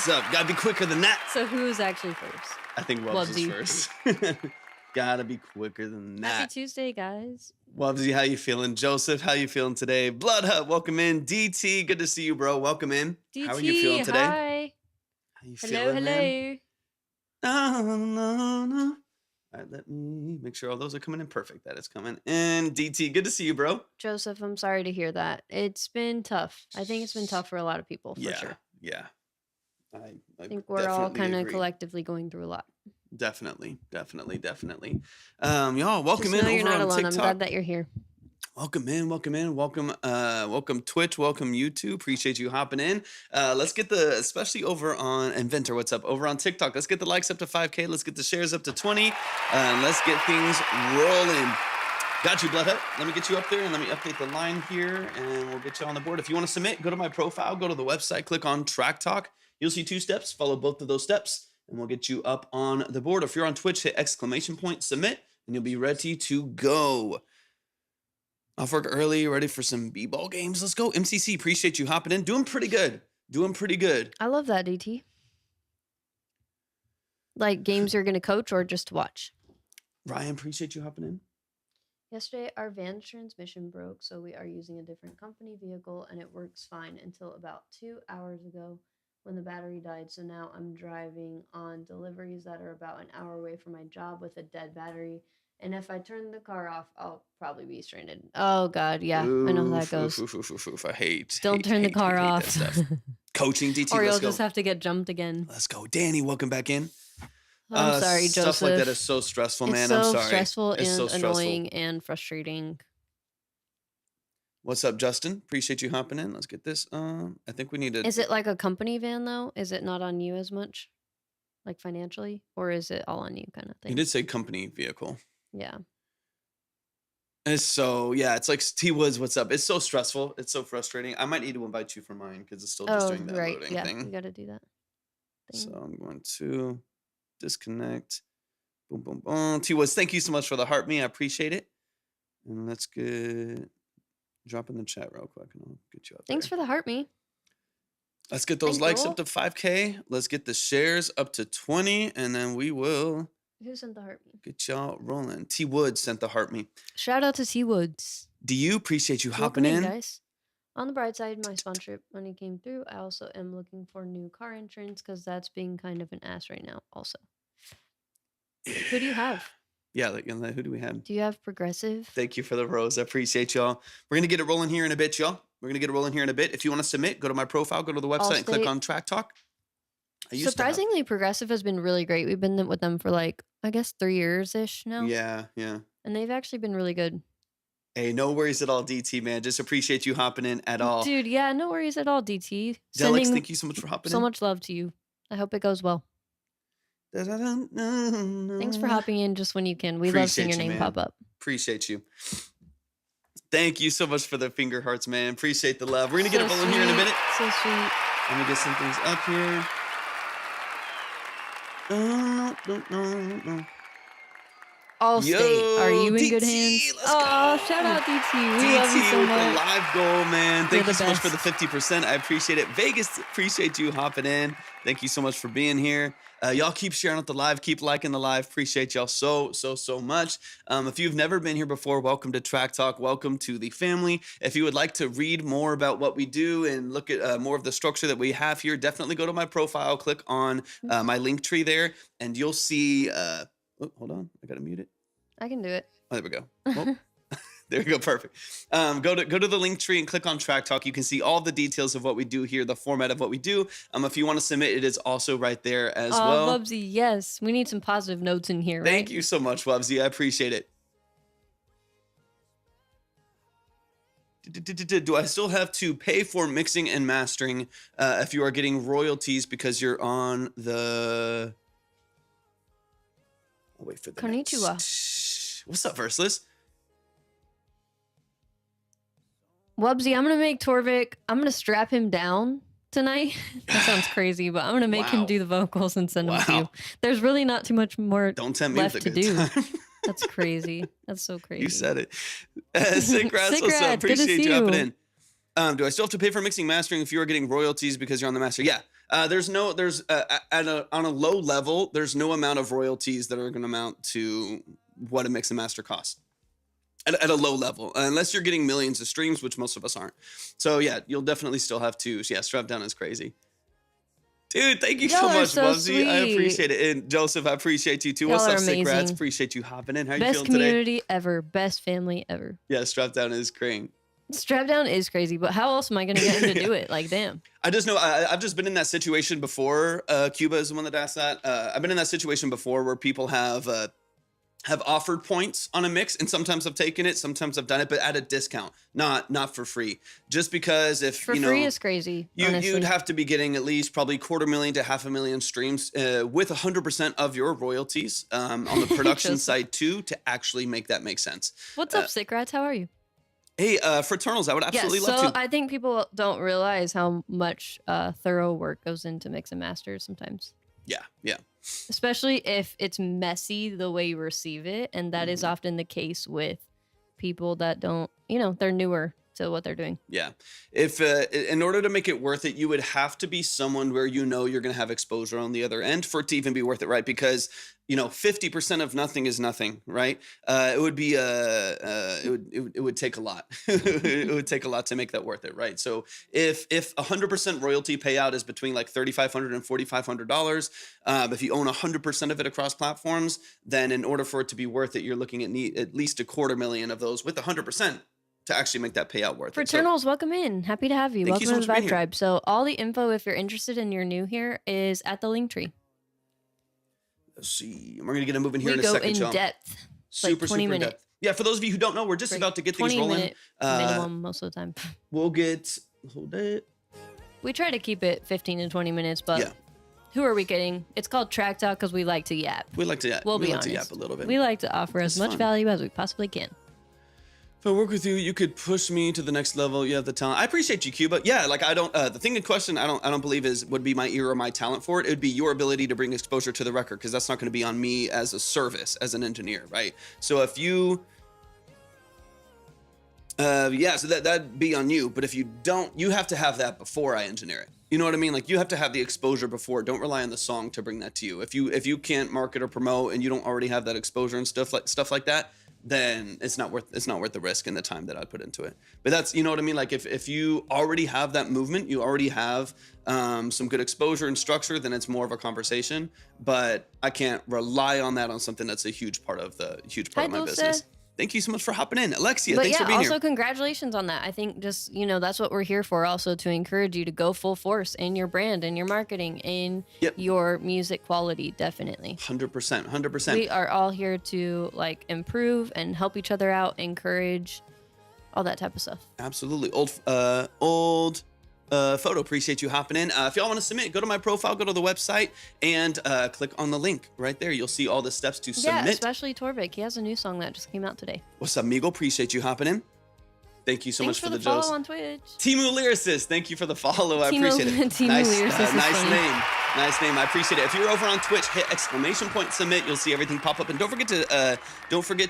What's up? Gotta be quicker than that. So who's actually first? I think Wubs is first. Gotta be quicker than that. Happy Tuesday, guys. Wubsy, how you feeling? Joseph, how you feeling today? Blood Hut, welcome in. DT, good to see you, bro. Welcome in. DT, how are you feeling today? Hi. How you Hello, feeling, man? hello. All right, let me make sure all those are coming in perfect. That is coming in. DT, good to see you, bro. Joseph, I'm sorry to hear that. It's been tough. I think it's been tough for a lot of people, for sure. Yeah. I think we're all kind of collectively going through a lot. Definitely. Y'all, welcome Just know in you're over not on alone. TikTok. I'm glad that you're here. Welcome in. Welcome Twitch, welcome YouTube. Appreciate you hopping in. Let's get especially over on Inventor, what's up? Over on TikTok, let's get the likes up to 5K. Let's get the shares up to 20. Let's get things rolling. Got you, Bloodhead. Let me get you up there and let me update the line here and we'll get you on the board. If you want to submit, go to my profile, go to the website, click on Track Talk. You'll see 2 steps. Follow both of those steps and we'll get you up on the board. If you're on Twitch, hit !, submit, and you'll be ready to go. Off work early, ready for some b-ball games. Let's go. MCC, appreciate you hopping in. Doing pretty good. I love that, DT. Like games you're going to coach or just watch? Ryan, appreciate you hopping in. Yesterday, our van's transmission broke, so we are using a different company vehicle, and it works fine until about 2 hours ago when the battery died. So now I'm driving on deliveries that are about an hour away from my job with a dead battery. And if I turn the car off, I'll probably be stranded. Oh, God. Yeah, I know how that goes. I hate. Don't turn the car off. Coaching DT, or let's you'll go. just have to get jumped again. Let's go. Danny, welcome back in. I'm sorry, Joseph. Stuff like that is so stressful, man. I'm sorry. Stressful and so annoying and frustrating. What's up, Justin? Appreciate you hopping in. Let's get this. I think we need to. Is it like a company van, though? Is it not on you as much? Like financially? Or is it all on you kind of thing? You did say company vehicle. Yeah. It's like T Woods, what's up? It's so stressful. It's so frustrating. I might need to invite you for mine because it's still just doing that loading thing. You got to do that. So I'm going to disconnect. Boom, boom, boom. T Woods, thank you so much for the heart me. I appreciate it. And let's drop in the chat real quick and I'll get you up Thanks for the heart me. Let's get those likes up to 5K. Let's get the shares up to 20 and then we will. Who sent the heart me? Get y'all rolling. T Woods sent the heart me. Shout out to T Woods. Do you appreciate you hopping in, guys? On the bright side, my sponsorship money came through. I also am looking for new car insurance because that's being kind of an ass right now. Also, who do you have? Yeah, who do we have? Do you have Progressive? Thank you for the rose. I appreciate y'all. We're gonna get it rolling here in a bit, y'all. If you want to submit, go to my profile, go to the website, and click on Track Talk. Surprisingly, Progressive has been really great. We've been with them for like, I guess 3 years-ish now. Yeah. And they've actually been really good. Hey, no worries at all, DT, man. Just appreciate you hopping in at all. Dude, yeah, no worries at all, DT. Delix, thank you so much for hopping in. So much love to you. I hope it goes well. Thanks for hopping in just when you can. We love seeing your name pop up. Appreciate you. Thank you so much for the finger hearts, man. Appreciate the love. We're going to get it rolling here in a minute. So sweet. Let me get some things up here. Allstate, are you in DT, good hands? Oh, shout out DT. We love you so with much. the live goal, man. Thank you so much best. for the 50%. I appreciate it. Vegas, appreciate you hopping in. Thank you so much for being here. Y'all keep sharing out the live, keep liking the live. Appreciate y'all so much. If you've never been here before, welcome to Track Talk. Welcome to the family. If you would like to read more about what we do and look at more of the structure that we have here, definitely go to my profile, click on my link tree there, and you'll see. Hold on, I gotta mute it. I can do it. Oh, there we go. Well, there we go. Perfect. Go to the link tree and click on Track Talk. You can see all the details of what we do here, the format of what we do. If you want to submit, it is also right there as well. Wubsy, yes. We need some positive notes in here, right? Thank you so much, Wubsy. I appreciate it. Do I still have to pay for mixing and mastering if you are getting royalties because you're on the... I'll wait for the Konnichiwa. What's up, Verseless? Wubsy, I'm going to make Torvik, I'm going to strap him down tonight. That sounds crazy, but I'm going to make him do the vocals and send them to you. There's really not too much more left to do. That's crazy. That's so crazy. You said it. Sick Rats, what's up? Appreciate you hopping in. Do I still have to pay for mixing mastering if you are getting royalties because you're on the master? Yeah. On a low level, there's no amount of royalties that are going to amount to what a mix and master costs at a low level, unless you're getting millions of streams, which most of us aren't. So yeah, you'll definitely still have to. Yeah, strap down is crazy. Dude, thank you so Y'all are much, so Bubsy. I sweet. appreciate it. And Joseph, I appreciate you too. Y'all What's are up, Sick Rats? amazing. Appreciate you hopping in. How you Best feeling today? community ever. Best family ever. Yeah, strap down is great. Strap down is crazy, but how else am I gonna get him to do it? Like, damn. I just know I've just been in that situation before. Cuba is the one that asked that. I've been in that situation before where people have offered points on a mix, and sometimes I've taken it, sometimes I've done it, but at a discount, not for free. Just because if For free is crazy. you'd have to be getting at least probably 250,000 to 500,000 streams with 100% of your royalties on the production side too, to actually make that make sense. What's up, Sick Rats? How are you? Hey, Fraternals, I would absolutely so love to. I think people don't realize how much thorough work goes into mix and masters sometimes. Yeah. Especially if it's messy the way you receive it, and that is Mhm. often the case with people that don't, they're newer to what they're doing. Yeah. If in order to make it worth it, you would have to be someone where you're going to have exposure on the other end for it to even be worth it, right? Because 50% of nothing is nothing, right? It would be it would take a lot. It would take a lot to make that worth it, right? So if 100% royalty payout is between like $3,500 and $4,500, if you own 100% of it across platforms, then in order for it to be worth it, you're looking at least $250,000 of those with 100%. To actually make that payout worth it. Fraternals, welcome in. Happy to have you. Thank you Welcome so to much the for being Vibe Tribe. So all the info, if you're interested and you're new here, is at the link tree. Let's see. We're gonna get a moving here We in a go second, in Sean. depth. Super 20 super minute depth. Yeah, for those of you who don't know, we're just break. about to get 20 things rolling. minute minimum most of the time. We'll get hold it. We try to keep it 15 to 20 minutes, but Yeah. who are we kidding? It's called Track Talk because we like to yap. We like to We'll be like honest. to yap a little bit. We like to offer as It's much fun. value as we possibly can. If I work with you, you could push me to the next level. You have the talent. I appreciate you, Cuba. Yeah, like I don't. The thing in question, I don't believe would be my ear or my talent for it. It would be your ability to bring exposure to the record, because that's not going to be on me as a service, as an engineer, right? So if you, so that'd be on you. But if you don't, you have to have that before I engineer it. You know what I mean? Like you have to have the exposure before. Don't rely on the song to bring that to you. If you can't market or promote and you don't already have that exposure and stuff like that, then it's not worth the risk and the time that I put into it. But that's, you know what I mean? Like if you already have that movement, you already have some good exposure and structure, then it's more of a conversation. But I can't rely on that on something that's a huge part of Hi, my Dulce. business. Thank you so much for hopping in, Alexia. But Thanks yeah, for being also here. congratulations on that. I think just, that's what we're here for, also to encourage you to go full force in your brand and your marketing and Yep. your music quality, definitely. 100%. We are all here to like improve and help each other out, encourage, all that type of stuff. Absolutely. Old photo. Appreciate you hopping in. If y'all want to submit, go to my profile, go to the website, and click on the link right there. You'll see all the steps to Yeah, submit. especially Torvik. He has a new song that just came out today. What's up, Migo? Appreciate you hopping in. Thank you so Thanks much for the follow Joes. on Twitch. Timu Lyricist, thank you for the follow. I Timu- appreciate it. Timu nice, Lyricist is nice funny. name. Nice name. I appreciate it. If you're over on Twitch, hit ! Submit. You'll see everything pop up, and don't forget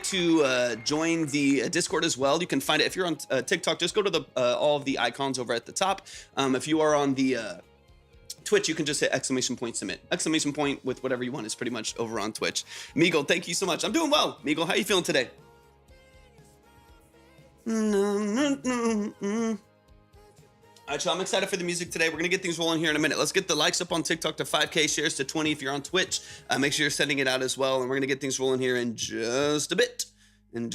to join the Discord as well. You can find it if you're on TikTok. Just go to the all of the icons over at the top. If you are on the Twitch, you can just hit ! Submit. Exclamation point with whatever you want is pretty much over on Twitch. Meagle, thank you so much. I'm doing well. Meagle, how you feeling today? All right, so I'm excited for the music today. We're going to get things rolling here in a minute. Let's get the likes up on TikTok to 5K, shares to 20 if you're on Twitch. Make sure you're sending it out as well. And we're going to get things rolling here in just a bit. And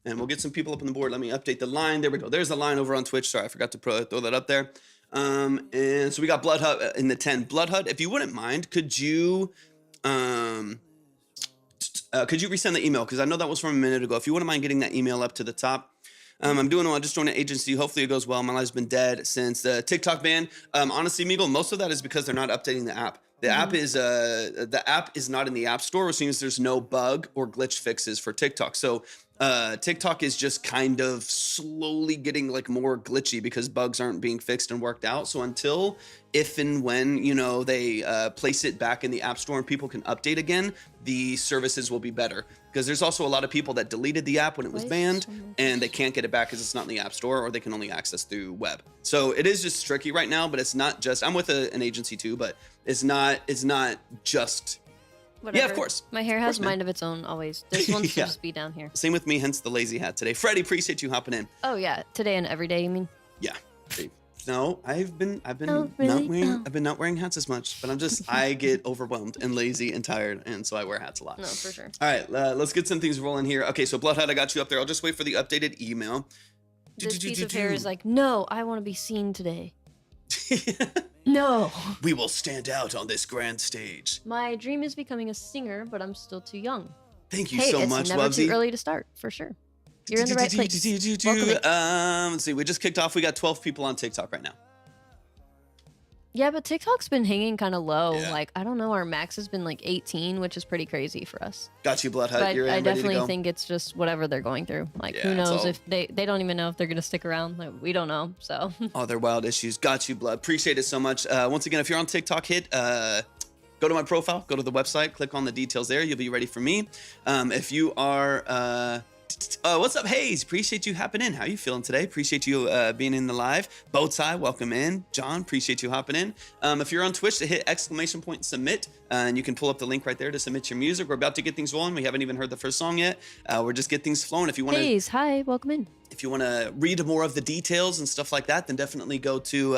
we'll get some people up on the board. Let me update the line. There we go. There's the line over on Twitch. Sorry, I forgot to throw that up there. And so we got Blood Hut in the 10. Blood Hut, if you wouldn't mind, could you resend the email? Because I know that was from a minute ago. If you wouldn't mind getting that email up to the top. I'm doing well. I just joined an agency. Hopefully it goes well. My life's been dead since the TikTok ban. Honestly, Meagle, most of that is because they're not updating the app. The app is not in the App Store, which means there's no bug or glitch fixes for TikTok. So TikTok is just kind of slowly getting like more glitchy because bugs aren't being fixed and worked out. So until if and when they place it back in the App Store and people can update again, the services will be better. Because there's also a lot of people that deleted the app when it was Why is banned so much- and they can't get it back because it's not in the App Store or they can only access through web. So it is just tricky right now. But it's not just. I'm with an agency too, but it's not just. Whatever. Yeah, of course. My hair Of has course, a man. mind of its own always. This one should Yeah. just be down here. Same with me, hence the lazy hat today. Freddie, appreciate you hopping in. Oh yeah, today and every day. You mean? Yeah. No, I've been Oh, really? not wearing Oh. I've been not wearing hats as much, but I get overwhelmed and lazy and tired, and so I wear hats a lot. No, for sure. All right, let's get some things rolling here. Okay, so Bloodhead, I got you up there. I'll just wait for the updated email. This piece of hair is like, no, I want to be seen today. No. We will stand out on this grand stage. My dream is becoming a singer, but I'm still too young. Thank you Hey, so it's much, never Wubsy. too early to start, for sure. You're in the right place. Welcome in. Let's see. We just kicked off. We got 12 people on TikTok right now. Yeah, but TikTok's been hanging kind of low. Yeah. Like, I don't know, our max has been like 18, which is pretty crazy for us. Got you, Bloodhead. But You're in, I ready to definitely go? think it's just whatever they're going through. Like, Yeah, who it's knows all- if they don't even know if they're going to stick around. Like, we don't know. So, All their wild issues. Got you, Blood. Appreciate it so much. Once again, if you're on TikTok, go to my profile, go to the website, click on the details there. You'll be ready for me. If you are, what's up, Hayes? Appreciate you hopping in. How you feeling today? Appreciate you being in the live. Bowtie, welcome in. John, appreciate you hopping in. If you're on Twitch, to hit !submit, and you can pull up the link right there to submit your music. We're about to get things rolling. We haven't even heard the first song yet. We're just getting things flowing. If you want to. Hayes, hi, welcome in. If you want to read more of the details and stuff like that, then definitely go to,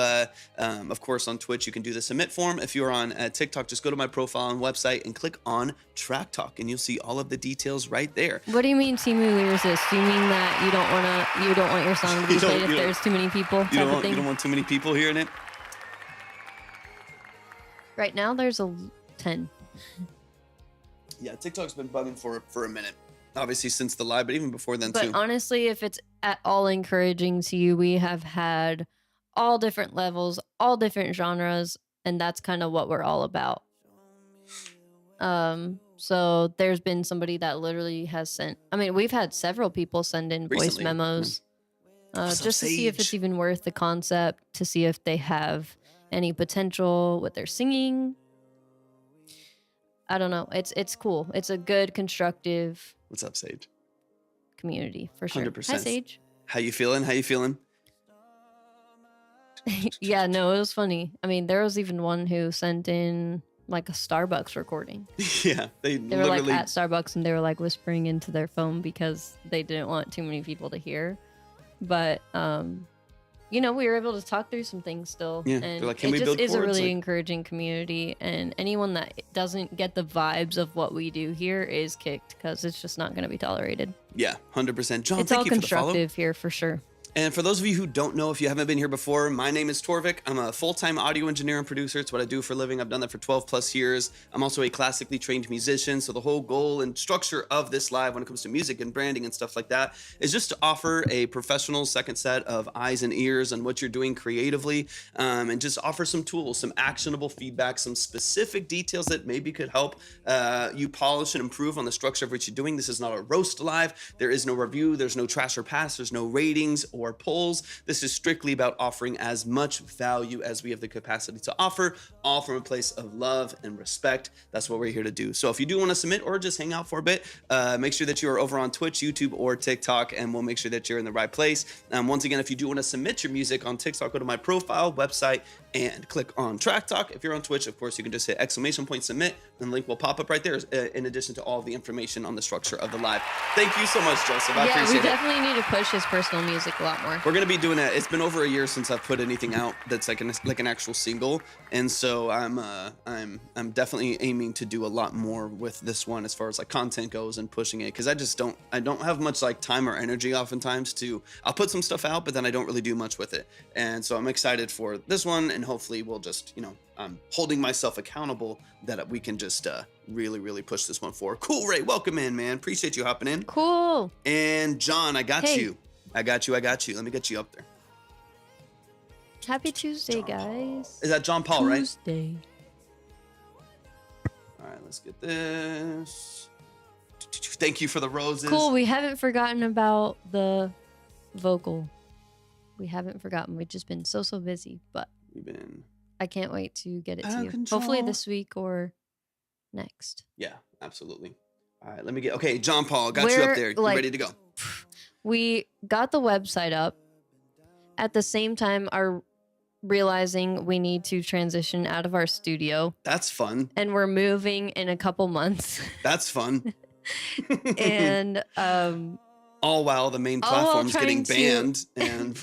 of course, on Twitch, you can do the submit form. If you're on TikTok, just go to my profile and website and click on Track Talk, and you'll see all of the details right there. What do you mean seemingly resist? Do you mean that you don't want your song to be You don't- played if you don't- there's too many people type of You thing? don't want too many people hearing it? Right now, there's 10. Yeah, TikTok's been bugging for a minute. Obviously, since the live, but even before then, But too. honestly, if it's at all encouraging to you, we have had all different levels, all different genres, and that's kind of what we're all about. So there's been somebody that literally has sent. I mean, we've had several people send in voice Recently, memos, What's up, just to see if it's Sage? even worth the concept, to see if they have any potential with their singing. I don't know. It's cool. It's a good, constructive What's up, Sage? community for sure. 100%. Hi, Sage. How you feeling? How you feeling? Yeah, no, it was funny. I mean, there was even one who sent in like a Starbucks recording. Yeah, They were like at Starbucks and they were like whispering into their phone because they didn't want too many people to hear. But we were able to talk through some things still. Yeah, And they're like, "Can it we just build is a chords?" really Like- encouraging community. And anyone that doesn't get the vibes of what we do here is kicked because it's just not going to be tolerated. Yeah, 100%. John, It's thank all you for the follow. constructive here for sure. And for those of you who don't know, if you haven't been here before, my name is Torvik. I'm a full-time audio engineer and producer. It's what I do for a living. I've done that for 12 plus years. I'm also a classically trained musician. So the whole goal and structure of this live when it comes to music and branding and stuff like that is just to offer a professional second set of eyes and ears on what you're doing creatively, and just offer some tools, some actionable feedback, some specific details that maybe could help you polish and improve on the structure of what you're doing. This is not a roast live. There is no review. There's no trash or pass. There's no ratings or polls. This is strictly about offering as much value as we have the capacity to offer, all from a place of love and respect. That's what we're here to do. So if you do want to submit or just hang out for a bit, make sure that you are over on Twitch, YouTube, or TikTok, and we'll make sure that you're in the right place. Once again, if you do want to submit your music on TikTok, go to my profile, website, and click on Track Talk. If you're on Twitch, of course, you can just hit !submit, and the link will pop up right there, in addition to all of the information on the structure of the live. Thank you so much, Joseph. I Yeah, we appreciate it. definitely need to push his personal music a lot more. We're gonna be doing that. It's been over a year since I've put anything out that's like an actual single, and so I'm definitely aiming to do a lot more with this one as far as like content goes and pushing it, because I don't have much like time or energy oftentimes to. I'll put some stuff out, but then I don't really do much with it, and so I'm excited for this one, and hopefully we'll just I'm holding myself accountable that we can just really push this one forward. Cool, Ray, welcome in, man. Appreciate you hopping in. Cool. And John, I got Hey. you. I got you. Let me get you up there. Happy Tuesday, guys. Is that John Paul, right? Tuesday. All right, let's get this. Thank you for the roses. Cool. We haven't forgotten about the vocal. We haven't forgotten. We've just been so busy, but We've been I can't wait to get it out to of you. control. Hopefully this week or next. Yeah, absolutely. All right, let me get. Okay, John Paul, got you up there. You ready to go? We got the website up. At the same time, are realizing we need to transition out of our studio. That's fun. And we're moving in a couple months. That's fun. And all while the main platform's getting banned and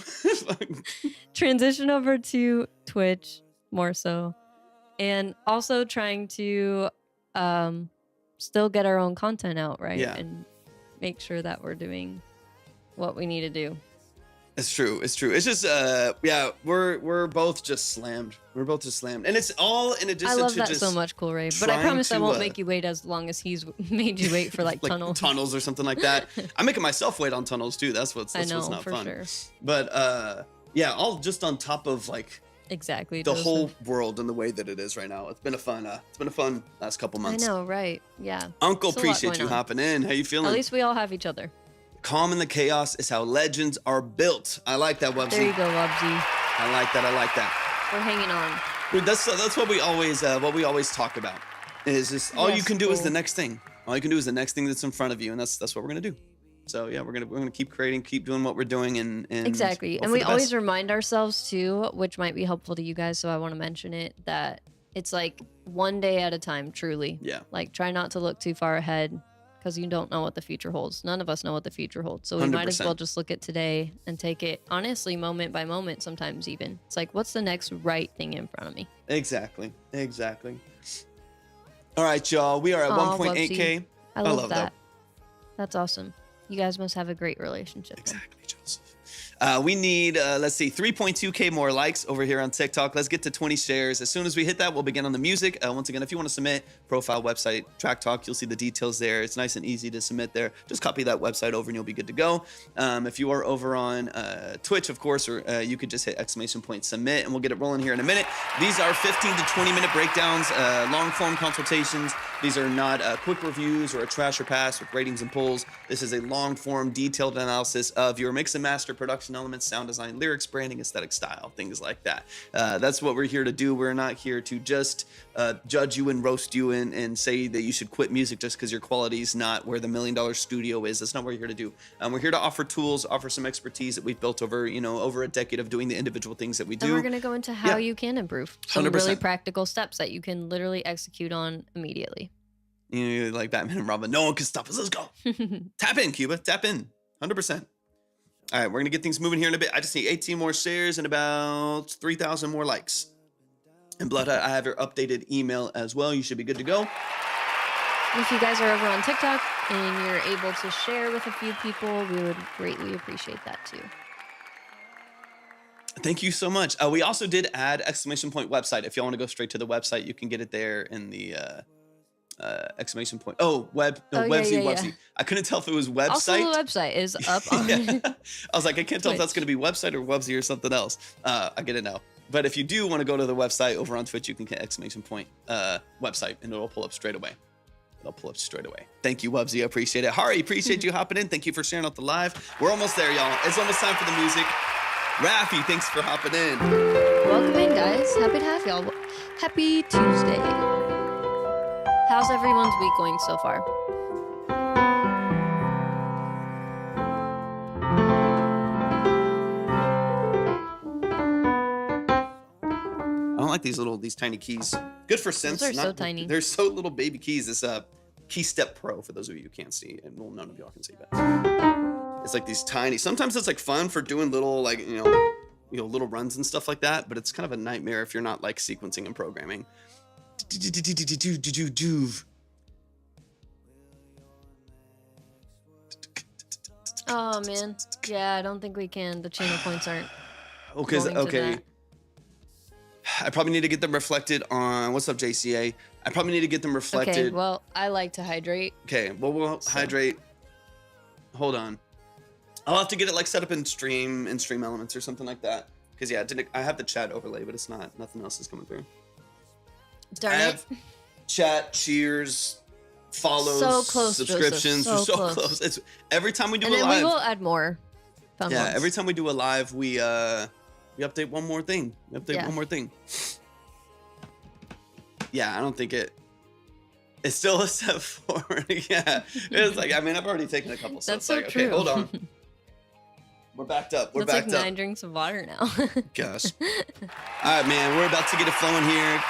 transition over to Twitch more so, and also trying to still get our own content out, right? Yeah. And make sure that we're doing what we need to do. It's true. It's true. It's just yeah, we're both just slammed. We're both just slammed. And it's all in addition to I love that so much, Cool Ray. But I promise I won't make you wait as long as he's made you wait for like tunnels or something like that. I'm making myself wait on tunnels too. That's what's not fun. Sure. But yeah, all just on top of like exactly the whole world and the way that it is right now. It's been a fun last couple months. I know, right? Yeah. Uncle, appreciate you hopping in. How you feeling? At least we all have each other. Calm in the chaos is how legends are built. I like that, Wubsy. There you go, Wubsy. I like that. We're hanging on. Dude, that's what we always talk about. Is just all you can do is the next thing. All you can do is the next thing that's in front of you, and that's what we're gonna do. So yeah, we're gonna keep creating, keep doing what we're doing, and exactly. And we always remind ourselves too, which might be helpful to you guys. So I want to mention it, that it's like one day at a time. Truly. Yeah. Like try not to look too far ahead, because you don't know what the future holds. None of us know what the future holds. So we 100%. might as well just look at today and take it honestly moment by moment. Sometimes even it's like, what's the next right thing in front of me? Exactly. All right, y'all. We are at 1.8K. I love that. That's awesome. You guys must have a great relationship. Exactly, Joseph. We need, let's see, 3.2K more likes over here on TikTok. Let's get to 20 shares. As soon as we hit that, we'll begin on the music. Once again, if you want to submit, profile, website, Track Talk, you'll see the details there. It's nice and easy to submit there. Just copy that website over and you'll be good to go. If you are over on Twitch, of course, or you could just hit !submit and we'll get it rolling here in a minute. These are 15 to 20 minute breakdowns, long form consultations. These are not quick reviews or a trash or pass with ratings and polls. This is a long form, detailed analysis of your mix and master production elements, sound design, lyrics, branding, aesthetic, style, things like that. That's what we're here to do. We're not here to just judge you and roast you and say that you should quit music just because your quality is not where the $1 million studio is. That's not what we're here to do. We're here to offer tools, offer some expertise that we've built over a decade of doing the individual things that we do. And we're going to go into how you can improve. Some 100%. Really practical steps that you can literally execute on immediately. You know, like Batman and Robin. No one can stop us. Let's go. Tap in, Cuba. Tap in. 100%. All right, we're going to get things moving here in a bit. I just need 18 more shares and about 3,000 more likes. And Blood, I have your updated email as well. You should be good to go. If you guys are over on TikTok and you're able to share with a few people, we would greatly appreciate that too. Thank you so much. We also did add ! Website. If you want to go straight to the website, you can get it there in the ! Oh, Websy. I couldn't tell if it was website. Also, the website is up on. I was like, I can't tell if that's going to be website or Websy or something else. I get it now. But if you do want to go to the website over on Twitch, you can hit ! Website and it'll pull up straight away. Thank you, Wubsy. I appreciate it. Hari, appreciate you hopping in. Thank you for sharing out the live. We're almost there, y'all. It's almost time for the music. Rafi, thanks for hopping in. Welcome in, guys. Happy to have y'all. Happy Tuesday. How's everyone's week going so far? I don't like these tiny keys. Good for synths. Those are so tiny. They're so little baby keys. This Key Step Pro, for those of you who can't see, and well, none of y'all can see, but it's like these tiny. Sometimes it's like fun for doing little little runs and stuff like that, but it's kind of a nightmare if you're not like sequencing and programming. Oh man, yeah, I don't think we can. The channel points aren't. Okay. I probably need to get them reflected on. What's up, JCA? I probably need to get them reflected. Okay, well, I like to hydrate. Okay, well, we'll hydrate. Hold on. I'll have to get it like set up in stream elements or something like that. Because yeah, I have the chat overlay, but it's nothing else is coming through. Darn I it. have chat, cheers, follows, So close, Joseph. subscriptions. We're So so close. close. It's every time we do And a then we live. will add more fun Yeah, ones. every time we do a live, we update one more thing. We update Yeah. one more thing. Yeah, I don't think it's still a step forward. Yeah, it's like, I mean, I've already taken a couple steps. That's so like, true. Okay, hold on. We're backed up. We're That's like backed up. 9 drinks of water now. Gosh. All right, man. We're about to get it flowing here.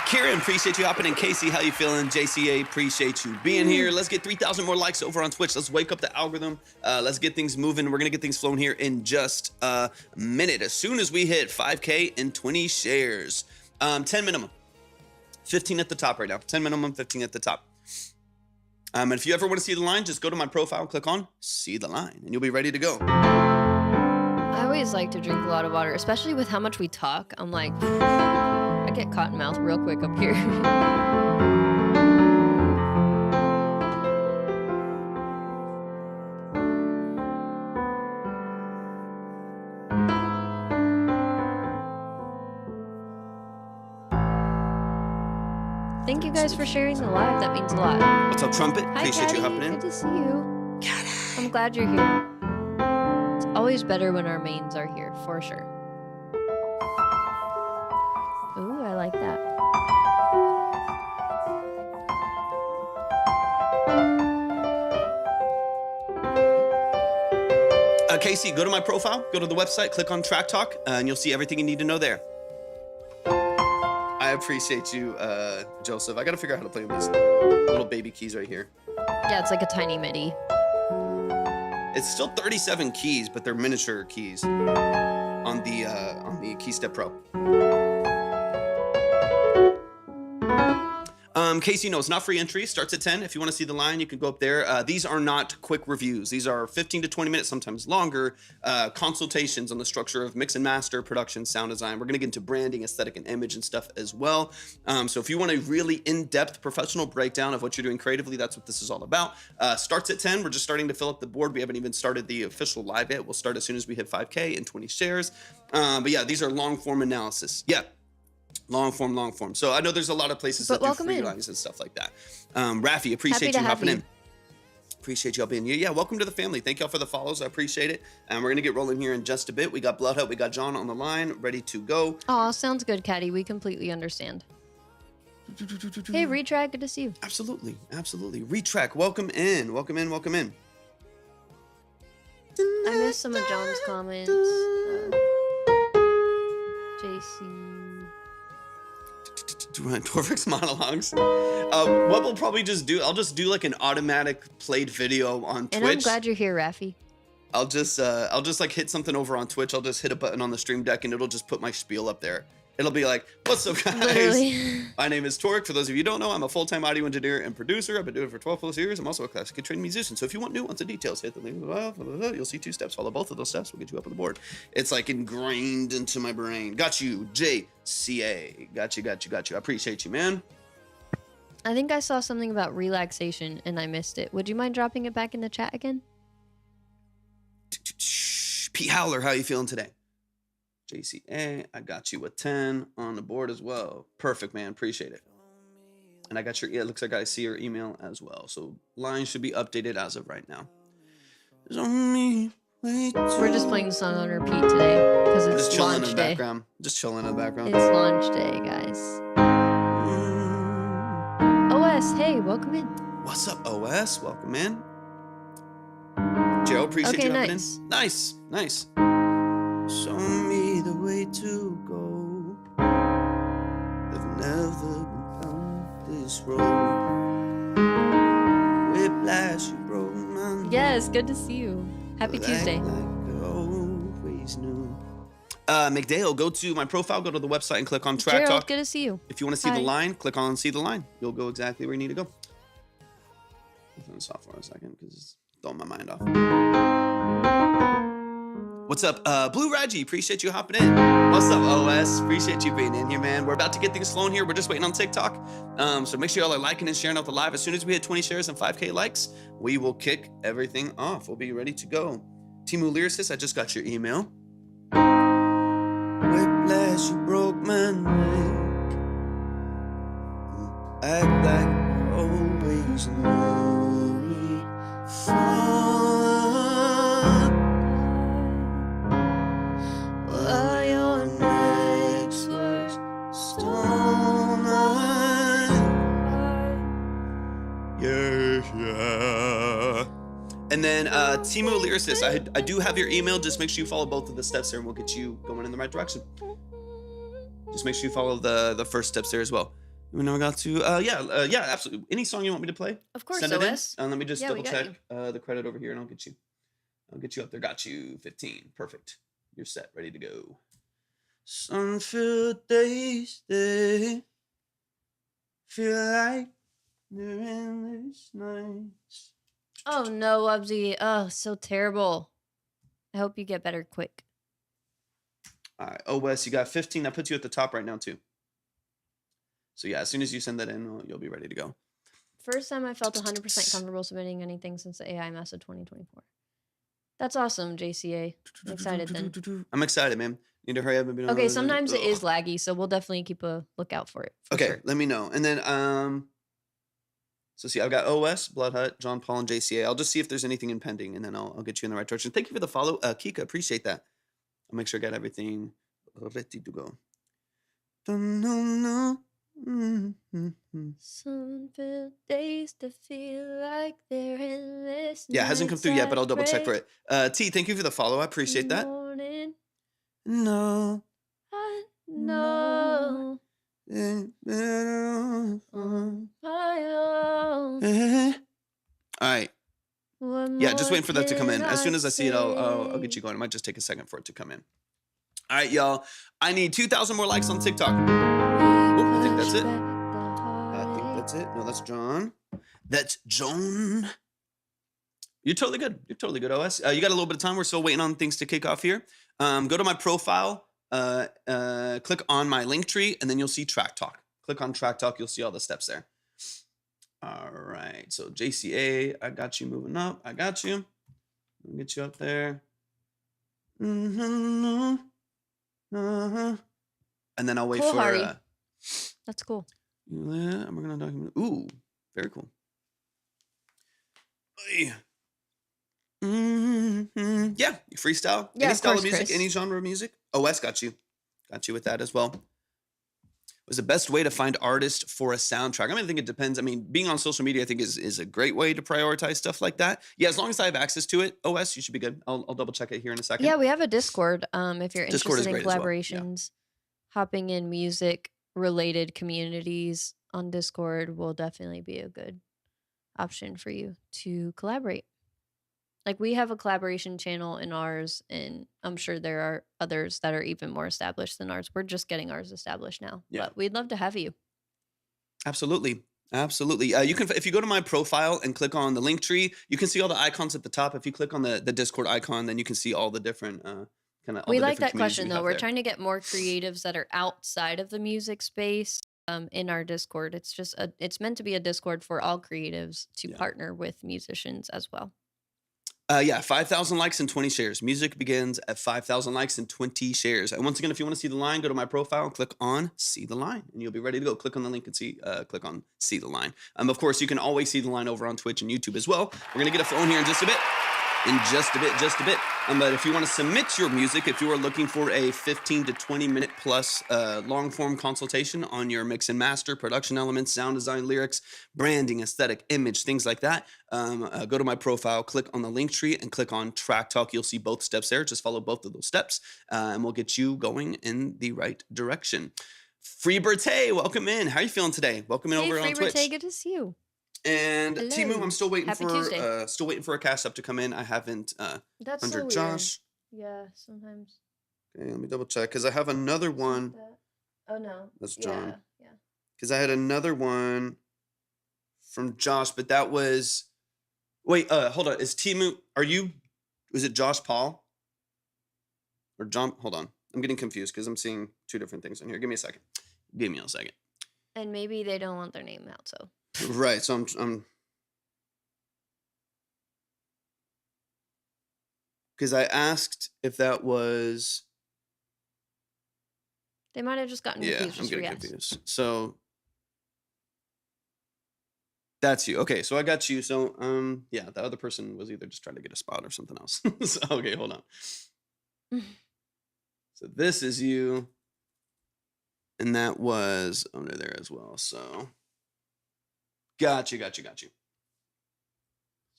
Kieran, appreciate you hopping in. Casey, how you feeling? JCA, appreciate you being here. Let's get 3,000 more likes over on Twitch. Let's wake up the algorithm. Let's get things moving. We're going to get things flowing here in just a minute. As soon as we hit 5K and 20 shares. 10 minimum. 15 at the top right now. 10 minimum, 15 at the top. And if you ever want to see the line, just go to my profile, click on see the line, and you'll be ready to go. I always like to drink a lot of water, especially with how much we talk. I'm like, I get cotton mouth real quick up here. Thank you guys for sharing the live. That means a lot. What's up, Trumpet? Hi, Appreciate Caddy. you hopping in. Good to see you. I'm glad you're here. It's always better when our mains are here, for sure. Ooh, I like that. Casey, go to my profile, go to the website, click on Track Talk, and you'll see everything you need to know there. I appreciate you, Joseph. I gotta figure out how to play with these little baby keys right here. Yeah, it's like a tiny MIDI. It's still 37 keys, but they're miniature keys on the KeyStep Pro. Casey, no, it's not free entry. Starts at 10. If you want to see the line, you can go up there. These are not quick reviews. These are 15 to 20 minutes, sometimes longer, consultations on the structure of mix and master, production, sound design. We're going to get into branding, aesthetic, and image and stuff as well. So if you want a really in-depth professional breakdown of what you're doing creatively, that's what this is all about. Starts at 10. We're just starting to fill up the board. We haven't even started the official live yet. We'll start as soon as we hit 5K and 20 shares. But yeah, these are long-form analysis. Yeah. Long form. So I know there's a lot of places that do free lines and stuff like that. Rafi, appreciate you hopping in. Appreciate y'all being here. Yeah, welcome to the family. Thank y'all for the follows. I appreciate it. And we're going to get rolling here in just a bit. We got Bloodhound, we got John on the line, ready to go. Oh, sounds good, Caddy. We completely understand. Hey, Retrack, good to see you. Absolutely. Retrack, welcome in. I missed some of John's comments. JC. Torvik's monologues. What we'll probably just do, I'll just do like an automatic played video on Twitch. And I'm glad you're here, Rafi. I'll just like hit something over on Twitch. I'll just hit a button on the stream deck and it'll just put my spiel up there. It'll be like, what's up, guys? Literally. My name is Torek. For those of you who don't know, I'm a full-time audio engineer and producer. I've been doing it for 12 plus years. I'm also a classically trained musician. So if you want nuance and details, hit the link below. You'll see 2 steps. Follow both of those steps. We'll get you up on the board. It's like ingrained into my brain. Got you, JCA. Got you. I appreciate you, man. I think I saw something about relaxation and I missed it. Would you mind dropping it back in the chat again? Pete Howler, how you feeling today? JCA, I got you a 10 on the board as well. Perfect, man. Appreciate it. And I got your, it looks like I see your email as well. So line should be updated as of right now. We're just playing the song on repeat today because it's just chilling launch in the day. background. Just chilling in the background. It's launch day, guys. OS, hey, welcome in. What's up, OS? Welcome in. Joe, appreciate you hopping in. Nice. Show me the way to go. I've never been down this road. Whiplash, you broke my Yes, good to see you. Happy Tuesday. Like I always knew. McDale, go to my profile, go to the website and click on Track Gerald, Talk. good to see you. If you want to see the line, click on See the Line. You'll go exactly where you need to go. I'll turn this off for a second because it's throwing my mind off. What's up, Blue Reggie? Appreciate you hopping in. What's up, OS? Appreciate you being in here, man. We're about to get things flowing here. We're just waiting on TikTok. So make sure y'all are liking and sharing out the live. As soon as we hit 20 shares and 5K likes, we will kick everything off. We'll be ready to go. Timu Lyricist, I just got your email. Whiplash, you broke my neck. Act like always. slowly fall while your legs were stolen. Yeah. And then Timu Lyricist, I do have your email. Just make sure you follow both of the steps there and we'll get you going in the right direction. Just make sure you follow the first steps there as well. We now got to yeah, absolutely. Any song you want me to play? Of course, Send it in. OS. Let me just Yeah, we double got check the credit over here and I'll get you up there. Got you 15. Perfect. You're set, ready to go. Sun-filled days, they feel like they're endless nights. Oh no, Ubsy. Oh, so terrible. I hope you get better quick. All right, OS, you got 15. That puts you at the top right now too. So yeah, as soon as you send that in, you'll be ready to go. First time I felt 100% comfortable submitting anything since the AI Mess of 2024. That's awesome, JCA. I'm excited then. I'm excited, man. Need to hurry up and be done. Okay, sometimes it is laggy, so we'll definitely keep a lookout for it. Okay, sure. let me know. And then so see, I've got OS, Blood Hut, John Paul, and JCA. I'll just see if there's anything impending, and then I'll get you in the right direction. Thank you for the follow, Kika. Appreciate that. I'll make sure I got everything ready to go. Sun-filled days to feel like they're endless. Yeah, it hasn't come through yet, but I'll double check for it. T, thank you for the follow. I appreciate that. Morning, No. I know On my own. All right. What Yeah, just more waiting for that to come in. can As soon as I see it, I'll say? get you going. It might just take a second for it to come in. All right, y'all. I need 2,000 more likes on TikTok. I think that's it. I think that's it. No, that's John. That's John. You're totally good. You're totally good, OS. You got a little bit of time. We're still waiting on things to kick off here. Go to my profile. Click on my link tree, and then you'll see Track Talk. Click on Track Talk. You'll see all the steps there. All right. So JCA, I got you moving up. I got you. I'll get you up there. And then I'll wait Cool, for. Hari. That's cool. Yeah, we're gonna document. Ooh, very cool. Yeah, freestyle. Yeah, Any of style course, of music, Chris. any genre of music. OS got you with that as well. Was the best way to find artists for a soundtrack? I mean, I think it depends. I mean, being on social media, I think is a great way to prioritize stuff like that. Yeah, as long as I have access to it, OS, you should be good. I'll double check it here in a second. Yeah, we have a Discord. If you're Discord is interested in great as well, yeah. collaborations, hopping in music related communities on Discord will definitely be a good option for you to collaborate. Like, we have a collaboration channel in ours, and I'm sure there are others that are even more established than ours. We're just getting ours established now, Yeah. but we'd love to have you. Absolutely. You can, if you go to my profile and click on the link tree, you can see all the icons at the top. If you click on the Discord icon, then you can see all the different kind of. We like that question though. We're trying to get more creatives that are outside of the music space in our Discord. It's just it's meant to be a Discord for all creatives to partner with musicians as well. 5,000 likes and 20 shares. Music begins at 5,000 likes and 20 shares. And once again, if you want to see the line, go to my profile, click on See the Line, and you'll be ready to go. Click on the link and click on See the Line. Of course, you can always see the line over on Twitch and YouTube as well. We're going to get a phone here in just a bit. But if you want to submit your music, if you are looking for a 15 to 20 minute plus long form consultation on your mix and master, production elements, sound design, lyrics, branding, aesthetic, image, things like that, go to my profile, click on the link tree, and click on Track Talk. You'll see both steps there. Just follow both of those steps, and we'll get you going in the right direction. Free Birthday, welcome in. How are you feeling today? Welcome in over on Twitch. Free Birthday, good to see you. And Hello. Timu, I'm still waiting Happy for Tuesday. still waiting for a cash up to come in. I haven't That's under so weird. Josh. Yeah, sometimes. Okay, let me double check because I have another one. Oh no. That's John. Yeah. Because I had another one from Josh, but that was wait, hold on. Is Timu was it Josh Paul? Or John? Hold on. I'm getting confused because I'm seeing two different things in here. Give me a second. And maybe they don't want their name out, so. Right. So I'm because I asked if that was. They might have just gotten confused. I'm getting confused. So That's you. Okay, so I got you. So yeah, the other person was either just trying to get a spot or something else. So okay, hold on. So this is you, and that was under there as well. So got you. So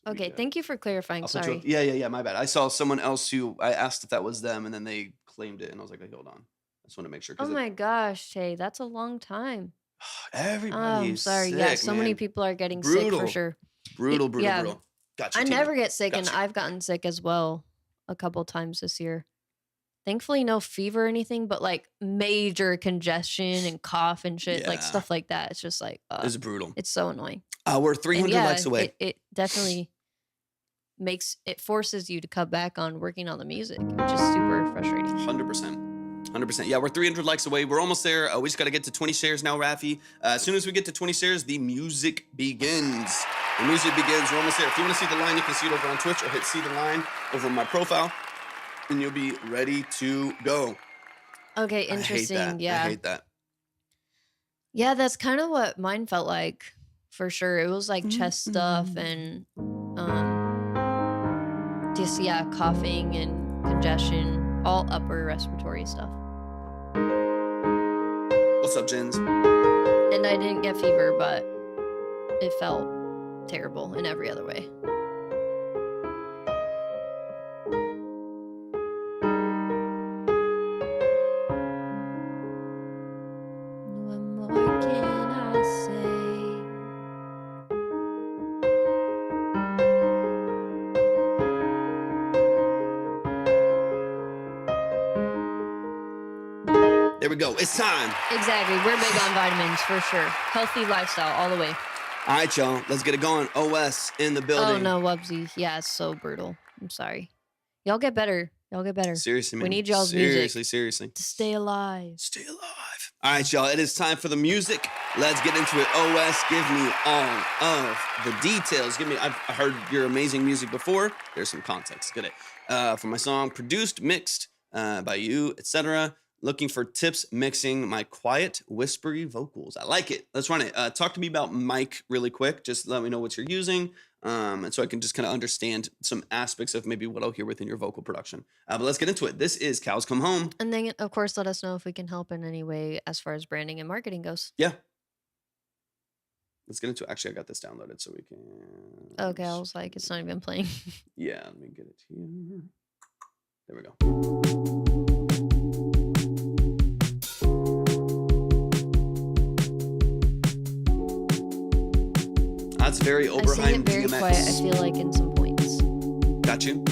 we Okay, got. thank you for clarifying. I'll put you up. Sorry. Yeah. My bad. I saw someone else who I asked if that was them, and then they claimed it, and I was like, hey, hold on. I just want to make sure Oh because my gosh, Tay, that's a long time. Oh, everybody I'm is sorry. Yeah, sick, so many man. people are getting sick for Brutal, sure. brutal, brutal, Yeah, brutal. Got you, I Tina. never get sick, and Got you. I've gotten sick as well a couple times this year. Thankfully, no fever or anything, but like major congestion and cough and shit, like Yeah, stuff like that. It's just like, it's brutal. it's so annoying. We're And 300 yeah, likes away. it definitely forces you to cut back on working on the music, which is super frustrating. 100%. Yeah, we're 300 likes away. We're almost there. We just got to get to 20 shares now, Rafi. As soon as we get to 20 shares, the music begins. The music begins. We're almost there. If you want to see the line, you can see it over on Twitch or hit see the line over my profile, and you'll be ready to go. Okay, interesting. I hate that. Yeah, that's kind of what mine felt like for sure. It was like chest stuff and just coughing and congestion, all upper respiratory stuff. What's up, Jens? And I didn't get fever, but it felt terrible in every other way. What more can I say? There we go. It's time. Exactly. We're big on vitamins for sure. Healthy lifestyle all the way. All right, y'all. Let's get it going. OS in the Oh building. no, Wubsy. Yeah, it's so brutal. I'm sorry. Y'all get better. Seriously, man. We need y'all's seriously, music seriously. to stay alive. Stay alive. All right, y'all. It is time for the music. Let's get into it. OS, give me all of the details. I've heard your amazing music before. There's some context. Get it. For my song, produced, mixed by you, etc. Looking for tips mixing my quiet, whispery vocals. I like it. Let's run it. Talk to me about mic really quick. Just let me know what you're using. And so I can just kind of understand some aspects of maybe what I'll hear within your vocal production. But let's get into it. This is Cows Come Home. And then, of course, let us know if we can help in any way as far as branding and marketing goes. Yeah. Let's get into it. Actually, I got this downloaded so we can. Okay, I was like, it's not even playing. Yeah, let me get it here. There we go. That's very I sing Oberheim it very DMX. quiet, I feel like, in some points. Got you.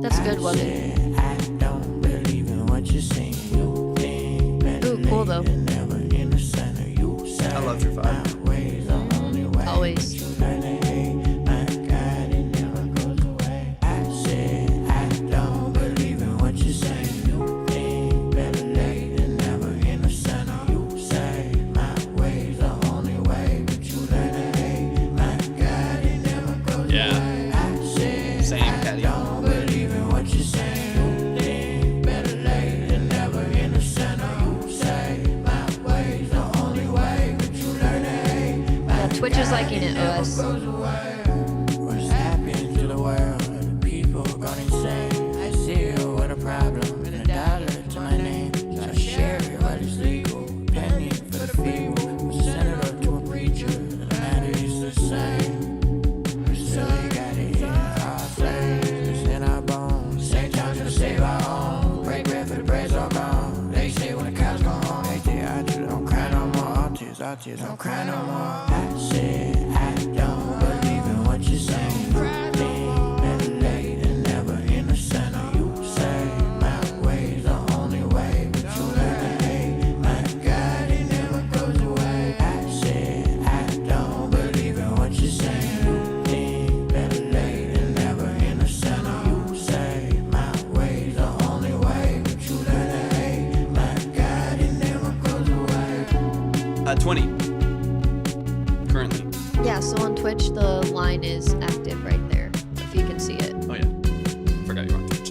That's good, wasn't it? Ooh, cool though. I love your vibe. Always. Twitch is liking it, OS. What's happening to the world? People gone insane. I see you with a problem and $1 to my name. So I share it while it's legal. Penny for the feeble. A senator to a preacher. The matter is the same. Still they got it in our flames. It's in our bones. Same time to save our own. Break bread for the bread's all gone. They say when the cows go home, they say I just don't cry no more. All tears, don't cry no more. I said I don't believe in what you're saying. Better late than never in the center. You say my way's the only way, but you learn to hate. My God, it never goes away. I said I don't believe in what you're saying. Better late than never in the center. You say my way's the only way, but you learn to hate. My God, it never goes away. 20. Currently. Yeah, so on Twitch, the line mine is active right there, if you can see it. Oh yeah, forgot you were on Twitch.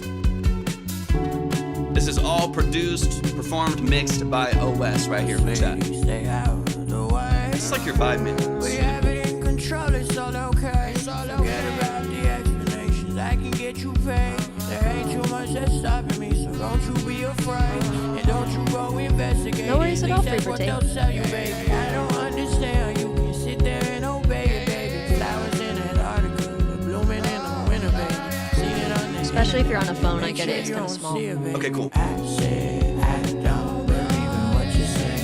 This is all produced, performed, mixed by OS right here in the chat. Stay out of the way. It's like your 5 minutes. We have it in control, it's all okay. Forget about the explanations, I can get you paid. There ain't too much that's stopping me, so don't you be afraid. And don't you go investigate. No worries at all, That's Free what Birthday. they'll tell you, baby. I don't understand, you can sit there and obey it, baby. Flowers in Antarctica, they're blooming in the winter, baby. See it on the Especially if you're on a phone, I get it. It's kind of small. Okay, cool. I said I don't believe in what you say.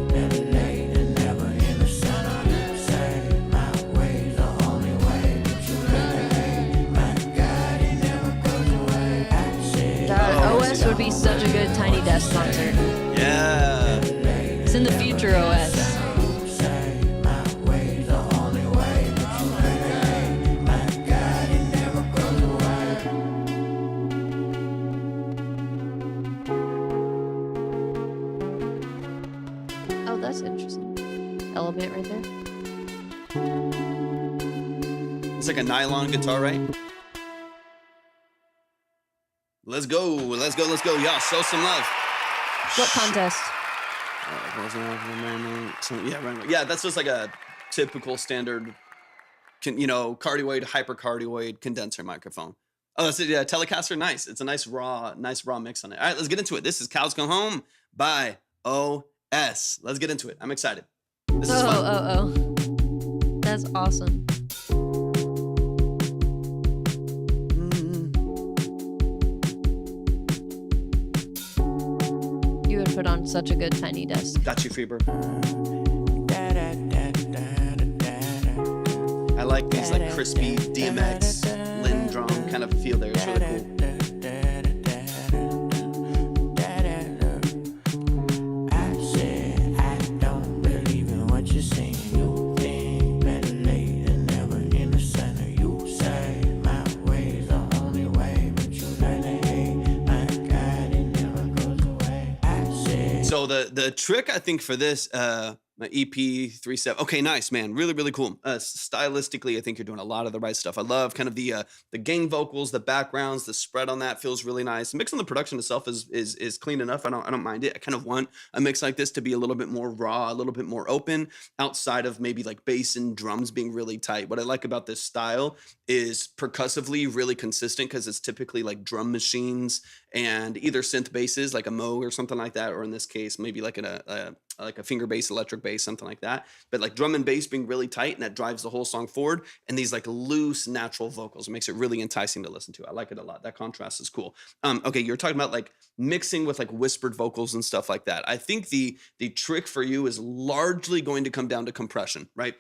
Better late than never in the center. Say my ways the only way that you learn. My God, it never goes away. I said OS would be such a good Tiny Desk concert. Yeah. It's in the future OS. say my ways the only way that you learn. My God, it never goes away. Oh, that's interesting. Element right there. It's like a nylon guitar, right? Let's go. Let's go. Let's go. Y'all, show some love. What contest? Yeah, right. Yeah, that's just like a typical standard, cardioid, hypercardioid condenser microphone. Oh, that's it. Yeah, Telecaster. Nice. It's a nice raw mix on it. All right, let's get into it. This is Cows Come Home by OS. Let's get into it. I'm excited. This is fun. Oh. That's awesome. You would put on such a good Tiny Desk. Got you, Freebird. I like these like crispy DMX, Lynn drum kind of feel there. It's really cool. I said I don't believe in what you're saying. You think better late than never in the center. You say my ways the only way, but you learn to hate. My God, it never goes away. I said. So the trick I think for this my EP 37. Okay, nice, man. Really, really cool. Stylistically, I think you're doing a lot of the right stuff. I love kind of the gang vocals, the backgrounds, the spread on that feels really nice. The mix on the production itself is clean enough. I don't mind it. I kind of want a mix like this to be a little bit more raw, a little bit more open, outside of maybe like bass and drums being really tight. What I like about this style is percussively really consistent because it's typically like drum machines and either synth basses like a Moog or something like that, or in this case maybe like a finger bass, electric bass, something like that. But like drum and bass being really tight, and that drives the whole song forward. And these like loose, natural vocals, it makes it really enticing to listen to. I like it a lot. That contrast is cool. Okay, you're talking about like mixing with like whispered vocals and stuff like that. I think the trick for you is largely going to come down to compression, right?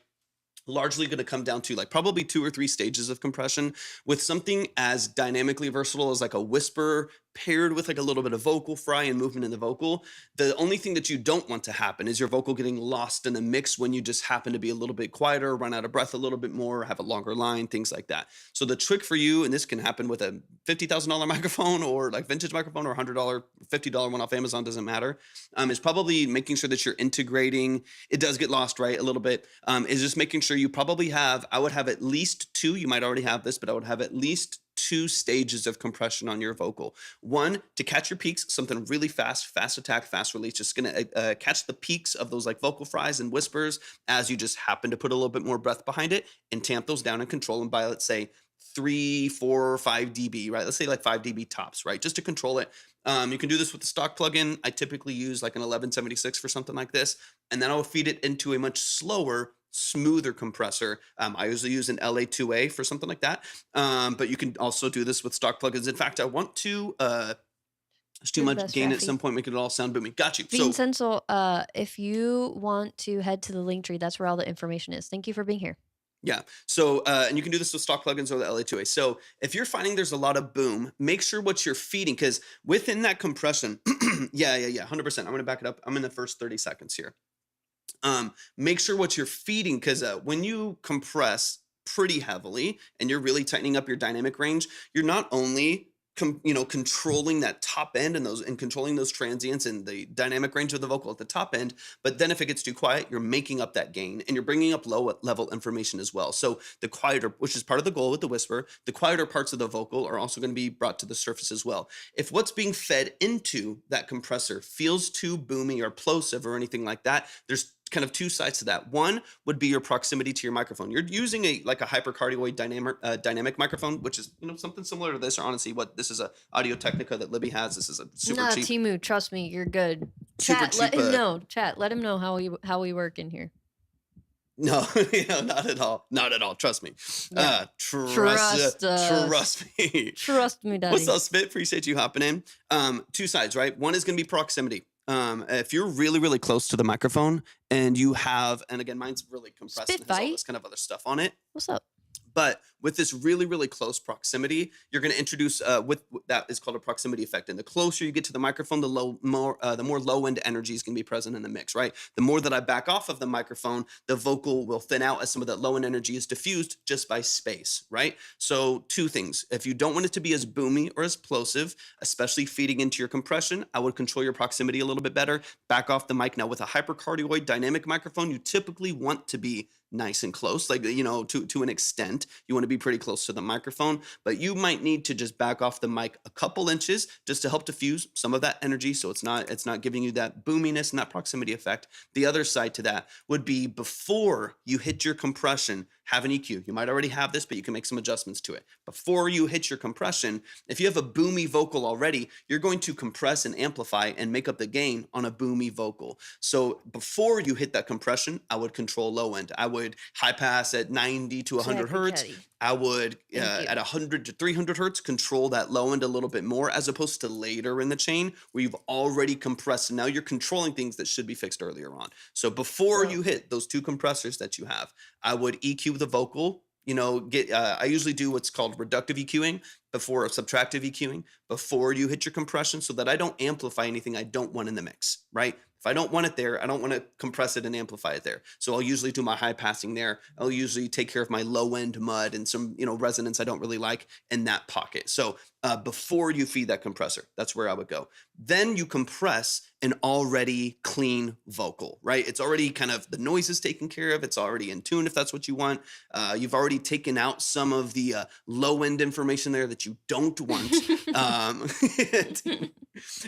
Largely going to come down to like probably 2 or 3 stages of compression with something as dynamically versatile as like a whisper paired with like a little bit of vocal fry and movement in the vocal. The only thing that you don't want to happen is your vocal getting lost in the mix when you just happen to be a little bit quieter, run out of breath a little bit more, have a longer line, things like that. So the trick for you, and this can happen with a $50,000 microphone or like vintage microphone or $100, $50 one off Amazon, doesn't matter, is probably making sure that you're integrating. It does get lost, right? A little bit. Is just making sure you probably have, I would have at least 2, you might already have this, but I would have at least 2 stages of compression on your vocal. One, to catch your peaks, something really fast attack, fast release, just gonna catch the peaks of those like vocal fries and whispers as you just happen to put a little bit more breath behind it, and tamp those down and control them by, let's say, 3, 4, 5 dB, right? Let's say like 5 dB tops, right? Just to control it. You can do this with the stock plugin. I typically use like an 1176 for something like this, and then I'll feed it into a much slower, smoother compressor. I usually use an LA2A for something like that. But you can also do this with stock plugins. In fact, I want to there's too You're the much best, gain at Rafi. some point, make it all sound boomy. Got you. So Vincenzo, if you want to head to the link tree, that's where all the information is. Thank you for being here. yeah. So and you can do this with stock plugins or the LA2A. So if you're finding there's a lot of boom, make sure what you're feeding, because within that compression, yeah, 100%. I'm going to back it up. I'm in the first 30 seconds here. Make sure what you're feeding, because when you compress pretty heavily and you're really tightening up your dynamic range, you're not only controlling that top end and controlling those transients and the dynamic range of the vocal at the top end. But then if it gets too quiet, you're making up that gain and you're bringing up low level information as well. So the quieter, which is part of the goal with the whisper, the quieter parts of the vocal are also going to be brought to the surface as well. If what's being fed into that compressor feels too boomy or plosive or anything like that, there's kind of two sides to that. One would be your proximity to your microphone. You're using a hypercardioid dynamic microphone, which is something similar to this, or honestly what this is, a Audio Technica that Libby has. This is a super Nah, cheap. Timu, trust me, you're good. Super Chat, cheap, let him know. Chat, let him know how we work in here. No, not at all. Not at all. Trust me. Yeah. Trust me. Trust me, Daddy. What's up, Spit? Appreciate you hopping in. Two sides, right? One is going to be proximity. If you're really, really close to the microphone and you have, and again, mine's really compressed and has all this kind of other stuff on it. What's up? But with this really, really close proximity, you're going to introduce with that is called a proximity effect. And the closer you get to the microphone, the more low end energy is going to be present in the mix, right? The more that I back off of the microphone, the vocal will thin out as some of that low end energy is diffused just by space, right? So two things. If you don't want it to be as boomy or as plosive, especially feeding into your compression, I would control your proximity a little bit better. Back off the mic. Now with a hypercardioid dynamic microphone, you typically want to be nice and close, like, to an extent. You want to be pretty close to the microphone, but you might need to just back off the mic a couple inches just to help diffuse some of that energy, so it's not giving you that boominess and that proximity effect. The other side to that would be before you hit your compression, have an EQ. You might already have this, but you can make some adjustments to it. Before you hit your compression, if you have a boomy vocal already, you're going to compress and amplify and make up the gain on a boomy vocal. So before you hit that compression, I would control low end. I would high pass at 90 to 100 hertz. I would at 100 to 300 hertz control that low end a little bit more, as opposed to later in the chain where you've already compressed and now you're controlling things that should be fixed earlier on. So before you hit those two compressors that you have, I would EQ the vocal. I usually do what's called reductive EQing before subtractive EQing before you hit your compression, so that I don't amplify anything I don't want in the mix, right? If I don't want it there, I don't want to compress it and amplify it there. So I'll usually do my high passing there. I'll usually take care of my low end mud and some, resonance I don't really like in that pocket. So before you feed that compressor, that's where I would go. Then you compress an already clean vocal, right? It's already kind of, the noise is taken care of. It's already in tune if that's what you want. You've already taken out some of the low end information there that you don't want.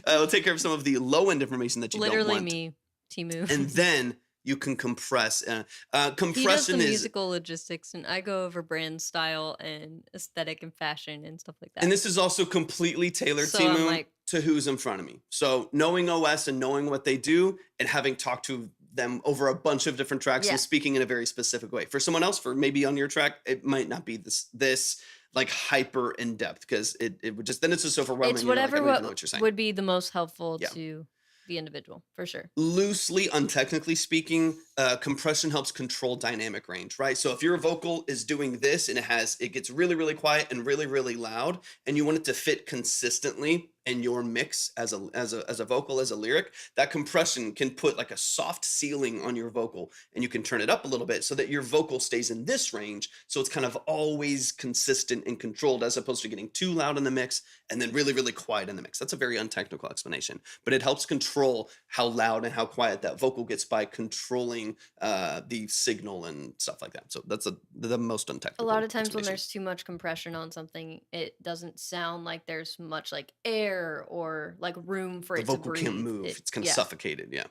It'll take care of some of the low end information that you don't want. Literally me, Timu. And then you can compress. Compression he does the is musical logistics, and I go over brand style and aesthetic and fashion and stuff like that. And this is also completely tailored, So Timu, I'm like, to who's in front of me. So knowing OS and knowing what they do and having talked to them over a bunch of different tracks and speaking in a very specific way. For someone else, for maybe on your track, it might not be this like hyper in depth, because it would just, then it's just overwhelming. it's You're like, I whatever don't even know what you're saying. would be the most helpful to the individual, for sure. Loosely, untechnically speaking, compression helps control dynamic range, right? So if your vocal is doing this and it gets really, really quiet and really, really loud, and you want it to fit consistently in your mix as a vocal, as a lyric, that compression can put like a soft ceiling on your vocal, and you can turn it up a little bit so that your vocal stays in this range. So it's kind of always consistent and controlled, as opposed to getting too loud in the mix and then really, really quiet in the mix. That's a very untechnical explanation, but it helps control how loud and how quiet that vocal gets by controlling the signal and stuff like that. So that's the most untechnical. A lot of times when there's too much compression on something, it doesn't sound like there's much like air or like room for the it to vocal breathe. can't move. It's kind of suffocated. Yeah.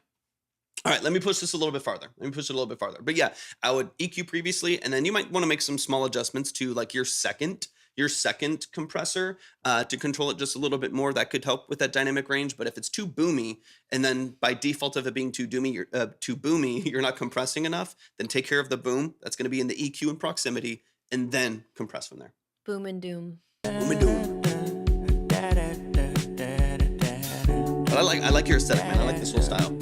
All right, let me push this a little bit farther. But yeah, I would EQ previously, and then you might want to make some small adjustments to like your second compressor to control it just a little bit more. That could help with that dynamic range. But if it's too boomy, and then by default of it being too boomy, you're not compressing enough, then take care of the boom. That's going to be in the EQ and proximity, and then compress from there. Boom and doom. Boom and doom. But I like your aesthetic, man. I like this whole style.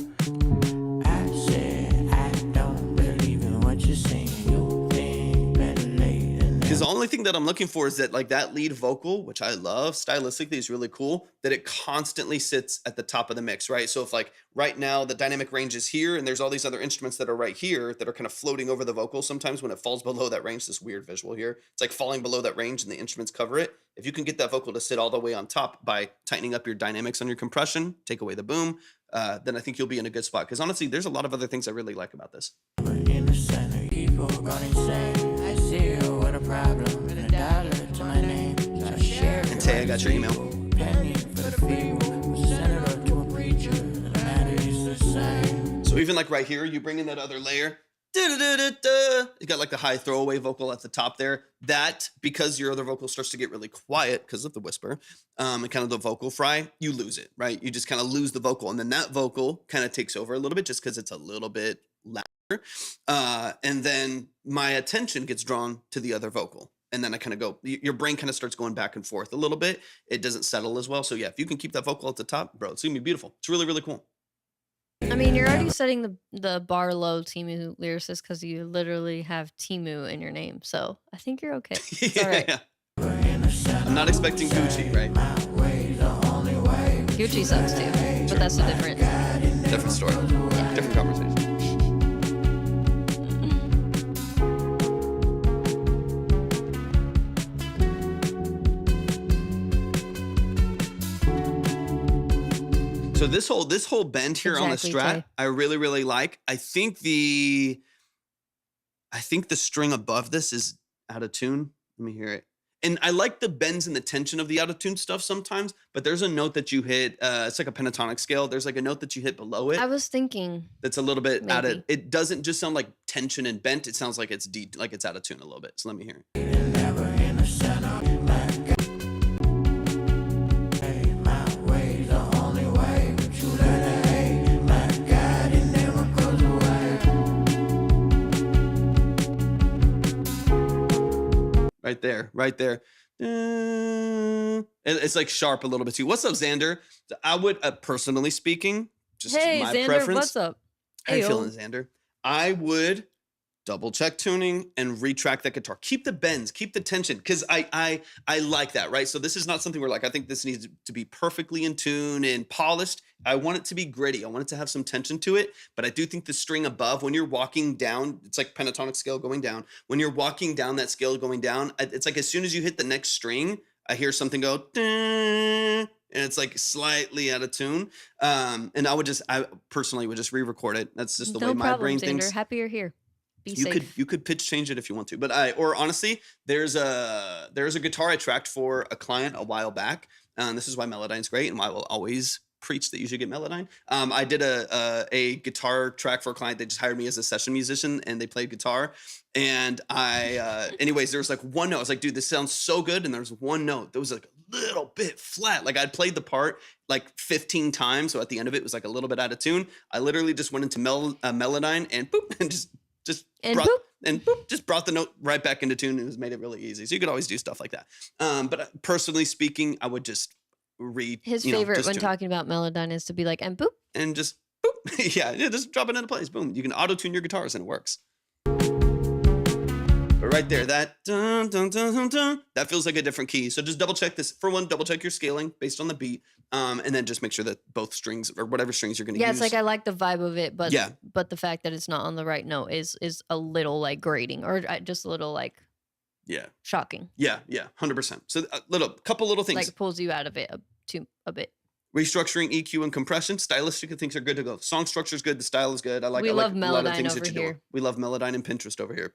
I said I don't believe in what you're saying. You think better late than never. Because the only thing that I'm looking for is that like that lead vocal, which I love stylistically, is really cool, that it constantly sits at the top of the mix, right? So if like right now the dynamic range is here and there's all these other instruments that are right here that are kind of floating over the vocal, sometimes when it falls below that range, this weird visual here, it's like falling below that range and the instruments cover it. If you can get that vocal to sit all the way on top by tightening up your dynamics on your compression, take away the boom, then I think you'll be in a good spot. Because honestly, there's a lot of other things I really like about this. In the center, people gone insane. I see you with a problem and a dollar to my name. So I share it. And Tay, I got your email. Penny for the feeble. Send it up to a preacher. The matter is the same. So even like right here, you bring in that other layer. You got like the high throwaway vocal at the top there. That, because your other vocal starts to get really quiet because of the whisper, and kind of the vocal fry, you lose it, right? You just kind of lose the vocal, and then that vocal kind of takes over a little bit just because it's a little bit louder. And then my attention gets drawn to the other vocal. And then I kind of go, your brain kind of starts going back and forth a little bit. It doesn't settle as well. So yeah, if you can keep that vocal at the top, bro, it's gonna be beautiful. It's really, really cool. I mean, you're already setting the bar low, Timu lyricist, because you literally have Timu in your name. So I think you're okay. It's all right. I'm not expecting Gucci, right? Gucci sucks too, but that's a Different story. Yeah. Different conversation. So this whole bend here on the Exactly, Strat, Tay. I really, really like. I think the string above this is out of tune. Let me hear it. And I like the bends and the tension of the out of tune stuff sometimes, but there's a note that you hit. It's like a pentatonic scale. There's like a note that you hit below it I was thinking, that's a little bit out of. maybe. It doesn't just sound like tension and bent. It sounds like it's like it's out of tune a little bit. So let me hear it. Right there, right there. It's like sharp a little bit too. What's up, Xander? I would, personally speaking, just Hey, my Xander, preference. what's up? How you Ayo. feeling, Xander? I would double check tuning and retrack that guitar. Keep the bends, keep the tension, because I like that, right? So this is not something where like I think this needs to be perfectly in tune and polished. I want it to be gritty. I want it to have some tension to it, but I do think the string above, when you're walking down, it's like pentatonic scale going down. When you're walking down that scale going down, it's like as soon as you hit the next string, I hear something go, and it's like slightly out of tune. And I personally would just re-record it. That's just the way No my problem, brain Xander. thinks. Happy you're here. Be You safe. could pitch change it if you want to, but or honestly, there's a guitar I tracked for a client a while back, and this is why Melodyne's great, and why I will always preach that you should get Melodyne. I did a guitar track for a client. They just hired me as a session musician, and they played guitar. And anyways, there was like one note. I was like, dude, this sounds so good, and there was one note that was like a little bit flat. Like I'd played the part like 15 times, so at the end of it was like a little bit out of tune. I literally just went into Melodyne and boop, and just And brought, boop. and boop, just brought the note right back into tune, and it was made it really easy. So you could always do stuff like that. But personally speaking, I would just His favorite just when tune it. talking about Melodyne is to be like, and boop. And just boop. yeah, just drop it into place. Boom. You can auto tune your guitars and it works. But right there, that dun, dun, dun, dun, dun, that feels like a different key. So just double check this. For one, double check your scaling based on the beat, and then just make sure that both strings or whatever strings you're going to Yeah, use. it's like I like the vibe of it, but Yeah. but the fact that it's not on the right note is a little like grating or just a little like yeah, shocking. yeah, 100%. So a couple little things. Like pulls you out of it a bit. Restructuring EQ and compression, stylistic things are good to go. Song structure is good. The style is good. I like We a love lot of Melodyne things over that you're doing. here. We love Melodyne and Pinterest over here.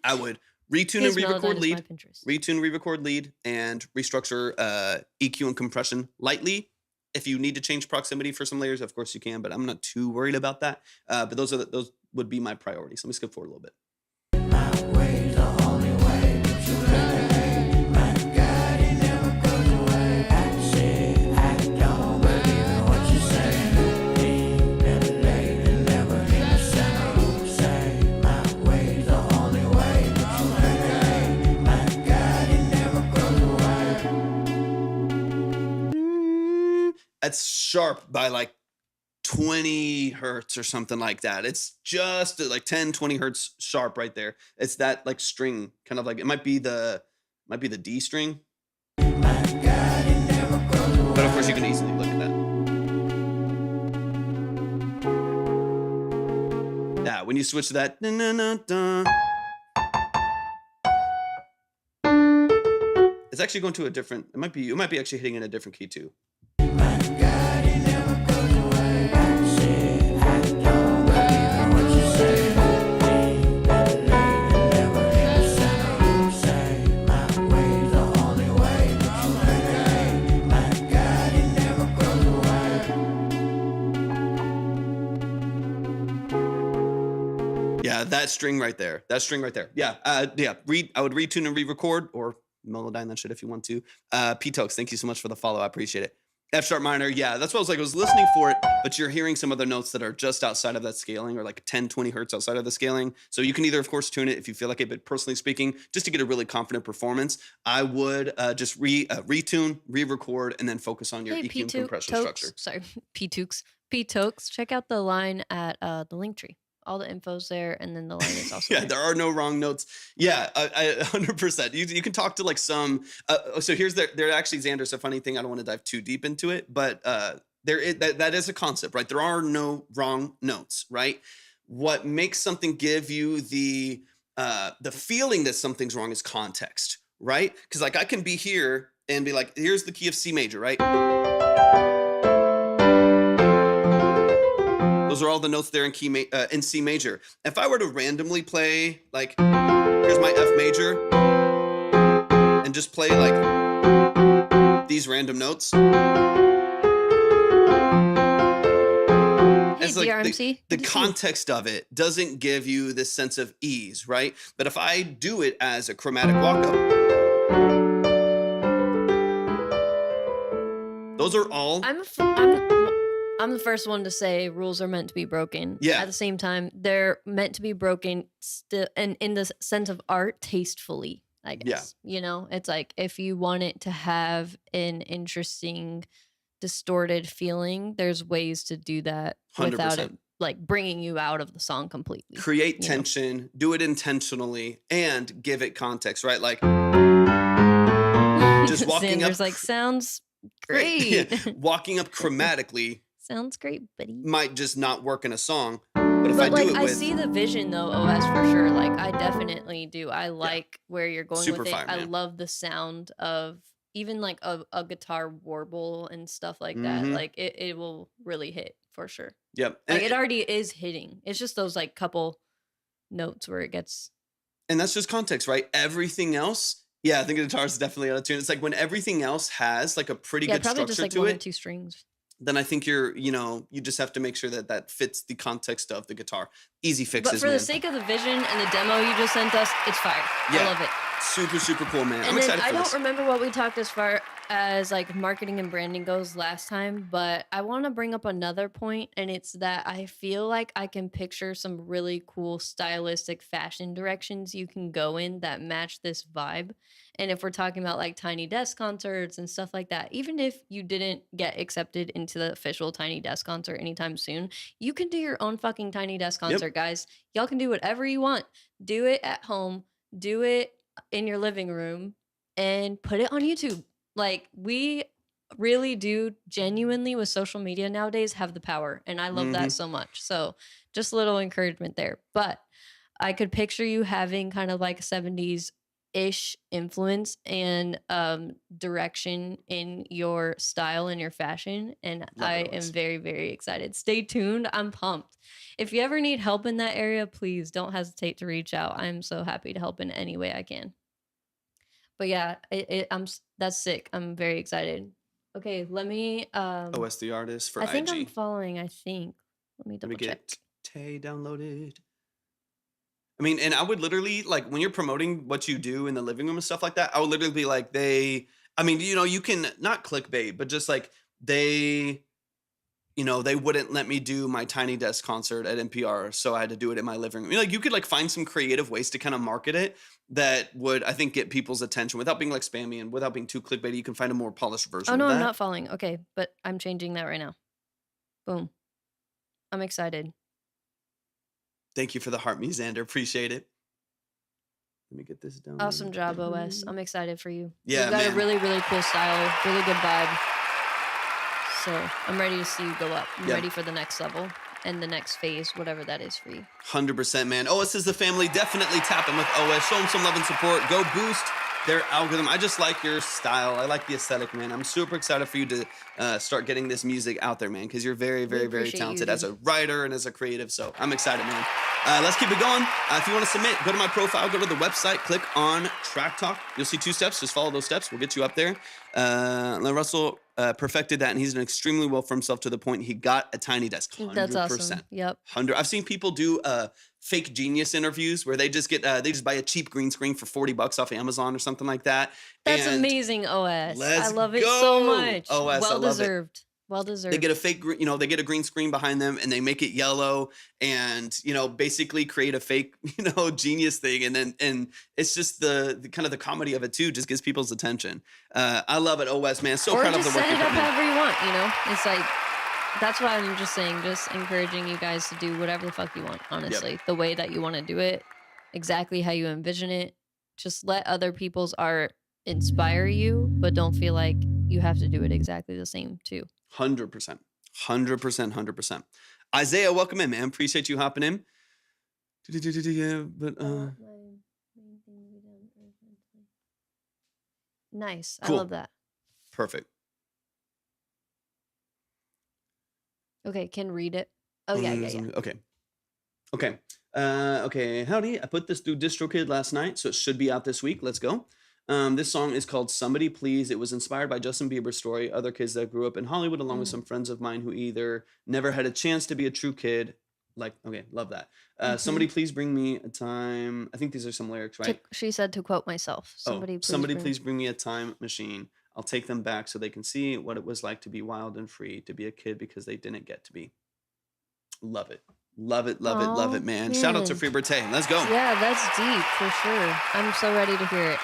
I would retune and His re-record Melodyne is lead, my Pinterest. retune, re-record lead, and restructure EQ and compression lightly. If you need to change proximity for some layers, of course you can, but I'm not too worried about that. But those would be my priorities. Let me skip forward a little bit. That's sharp by like 20 hertz or something like that. It's just like 10, 20 hertz sharp right there. It's that like string, kind of like it might be the D string. My God, it never goes away. But of course you can easily look at that. Yeah, when you switch to that, it's actually going to a different, it might be actually hitting in a different key too. My God, it never goes away. I say I don't believe in what you say. Be better late than never. In the center, say my way's the only way, but you make it late. My God, it never goes away. Yeah, that string right there. That string right there. Yeah, yeah. I would retune and re-record or melodyne that shit if you want to. P-Tokes, thank you so much for the follow. I appreciate it. F sharp minor. Yeah, that's what I was like. I was listening for it, but you're hearing some other notes that are just outside of that scaling or like 10, 20 hertz outside of the scaling. So you can either, of course, tune it if you feel like it, but personally speaking, just to get a really confident performance, I would just retune, re-record, and then focus on your Hey, EQ and compressor structure. Sorry, P-Tokes. Check out the line at the link tree. All the info's there, and then the line is also Yeah, there. there are no wrong notes. Yeah, I 100%. You can talk to like some. So here's there actually, Xander's a funny thing. I don't want to dive too deep into it, but that is a concept, right? There are no wrong notes, right? What makes something give you the feeling that something's wrong is context, right? Because like I can be here and be like, here's the key of C major, right? Those are all the notes there in in C major. If I were to randomly play, like, here's my F major, and just play like these random notes. Hey, It's like DRMC. the context of it doesn't give you this sense of ease, right? But if I do it as a chromatic walk-up, those are all. I'm the first one to say rules are meant to be broken. Yeah. At the same time, they're meant to be broken still, and in the sense of art, tastefully, I guess. Yeah. You know, it's like if you want it to have an interesting, distorted feeling, there's ways to do that without it 100%. like bringing you out of the song completely. Create you know? tension, do it intentionally, and give it context, right? Like just walking up. Xander's like, sounds great. Yeah. Walking up chromatically Sounds great, buddy. might just not work in a song. But if I But like do it I with see the vision though, OS for sure. Like I definitely do. I like where you're going Super with it. fire, I man. love the sound of even like a guitar warble and stuff like that. Mhm. Like it will really hit for sure. Yep. And, Like it already is hitting. It's just those like couple notes where it gets and that's just context, right? Everything else, yeah, I think the guitar is definitely out of tune. It's like when everything else has like a pretty good probably structure just like to one or it, two strings. then I think you just have to make sure that that fits the context of the guitar. Easy fixes, But for man. the sake of the vision and the demo you just sent us, it's fire. I Yeah. love it. Super, super cool, man. I'm And then excited I for don't this. remember what we talked as far as like marketing and branding goes last time, but I want to bring up another point, and it's that I feel like I can picture some really cool stylistic fashion directions you can go in that match this vibe. And if we're talking about like Tiny Desk concerts and stuff like that, even if you didn't get accepted into the official Tiny Desk concert anytime soon, you can do your own fucking Tiny Desk concert, guys. Y'all can do whatever you want. Do it at home. Do it in your living room and put it on YouTube. Like we really do genuinely with social media nowadays have the power, and I love Mhm. that so much. So just a little encouragement there. But I could picture you having kind of like 70s ish influence and direction in your style and your fashion, and Love I it, am Alex. very, very excited. Stay tuned. I'm pumped. If you ever need help in that area, please don't hesitate to reach out. I'm so happy to help in any way I can. But yeah, that's sick. I'm very excited. Okay, let me OS the artist for I think I'm IG. following, I think. Let me Let double me check. get Tay downloaded. I mean, and I would literally, like, when you're promoting what you do in the living room and stuff like that, I would literally be like, you can not clickbait, but just like they wouldn't let me do my Tiny Desk concert at NPR, so I had to do it in my living room. Like, you could like find some creative ways to kind of market it that would, I think, get people's attention without being like spammy and without being too clickbaity. You can find a more polished version Oh no, of I'm that. not following. Okay, but I'm changing that right now. Boom. I'm excited. Thank you for the heart, me, Xander. Appreciate it. Let me get this down. Awesome job, OS. I'm excited for you. Yeah, You've got man. a really, really cool style, really good vibe. So I'm ready to see you go up. I'm Yep. ready for the next level and the next phase, whatever that is for you. 100%, man. OS is the family. Definitely tap in with OS. Show them some love and support. Go boost their algorithm. I just like your style. I like the aesthetic, man. I'm super excited for you to start getting this music out there, man, because you're very, very, very appreciate you, talented dude. as a writer and as a creative. So I'm excited, man. Let's keep it going. If you want to submit, go to my profile, go to the website, click on Track Talk. You'll see 2 steps. Just follow those steps. We'll get you up there. Russell perfected that, and he's done extremely well for himself to the point he got a tiny desk. 100%. That's awesome. Yep. 100. I've seen people do fake genius interviews where they just get they just buy a cheap green screen for $40 off Amazon or something like that. That's And amazing, OS. let's I love it so go. much. OS, I well love it. deserved. Well deserved. They get a fake, they get a green screen behind them and they make it yellow and, basically create a fake, genius thing. And it's just the kind of the comedy of it too, just gets people's attention. I love it, OS, man. So or proud of just the work set you're it up putting in. however you want, It's like, that's why I'm just saying, just encouraging you guys to do whatever the fuck you want, honestly. The way that you want to do it, exactly how you envision it. Just let other people's art inspire you, but don't feel like you have to do it exactly the same too. 100%. 100%. Isaiah, welcome in, man. Appreciate you hopping in. Yeah, but Nice. Cool. I love that. Perfect. Okay, can read it. Oh yeah. Okay. Okay. Howdy. I put this through DistroKid last night, so it should be out this week. Let's go. This song is called Somebody Please. It was inspired by Justin Bieber's story, other kids that grew up in Hollywood, along with some friends of mine who either never had a chance to be a true kid. Love that. Somebody please bring me a time. I think these are some lyrics, right? She said, to quote myself, somebody please bring me a time machine. I'll take them back so they can see what it was like to be wild and free, to be a kid because they didn't get to be. Love it. Love it, man. Shout out to Free Bertay. Let's go. Yeah, that's deep for sure. I'm so ready to hear it.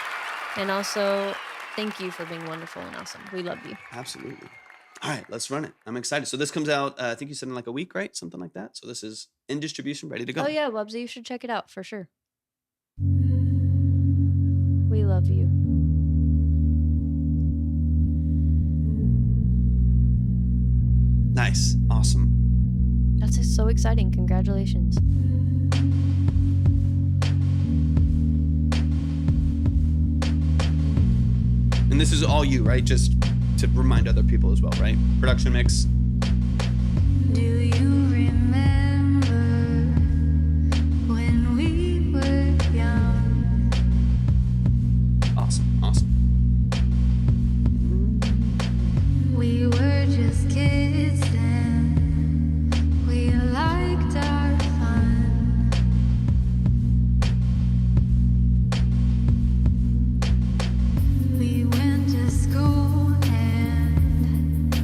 And also, thank you for being wonderful and awesome. We love you. Absolutely. All right, let's run it. I'm excited. So this comes out, I think you said in like a week, right? Something like that. So this is in distribution, ready to go. Oh yeah, Wubsy, you should check it out for sure. We love you. Nice. Awesome. That's just so exciting. Congratulations. And this is all you, right? Just to remind other people as well, right? Production mix. Do you remember when we were young? Awesome. We were just kids then. We liked our fun. We went to school and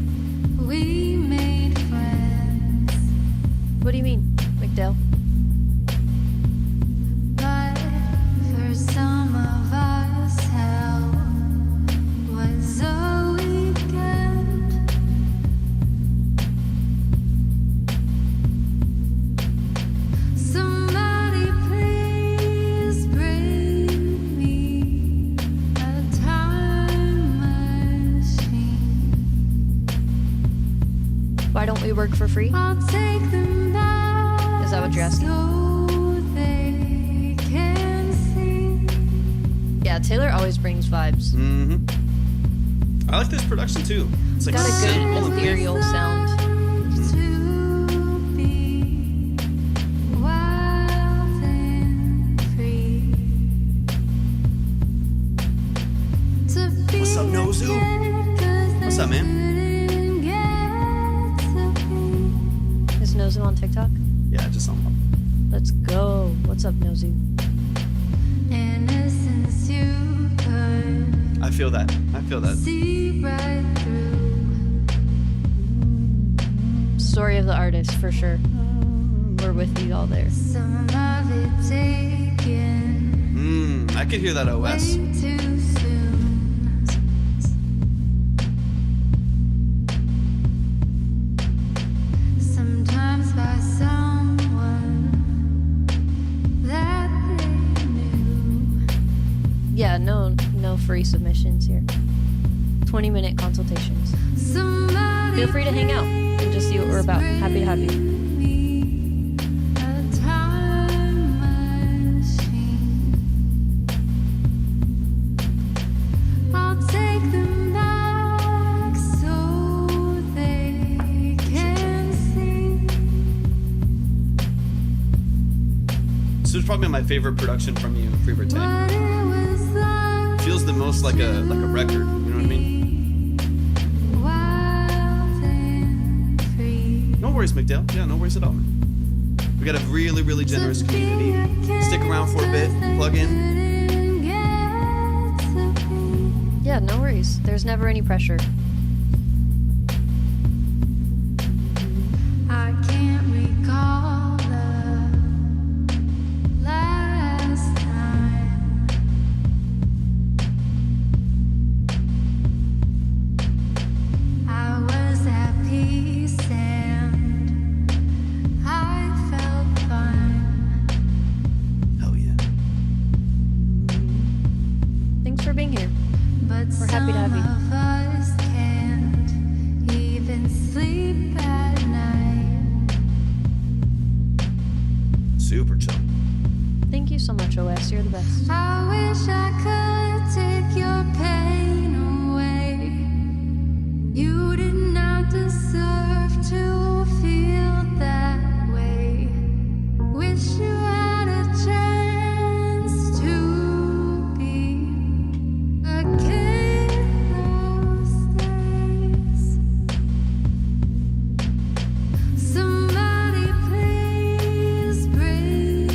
we made friends. What do you mean, McDowell? But for some of us, hell was a weekend. Somebody please bring me a time machine. Why don't we work for free? I'll take them back. Is that what you're asking? So they can see. Yeah, Taylor always brings vibes. Mm-hmm. I like this production too. It's like Got a good simple and ethereal sound. To be wild and free. To be What's up, Nozu? a kid 'cause What's up, they man? couldn't get to be. Is Nozu on TikTok? Yeah, just on. Let's go. What's up, Nozu? Innocence you could I feel that. see right through. Story of the artist, for sure. We're with you all there. Some of it taken I could hear that OS. way too soon. Sometimes by free submissions here. 20-minute consultations. Feel free to hang out and just see what we're about. Happy to have you. This is probably my favorite production from you, Freebird Tay. Feels the most like a record, you know what I mean? No worries, McDale. Yeah, no worries at all, man. We got a really, really generous community. Stick around for a bit, plug in. Yeah, no worries. There's never any pressure. I can't recall the last time I was at peace and I felt fine. Hell yeah. Thanks for being here. But We're happy to have you. some of us can't even sleep at night. Super chill. Thank you so much, OS. You're the best. I wish I could take your pain away. You did not deserve to feel that way. Wish you had a chance to be again those days. Somebody please bring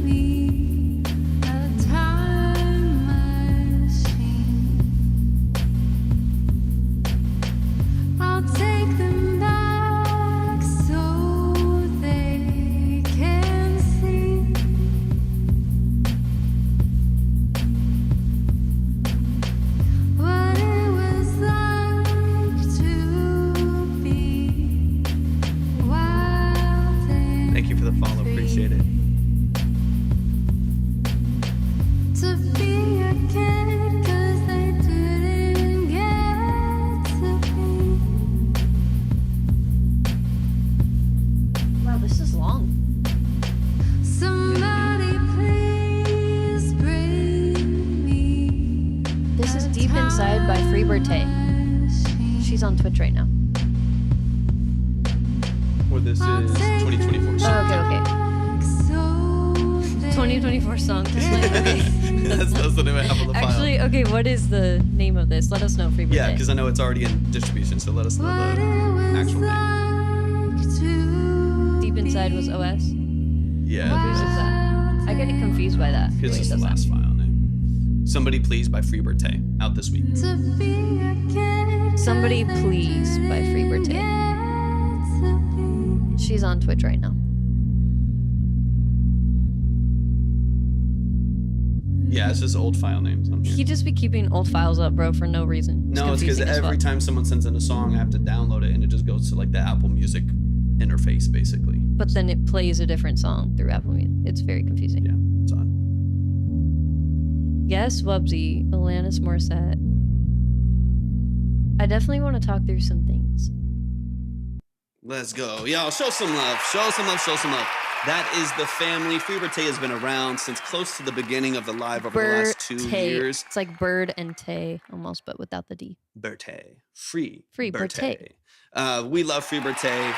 me a time machine. I'll take them back so they can see what it was like to be wild and Thank you for the follow. Appreciate it. to be a kid 'cause they didn't get to be. Wow, this is long. Somebody please bring me This is Deep Inside by Freebird Tay. She's on Twitch right now. Or this is 2024. Oh, okay. 2024 song. Just like, okay. that's the name I have on the file. Actually, okay, what is the name of this? Let us know, Freebird Yeah, Tay. because I know it's already in distribution, so let us know the actual name. Deep Inside was OS. Yeah, Whose is that? I get it confused by that. it's Wait, just the that's last file name. Somebody Please by Freebird Tay, out this week. Somebody Please by Freebird Tay. She's on Twitch right now. Yeah, it's just old file names on here. He just be keeping old files up, bro, for no reason. No, it's because confusing as every fuck. time someone sends in a song, I have to download it, and it just goes to like the Apple Music interface, basically. But then it plays a different song through Apple Music. It's very confusing. Yeah, it's odd. Yes, Wubsy, Alanis Morissette. I definitely want to talk through some things. Let's go. Y'all, show some love. Show some love. Show some love. That is the family. Freebird Tay has been around since close to the beginning of the live over the last 2 Tay. years. It's like Bird and Tay almost, but without the D. Birte. Free. Freebird Tay. We love Freebird Tay.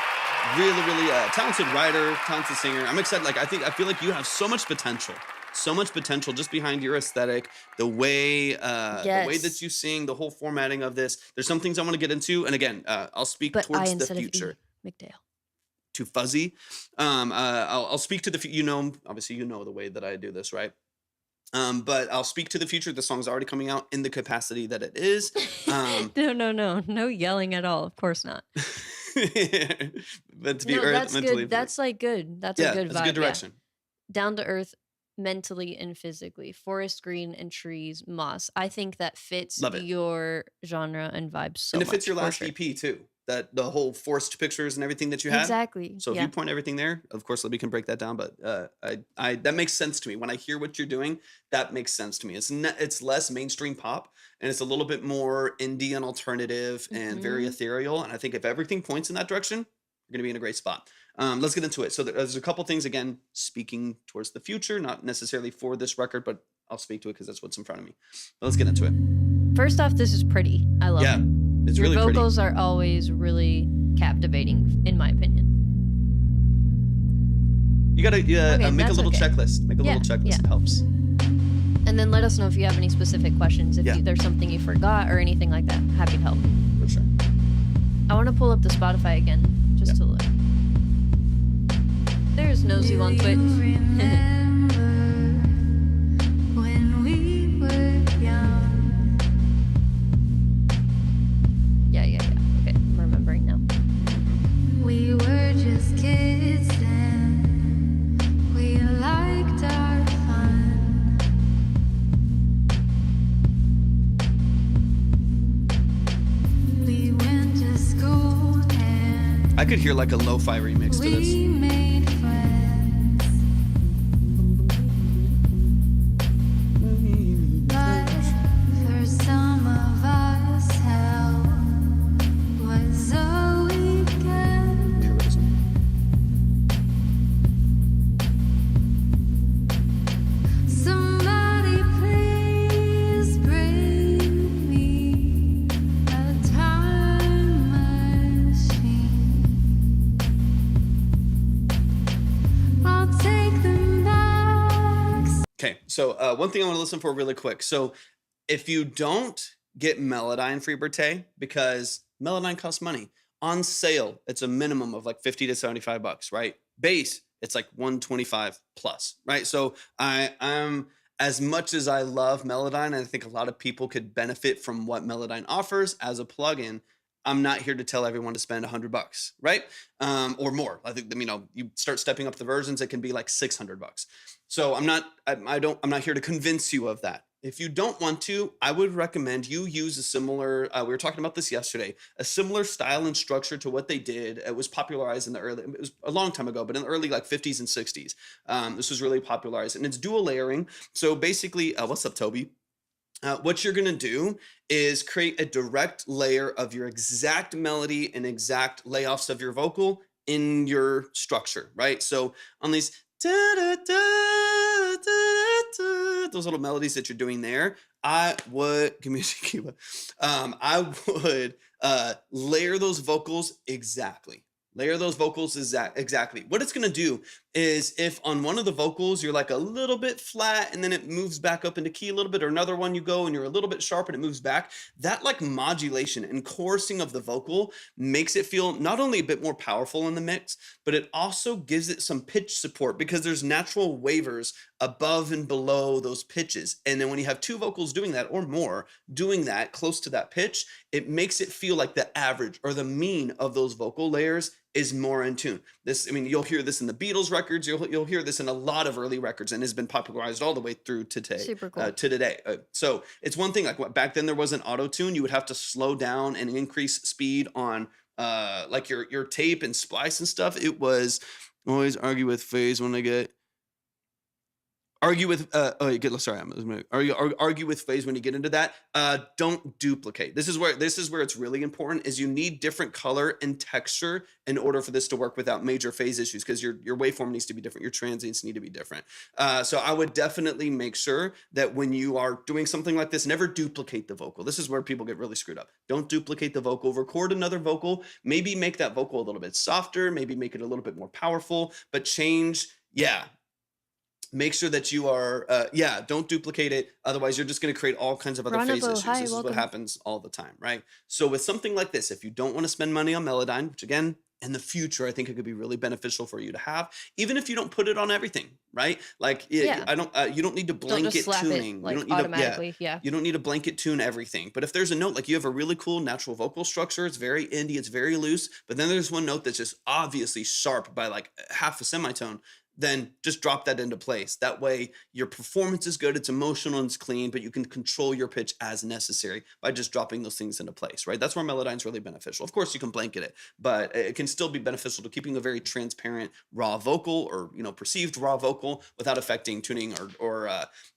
Really, really talented writer, talented singer. I'm excited. I feel like you have so much potential. So much potential just behind your aesthetic, the way that you sing, the whole formatting of this. There's some things I want to get into, and again, I'll speak But I towards the instead future. of E, McDale. Too fuzzy. I'll speak to the obviously you know the way that I do this, right? But I'll speak to the future. The song's already coming out in the capacity that it is. No yelling at all. Of course not. But to be that's mentally, good. That's like good. That's yeah, a good that's vibe. a good direction. Yeah. Down to earth, mentally and physically. Forest green and trees, moss. I think that fits Love it. your genre and vibes so And much. it fits your for last sure. EP too. that the whole forced pictures and everything that you had. Exactly. So if you Yeah. point everything there, of course, we can break that down. But I that makes sense to me when I hear what you're doing. That makes sense to me. It's less mainstream pop, and it's a little bit more indie and alternative and very Mhm. ethereal. And I think if everything points in that direction, you're gonna be in a great spot. Let's get into it. So there's a couple things again, speaking towards the future, not necessarily for this record, but I'll speak to it because that's what's in front of me. But let's get into it. First off, this is pretty. I love Yeah, it. it's Your really pretty. vocals are always really captivating, in my opinion. You gotta Okay, make a that's little okay. checklist. Make a Yeah, little checklist. yeah. It helps. And then let us know if you have any specific questions. If Yeah. there's something you forgot or anything like that, happy to help. For sure. I want to pull up the Spotify again, just Yeah. to look. There's Nosy on Twitch. Remember when we were young? Yeah. Okay, I'm remembering now. We were just kids then. We liked our fun. We went to school and I could hear like a lo-fi remix to this. we made friends. But for some of us, hell was a weekend. Here, listen. Somebody please bring me a time machine. I'll take them back. Okay, so one thing I want to listen for really quick. So if you don't get Melodyne for your birthday, because Melodyne costs money, on sale, it's a minimum of like 50 to 75 bucks, right? Base, it's like 125 plus, right? So I'm as much as I love Melodyne, and I think a lot of people could benefit from what Melodyne offers as a plugin. I'm not here to tell everyone to spend 100 bucks, right? Or more. I think, you start stepping up the versions, it can be like 600 bucks. So I'm not here to convince you of that. If you don't want to, I would recommend you use a similar, we were talking about this yesterday, a similar style and structure to what they did. It was popularized in it was a long time ago, but in the early like 50s and 60s. This was really popularized, and it's dual layering. So basically, what's up, Toby? What you're gonna do is create a direct layer of your exact melody and exact layoffs of your vocal in your structure, right? So on these those little melodies that you're doing there, I would give me a tequila. I would layer those vocals exactly. Layer those vocals exactly. What it's gonna do is if on one of the vocals you're like a little bit flat and then it moves back up into key a little bit, or another one you go and you're a little bit sharp and it moves back, that like modulation and chorusing of the vocal makes it feel not only a bit more powerful in the mix, but it also gives it some pitch support because there's natural wavers above and below those pitches. And then when you have two vocals doing that or more, doing that close to that pitch, it makes it feel like the average or the mean of those vocal layers is more in tune. You'll hear this in the Beatles records. You'll hear this in a lot of early records, and has been popularized all the way through today. Super cool. To today. So it's one thing like back then there wasn't auto tune. You would have to slow down and increase speed on like your tape and splice and stuff. It was always argue with phase when I get. Argue with argue with phase when you get into that. Don't duplicate. This is where it's really important is you need different color and texture in order for this to work without major phase issues, because your waveform needs to be different, your transients need to be different. So I would definitely make sure that when you are doing something like this, never duplicate the vocal. This is where people get really screwed up. Don't duplicate the vocal. Record another vocal. Maybe make that vocal a little bit softer. Maybe make it a little bit more powerful. But change. Make sure that you are, don't duplicate it. Otherwise, you're just going to create all kinds of other phase Ronabo, issues. hi, This is what welcome. happens all the time, right? So with something like this, if you don't want to spend money on Melodyne, which again, in the future, I think it could be really beneficial for you to have, even if you don't put it on everything, right? Like, Yeah. you don't need to Don't blanket just slap tuning. it like you don't need automatically. Yeah. you don't need to blanket tune everything. But if there's a note, like you have a really cool natural vocal structure, it's very indie, it's very loose, but then there's one note that's just obviously sharp by like half a semitone, then just drop that into place. That way your performance is good, it's emotional and it's clean, but you can control your pitch as necessary by just dropping those things into place, right? That's where Melodyne's really beneficial. Of course, you can blanket it, but it can still be beneficial to keeping a very transparent raw vocal, or perceived raw vocal, without affecting tuning or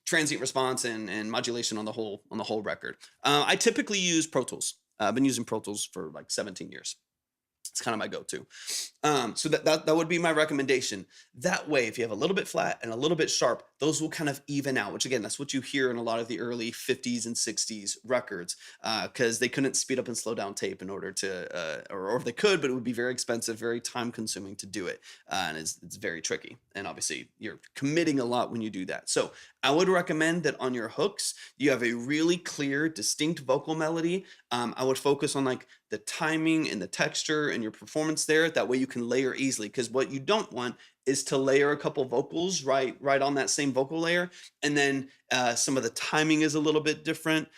transient response and modulation on the whole record. I typically use Pro Tools. I've been using Pro Tools for like 17 years. It's kind of my go-to. So that would be my recommendation. That way, if you have a little bit flat and a little bit sharp, those will kind of even out, which again, that's what you hear in a lot of the early 50s and 60s records, because they couldn't speed up and slow down tape in order to, or they could, but it would be very expensive, very time consuming to do it. And it's very tricky. And obviously you're committing a lot when you do that. So I would recommend that on your hooks, you have a really clear, distinct vocal melody. I would focus on like the timing and the texture and your performance there. That way you can layer easily, because what you don't want is to layer a couple vocals right on that same vocal layer, and then some of the timing is a little bit different.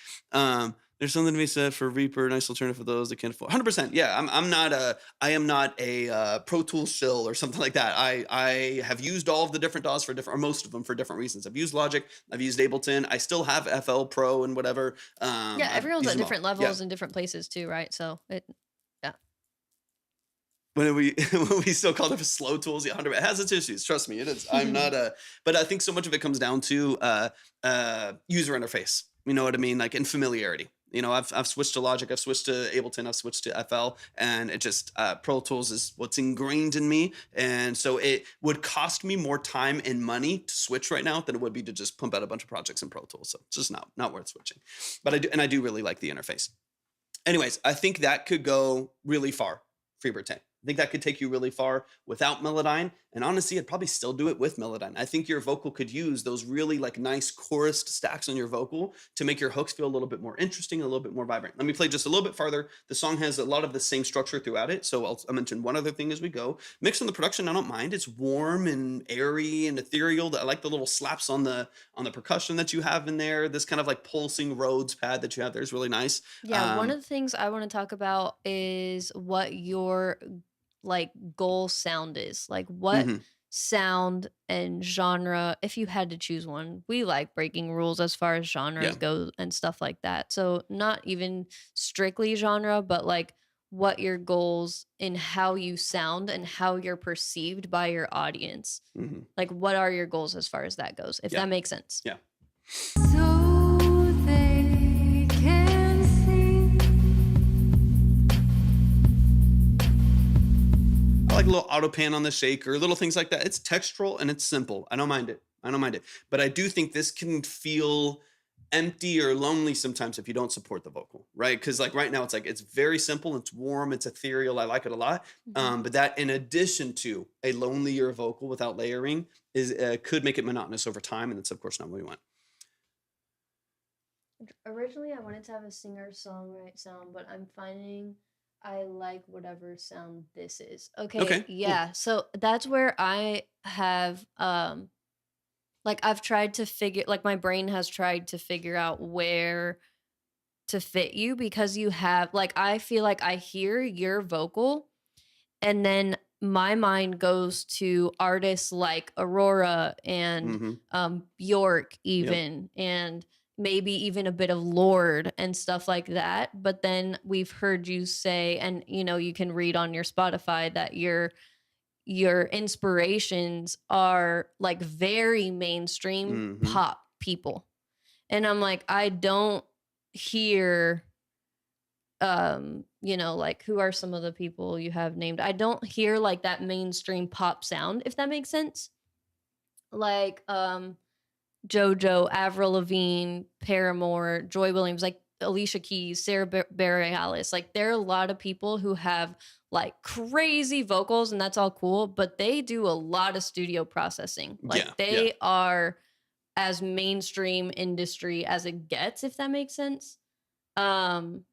There's something to be said for Reaper, nice alternative for those that can't afford. 100%, yeah. I am not a Pro Tools shill or something like that. I have used all of the different DAWs or most of them for different reasons. I've used Logic, I've used Ableton, I still have FL Pro and whatever. Yeah, I've everyone's used at them all. different Yeah. levels and different places too, right? So yeah. When we when we still call it slow tools, yeah, 100. It has its issues. Trust me, it is. I'm not a, but I think so much of it comes down to user interface. You know what I mean? Like, in familiarity. I've switched to Logic, I've switched to Ableton, I've switched to FL, and it just Pro Tools is what's ingrained in me, and so it would cost me more time and money to switch right now than it would be to just pump out a bunch of projects in Pro Tools. So it's just not worth switching. But I do really like the interface. Anyways, I think that could go really far, Freebird. I think that could take you really far without Melodyne. And honestly, I'd probably still do it with Melodyne. I think your vocal could use those really like nice chorused stacks on your vocal to make your hooks feel a little bit more interesting, a little bit more vibrant. Let me play just a little bit farther. The song has a lot of the same structure throughout it. So I'll mention one other thing as we go. Mix on the production, I don't mind. It's warm and airy and ethereal. I like the little slaps on the percussion that you have in there. This kind of like pulsing Rhodes pad that you have there is really nice. Yeah, one of the things I want to talk about is what your like goal sound is. Like, what Mhm. sound and genre, if you had to choose one. We like breaking rules as far as genres Yeah. go and stuff like that. So not even strictly genre, but like what your goals in how you sound and how you're perceived by your audience. Mhm. Like, what are your goals as far as that goes, if Yeah. that makes sense? Yeah. So they can see. I like a little auto pan on the shaker, little things like that. It's textural and it's simple. I don't mind it. But I do think this can feel empty or lonely sometimes if you don't support the vocal, right? Because like right now, it's like it's very simple, it's warm, it's ethereal. I like it a lot. Mhm. But that, in addition to a lonelier vocal without layering, is could make it monotonous over time, and that's of course not what we want. Originally, I wanted to have a singer-songwrite sound, but I'm finding I like whatever sound this is. Okay, Okay, cool. yeah. So that's where I have like I've tried to figure like my brain has tried to figure out where to fit you, because you have like I feel like I hear your vocal and then my mind goes to artists like Aurora and Hmm. Bjork Yep. even, and maybe even a bit of Lord and stuff like that. But then we've heard you say, and you can read on your Spotify that your inspirations are like very mainstream Hmm. pop people. And I'm like, I don't hear like, who are some of the people you have named? I don't hear like that mainstream pop sound, if that makes sense. Like JoJo, Avril Lavigne, Paramore, Joy Williams, like Alicia Keys, Sarah Bareilles. Like, there are a lot of people who have like crazy vocals, and that's all cool, but they do a lot of studio processing. Like, Yeah. they are as mainstream industry as it gets, if that makes sense. Um,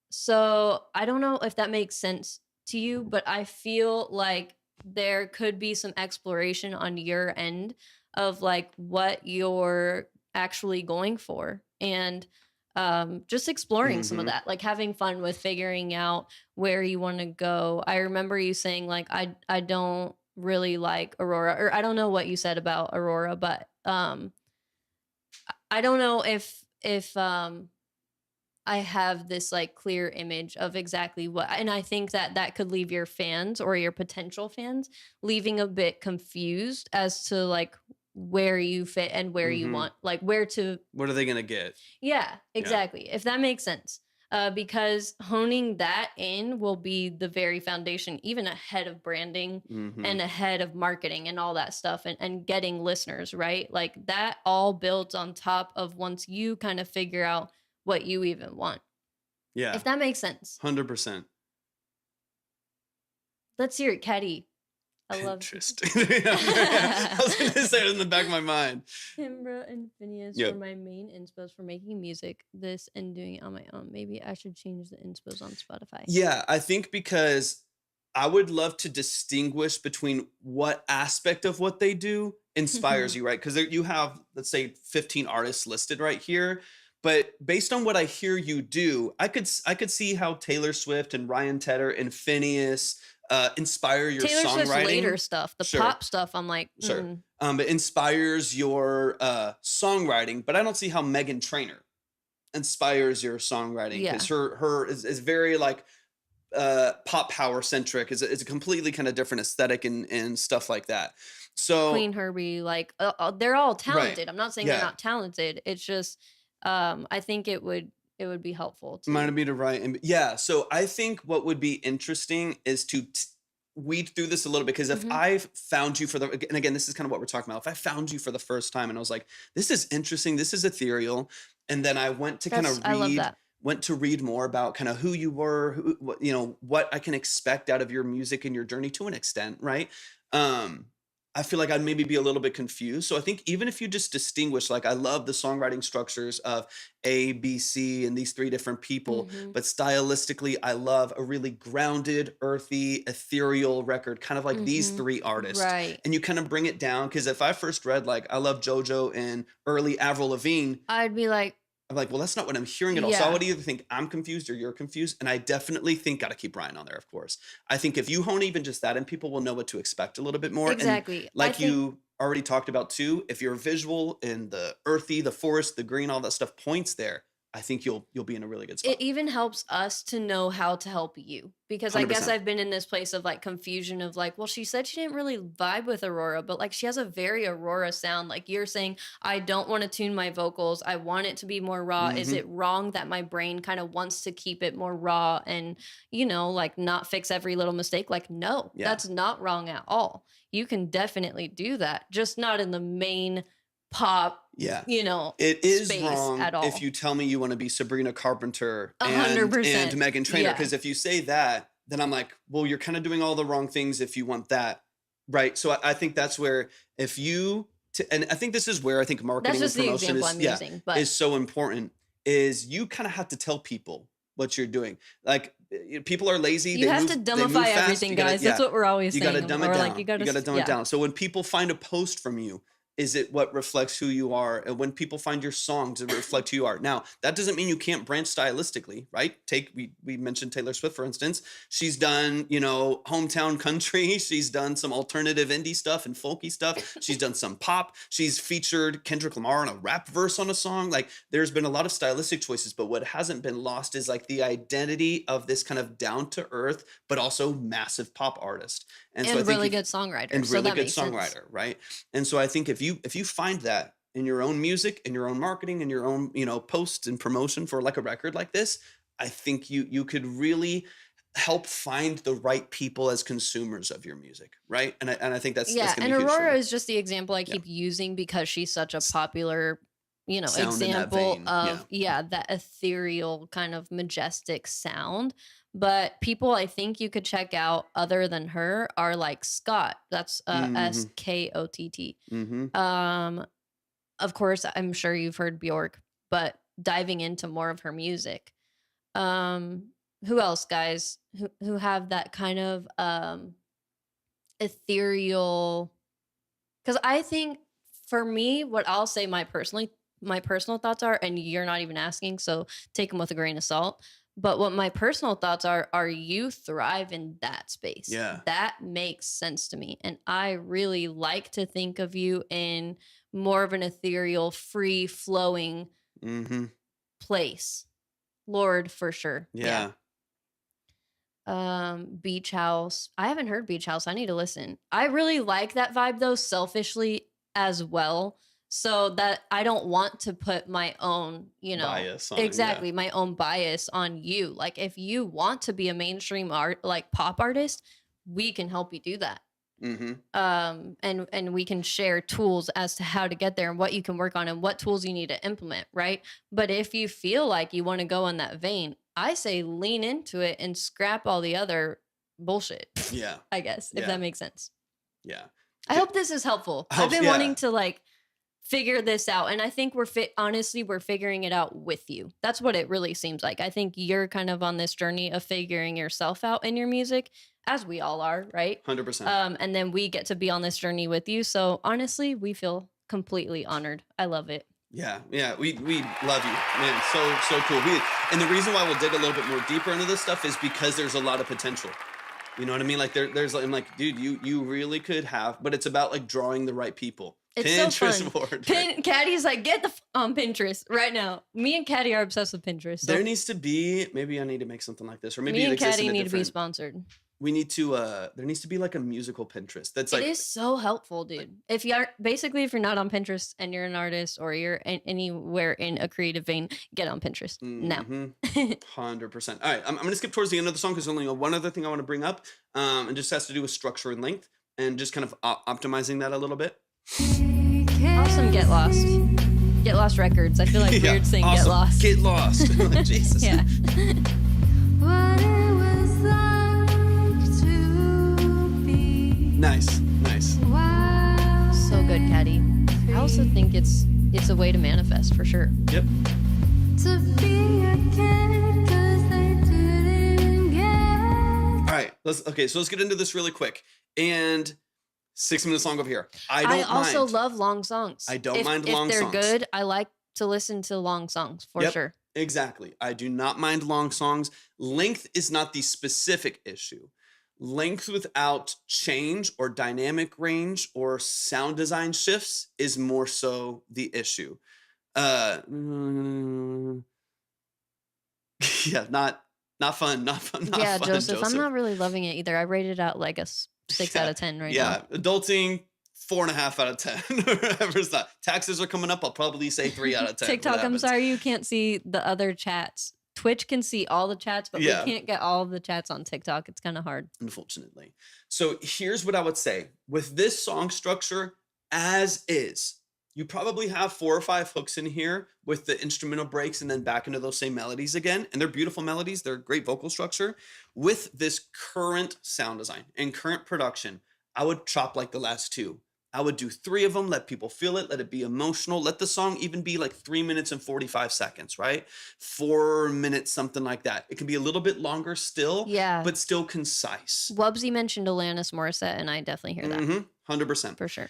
so I don't know if that makes sense to you, but I feel like there could be some exploration on your end of like what you're actually going for, and just exploring some of Hmm. that, like having fun with figuring out where you want to go. I remember you saying like I don't really like Aurora, or I don't know what you said about Aurora, but I don't know if I have this like clear image of exactly what, and I think that that could leave your fans or your potential fans leaving a bit confused as to like where you fit and where you Hmm. want, like where to. What are they gonna get? Yeah, Yeah. exactly. If that makes sense. Because honing that in will be the very foundation, even ahead of branding Hmm. and ahead of marketing and all that stuff, and getting listeners, right? Like that all builds on top of once you kind of figure out what you even want. Yeah. If that makes sense. 100%. Let's hear it, Caddy. I love Pinterest. Yeah, I was gonna say it in the back of my mind. Kimbra and Phineas were Yep. my main inspos for making music, this and doing it on my own. Maybe I should change the inspos on Spotify. Yeah, I think because I would love to distinguish between what aspect of what they do inspires you, right? Because you have, let's say, 15 artists listed right here. But based on what I hear you do, I could see how Taylor Swift and Ryan Tedder and Phineas inspire your Taylor Swift's later songwriting. stuff, the Sure, pop stuff, I'm like, sure. It inspires your songwriting, but I don't see how Megan Trainor inspires your songwriting yeah. because her is very like pop power centric. Is a completely kind of different aesthetic and stuff like that. So Queen Herbie, like they're all right, talented. I'm not saying they're yeah, not talented. It's just I think it would be helpful might to. be to right, and yeah. So I think what would be interesting is to weed through this a little bit because if Mhm. I found you for the, and again, this is kind of what we're talking about. If I found you for the first time and I was like, this is interesting, this is ethereal, and then I went to kind That's, of I love that. went to read more about kind of who you were, who, what, what I can expect out of your music and your journey to an extent, right? Um, I feel like I'd maybe be a little bit confused. So I think even if you just distinguish, like I love the songwriting structures of A, B, C, and these three different people, Hmm. but stylistically, I love a really grounded, earthy, ethereal record, kind of like these Hmm. three artists. Right. And you kind of bring it down because if I first read like I love JoJo and early Avril Lavigne, I'd be like, I'm like, well, that's not what I'm hearing at all. So I yeah, would either think I'm confused or you're confused. And I definitely think got to keep Ryan on there, of course. I think if you hone even just that, and people will know what to expect a little bit more. And exactly. I like think you already talked about too, if you're visual and the earthy, the forest, the green, all that stuff points there, I think you'll be in a really good it spot. even helps us to know how to help you, because I guess 100%. I've been in this place of like confusion of like, well, she said she didn't really vibe with Aurora, but like she has a very Aurora sound. Like you're saying, I don't want to tune my vocals. I want it to be more raw. Is Hmm. it wrong that my brain kind of wants to keep it more raw and, like not fix every little mistake? Like, no, Yeah. that's not wrong at all. You can definitely do that, just not in the main pop, Yeah. It is space wrong at all. if you tell me you want to be Sabrina Carpenter and 100%. Megan Trainor, Yeah. because if you say that, then I'm like, well, you're kind of doing all the wrong things if you want that, right? So I think that's where if you and I think this is where I think That's marketing and just the promotion example is I'm using, but is so important. Is you kind of have to tell people what you're doing. Like people are lazy. you have to They move dumbify fast. everything, You gotta guys. That's what we're always you got to saying. dumb it Or down. like, you You got to dumb it yeah. down. So when people find a post from you, is it what reflects who you are? And when people find your song, does it reflect who you are? Now, that doesn't mean you can't branch stylistically, right? We mentioned Taylor Swift, for instance. She's done, hometown country. She's done some alternative indie stuff and folky stuff. She's done some pop. She's featured Kendrick Lamar on a rap verse on a song. Like there's been a lot of stylistic choices, but what hasn't been lost is like the identity of this kind of down to earth, but also massive pop artist. And so I And think really good songwriter. and So really that good makes sense. songwriter, right? And so I think if you find that in your own music, in your own marketing, in your own posts and promotion for like a record like this, I think you could really help find the right people as consumers of your music, right? And I think that's Yeah, gonna and be huge for Aurora you. is just the example I Yeah, keep using because she's such a popular, sound in that example vein. Yeah, of, yeah, that ethereal kind of majestic sound. But people I think you could check out other than her are like Scott. That's mm-hmm, Skott. mm-hmm. Um, of course, I'm sure you've heard Bjork, but diving into more of her music. Um, who else, guys, who have that kind of ethereal? Because I think for me, what I'll say my personal thoughts are, and you're not even asking, so take them with a grain of salt. But what my personal thoughts are you thrive in that space. Yeah. That makes sense to me. And I really like to think of you in more of an ethereal, free flowing Mm-hmm. place. Lord, for sure. Yeah. Yeah. Beach House. I haven't heard Beach House. I need to listen. I really like that vibe though, selfishly as well. So that I don't want to put my own, Bias on it. Yeah. exactly my own bias on you. Like if you want to be a mainstream art like pop artist, we can help you do that. Mm-hmm. And we can share tools as to how to get there and what you can work on and what tools you need to implement, right? But if you feel like you want to go in that vein, I say lean into it and scrap all the other bullshit. Yeah. I guess, if Yeah. that makes sense. Yeah. I hope this is helpful. I've Helps, been yeah. wanting to like figure this out, and I think honestly we're figuring it out with you. That's what it really seems like. I think you're kind of on this journey of figuring yourself out in your music, as we all are, right? 100%. And then we get to be on this journey with you. So honestly, we feel completely honored. I love it. Yeah, yeah, we love you, man. So cool. And the reason why we'll dig a little bit more deeper into this stuff is because there's a lot of potential. You know what I mean? Like I'm like, dude, you really could have, but it's about like drawing the right people. It's Pinterest so fun. board. Right? Caddy's like, get on Pinterest right now. Me and Caddy are obsessed with Pinterest. So There needs to be, maybe I need to make something like this, or maybe me it and exists Caddy in a need to be different. sponsored. We need to. There needs to be like a musical Pinterest. That's It like is so helpful, dude. If you're not on Pinterest and you're an artist or you're anywhere in a creative vein, get on Pinterest now. 100%. All right, I'm gonna skip towards the end of the song because only one other thing I want to bring up, and just has to do with structure and length, and just kind of optimizing that a little bit. Awesome, Get Lost. Get Lost Records. I feel like Yeah, weird saying awesome. Get Lost. Get lost. Like, Jesus. Yeah. What it was like to be Nice. wild So good, Caddy. I also think it's a way to manifest for sure. Yep. to be a kid 'cause they didn't get All right. So let's get into this really quick. And 6 minutes long over here. I don't also mind. love long songs. I don't mind long If they're songs. good, I like to listen to long songs for Yep. sure. Exactly. I do not mind long songs. Length is not the specific issue. Length without change or dynamic range or sound design shifts is more so the issue. Yeah, not fun. Not fun. Not Yeah, fun, Joseph, I'm not really loving it either. I rated it out like a 6 out of 10 right Yeah, now. adulting 4.5 out of 10. Whatever it's not. Taxes are coming up. I'll probably say 3 out of 10. TikTok, What I'm happens? sorry you can't see the other chats. Twitch can see all the chats, but Yeah. we can't get all of the chats on TikTok. It's kind of hard. Unfortunately. So here's what I would say with this song structure as is. You probably have 4 or 5 hooks in here with the instrumental breaks and then back into those same melodies again. And they're beautiful melodies. They're great vocal structure. With this current sound design and current production, I would chop like the last 2. I would do 3 of them, let people feel it, let it be emotional. Let the song even be like 3 minutes and 45 seconds, right? 4 minutes, something like that. It can be a little bit longer still, Yeah. but still concise. Wubsy mentioned Alanis Morissette, and I definitely hear that 100%. for sure.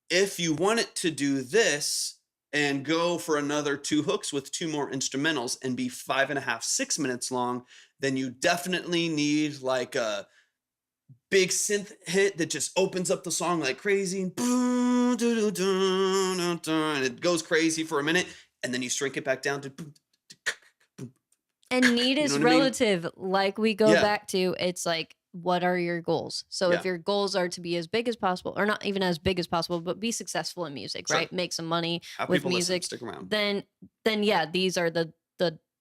If you want it to do this and go for another 2 hooks with 2 more instrumentals and be 5.5, 6 minutes long, then you definitely need like a big synth hit that just opens up the song like crazy and it goes crazy for a minute, and then you shrink it back down to And need You is know what I mean? relative. Like we go Yeah. back to, it's like, what are your goals? So Yeah. if your goals are to be as big as possible, or not even as big as possible, but be successful in music, Sure. right? Make some money have with people listen, music, stick around. then yeah, these are the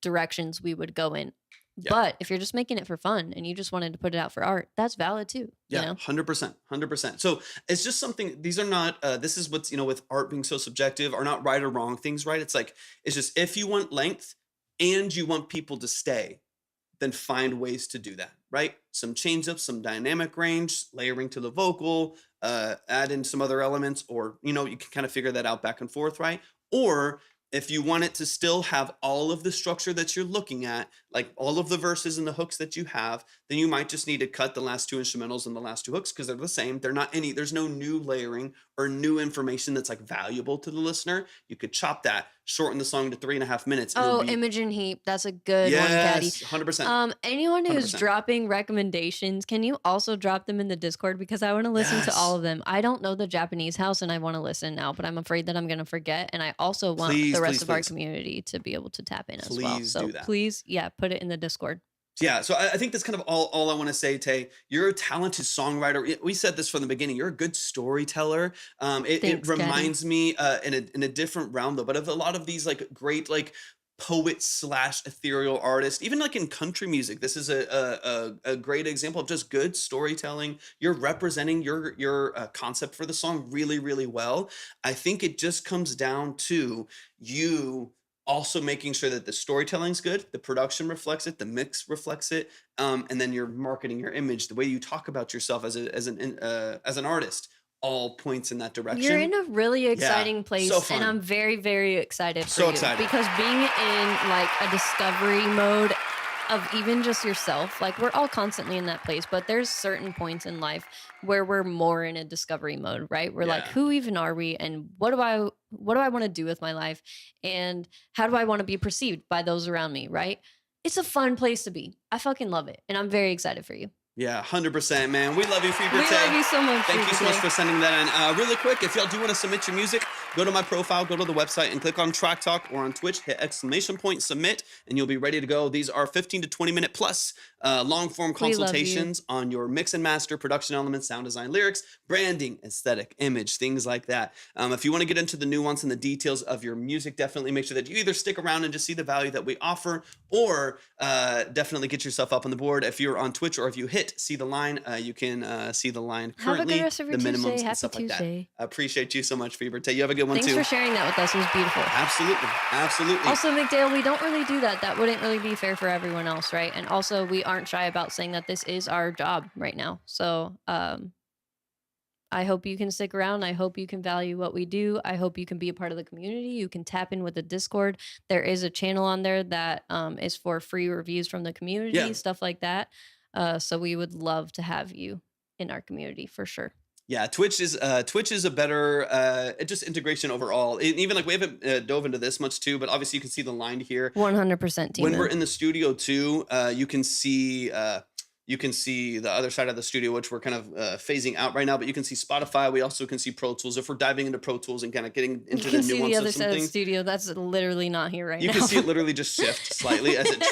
directions we would go in. Yeah. But if you're just making it for fun and you just wanted to put it out for art, that's valid too. Yeah, You know? 100%, 100%. So it's just something. These are not. This is what's with art being so subjective, are not right or wrong things, right? It's like it's just if you want length and you want people to stay, then find ways to do that, right? Some change ups, some dynamic range, layering to the vocal, add in some other elements, or you can kind of figure that out back and forth, right? Or if you want it to still have all of the structure that you're looking at, like all of the verses and the hooks that you have, then you might just need to cut the last 2 instrumentals and the last 2 hooks because they're the same. There's no new layering or new information that's like valuable to the listener. You could chop that, shorten the song to 3.5 minutes. And it'll Oh, be, Imogen Heap. That's a good one, Caddy. yes, 100%. Anyone who's 100%. dropping recommendations, can you also drop them in the Discord? Because I want to listen to all Yes. of them. I don't know the Japanese house and I want to listen now, but I'm afraid that I'm going to forget. And I also want Please, the rest please, of our please. community to be able to tap in as well. Please So do that. please, yeah, put it in the Discord. Yeah, so I think that's kind of all I want to say, Tay. You're a talented songwriter. We said this from the beginning. You're a good storyteller. It Thanks, Caddy. reminds me in a different realm though, but of a lot of these like great like poet/ethereal artists, even like in country music. This is a great example of just good storytelling. You're representing your concept for the song really, really well. I think it just comes down to you also making sure that the storytelling's good, the production reflects it, the mix reflects it, and then you're marketing your image, the way you talk about yourself as an artist, all points in that direction. You're in a really exciting place, so fun. and I'm very, very excited for So you excited. because being in like a discovery mode of even just yourself, like we're all constantly in that place, but there's certain points in life where we're more in a discovery mode, right? We're like, Yeah. who even are we, and what do I want to do with my life, and how do I want to be perceived by those around me, right? It's a fun place to be. I fucking love it, and I'm very excited for you. Yeah, 100%, man. We love you, Fever We Tay. love you so much. Thank you so Fever much Tay. for sending that in. Really quick, if y'all do want to submit your music, go to my profile, go to the website, and click on Track Talk, or on Twitch, hit !submit, and you'll be ready to go. These are 15 to 20 minute plus long form We love you. consultations on your mix and master, production elements, sound design, lyrics, branding, aesthetic, image, things like that. If you want to get into the nuance and the details of your music, definitely make sure that you either stick around and just see the value that we offer, or definitely get yourself up on the board. If you're on Twitch, or if you hit see the line, you can see the line Have a currently, good rest of your the minimums Tuesday. and Happy stuff like that. Tuesday. I appreciate you so much, Fever Tay. You have a good one Thanks too. for sharing that with us. It was beautiful. Absolutely, absolutely. Also, McDale, we don't really do that. That wouldn't really be fair for everyone else, right? And also, we aren't shy about saying that this is our job right now. So, I hope you can stick around. I hope you can value what we do. I hope you can be a part of the community. You can tap in with the Discord. There is a channel on there that is for free reviews from the community, Yeah. stuff like that. So we would love to have you in our community for sure. Yeah, Twitch is a better just integration overall. Even like we haven't dove into this much too, but obviously you can see the line here 100% team. when we're in the studio too. You can see the other side of the studio, which we're kind of phasing out right now. But you can see Spotify. We also can see Pro Tools. If we're diving into Pro Tools and kind of getting You into can the see nuance the of other some side of the things, studio. That's literally not here right you now. can see it literally just shift slightly as it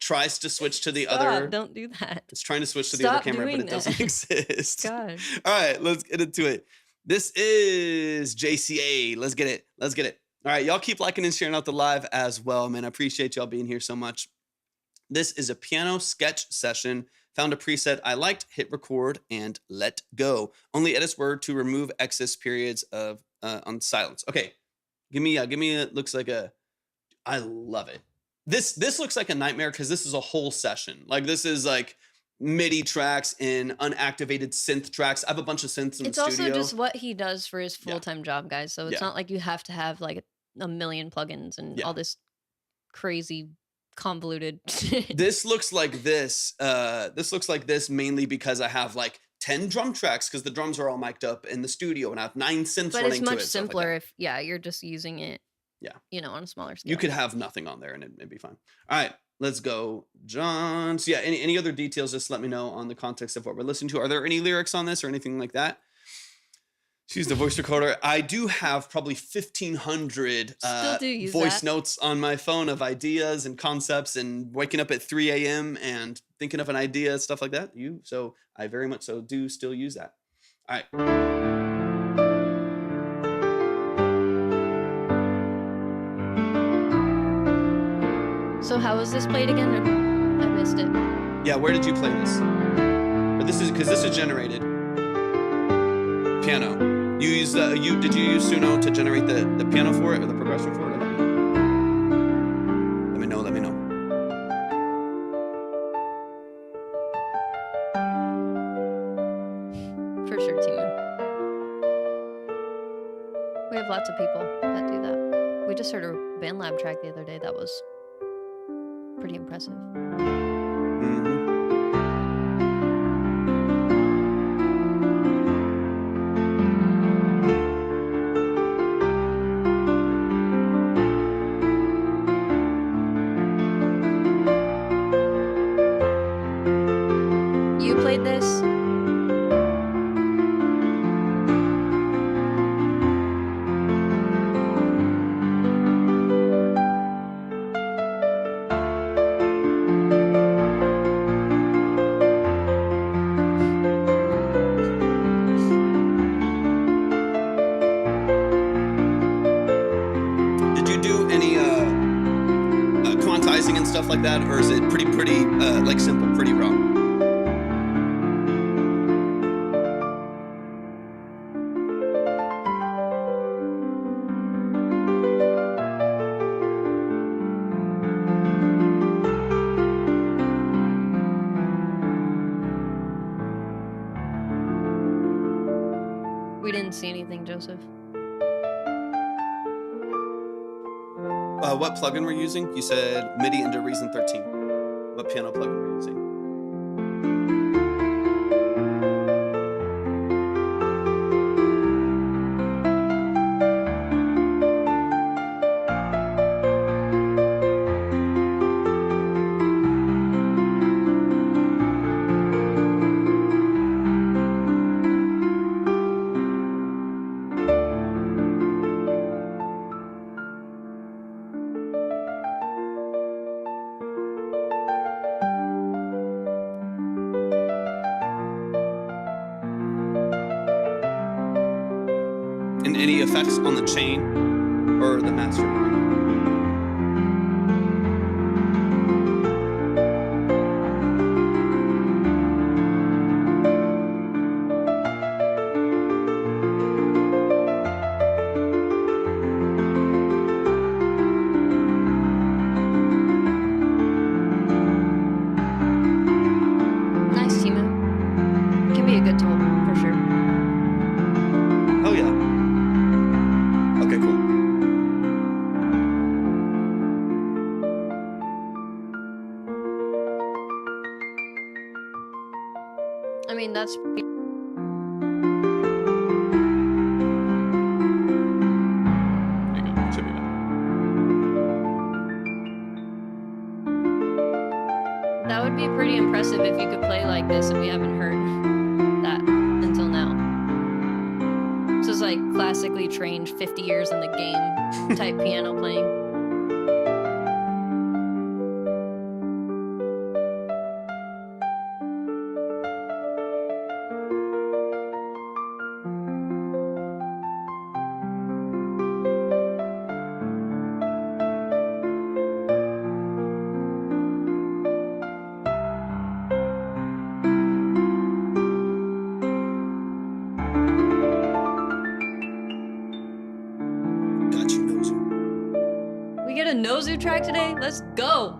tries to switch to the other. Don't do that. It's trying to switch to the other Stop camera, but doing it doesn't that. exist. God. All right, let's get into it. This is JCA. Let's get it. Let's get it. All right, y'all keep liking and sharing out the live as well, man. I appreciate y'all being here so much. This is a piano sketch session. Found a preset I liked, hit record, and let go. Only edits were to remove excess periods of on silence. Okay, give me it looks like I love it. This looks like a nightmare because this is a whole session. Like this is like MIDI tracks and unactivated synth tracks. I have a bunch of synths in It's the also studio. just what he does for his Yeah. full-time job, guys. So it's Yeah. not like you have to have like a million plugins and Yeah. all this crazy convoluted shit. This looks like this. This looks like this mainly because I have like 10 drum tracks because the drums are all mic'd up in the studio and I have 9 synths But running it's to much it. stuff like simpler that. if you're just using it. Yeah. On a smaller scale. You could have nothing on there and it'd be fine. All right, let's go, John. So yeah, any other details, just let me know on the context of what we're listening to. Are there any lyrics on this or anything like that? She's the voice recorder. I do have probably 1,500 Still do use voice that. notes on my phone of ideas and concepts and waking up at 3 a.m. and thinking of an idea, stuff like that. So I very much so do still use that. All right. So how was this played again? I missed it. Yeah, where did you play this? Or this is because this is generated piano. You use did you use Suno to generate the piano for it or the progression for it? Let me know. Let me know. For sure, Timo. We have lots of people that do that. We just heard a BandLab track the other day that was pretty impressive. Mhm. You played this? Did you do any quantizing and stuff like that, or is it pretty like simple, pretty raw? We didn't see anything, Joseph. What plugin we're using? You said MIDI into Reason 13. What piano plugin we're using? And any effects on the chain or the mastering? Nice, Timo. Can be a good tool, for sure. Oh yeah. Okay, cool. I mean, that's pretty... There you go. Should be better. That would be pretty impressive if you could play like this, and we haven't heard that until now. This is like classically trained 50 years in the game type piano playing. Got you, Nozu. We get a Nozu track today? Let's go!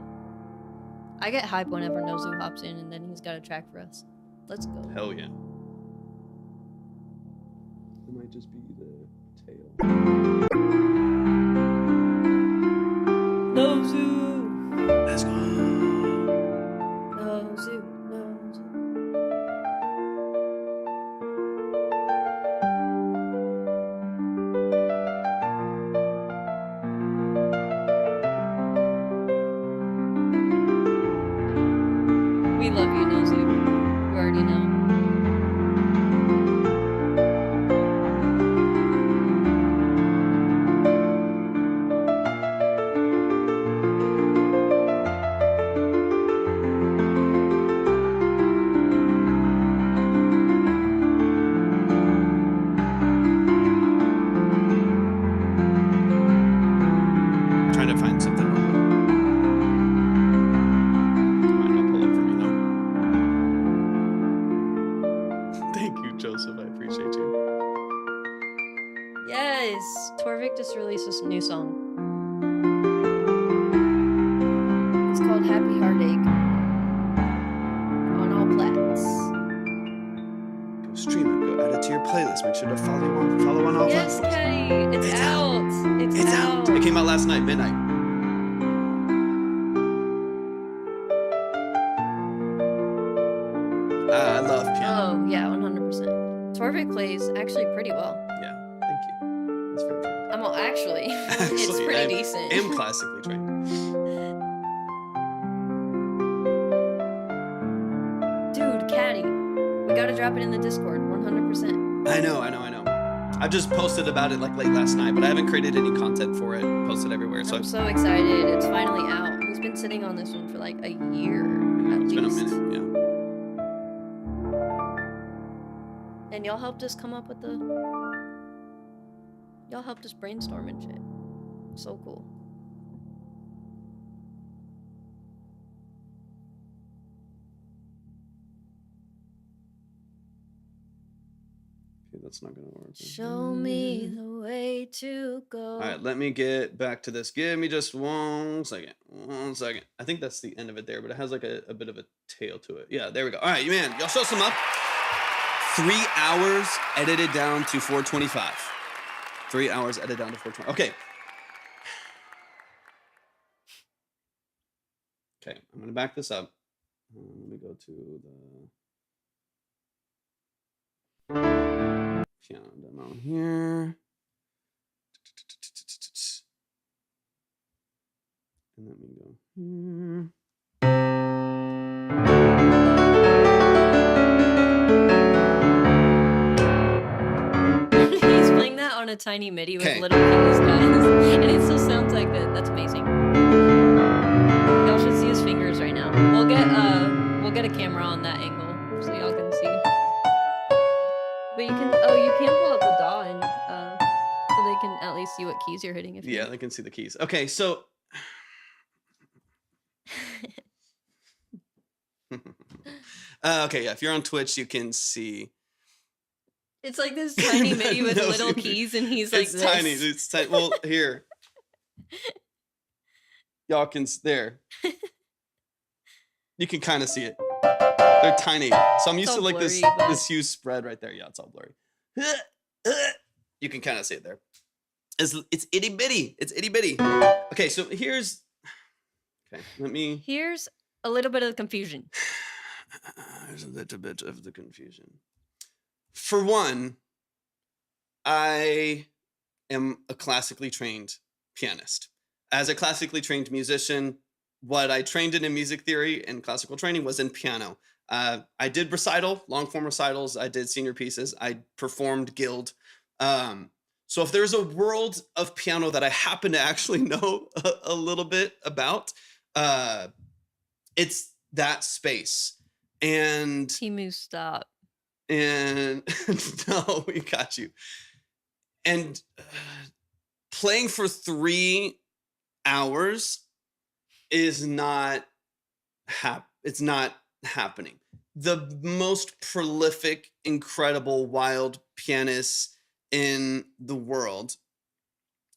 I get hype whenever Nozu hops in and then he's got a track for us. Let's go. Hell yeah. It might just be the tail. Nozu! Let's go. Nozu, Nozu. We love you, Nozu. You already know. Trying to find something real quick. Mine will pull up for me though. Thank you, Joseph. I appreciate you. Yes! Torvik just released a new song. It's called Happy Heartache. On all plats. Go stream it. Go add it to your playlist. Make sure to follow on all Yes, platforms. Caddy! It's out! It's out. It came out last night, midnight. I love piano. Oh, yeah, 100%. Torvik plays actually pretty well. Yeah, thank you. That's very kind. I'm all actually. It's Actually, pretty I decent. am classically trained. Dude, Caddy, gotta drop it in the Discord, 100%. I know. I just posted about it like late last night, but I haven't created any content for it. Posted everywhere, so I'm so excited. It's finally out. He's been sitting on this one for like a year at it's least. been a minute. Yeah. And y'all helped us come up with the. Y'all helped us brainstorm and shit. So cool. Okay, that's not gonna work. Show me the way to go. All right, let me get back to this. Give me just 1 second. 1 second. I think that's the end of it there, but it has like a bit of a tail to it. Yeah, there we go. All right, man, y'all show some up. 3 hours edited down to 425. 3 hours edited down to 420. Okay. Okay, I'm gonna back this up. Let me go to the piano demo here. And let me go here. He's playing that on a tiny MIDI with Okay. little keys, guys, and it still sounds like that. That's amazing. Y'all should see his fingers right now. We'll get a camera on that angle so y'all can see. But you can pull up the DAW and so they can at least see what keys you're hitting. If Yeah, you they can see the keys. Okay, so okay, yeah, if you're on Twitch, you can see. it's like this tiny MIDI with No, little keys, and he's like It's this. tiny. It's tiny. Well, here. Y'all can there. You can kind of see it. They're tiny. So I'm used all to like this blurry, but- this huge spread right there. Yeah, it's all blurry. You can kind of see it there. It's itty bitty. It's itty bitty. Okay, so here's. Okay, let me. Here's a little bit of confusion. There's a little bit of the confusion. For one, I am a classically trained pianist. As a classically trained musician, what I trained in music theory and classical training was in piano. I did recital, long form recitals. I did senior pieces. I performed guild. So if there's a world of piano that I happen to actually know a little bit about, it's that space. And Timu, stop. no, we got you. And playing for 3 hours is not it's not happening. The most prolific, incredible, wild pianists in the world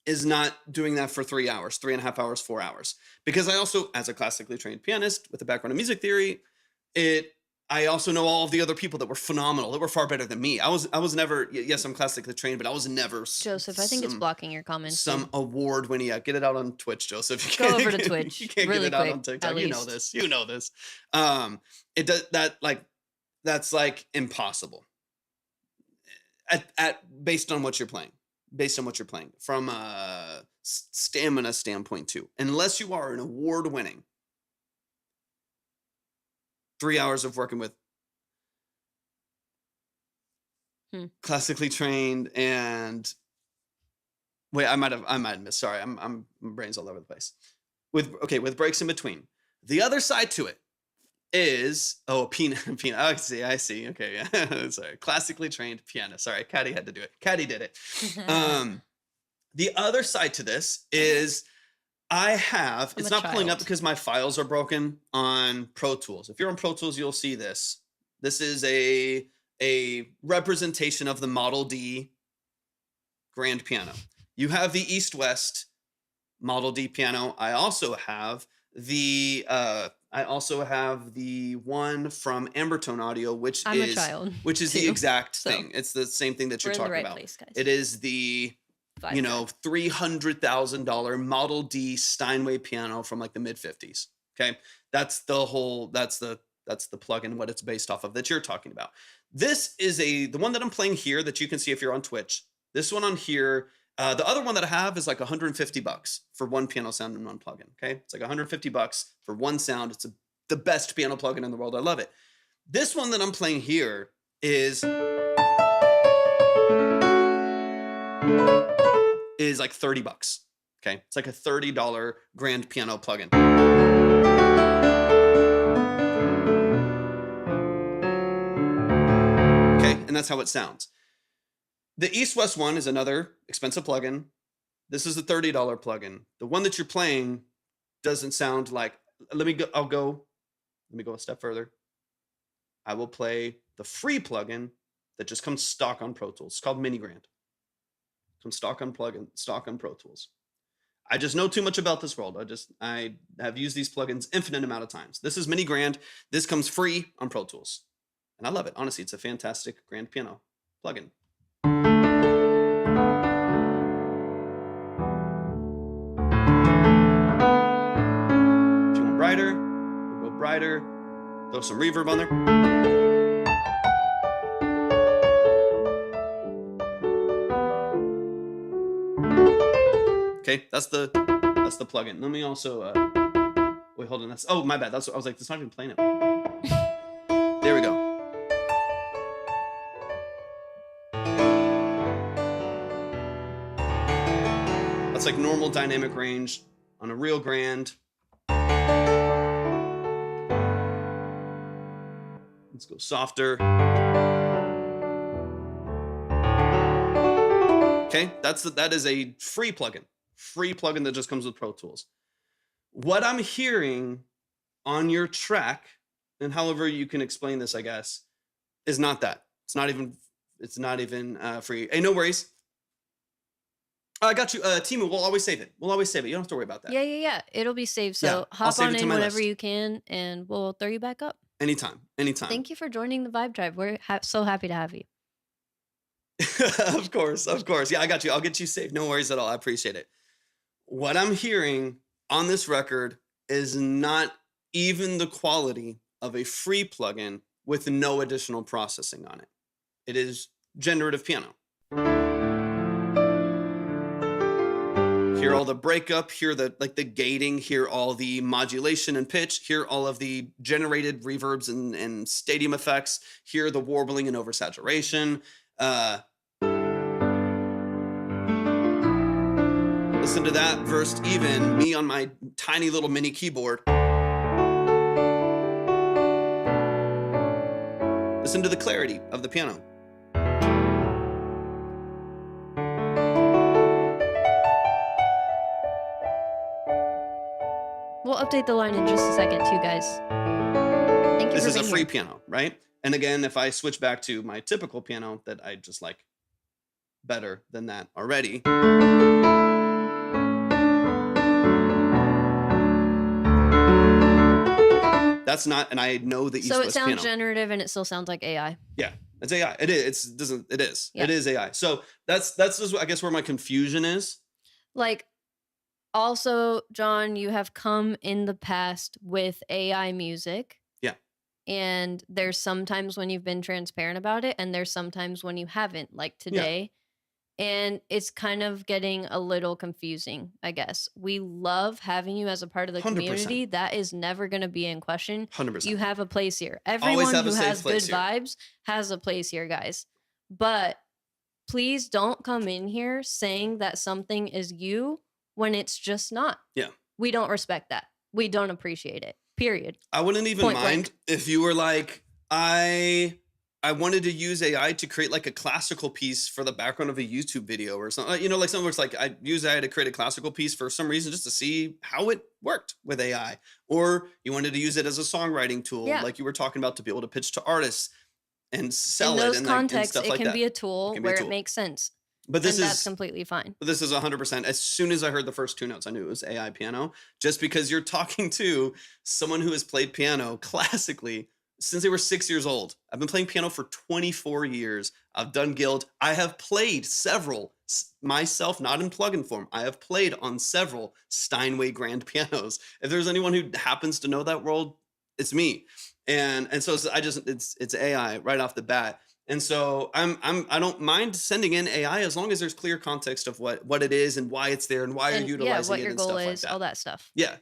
is not doing that for 3 hours, 3.5 hours, 4 hours. Because I also, as a classically trained pianist with a background in music theory, I also know all of the other people that were phenomenal, that were far better than me. I was never, yes, I'm classically trained, but I was never Joseph, I think it's blocking your comments. some award-winning. Yeah, get it out on Twitch, Joseph. You Go can't over to get- Twitch You can't really get it out quick, on TikTok. at You know least. this. You know this. It does that like that's like impossible. At based on what you're playing. Based on what you're playing from a stamina standpoint too. Unless you are an award-winning 3 hours of working with classically trained and wait, I might have missed. Sorry, I'm my brain's all over the place. With breaks in between. The other side to it is peanut. I see. Okay, yeah. Sorry, classically trained pianist. Sorry, Caddy had to do it. Caddy did it. The other side to this is it's not pulling up because my files are broken on Pro Tools. If you're on Pro Tools, you'll see this. This is a representation of the Model D grand piano. You have the East-West Model D piano. I also have the one from Ambertone Audio, which I'm a is child, the too, exact so thing. It's the same thing that we're you're in the talking right about. place, guys. It is the $300,000 Model D Steinway piano from like the mid 50s. Okay. That's the plugin, what it's based off of that you're talking about. This is the one that I'm playing here that you can see if you're on Twitch. This one on here, the other one that I have is like $150 for one piano sound and one plugin. Okay. It's like $150 for one sound. It's the best piano plugin in the world. I love it. This one that I'm playing here is like $30. Okay, it's like a $30 grand piano plugin. Okay, and that's how it sounds. The East West one is another expensive plugin. This is a $30 plugin. The one that you're playing doesn't sound like. Let me go a step further. I will play the free plugin that just comes stock on Pro Tools. It's called Mini Grand. Comes stock on Pro Tools. I just know too much about this world. I have used these plugins infinite amount of times. This is Mini Grand. This comes free on Pro Tools. And I love it. Honestly, it's a fantastic grand piano plugin. If you want brighter, we'll go brighter. Throw some reverb on there. Okay, that's the plugin. Let me also wait, hold on. That's my bad. That's what I was like. That's not even playing it. There we go. That's like normal dynamic range on a real grand. Let's go softer. Okay, that is a free plugin that just comes with Pro Tools. What I'm hearing on your track, and however you can explain this, I guess, is not that. It's not even free. Hey, no worries. I got you. Timu, we'll always save it. You don't have to worry about that. Yeah. It'll be saved. So hop on in whenever you can, and we'll throw you back up. Anytime. Thank you for joining the Vibe Tribe. We're so happy to have you. Of course. Yeah, I got you. I'll get you saved. No worries at all. I appreciate it. What I'm hearing on this record is not even the quality of a free plugin with no additional processing on it. It is generative piano. Hear all the breakup, hear the gating, hear all the modulation and pitch, hear all of the generated reverbs and stadium effects, hear the warbling and oversaturation. Listen to that versed even, me on my tiny little mini keyboard. Listen to the clarity of the piano. We'll update the line in just a second too, guys. Thank you. This for is a being free here. piano, right? And again, if I switch back to my typical piano that I just like better than that already. That's not, and I know the East So West it sounds piano. generative and it still sounds like AI. Yeah, it's AI. It is. Yeah. It is AI. So that's just, I guess, where my confusion is. Like, also, John, you have come in the past with AI music. Yeah. And there's sometimes when you've been transparent about it, and there's sometimes when you haven't, like today. And it's kind of getting a little confusing, I guess. We love having you as a part of the 100%. community. That is never going to be in question. 100%. You have a place here. Always Everyone have a who safe has good place here. vibes has a place here, guys. But please don't come in here saying that something is you when it's just not. Yeah. We don't respect that. We don't appreciate it. Period. I wouldn't even Point mind blank. if you were like, I wanted to use AI to create like a classical piece for the background of a YouTube video or something. You know, like something where it's like I use AI to create a classical piece for some reason just to see how it worked with AI. Or you wanted to use it as a songwriting tool, Yeah. like you were talking about, to be able to pitch to artists and sell In it those and contexts, stuff it like can that. be a tool It can be a where tool. it makes sense. But this and that's is completely fine. This is 100%. As soon as I heard the first two notes, I knew it was AI piano, just because you're talking to someone who has played piano classically since they were 6 years old. I've been playing piano for 24 years. I've done guild. I have played several myself, not in plugin form. I have played on several Steinway grand pianos. If there's anyone who happens to know that world, it's me. And so it's AI right off the bat. And so I don't mind sending in AI as long as there's clear context of what it is and why it's there and why you're And utilizing what it your and goal stuff like is, that. all that stuff. Yeah,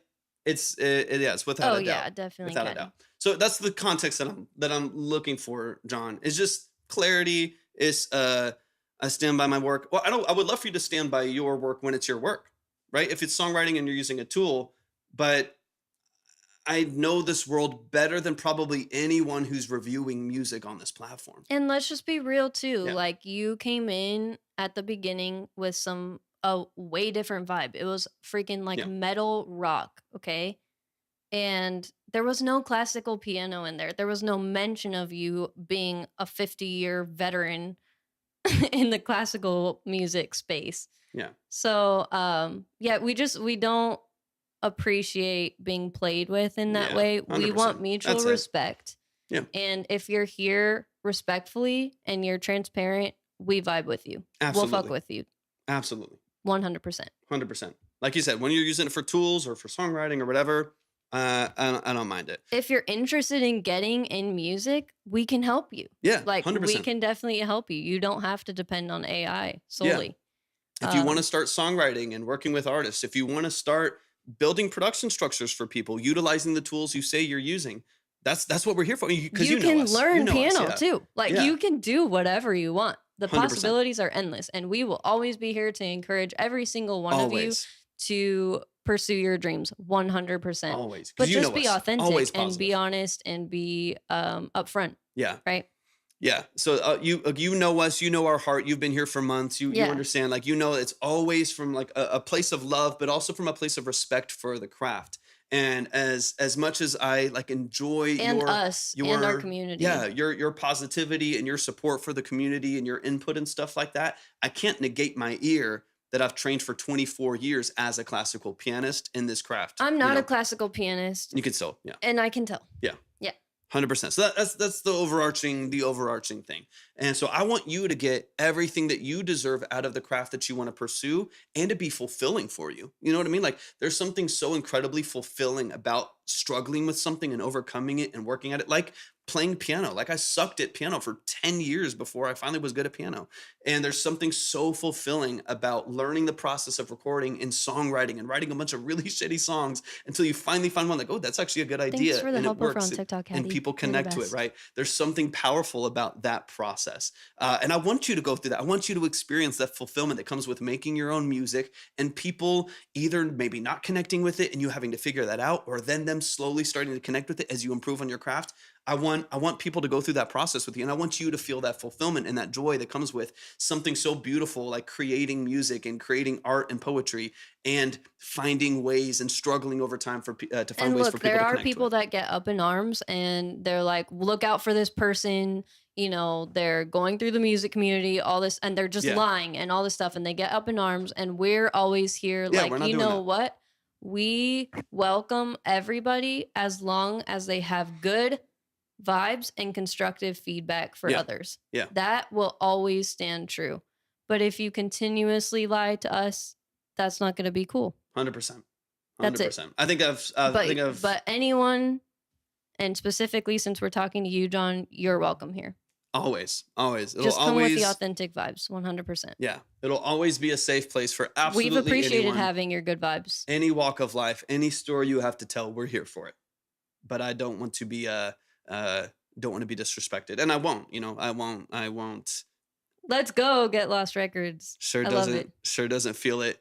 it's without Oh a doubt. yeah, definitely. Without a doubt. So that's the context that I'm looking for, John. Is just clarity. It's I stand by my work. Well, I would love for you to stand by your work when it's your work, right? If it's songwriting and you're using a tool, but I know this world better than probably anyone who's reviewing music on this platform. And let's just be real too. Yeah. Like you came in at the beginning with a way different vibe. It was freaking like Yeah. metal rock, okay? And there was no classical piano in there. There was no mention of you being a 50-year veteran in the classical music space. Yeah. So, yeah, we don't appreciate being played with in that Yeah, way. We 100%. want mutual That's it. respect. Yeah. And if you're here respectfully and you're transparent, we vibe with you. We'll fuck Absolutely. with you. Absolutely. 100%. 100%. Like you said, when you're using it for tools or for songwriting or whatever, I don't mind it. If you're interested in getting in music, we can help you. Yeah, Like 100%. we can definitely help you. You don't have to depend on AI solely. If you want to Um, start songwriting and working with artists, if you want to start building production structures for people, utilizing the tools you say you're using, that's what we're here for. Because you you know can us. learn You know us, piano yeah. too. Like Yeah. you can do whatever you want. The 100%. possibilities are endless, and we will always be here to encourage every single one of you Always. to pursue your dreams 100%. Always. 'Cause But you just know be us. authentic Always and be positive. honest and be upfront, Yeah. right? Yeah. So you know us, you know our heart. You've been here for months. You Yeah. understand. Like you know, it's always from like a place of love, but also from a place of respect for the craft. And as much as I like enjoy And your us and our community. yeah, your positivity and your support for the community and your input and stuff like that, I can't negate my ear that I've trained for 24 years as a classical pianist in this craft. I'm you not a know? classical pianist, You can still, yeah. and I can tell. 100%. So that's the overarching thing. And so I want you to get everything that you deserve out of the craft that you want to pursue and to be fulfilling for you. You know what I mean? Like there's something so incredibly fulfilling about struggling with something and overcoming it and working at it. Like playing piano. Like I sucked at piano for 10 years before I finally was good at piano. And there's something so fulfilling about learning the process of recording and songwriting and writing a bunch of really shitty songs until you finally find one like, oh, that's actually a good idea. Thanks for the and it help over works. on TikTok, And Hattie. people You're the connect to it, best. right? There's something powerful about that process. And I want you to go through that. I want you to experience that fulfillment that comes with making your own music and people either maybe not connecting with it and you having to figure that out, or then them slowly starting to connect with it as you improve on your craft. I want people to go through that process with you. And I want you to feel that fulfillment and that joy that comes with something so beautiful like creating music and creating art and poetry and finding ways and struggling over time to find And ways look, for people there to are connect people with. that get up in arms and they're like, look out for this person. You know, they're going through the music community, all this, and they're just Yeah. lying and all this stuff. And they get up in arms, and we're always here. Yeah, like, we're not you doing know that. what? We welcome everybody as long as they have good vibes and constructive feedback for Yeah. others. Yeah. That will always stand true. But if you continuously lie to us, that's not going to be cool. 100%. That's it. 100%. I think I've But anyone, and specifically since we're talking to you, John, you're welcome here. always. It'll Just come with always the authentic vibes, 100%. yeah. It'll always be a safe place for absolutely We've appreciated anyone, having your good vibes. any walk of life, any story you have to tell. We're here for it. But I don't want to be don't want to be disrespected, and I won't. You know, I won't. Let's go get Lost Records. Sure I love doesn't. it. Sure doesn't feel it.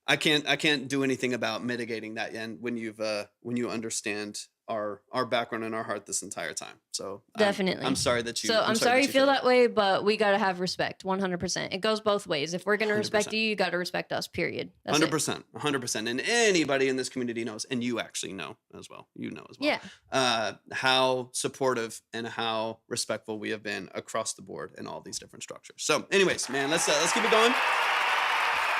I can't do anything about mitigating that. And when you understand our background and our heart this entire time, so Definitely. I'm sorry that you. So I'm sorry you feel that way, but we got to have respect 100%. It goes both ways. If we're going to respect 100%. you, you got to respect us, period. That's it. 100%. And anybody in this community knows, and you actually know as well. You know as well. Yeah. How supportive and how respectful we have been across the board in all these different structures. So, anyways, man, let's keep it going.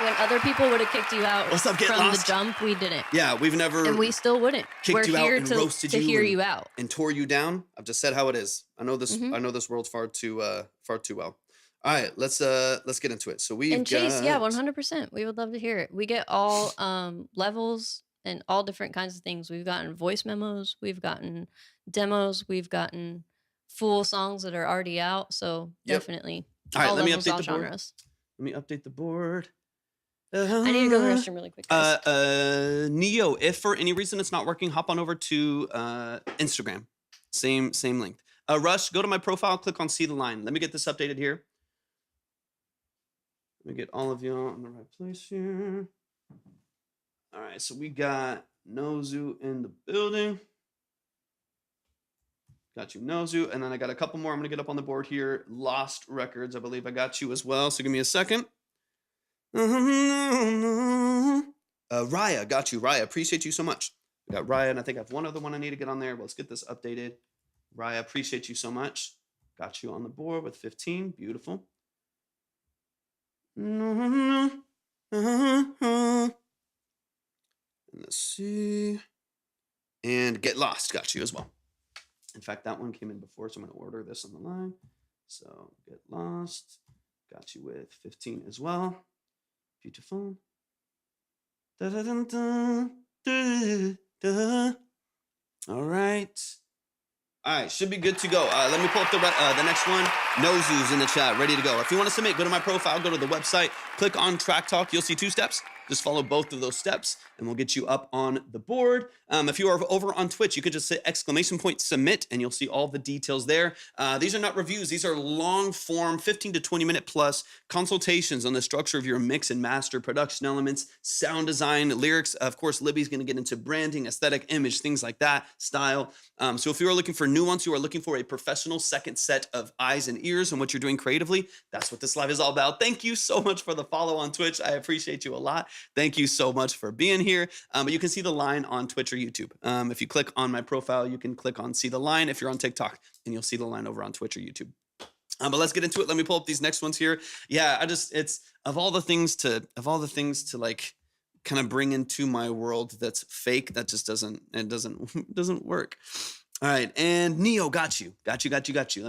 When other people would have kicked you out What's up, get from lost? the jump, we didn't. Yeah, we've never And we still wouldn't. kicked We're you out here and to roasted you hear and- you out. and tore you down. I've just said how it is. I know this. Mhm. I know this world far too well. All right, let's get into it. So we've And Chase, got, yeah, 100%. We would love to hear it. We get all levels and all different kinds of things. We've gotten voice memos, we've gotten demos, we've gotten full songs that are already out. So Yep. definitely. All right, all let me levels, update all the board. genres. Let me update the board. I need to go to the restroom really quick. Guys. Neo, if for any reason it's not working, hop on over to Instagram. Same length. Rush, go to my profile, click on see the line. Let me get this updated here. Let me get all of y'all in the right place here. All right, so we got Nozu in the building. Got you, Nozu. And then I got a couple more I'm going to get up on the board here. Lost Records, I believe I got you as well. So give me a second. Raya, got you. Raya, appreciate you so much. We got Raya, and I think I have one other one I need to get on there. Let's get this updated. Raya, appreciate you so much. Got you on the board with 15. Beautiful. Let's see. And Get Lost, got you as well. In fact, that one came in before, so I'm going to order this on the line. So Get Lost, got you with 15 as well. Beautiful. Da-da-dun-dun, da-da-da. All right. All right, should be good to go. Let me pull up the next one. Nozu's in the chat, ready to go. If you want to submit, go to my profile, go to the website, click on Track Talk. You'll see 2 steps. Just follow both of those steps, and we'll get you up on the board. If you are over on Twitch, you could just say !submit, and you'll see all the details there. These are not reviews. These are long-form, 15 to 20-minute plus consultations on the structure of your mix and master, production elements, sound design, lyrics. Of course, Libby's going to get into branding, aesthetic, image, things like that, style. So if you are looking for nuance, you are looking for a professional second set of eyes and ears on what you're doing creatively, that's what this live is all about. Thank you so much for the follow on Twitch. I appreciate you a lot. Thank you so much for being here. But you can see the line on Twitch or YouTube. If you click on my profile, you can click on see the line if you're on TikTok, and you'll see the line over on Twitch or YouTube. But let's get into it. Let me pull up these next ones here. Yeah, it's of all the things to like kind of bring into my world that's fake, that just doesn't work. All right, and Neo, got you. Let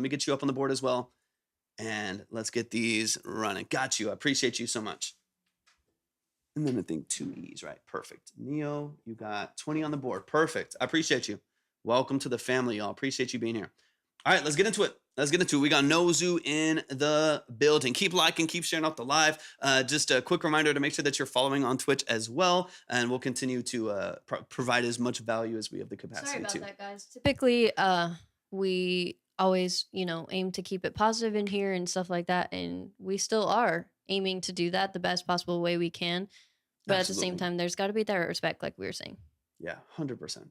me get you up on the board as well. And let's get these running. Got you. I appreciate you so much. And then I think 2 E's, right? Perfect. Neo, you got 20 on the board. Perfect. I appreciate you. Welcome to the family, y'all. Appreciate you being here. All right, let's get into it. We got Nozu in the building. Keep liking, keep sharing out the live. Just a quick reminder to make sure that you're following on Twitch as well, and we'll continue to provide as much value as we have the capacity to. Sorry about that, guys. Typically, we always, aim to keep it positive in here and stuff like that, and we still are aiming to do that the best possible way we can. But at the same time, there's got to be that respect, like we were saying. Yeah, 100%.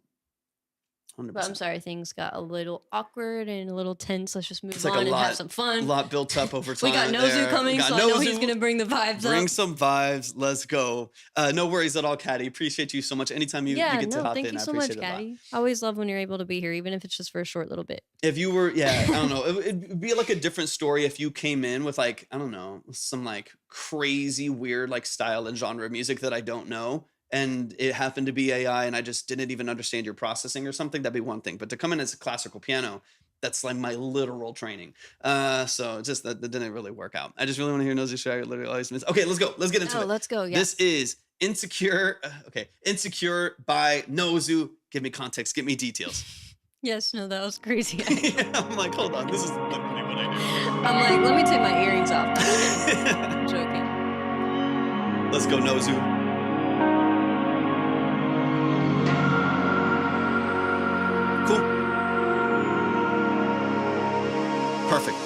100%. But I'm sorry, things got a little awkward and a little tense. Let's just move like on and have some fun. A lot built up over time. We got Nozu coming, so I know he's going to bring the vibes up. Bring some vibes. Let's go. No worries at all, Caddy. Appreciate you so much. Anytime you get to hop in, I appreciate it a lot. Thank you so much, Caddy. I always love when you're able to be here, even if it's just for a short little bit. If you were, I don't know. It'd be like a different story if you came in with like, I don't know, some like crazy, weird like style and genre of music that I don't know, and it happened to be AI and I just didn't even understand your processing or something. That'd be one thing. But to come in as a classical piano, that's like my literal training. So just that didn't really work out. I just really want to hear Nosy Shire. Literally always miss. Okay, let's go. Let's get into it. Let's go. Yeah. This is Insecure. Insecure by Nozu. Give me context. Give me details. Yes, no, that was crazy. Yeah, I'm like, hold on. This is literally what I do. I'm like, let me take my earrings off. I'm joking. Let's go, Nozu. Cool. Perfect.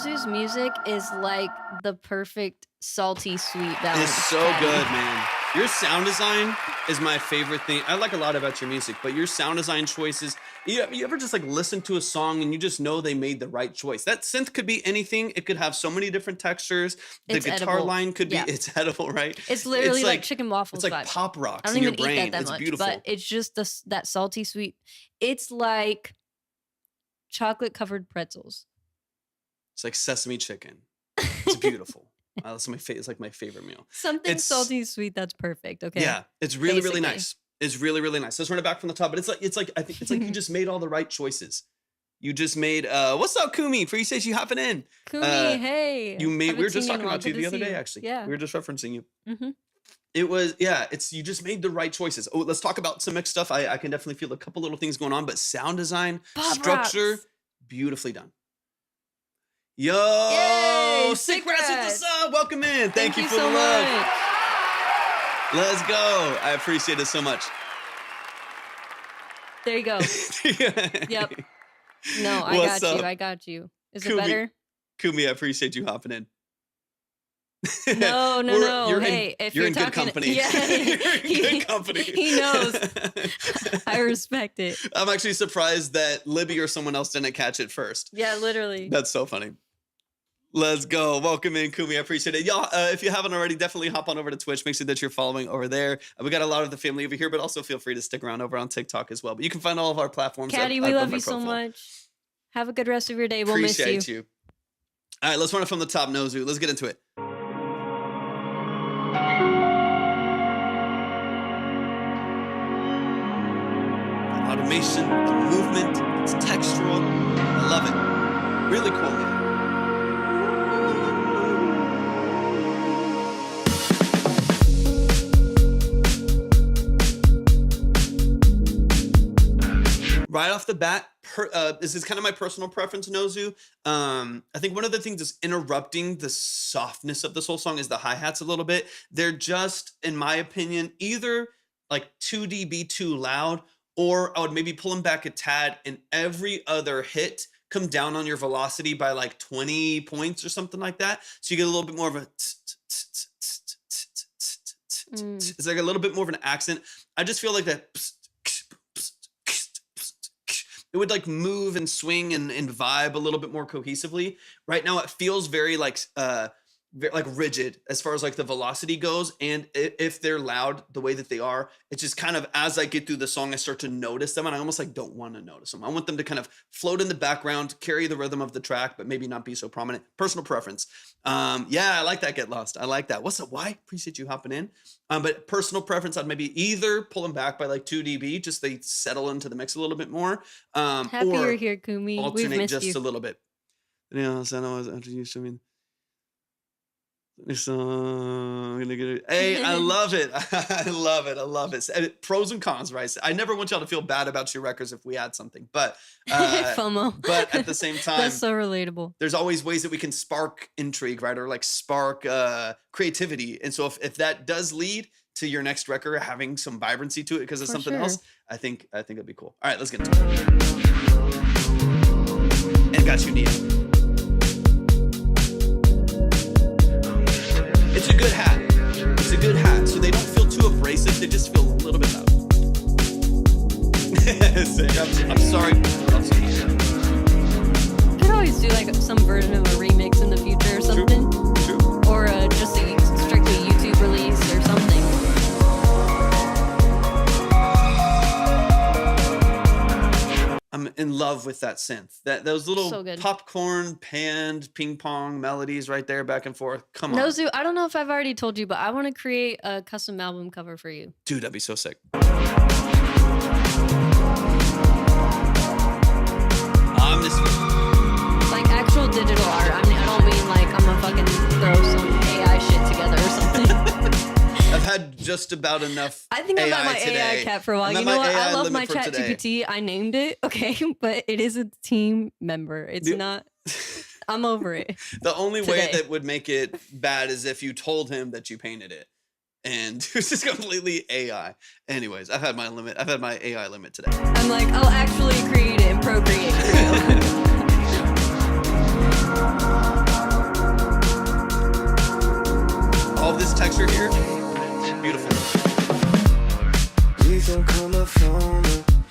Nozu's music is like the perfect salty sweet balance. It's so patty. good, man. Your sound design is my favorite thing. I like a lot about your music, but your sound design choices. You ever just like listen to a song and you just know they made the right choice? That synth could be anything. It could have so many different textures. The It's guitar edible. line could be, Yeah. it's edible, right? It's literally like like- chicken waffles It's like vibe. pop rocks I don't in your even brain. eat that It's much, beautiful. but it's just that salty sweet. It's like chocolate covered pretzels. It's like sesame chicken. It's beautiful. That's it's like my favorite meal. Something It's- salty sweet that's perfect. Okay. Yeah, it's really really Basically. nice. It's really really nice. Let's run it back from the top. But it's like I think it's like you just made all the right choices. You just made what's up, Kumi? Appreciate you hopping in. Kumi, hey. You made. Haven't We were just seen talking you in a while. about you Good the to other see day, you. actually. Yeah. We were just referencing you. Mhm. It was it's you just made the right choices. Oh, let's talk about some mixed stuff. I can definitely feel a couple little things going on, but sound design, Pop structure, rocks. beautifully done. Yo, Yay, Sick Sick Rats with the Rats. sub. Welcome in. Thank you for so the love. much. Let's go. I appreciate it so much. There you go. Yep. No, I What's got up? you. I got you. Is Kumi. it better? Kumi, I appreciate you hopping in. No, no, We're- no. You're Hey, in, if you're you're in good talking- company. Yeah, you're in good company. he knows. I respect it. I'm actually surprised that Libby or someone else didn't catch it first. Yeah, literally. That's so funny. Let's go. Welcome in, Kumi. I appreciate it. Y'all, if you haven't already, definitely hop on over to Twitch. Make sure that you're following over there. We got a lot of the family over here, but also feel free to stick around over on TikTok as well. But you can find all of our platforms. Caddy, we love you so much. Have a good rest of your day. We'll miss Appreciate you. you. All right, let's run it from the top, Nozu. Let's get into it. The automation, the movement, it's textural. I love it. Really cool, man. Right off the bat, this is kind of my personal preference, Nozu. I think one of the things that's interrupting the softness of this whole song is the hi-hats a little bit. They're just, in my opinion, either like 2 dB too loud, or I would maybe pull them back a tad, and every other hit come down on your velocity by like 20 points or something like that. So you get a little bit more of a it's like a little bit more of an accent. I just feel like that it would like move and swing and vibe a little bit more cohesively. Right now it feels very like rigid as far as like the velocity goes, and if they're loud the way that they are, it's just kind of as I get through the song I start to notice them, and I almost like don't want to notice them. I want them to kind of float in the background, carry the rhythm of the track, but maybe not be so prominent. Personal preference. Yeah, I like that. Get lost. I like that. What's up? Why? Appreciate you hopping in. But personal preference, I'd maybe either pull them back by like 2 dB, just they settle into the mix a little bit more. Happy or you're here, Kumi. We've alternate missed just you. a little bit. Yeah, so I know I was introduced. I mean, so I'm gonna get it. Hey, I love it. I love it. I love it. Pros and cons, right? I never want y'all to feel bad about your records if we add something, but FOMO. but at the same time, That's so relatable. there's always ways that we can spark intrigue, right? Or like spark creativity. And so if that does lead to your next record having some vibrancy to it because of For something sure. else, I think it'd be cool. All right, let's get into it. And got you, Nia. It's a good hat. It's a good hat. So they don't feel too abrasive. They just feel a little bit loud. I'm sorry. Could always do like some version of a remix in the future or something. True. Or just a strictly YouTube release or something. I'm in love with that synth. Those little So good. popcorn panned ping pong melodies right there, back and forth. Come on, Nozu, I don't know if I've already told you, but I want to create a custom album cover for you. dude, that'd be so sick. Like actual digital art. I mean, I don't mean like I'm gonna fucking throw some AI shit together or something. I've had just about enough. I think I've had my today. AI cat for a while. I'm You at know my what? I AI love my limit for chat today. GPT. I named it, okay, but it is a team member. It's Yeah. not. I'm over it. The only way Today. that would make it bad is if you told him that you painted it, and it was just completely AI. Anyways, I've had my limit. I've had my AI limit today. I'm like, I'll actually create it and procreate for you. this texture here, beautiful. Please don't call my phone,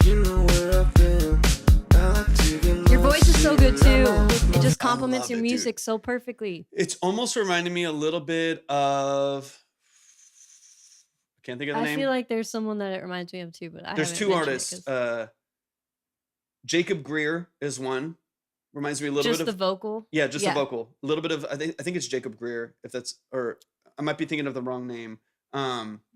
you know where I've been. I like to get Your voice is so good too. It just I complements love your it, dude. music so perfectly. It's almost reminding me a little bit of, I can't think of the I name. feel like there's someone that it reminds me of too, but I There's haven't two mentioned artists. it 'cause Jacob Greer is one. Reminds me a little just bit the of, vocal. yeah, just the Yeah. vocal. A little bit of, I think it's Jacob Greer, if that's, or I might be thinking of the wrong name.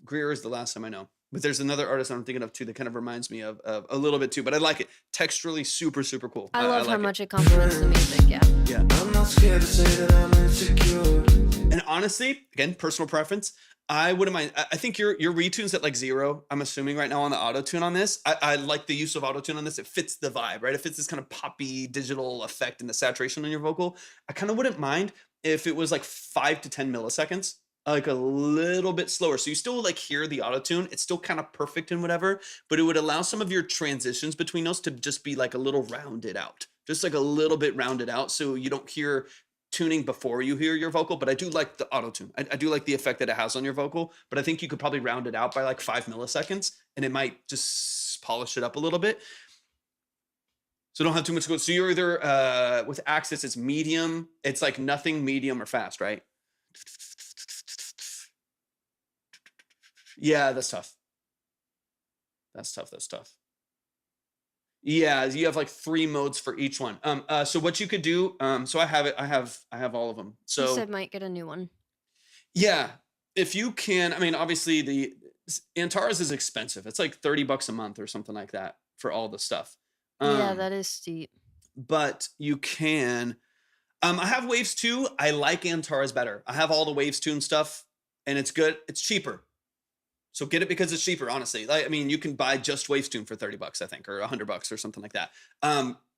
Greer is the last time I know. But there's another artist I'm thinking of too that kind of reminds me of a little bit too. But I like it. Texturally super, super cool. I love how like it. much it complements the music. Yeah. Yeah. I'm not scared to say that I'm insecure. And honestly, again, personal preference. I wouldn't mind. I think your retune's at like 0. I'm assuming right now on the auto tune on this. I like the use of auto tune on this. It fits the vibe, right? It fits this kind of poppy digital effect and the saturation on your vocal. I kind of wouldn't mind if it was like 5 to 10 milliseconds, like a little bit slower. So you still like hear the auto tune. It's still kind of perfect and whatever, but it would allow some of your transitions between those to just be like a little rounded out, just like a little bit rounded out. So you don't hear tuning before you hear your vocal, but I do like the auto tune. I do like the effect that it has on your vocal, but I think you could probably round it out by like 5 milliseconds and it might just polish it up a little bit. So don't have too much to go. So you're either, with Axis, it's medium. It's like nothing, medium, or fast, right? Yeah, that's tough. That's tough. Yeah, you have like 3 modes for each one. So what you could do, so I have it, I have all of them. You So said might get a new one. yeah, if you can, I mean, obviously the Antares is expensive. It's like $30 a month or something like that for all the stuff. Yeah, that is steep. But you can, I have Waves too. I like Antares better. I have all the Waves tune stuff and it's good. It's cheaper. So get it because it's cheaper, honestly. Like, I mean, you can buy just Wavestune for $30, I think, or $100 or something like that.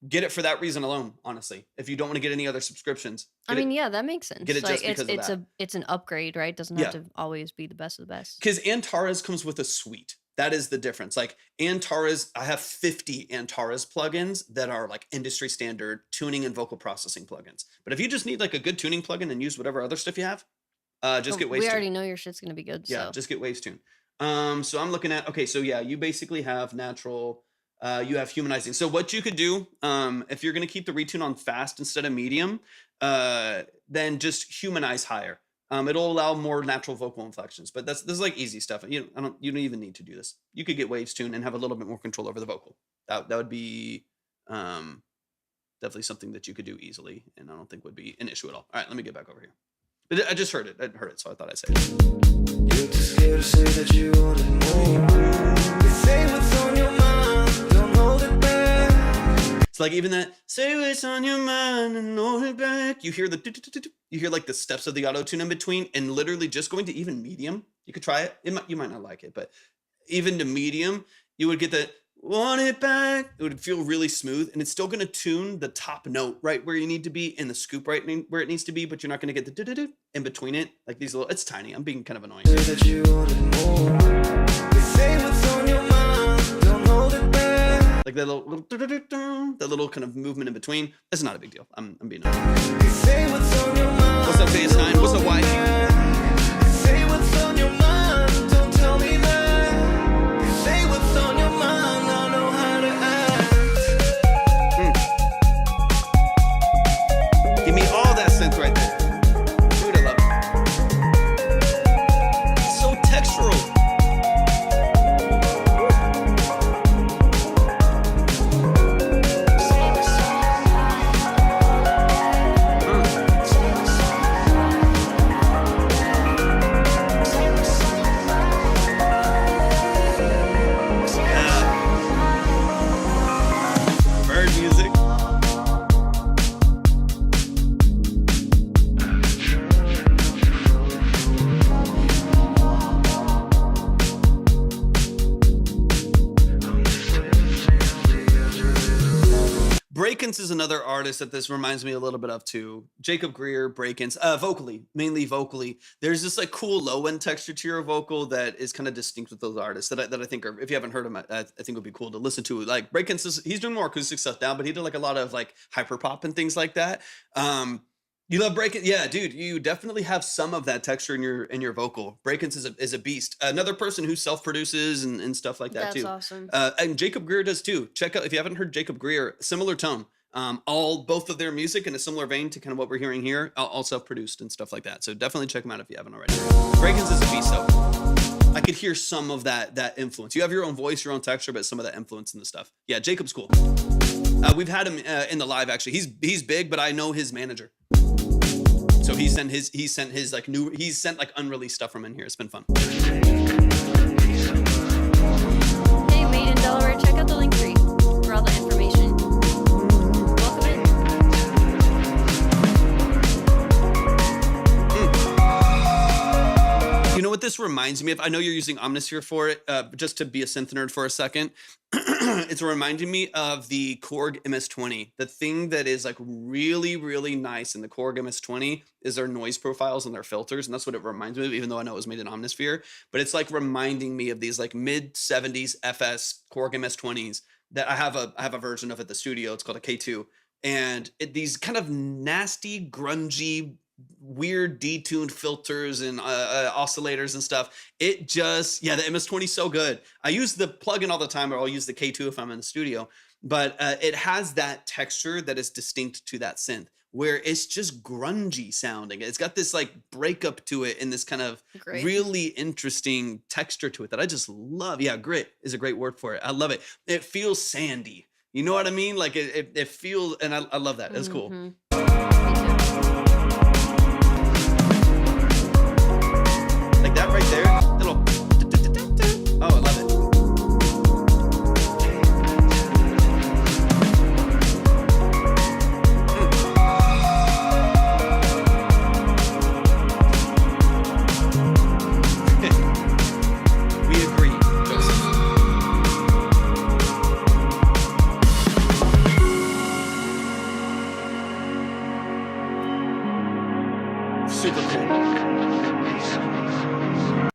Get it for that reason alone, honestly. If you don't want to get any other subscriptions, I mean, yeah, that makes sense. get it Like just because of it's that. it's an upgrade, right? Doesn't Yeah. have to always be the best of the best. Because Antares comes with a suite. That is the difference. Like Antares, I have 50 Antares plugins that are like industry standard tuning and vocal processing plugins. But if you just need like a good tuning plugin and use whatever other stuff you have, just get We Wavestune. already know your shit's gonna be good. Yeah, So just get Wavestune. So I'm looking at, okay, so yeah, you basically have natural, you have humanizing. So what you could do, if you're going to keep the retune on fast instead of medium, then just humanize higher. It'll allow more natural vocal inflections, but this is like easy stuff. You don't even need to do this. You could get Wavestune and have a little bit more control over the vocal. That would be, definitely something that you could do easily. And I don't think would be an issue at all. All right, let me get back over here. I just heard it. I heard it, so I thought I'd say it. You're too scared to say that you want it more. You say what's on your mind, don't hold it back. It's like even that, say what's on your mind and hold it back. You hear you hear like the steps of the auto tune in between, and literally just going to even medium. You could try it. You might not like it, but even to medium, you would get the want it back. It would feel really smooth, and it's still going to tune the top note right where you need to be and the scoop right where it needs to be, but you're not going to get the in between it. Like these little, it's tiny. I'm being kind of annoying. Say that you want it more. You say what's on your mind, don't hold it back. Like that little kind of movement in between. That's not a big deal. I'm being honest. You say what's on your mind. What's up, Phase9? What's up, YG? You say what's on your mind, don't tell me that. You say what's on your mind, I know how to act. Give me all that synth right there. Dude, I love it. It's so textural. Bird music. Breakins is another artist that this reminds me a little bit of too. Jacob Greer, Breakins, vocally, mainly vocally. There's this like cool low end texture to your vocal that is kind of distinct with those artists that I think are, if you haven't heard him, I think would be cool to listen to. Like Breakins he's doing more acoustic stuff now, but he did like a lot of like hyper pop and things like that. You love break Yeah, dude, you definitely have some of that texture in your vocal. Breakins is a beast. Another person who self-produces and stuff like that That's too. awesome. And Jacob Greer does too. Check out if you haven't heard Jacob Greer, similar tone. All both of their music in a similar vein to kind of what we're hearing here, all self-produced and stuff like that. So definitely check them out if you haven't already. Breakins is a beast though. I could hear some of that influence. You have your own voice, your own texture, but some of that influence in the stuff. Yeah, Jacob's cool. We've had him in the live actually. He's big, but I know his manager. So he sent like unreleased stuff from in here. It's been fun. Hey, made in Delaware, check out the link tree for all the information. Welcome in. You know what this reminds me of? I know you're using Omnisphere for it, just to be a synth nerd for a second. It's reminding me of the Korg MS-20. The thing that is like really, really nice in the Korg MS-20 is their noise profiles and their filters. And that's what it reminds me of, even though I know it was made in Omnisphere. But it's like reminding me of these like mid-70s FS Korg MS-20s that I have a version of at the studio. It's called a K2. And these kind of nasty, grungy, weird detuned filters and oscillators and stuff. It just, yeah, the MS-20 is so good. I use the plugin all the time, or I'll use the K2 if I'm in the studio, but it has that texture that is distinct to that synth, where it's just grungy sounding. It's got this like breakup to it and this kind of Great. really interesting texture to it that I just love. Yeah, grit is a great word for it. I love it. It feels sandy. You know what I mean? Like it feels, and I love that. It's cool. Mhm. Like that right there, little. Oh, I love it. We agree, Joseph. Super cool.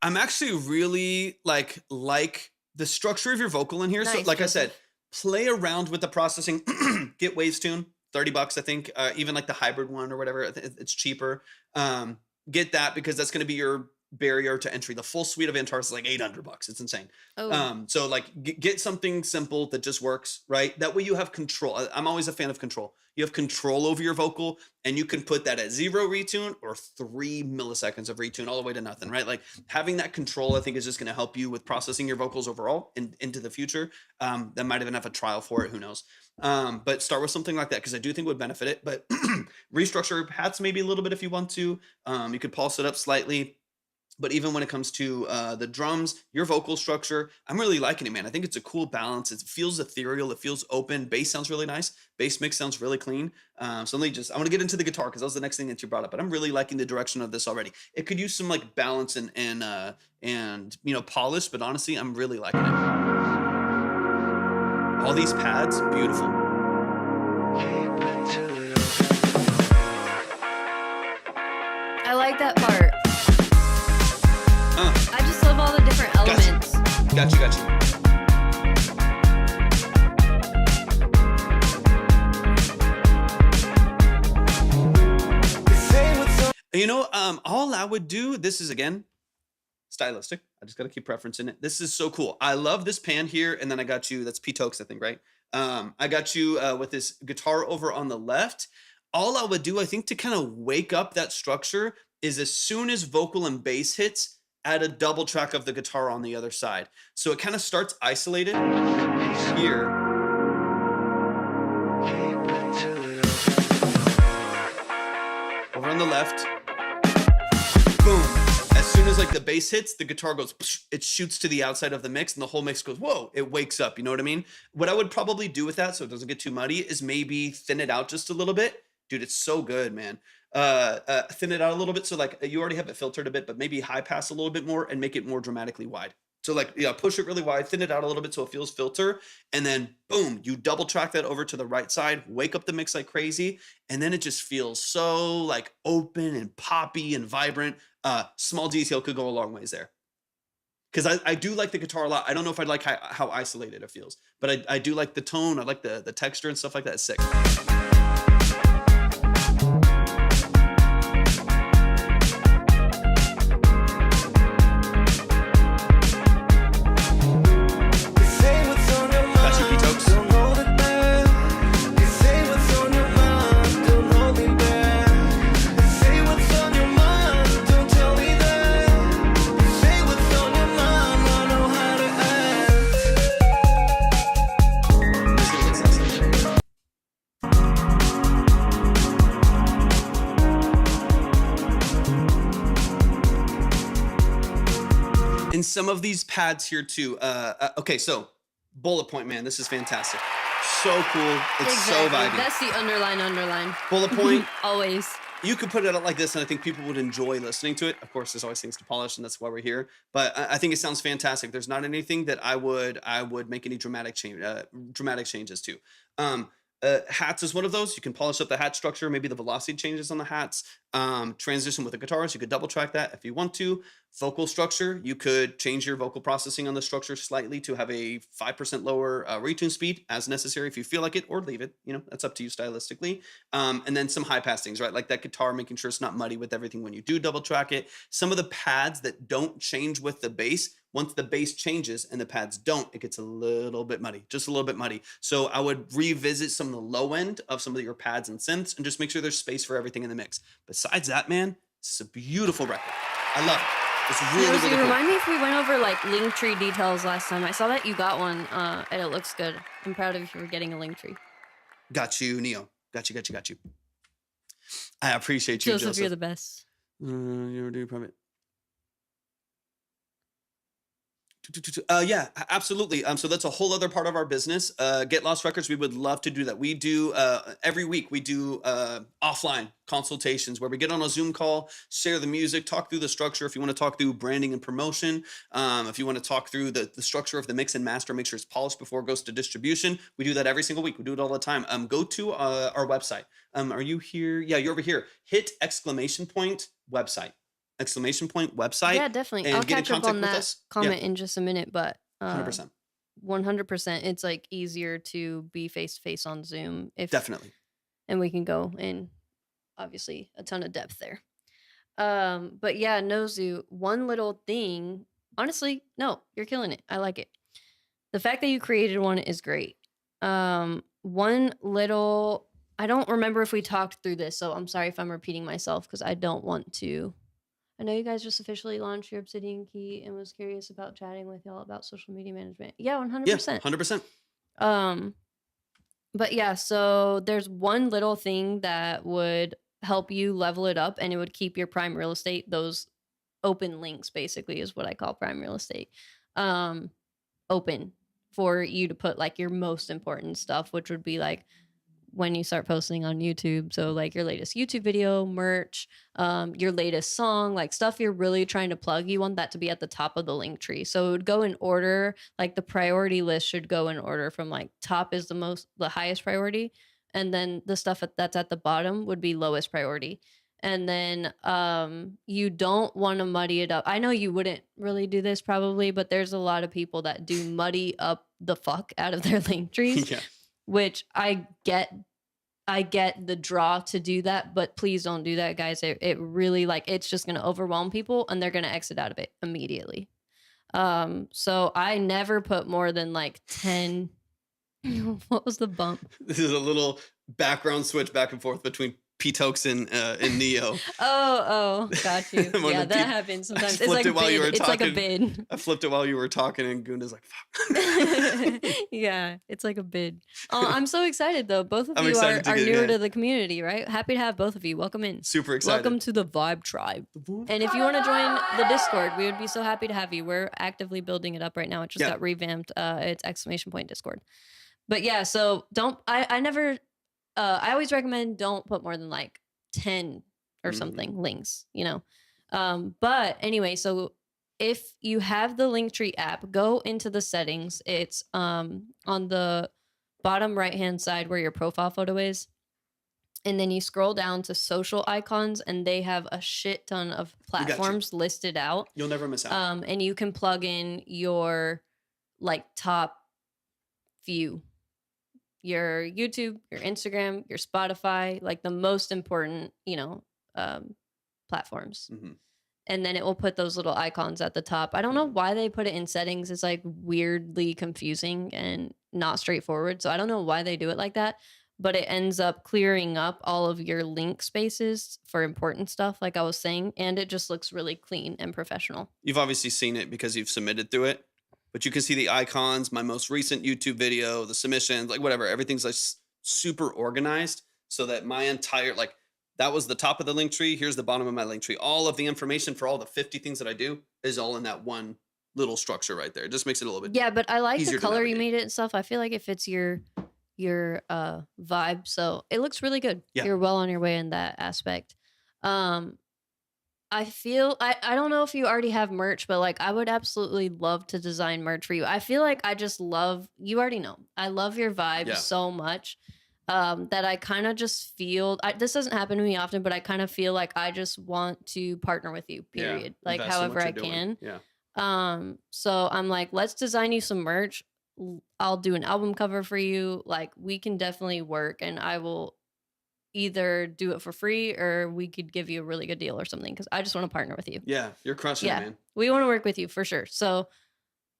I'm actually really like the structure of your vocal in here. So Nice, like I said, Joseph. play around with the processing. Get Waves Tune, $30, I think. Even like the hybrid one or whatever, it's cheaper. Get that because that's going to be your barrier to entry. The full suite of Antars is like $800. It's insane. Oh, So like get something simple that just works, right? That way you have control. I'm always a fan of control. You have control over your vocal, and you can put that at 0 retune or 3 milliseconds of retune all the way to nothing, right? Like having that control, I think, is just going to help you with processing your vocals overall into the future. That might even have a trial for it, who knows? But start with something like that because I do think would benefit it. But restructure hats maybe a little bit if you want to. You could pulse it up slightly. But even when it comes to the drums, your vocal structure, I'm really liking it, man. I think it's a cool balance. It feels ethereal. It feels open. Bass sounds really nice. Bass mix sounds really clean. So I want to get into the guitar because that was the next thing that you brought up. But I'm really liking the direction of this already. It could use some like balance and polish. But honestly, I'm really liking it. All these pads, beautiful. I like that part. I just love all the different elements. Gotcha. You know, all I would do, this is again, stylistic. I just got to keep referencing it. This is so cool. I love this pan here. And then I got you, that's Pete Oaks, I think, right? I got you with this guitar over on the left. All I would do, I think, to kind of wake up that structure is as soon as vocal and bass hits, add a double track of the guitar on the other side. So it kind of starts isolated here. Over on the left. Boom. As soon as like the bass hits, the guitar goes, it shoots to the outside of the mix and the whole mix goes, whoa, it wakes up. You know what I mean? What I would probably do with that so it doesn't get too muddy is maybe thin it out just a little bit. Dude, it's so good, man. Thin it out a little bit. So like you already have it filtered a bit, but maybe high pass a little bit more and make it more dramatically wide. So like, yeah, push it really wide, thin it out a little bit so it feels filter. And then boom, you double track that over to the right side, wake up the mix like crazy. And then it just feels so like open and poppy and vibrant. Small detail could go a long ways there. Because I do like the guitar a lot. I don't know if I'd like how isolated it feels, but I do like the tone. I like the texture and stuff like that. It's sick. some of these pads here too. Okay, so bullet point, man, this is fantastic. So cool. It's so vibey. That's the underline. Bullet point. Always. You could put it out like this, and I think people would enjoy listening to it. Of course, there's always things to polish, and that's why we're here. But I think it sounds fantastic. There's not anything that I would make any dramatic changes to. Hats is one of those. You can polish up the hat structure, maybe the velocity changes on the hats. Transition with the guitars, you could double track that if you want to. Vocal structure, you could change your vocal processing on the structure slightly to have a 5% lower retune speed as necessary if you feel like it, or leave it. That's up to you stylistically. And then some high pass things, right? Like that guitar, making sure it's not muddy with everything when you do double track it. Some of the pads that don't change with the bass, once the bass changes and the pads don't, it gets a little bit muddy, just a little bit muddy. So I would revisit some of the low end of some of your pads and synths and just make sure there's space for everything in the mix. Besides that, man, it's a beautiful record. I love it. It's really, really cool. Remind me if we went over like Linktree details last time. I saw that you got one, and it looks good. I'm proud of you for getting a Linktree. Got you, Neo. Got you. I appreciate you, Joseph. You're the best. You ever do private? Yeah, absolutely. So that's a whole other part of our business. Get Lost Records, we would love to do that. We do every week. We do offline consultations where we get on a Zoom call, share the music, talk through the structure. If you want to talk through branding and promotion, if you want to talk through the structure of the mix and master, make sure it's polished before it goes to distribution. We do that every single week. We do it all the time. Go to our website. Are you here? Yeah, you're over here. Hit !website. !website. Yeah, definitely. I'll catch up on that comment in just a minute, but 100%. 100%. It's like easier to be face to face on Zoom Definitely. And we can go in obviously a ton of depth there. But yeah, Nozu, one little thing. Honestly, no, you're killing it. I like it. The fact that you created one is great. One little, I don't remember if we talked through this, so I'm sorry if I'm repeating myself because I don't want to. I know you guys just officially launched your Obsidian key and was curious about chatting with y'all about social media management. Yeah, 100%. Yeah, 100%. But yeah, so there's one little thing that would help you level it up, and it would keep your prime real estate, those open links basically is what I call prime real estate, open for you to put like your most important stuff, which would be like when you start posting on YouTube. So like your latest YouTube video, merch, your latest song, like stuff you're really trying to plug, you want that to be at the top of the link tree. So it would go in order, like the priority list should go in order from like top is the highest priority. And then the stuff that's at the bottom would be lowest priority. And then you don't want to muddy it up. I know you wouldn't really do this probably, but there's a lot of people that do muddy up the fuck out of their link trees. Yeah. Which I get the draw to do that, but please don't do that, guys. It really, like, it's just going to overwhelm people and they're going to exit out of it immediately. So I never put more than like 10. What was the bump? This is a little background switch back and forth between P-Tokes and Neo. Oh, got you. Yeah, that happens sometimes. It's like a bid. I flipped it while you were talking, and Gunda's like, fuck. Yeah, it's like a bid. Oh, I'm so excited, though. Both of you are newer to the community, right? Happy to have both of you. Welcome in. Super excited. Welcome to the Vibe Tribe. And if you want to join the Discord, we would be so happy to have you. We're actively building it up right now. It just got revamped. It's !Discord. But yeah, so I always recommend don't put more than like 10 or something links, but anyway, so if you have the Linktree app, go into the settings. It's on the bottom right hand side where your profile photo is, and then you scroll down to social icons, and they have a shit ton of platforms listed out. You'll never miss out. And you can plug in your like top few, your YouTube, your Instagram, your Spotify, like the most important, platforms. Mm-hmm. And then it will put those little icons at the top. I don't know why they put it in settings. It's like weirdly confusing and not straightforward. So I don't know why they do it like that, but it ends up clearing up all of your link spaces for important stuff, like I was saying. And it just looks really clean and professional. You've obviously seen it because you've submitted through it. But you can see the icons, my most recent YouTube video, the submissions, like whatever. Everything's like super organized so that my entire, like that was the top of the link tree. Here's the bottom of my link tree. All of the information for all the 50 things that I do is all in that one little structure right there. It just makes it a little bit. Yeah, but I like easier the to color you navigate. made it and stuff. I feel like it fits your vibe, so it looks really good. Yeah. You're well on your way in that aspect. Um I feel I don't know if you already have merch, but like I would absolutely love to design merch for you. I feel like I just love you already know. I love your vibe Yeah. so much. That I kind of just feel this doesn't happen to me often, but I kind of feel like I just want to partner with you, Yeah, period. Like invest in what however I you're doing. can. Yeah. So I'm like, let's design you some merch. I'll do an album cover for you. Like we can definitely work and I will either do it for free or we could give you a really good deal or something because I just want to partner with you. Yeah, you're crushing it, Yeah. man. We want to work with you for sure. So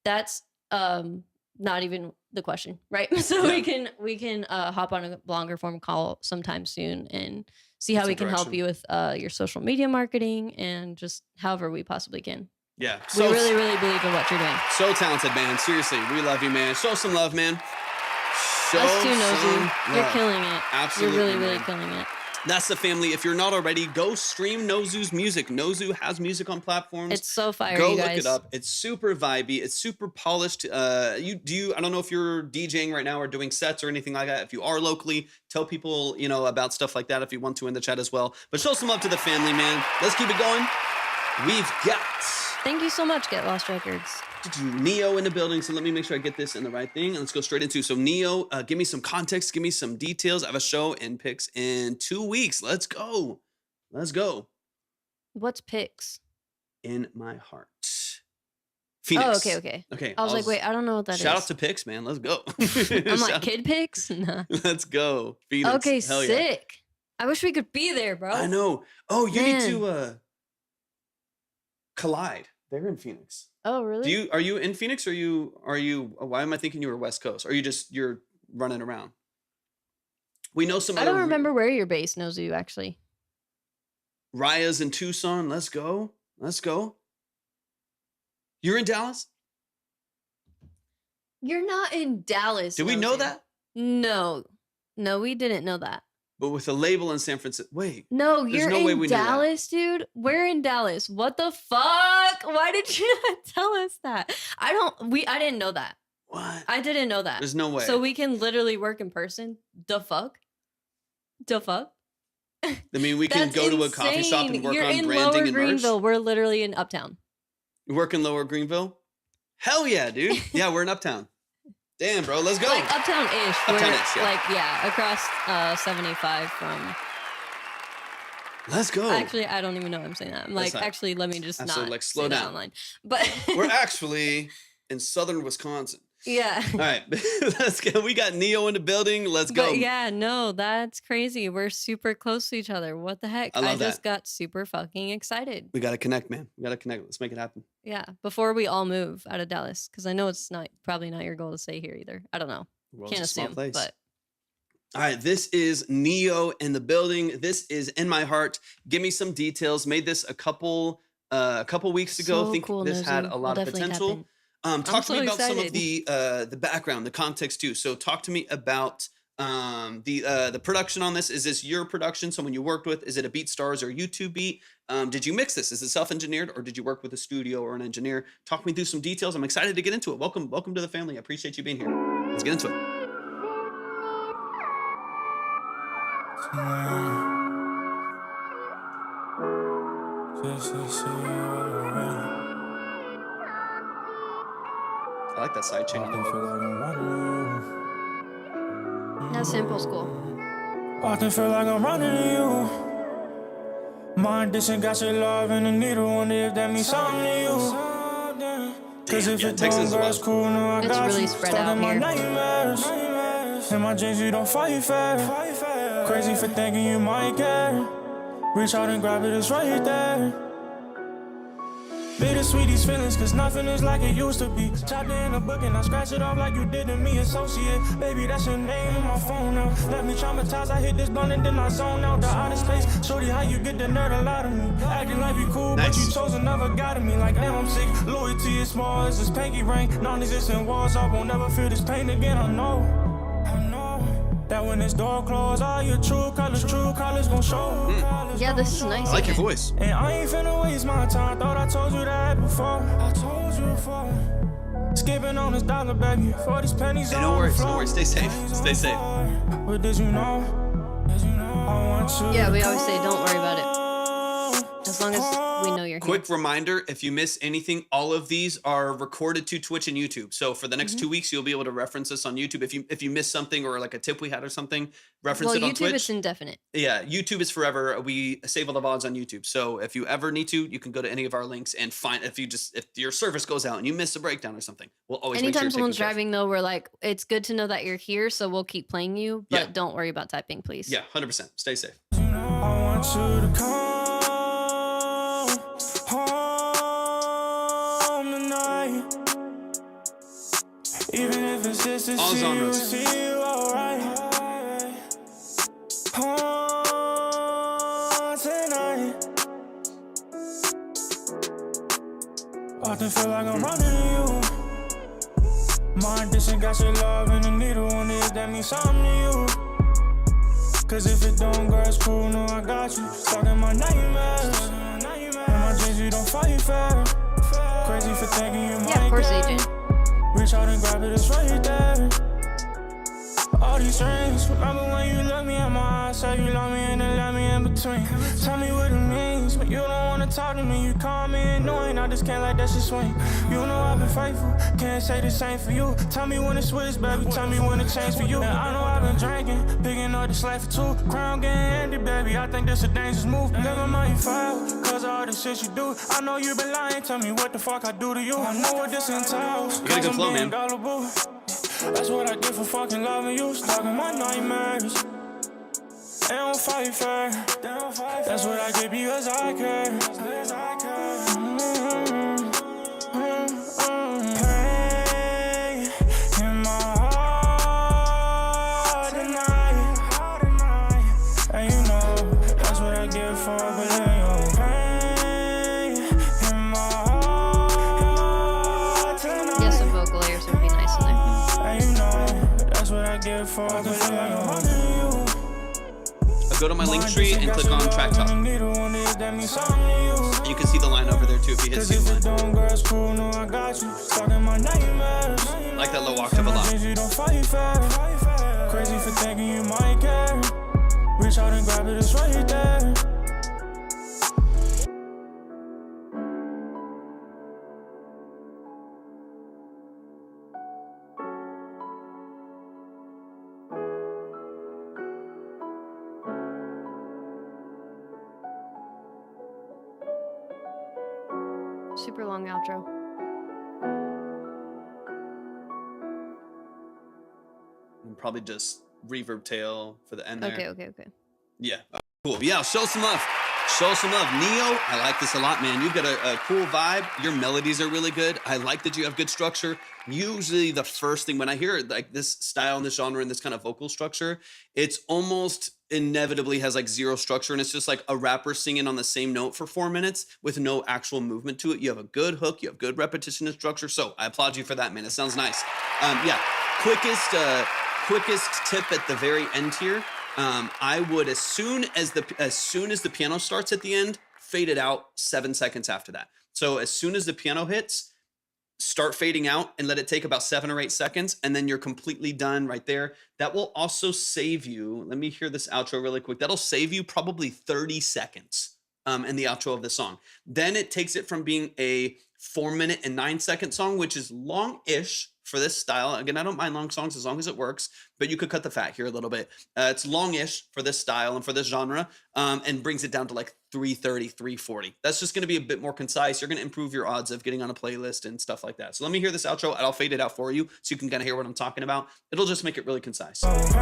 that's not even the question, right? So Yeah. we can hop on a longer form call sometime soon and see how Get we some can help direction. you with your social media marketing and just however we possibly can. Yeah. We really, really believe in what you're doing. So talented, man. Seriously, we love you, man. Show some love, man. Show Us too, Nosy. some You're love. killing it. Absolutely, You're really, really man. killing it. That's the family. If you're not already, go stream Nozu's music. Nozu has music on platforms. It's so fire, Go you look guys. it up. It's super vibey. It's super polished. I don't know if you're DJing right now or doing sets or anything like that. If you are locally, tell people, about stuff like that if you want to in the chat as well. But show some love to the family, man. Let's keep it going. We've got Thank you so much, Get Lost Records. Neo in the building, so let me make sure I get this in the right thing, and let's go straight into. So Neo, give me some context, give me some details. I have a show in Pix in 2 weeks. Let's go. What's Pix? In my heart, Phoenix. Oh, okay. Okay. I was like, wait, I don't know what that is. Shout out to Pix, man. Let's go. I'm like, Kid Pix? Nah. Let's go, Phoenix. Okay, Hell yeah. sick. I wish we could be there, bro. I know. Oh, you need Man. to collide. They're in Phoenix. Oh, really? Are you in Phoenix or are you why am I thinking you were West Coast? Or you're running around? We know some I other don't remember where you're based, Nozu, actually. Raya's in Tucson. Let's go. You're in Dallas? You're not in Dallas. Did we know Nozu. that? No, we didn't know that. But with a label in San Francisco. Wait. No, There's you're no way in we knew that. Dallas, dude. We're in Dallas. What the fuck? Why did you not tell us that? I didn't know that. What? I didn't know that. There's no way. So we can literally work in person. The fuck? I mean, we can That's go to a coffee shop and insane. work You're on in branding Lower and merch. Greenville. We're literally in Uptown. You work in Lower Greenville? Hell yeah, dude. Yeah, we're in Uptown. Damn, bro. Let's go. Like Uptown-ish. Uptown-ish, yeah. Like, yeah, across 75 from... Let's go. Actually, I don't even know what I'm saying that. I'm That's like, not- actually, let me just Absolutely, not like, slow say that down. online. But We're actually in southern Wisconsin. yeah. All right, let's go. We got Neo in the building. Let's go. But yeah, no, that's crazy. We're super close to each other. What the heck? I love just that. got super fucking excited. We got to connect, man. We got to connect. Let's make it happen. Yeah, before we all move out of Dallas, because I know it's probably not your goal to stay here either. I don't know. The world's Can't a small assume, place. but All right, this is Neo in the building. This is In My Heart. Give me some details. Made this a couple weeks ago. So I think cool, this had Nozu. a lot We'll of definitely tap potential. in. Talk to so me about some of excited. the background, the context too. So talk to me about the production on this. Is this your production? Someone you worked with? Is it a BeatStars or YouTube beat? Did you mix this? Is it self-engineered or did you work with a studio or an engineer? Talk me through some details. I'm excited to get into it. Welcome to the family. I appreciate you being here. Let's get into it. I like that side chain on the vocal. That sample's cool. Often feel like I'm running to you. My addiction got your love and a needle. Wonder if that means something to you. Cause if yeah, it Texas don't, as girl, it's well. cool. No, I It's got really you. spread Starting out my here. nightmares. In my dreams, you don't fight fair. Crazy for thinking you might care. Reach out and grab it, it's right there. Bittersweet these feelings, cause nothing is like it used to be. Chopped in a book and I scratch it off like you did to me, associate. Baby, that's your name on my phone now. Left me traumatized, I hit this blunt and then I zone out. The outer space, shorty, how you get the nerd a lot of me. Acting like you cool, but Nice. you chose another guy to me. Like, damn, I'm sick. Loyalty is small as this pinky ring. Non-existent walls, I won't never feel this pain again, I know. That when this door closed, all your true colors gon' show. Yeah, this is nice. I like your voice. And I ain't finna waste my time. Thought I told you that before. I told you before. Skipping on this dollar, baby. For these pennies Hey, on don't worry, the don't floor. worry. Stay safe. Stay safe. But did you know? I want you. Yeah, we always say don't worry about it. As long as we know you're here. Quick reminder, if you miss anything, all of these are recorded to Twitch and YouTube. So for the next 2 weeks, you'll be able to reference us on YouTube. If you miss something or like a tip we had or something, reference Well, it on YouTube Twitch. is indefinite. Yeah, YouTube is forever. We save all the VODs on YouTube. So if you ever need to, you can go to any of our links and find, if your service goes out and you miss a breakdown or something, we'll always make sure Anytime you're someone's taken care of. driving, though, we're like, it's good to know that you're here, so we'll keep playing you, but Yeah. don't worry about typing, please. Yeah, 100%. Stay safe. I want you to come home tonight. Even if it's just to All see you, genres. see you alright. Home tonight. Often feel like I'm running you. My addiction got your love and the needle on it, that means something to you. Cause if it don't go, it's cool, no, I got you. Stuck in my nightmares. And my dreams, you don't fight fair. Crazy for thinking you might Yeah, of course, get. Agent. Reach out and grab it, it's right there. All these rings, remember when you looked me in my eyes, said you love me and then left me in between. Tell me what it means, but you don't wanna talk to me. You call me annoying, I just can't let that shit swing. You know I've been faithful, can't say the same for you. Tell me when it switch, baby, tell me when it changed for you. And I know I've been drinking, picking up this life for two. Crown getting empty, baby, I think this a dangerous move. Never mind you foul, cause of all the shit you do. I know you been lying, tell me what the fuck I do to you. I know what this entails, You got a good flow, man. gullible. That's what I get for fucking loving you. Stuck in my nightmares. They don't fight fair. That's what I get because I care. Pain in my heart tonight. And you know, that's what I get for believing you. Pain in my heart tonight. Yes, some vocal layers would be nice in there. And you know, that's what I get for believing you. Go to my link tree and click on Track Talk. You can see the line over there too if you hit see the line. I like that low octave a lot. Crazy for thinking you might care. Reach out and grab it, it's right there. Super long outro. And probably just reverb tail for the end there. Okay. Yeah. Cool. Yeah, show some love. Show some love. Neo, I like this a lot, man. You've got a cool vibe. Your melodies are really good. I like that you have good structure. Usually the first thing when I hear like this style and this genre and this kind of vocal structure, it's almost inevitably has like zero structure and it's just like a rapper singing on the same note for 4 minutes with no actual movement to it. You have a good hook, you have good repetition and structure. So I applaud you for that, man. It sounds nice. Yeah, quickest tip at the very end here. I would as soon as the piano starts at the end, fade it out 7 seconds after that. So as soon as the piano hits, start fading out and let it take about 7 or 8 seconds, and then you're completely done right there. That will also save you, let me hear this outro really quick. That'll save you probably 30 seconds in the outro of the song. Then it takes it from being a 4-minute and 9-second song, which is long-ish for this style. Again, I don't mind long songs as long as it works, but you could cut the fat here a little bit. It's longish for this style and for this genre, and brings it down to like 3:30, 3:40. That's just going to be a bit more concise. You're going to improve your odds of getting on a playlist and stuff like that. So let me hear this outro and I'll fade it out for you so you can kind of hear what I'm talking about. It'll just make it really concise. Cause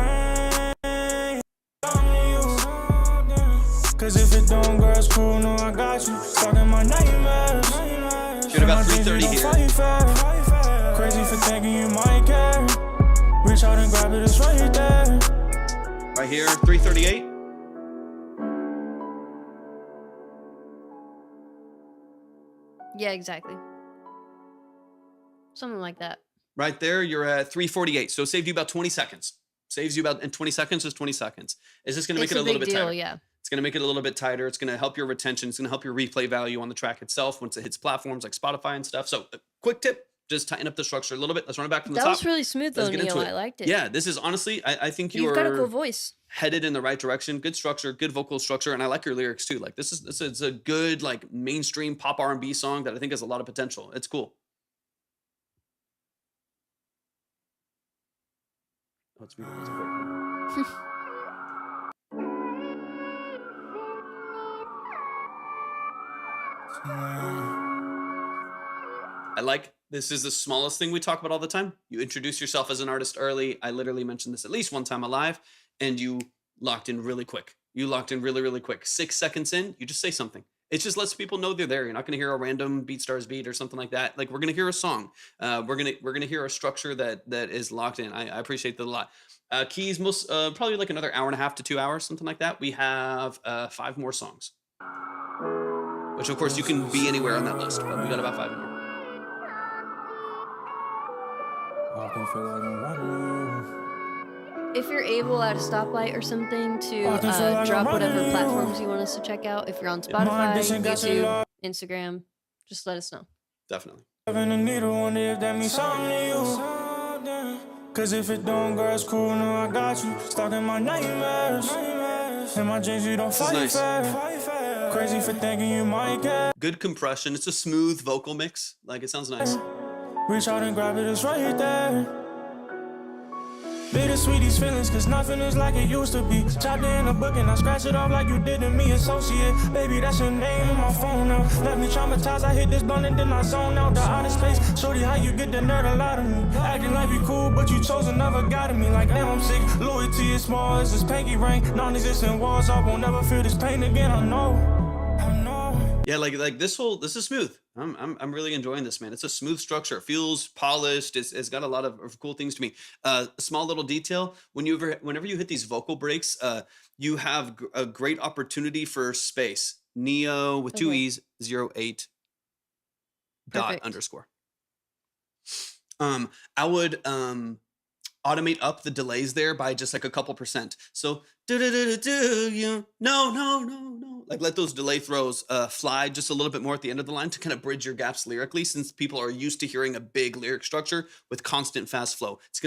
if it don't go, it's cool, no, I got you. Stuck in my nightmares. You're about 3:30 here. Crazy for thinking you might care. Reach out and grab it, it's right there. Right here, 3:38. Yeah, exactly. Something like that. Right there, you're at 3:48. So it saved you about 20 seconds. Saves you about in 20 seconds, just 20 seconds. It's just going to make It's it a a little big bit deal, tighter. yeah. It's going to make it a little bit tighter. It's going to help your retention. It's going to help your replay value on the track itself once it hits platforms like Spotify and stuff. So, quick tip, just tighten up the structure a little bit. Let's run it back from the That top. was really smooth though, Let's get into Neo. it. I liked it. Yeah, this is honestly, I think You've got a cool you're voice. headed in the right direction. Good structure, good vocal structure, and I like your lyrics too. Like this is a good like mainstream pop R&B song that I think has a lot of potential. It's cool. Oh, it's beautiful. It's great. I like this is the smallest thing we talk about all the time. You introduce yourself as an artist early. I literally mentioned this at least one time alive, and you locked in really quick. You locked in really, really quick. 6 seconds in, you just say something. It just lets people know they're there. You're not going to hear a random BeatStars beat or something like that. Like we're going to hear a song. We're gonna hear a structure that is locked in. I appreciate that a lot. Keys most probably like another hour and a half to 2 hours, something like that. We have 5 more songs, which of course you can be anywhere on that list, but we got about 5 more. If you're able at a stoplight or something to drop whatever platforms you want us to check out, if you're on Spotify, YouTube, Instagram, just let us know. Definitely. Cause if it don't go, it's cool, no, I got you. Stuck in my nightmares. In my dreams, you don't fight nice. fair. Crazy for thinking you might get. Good compression. It's a smooth vocal mix. Like it sounds nice. Reach out and grab it, it's right there. Bittersweet these feelings, cause nothing is like it used to be. Chopped in a book and I scratch it off like you did to me, associate. Baby, that's your name on my phone now. Left me traumatized, I hit this blunt and then I zone out. The outer space, shorty, how you get the nerd a lot of me. Acting like we cool, but you chose another guy to me. Like damn, I'm sick, loyalty is small as this pinky ring. Non-existent walls, I won't never feel this pain again, I know. Yeah, like this is smooth. I'm really enjoying this, man. It's a smooth structure. It feels polished. It's got a lot of cool things to me. A small little detail: whenever you hit these vocal breaks, you have a great opportunity for space. Neo with 2 E's 08 dot Perfect. underscore. I would automate up the delays there by just like a couple percent. So do you no. Like let those delay throws fly just a little bit more at the end of the line to kind of bridge your gaps lyrically, since people are used to hearing a big lyric structure with constant fast flow. It's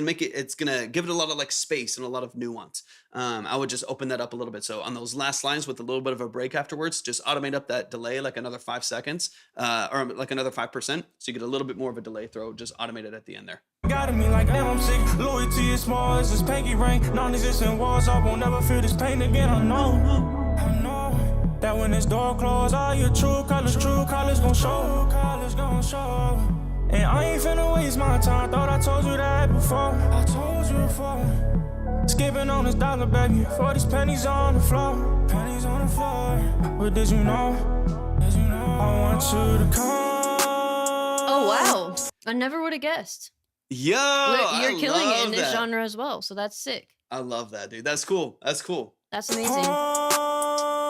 gonna give it a lot of like space and a lot of nuance. I would just open that up a little bit. So on those last lines with a little bit of a break afterwards, just automate up that delay like another 5 seconds, or like another 5%. So you get a little bit more of a delay throw. Just automate it at the end there. Got me like damn, I'm sick. Loyalty is small as this pinky ring. Non-existent walls, I won't never feel this pain again. I know that when this door closed, all your true colors gon' show. And I ain't finna waste my time. Thought I told you that before. Skipping on this dollar, baby, for these pennies on the floor. But did you know? I want you to come. Oh wow! I never would have guessed. Yo, You're killing it in this that. genre as well, so that's sick. I love that, dude. That's cool. That's cool. That's amazing.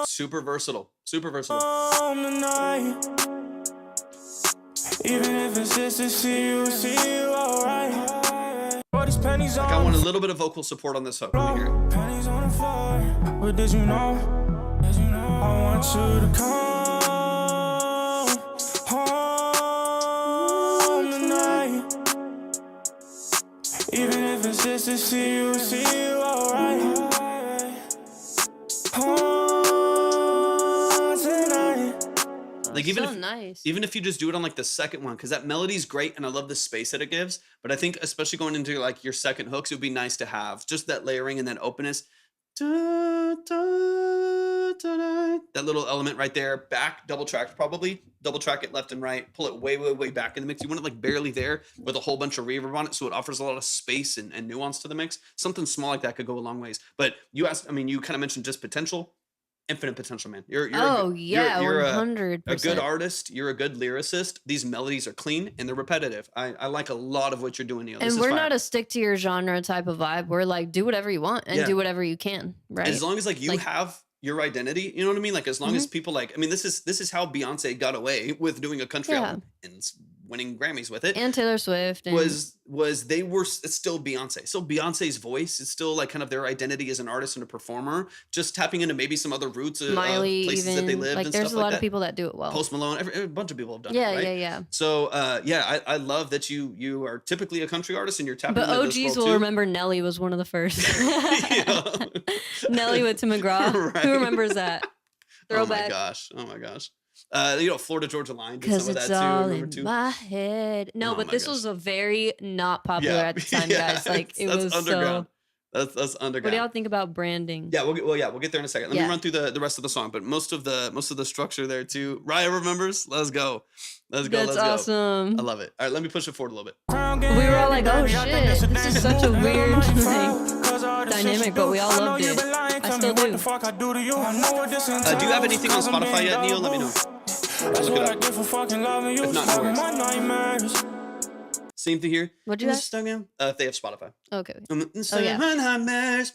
Super versatile. Super versatile. Tonight. Even if it's just to see you alright. All these pennies Like I want a little bit of vocal support on this hook. Let me hear it. Pennies on the floor. But did you know? I want you to come home tonight. Even if it's just to see you alright. Home tonight. Like even So if nice. even if you just do it on like the second one, because that melody's great and I love the space that it gives. But I think especially going into like your second hooks, it would be nice to have just that layering and that openness. That little element right there, back double tracked, probably double track it left and right, pull it way back in the mix. You want it like barely there with a whole bunch of reverb on it, so it offers a lot of space and nuance to the mix. Something small like that could go a long ways. But you asked, I mean, you kind of mentioned just potential. Infinite potential, man. You're Oh yeah, you're 100%. a good artist. You're a good lyricist. These melodies are clean and they're repetitive. I like a lot of what you're doing, Neil. This And is we're fire. not a stick to your genre type of vibe. We're like, do whatever you want and Yeah. do whatever you can, right? As long as like you Like- have your identity, you know what I mean? Like as long as people like, I mean, this is how Beyonce got away with doing a country Yeah. album and winning Grammys with it. And Taylor Swift. And Was they were still Beyonce. So Beyonce's voice is still like kind of their identity as an artist and a performer, just tapping into maybe some other roots of Miley, places even. that they lived Like, and there's stuff a lot like of that. people that do it well. Post Malone, a bunch of people have done Yeah, it, right? yeah. So I love that you are typically a country artist and you're tapping But into this OGs world will too. remember Nelly was one of the first. Yeah. Nelly with Tim McGraw. Right. Who remembers that? Throwback. Oh my gosh. Florida Georgia Line did Because some of it's that too. all Remember in too? my head. No, Oh but my this gosh. was a very not popular at the time, guys. Like, it that's was underground. so. That's What underground. do y'all think about branding? Yeah, we'll get there in a second. Let me Yeah. run through the rest of the song, but most of the structure there too. Raya remembers. Let's go. Let's go. That's Let's go. awesome. I love it. All right, let me push it forward a little bit. We were all like, oh shit, this is such a weird like, dynamic, but we all loved it. I still do. Do you have anything on Spotify yet, Neil? Let me know. That's Look it what I up. get for fucking loving you. If not, no Stalking worries. my nightmares. Same thing here. What'd you ask? If they have Spotify. Okay. Oh yeah. My nightmares,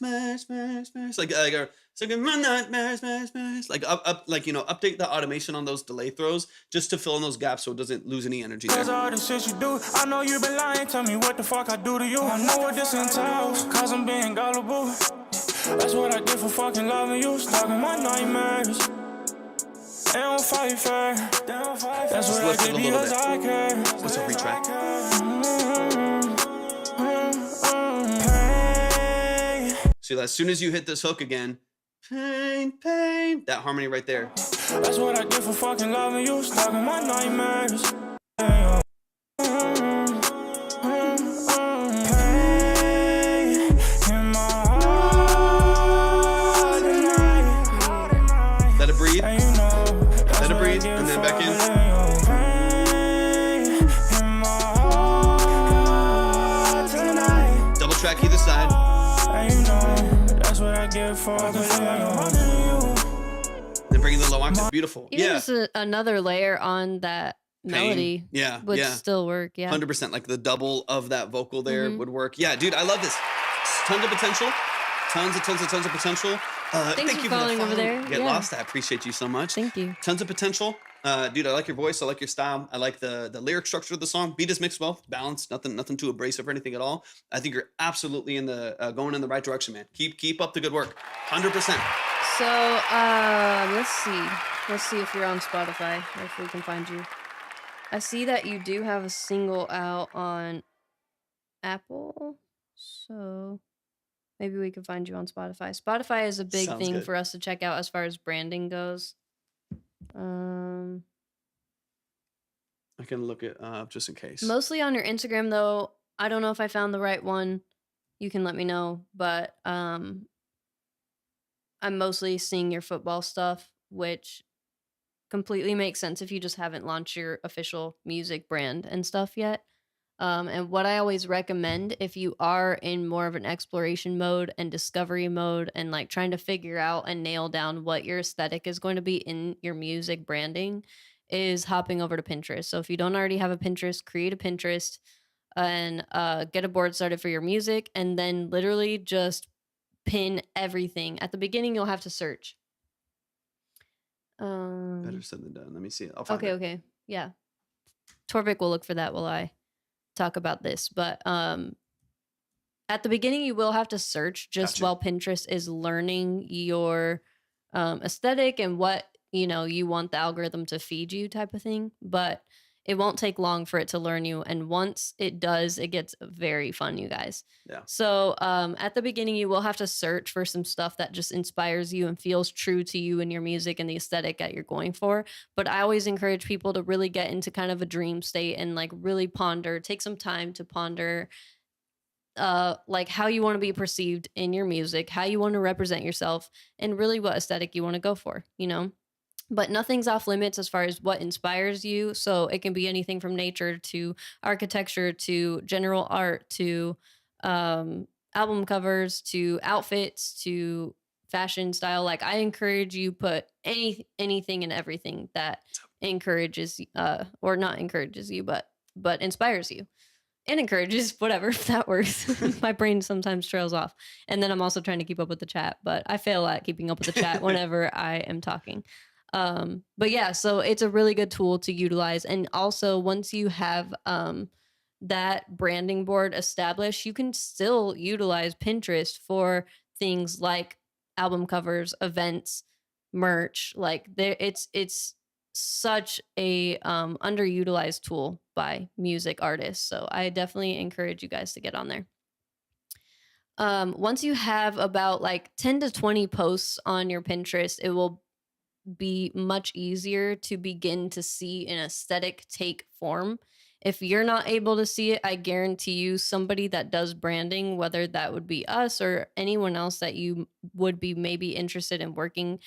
like up, like update the automation on those delay throws just to fill in those gaps so it doesn't lose any energy Cause there. all the shit you do, I know you been lying. Tell me what the fuck I do to you. I know what this entails, cause I'm being gullible. That's what I get for fucking loving you. Stalking my nightmares. They don't fight fair. That's what I lift it get a little because bit. I care. Let's a retrack. Pain. So as soon as you hit this hook again, pain, that harmony right there. That's what I get for fucking loving you. Stalking my nightmares. Pain in my heart tonight. Let it breathe. And you know, that's Let it what I breathe, get and then for back in. Pain in my heart tonight. Double track either side. And you know, that's what I get for loving you. Then bring in the low octave. Beautiful. Even Yeah. just another layer on that melody Yeah. would Yeah. still work. Yeah. 100%. Like the double of that vocal there Mhm. would work. Yeah, dude, I love this. Tons of potential. Tons of potential. Thank for you following for over the there. follow. Get Yeah. lost. I appreciate you so much. Thank you. Tons of potential. Dude, I like your voice. I like your style. I like the lyric structure of the song. Beat is mixed well, balanced. Nothing too abrasive or anything at all. I think you're absolutely in the going in the right direction, man. Keep up the good work. 100%. So, let's see. Let's see if you're on Spotify, or if we can find you. I see that you do have a single out on Apple, so maybe we can find you on Spotify. Spotify is a big Sounds thing good. for us to check out as far as branding goes. I can look it up just in case. Mostly on your Instagram, though. I don't know if I found the right one. You can let me know, but I'm mostly seeing your football stuff, which completely makes sense if you just haven't launched your official music brand and stuff yet. And what I always recommend if you are in more of an exploration mode and discovery mode and like trying to figure out and nail down what your aesthetic is going to be in your music branding is hopping over to Pinterest. So if you don't already have a Pinterest, create a Pinterest and get a board started for your music, and then literally just pin everything. At the beginning, you'll have to search. Better said than done. Let me see it. I'll find it. Okay. Yeah. Torvik will look for that while I talk about this. But at the beginning, you will have to search just Gotcha. while Pinterest is learning your aesthetic and what, you want the algorithm to feed you type of thing. But it won't take long for it to learn you. And once it does, it gets very fun, you guys. Yeah. So at the beginning, you will have to search for some stuff that just inspires you and feels true to you and your music and the aesthetic that you're going for. But I always encourage people to really get into kind of a dream state and like really ponder, take some time to ponder like how you want to be perceived in your music, how you want to represent yourself, and really what aesthetic you want to go for, But nothing's off limits as far as what inspires you. So it can be anything from nature to architecture to general art to album covers to outfits to fashion style. Like I encourage you put anything and everything that encourages or not encourages you, but inspires you. And encourages, whatever, if that works. My brain sometimes trails off. And then I'm also trying to keep up with the chat, but I fail at keeping up with the chat whenever I am talking. But yeah, so it's a really good tool to utilize. And also, once you have that branding board established, you can still utilize Pinterest for things like album covers, events, merch. Like there, it's such a underutilized tool by music artists. So I definitely encourage you guys to get on there. Once you have about like 10 to 20 posts on your Pinterest, it will be much easier to begin to see an aesthetic take form. If you're not able to see it, I guarantee you somebody that does branding, whether that would be us or anyone else that you would be maybe interested in working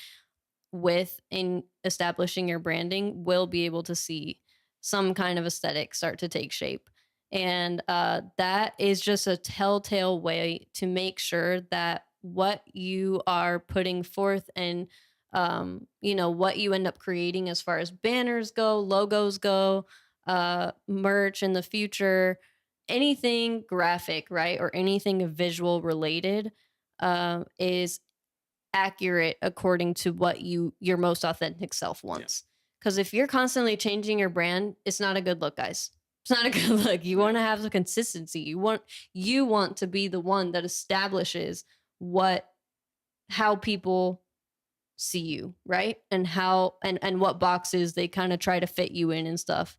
with in establishing your branding, will be able to see some kind of aesthetic start to take shape. And that is just a telltale way to make sure that what you are putting forth and what you end up creating as far as banners go, logos go, merch in the future, anything graphic, right, or anything visual related, is accurate according to what your most authentic self Yeah. wants. Because if you're constantly changing your brand, it's not a good look, guys. It's not a good look. You Yeah. want to have the consistency. You want to be the one that establishes how people see you, right? And how and what boxes they kind of try to fit you in and stuff.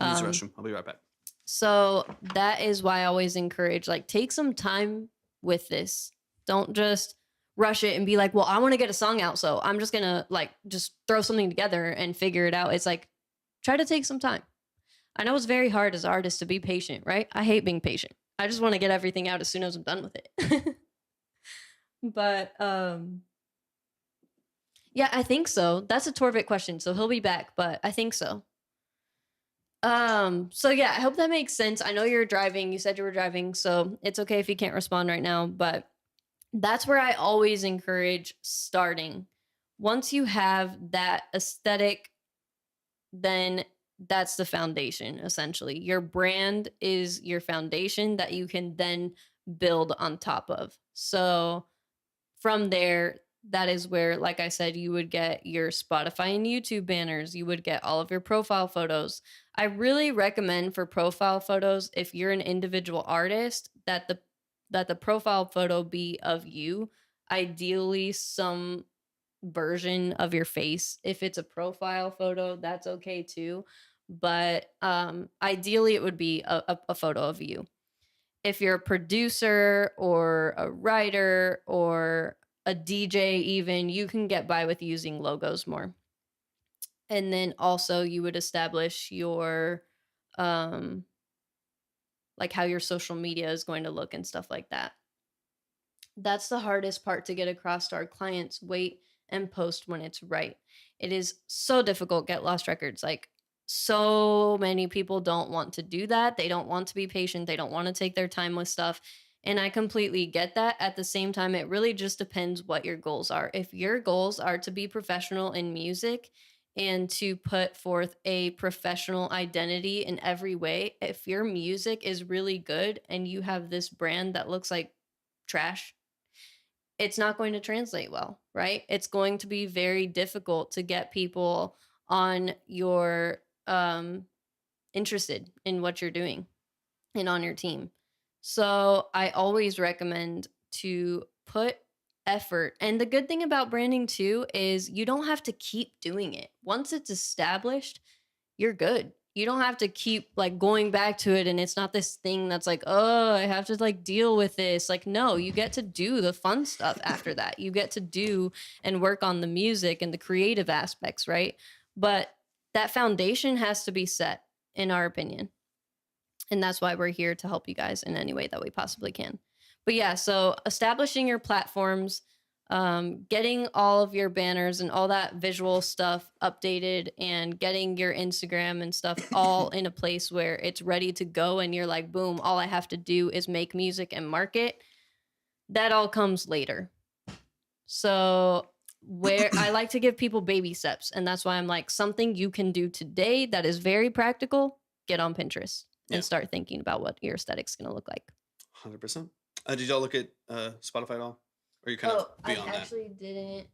Use the restroom. I'll be right back. So that is why I always encourage, like, take some time with this. Don't just rush it and be like, well, I want to get a song out, so I'm just gonna like just throw something together and figure it out. It's like, try to take some time. I know it's very hard as an artist to be patient, right? I hate being patient. I just want to get everything out as soon as I'm done with it. But yeah, I think so. That's a Torvik question, so he'll be back, but I think so. So yeah, I hope that makes sense. I know you're driving. You said you were driving, so it's okay if you can't respond right now, but that's where I always encourage starting. Once you have that aesthetic, then that's the foundation, essentially. Your brand is your foundation that you can then build on top of. So from there, that is where, like I said, you would get your Spotify and YouTube banners. You would get all of your profile photos. I really recommend for profile photos, if you're an individual artist, that the profile photo be of you. Ideally, some version of your face. If it's a profile photo, that's okay too. But ideally, it would be a photo of you. If you're a producer or a writer or a DJ, even, you can get by with using logos more. And then also you would establish your um like how your social media is going to look and stuff like that. That's the hardest part to get across to our clients. Wait and post when it's right. It is so difficult. Get lost records. Like, so many people don't want to do that. They don't want to be patient. They don't want to take their time with stuff. And I completely get that. At the same time, it really just depends what your goals are. If your goals are to be professional in music and to put forth a professional identity in every way, if your music is really good and you have this brand that looks like trash, it's not going to translate well, right? It's going to be very difficult to get people on your interested in what you're doing and on your team. So I always recommend to put effort. And the good thing about branding too is you don't have to keep doing it. Once it's established, you're good. You don't have to keep like going back to it, and it's not this thing that's like, oh, I have to like deal with this. Like, no, you get to do the fun stuff after that. You get to do and work on the music and the creative aspects, right? But that foundation has to be set, in our opinion. And that's why we're here to help you guys in any way that we possibly can. But yeah, so establishing your platforms, getting all of your banners and all that visual stuff updated, and getting your Instagram and stuff all in a place where it's ready to go, and you're like, boom, all I have to do is make music and market. That all comes later. So where I like to give people baby steps, and that's why I'm like, something you can do today that is very practical, get on Pinterest and start thinking about what your aesthetic's going to look like. 100%. Did y'all look at Spotify at all? Or you kind Oh, of I beyond that? actually didn't.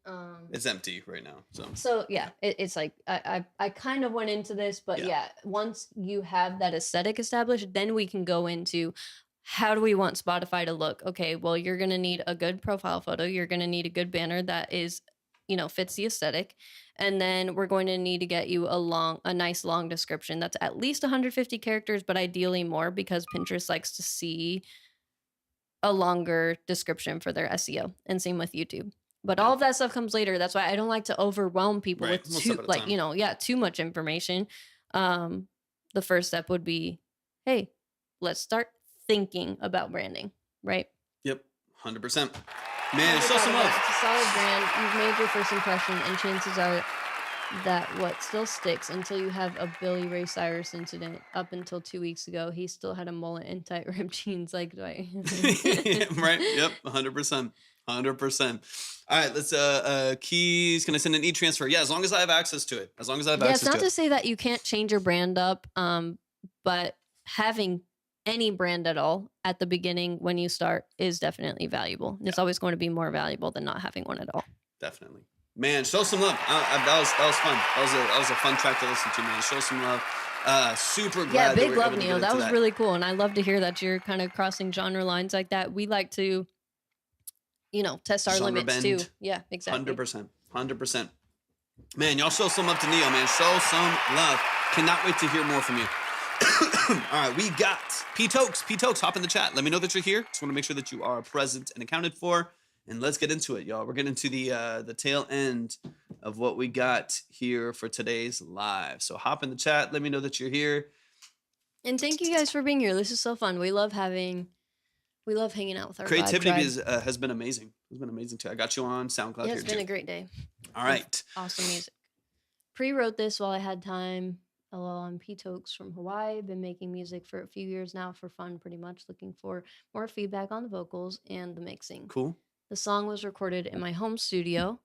It's empty right now. So So yeah, it's like I kind of went into this, but Yeah. yeah, once you have that aesthetic established, then we can go into how do we want Spotify to look? Okay, well, you're gonna need a good profile photo. You're gonna need a good banner that is, fits the aesthetic, and then we're going to need to get you a nice long description that's at least 150 characters, but ideally more because Pinterest likes to see a longer description for their SEO, and same with YouTube. But all of that stuff comes later. That's why I don't like to overwhelm people Right, with one step at a time. too much information. The first step would be, hey, let's start thinking about branding, right? Yep, 100%. Man, Never show thought some about it. love. It's a solid brand. You've made your first impression, and chances are that what still sticks until you have a Billy Ray Cyrus incident. Up until 2 weeks ago, he still had a mullet and tight ripped jeans like Dwight. Right? Yep, 100%. 100%. All right, let's Keys, can I send an e-transfer? Yeah, as long as I have access to it. As long as I have Yeah, it's access not to to it. say that you can't change your brand up, but having any brand at all at the beginning when you start is definitely valuable. And it's always going to be more valuable than not having one at all. Definitely. Man, show some love. That was fun. That was a fun track to listen to, man. Show some love. Super glad Yeah, that we big were love, able to Neil. get That into was really cool. And I love to hear that you're kind of crossing genre lines like that. We like to, test our Genre limits too. bend. Yeah, exactly. 100%. 100%. Man, y'all show some love to Neil, man. Show some love. Cannot wait to hear more from you. All right, we got P Tokes. P Tokes, hop in the chat. Let me know that you're here. Just want to make sure that you are present and accounted for. And let's get into it, y'all. We're getting to the tail end of what we got here for today's live. So hop in the chat. Let me know that you're here. And thank you guys for being here. This is so fun. We love hanging out with our Creativity vibe tribe. has been amazing. It's been amazing too. I got you on SoundCloud Yeah, here it's been too. a great day. All right. Awesome music. Pre-wrote this while I had time. LL, I'm P Tokes from Hawaii. Been making music for a few years now for fun, pretty much. Looking for more feedback on the vocals and the mixing. Cool. The song was recorded in my home studio.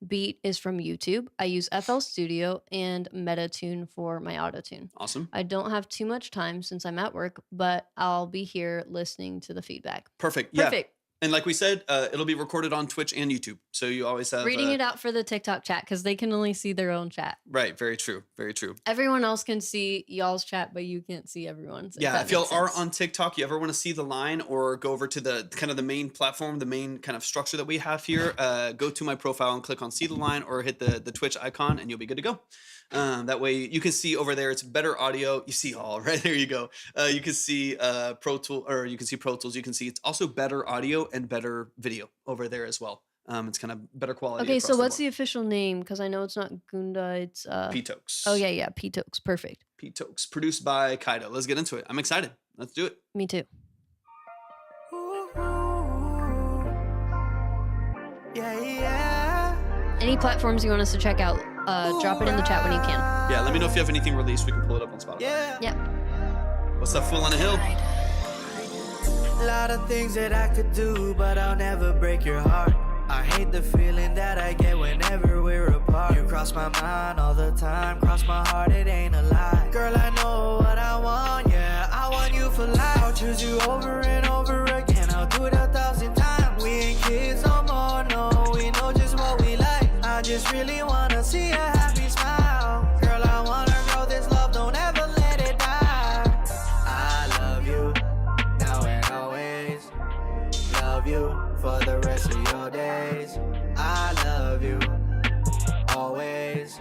Beat is from YouTube. I use FL Studio and Metatune for my auto-tune. Awesome. I don't have too much time since I'm at work, but I'll be here listening to the feedback. Perfect. Perfect. Yeah. And like we said, it'll be recorded on Twitch and YouTube. So you always have Reading it out for the TikTok chat because they can only see their own chat. Right. Very true. Very true. Everyone else can see y'all's chat, but you can't see everyone's. Yeah, if y'all are on TikTok, you ever want to see the line or go over to the kind of the main platform, the main kind of structure that we have here, go to my profile and click on see the line or hit the Twitch icon and you'll be good to go. That way you can see over there, it's better audio. You see all right there you go. You can see Pro Tools, or you can see Pro Tools. You can see it's also better audio and better video over there as well. It's kind of better quality. Okay, so what's the the official name? Because I know it's not Gunda, it's P Tokes? Oh yeah, P Tokes. Perfect. P Tokes, produced by Kaido. Let's get into it. I'm excited. Let's do it. Me too. Yeah, yeah. Any platforms you want us to check out, drop it in the chat when you can. Yeah, let me know if you have anything released. We can pull it up on Spotify. Yeah. Yeah. What's up, Fool on the Hill? A lot of things that I could do, but I'll never break your heart. I hate the feeling that I get whenever we're apart. You cross my mind all the time, cross my heart, it ain't a lie. Girl, I know what I want, yeah, I want you for life. I'll choose you over and over again, I'll do it 1,000 times. We ain't kids no more, no, we know just what we like. I just really wanna see a happy smile. Girl, I wanna grow this love, don't ever let it die. I love you, now and always. Love you for the rest of your days. I love you, always.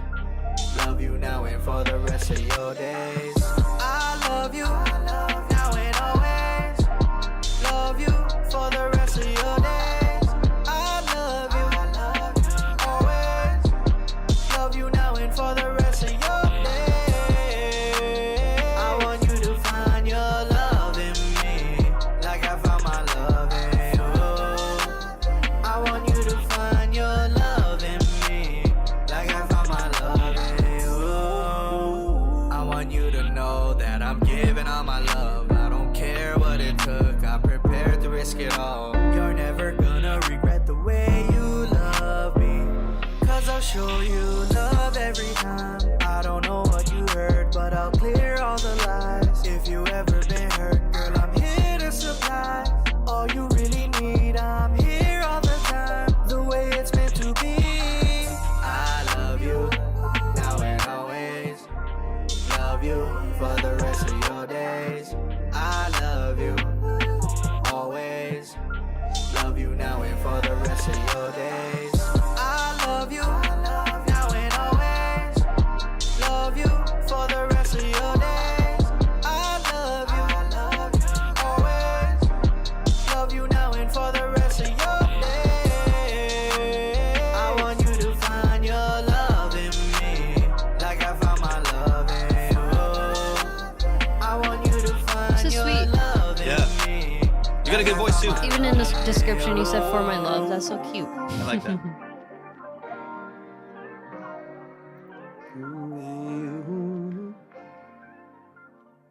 Love you now and for the rest of your days. I love you, now and always. Love you for the rest of your days. I love you, always. Love you now and for the rest of your days. I want you to find your love in me, like I found my love in you. I want you to find your love in me, like I found my love in you. I want you to know that I'm giving all my love. I don't care what it took, I'm prepared to risk it all. You're never gonna regret the way you love me, 'cause I'll show you love every time. I don't know what you heard, but I'll clear all the lies. If you ever been hurt, girl, I'm here to supply all you really need. I'm here all the time. your days. I love you now and always. Love you for the rest of your days. I love you always. Love you now and for the rest of your days. I want you to find your love in me, like I found my love in you. I want you to find This is your sweet. love in Yeah. me. You got a good voice too. Even in the description, you said "for my love." That's so cute. I like that.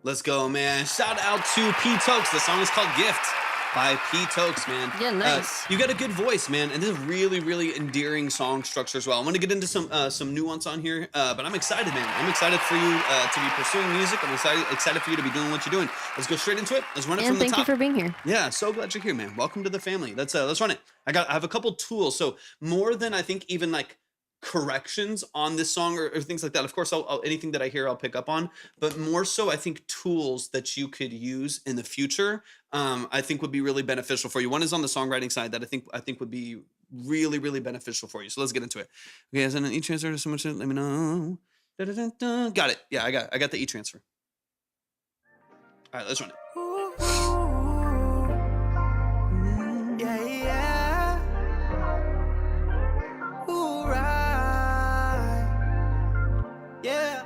Let's go, man. Shout out to P Tokes. The song is called Gift by P Tokes, man. Yeah, nice. You got a good voice, man. And this is really, really endearing song structure as well. I want to get into some nuance on here, but I'm excited, man. I'm excited for you to be pursuing music. I'm excited for you to be doing what you're doing. Let's go straight into it. Let's run it And from the thank top. you for being here. Yeah, so glad you're here, man. Welcome to the family. Let's run it. I have a couple tools. So more than I think even like corrections on this song or things like that. Of course, I'll anything that I hear I'll pick up on, but more so I think tools that you could use in the future. I think would be really beneficial for you. One is on the songwriting side that I think would be really, really beneficial for you. So let's get into it. Okay, as an e-transfer to someone, let me know. Da-da-da-da. Got it. Yeah, I got the e-transfer. All right, let's run it. Yeah, yeah. Ooh, right. Yeah.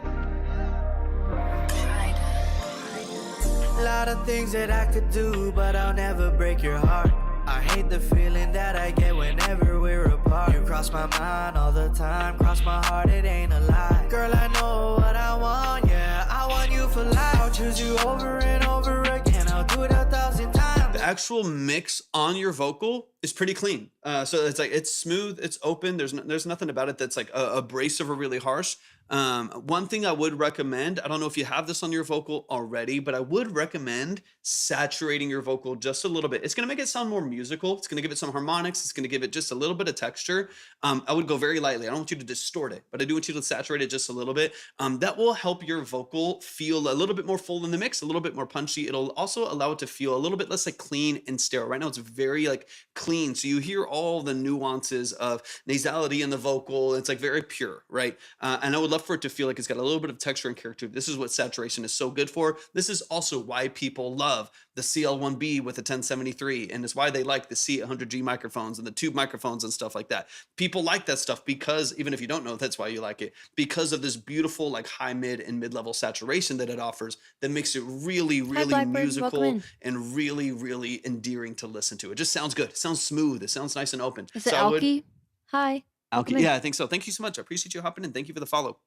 A lot of things that I could do, but I'll never break your heart. I hate the feeling that I get whenever we're apart. You cross my mind all the time, cross my heart, it ain't a lie. Girl, I know what I want, yeah, I want you for life. I'll choose you over and over again, I'll do it 1,000 times. The actual mix on your vocal is pretty clean. So it's like it's smooth, it's open. There's nothing about it that's like abrasive or really harsh. One thing I would recommend, I don't know if you have this on your vocal already, but I would recommend saturating your vocal just a little bit. It's going to make it sound more musical. It's going to give it some harmonics. It's going to give it just a little bit of texture. I would go very lightly. I don't want you to distort it, but I do want you to saturate it just a little bit. That will help your vocal feel a little bit more full in the mix, a little bit more punchy. It'll also allow it to feel a little bit less like clean and sterile. Right now it's very like clean. So you hear all the nuances of nasality in the vocal. It's like very pure, right? And I would love for it to feel like it's got a little bit of texture and character. This is what saturation is so good for. This is also why people love the CL1B with the 1073, and it's why they like the C100G microphones and the tube microphones and stuff like that. People like that stuff because, even if you don't know, that's why you like it, because of this beautiful like high, mid, and mid-level saturation that it offers that makes it really, really Blackbird. Welcome musical in. and really, really endearing to listen to. It just sounds good. It sounds smooth. It sounds nice and open. Is it So I would- Alki? Hi. Welcome in. Yeah, I think so. Thank you so much. I appreciate you hopping in. Thank you for the follow.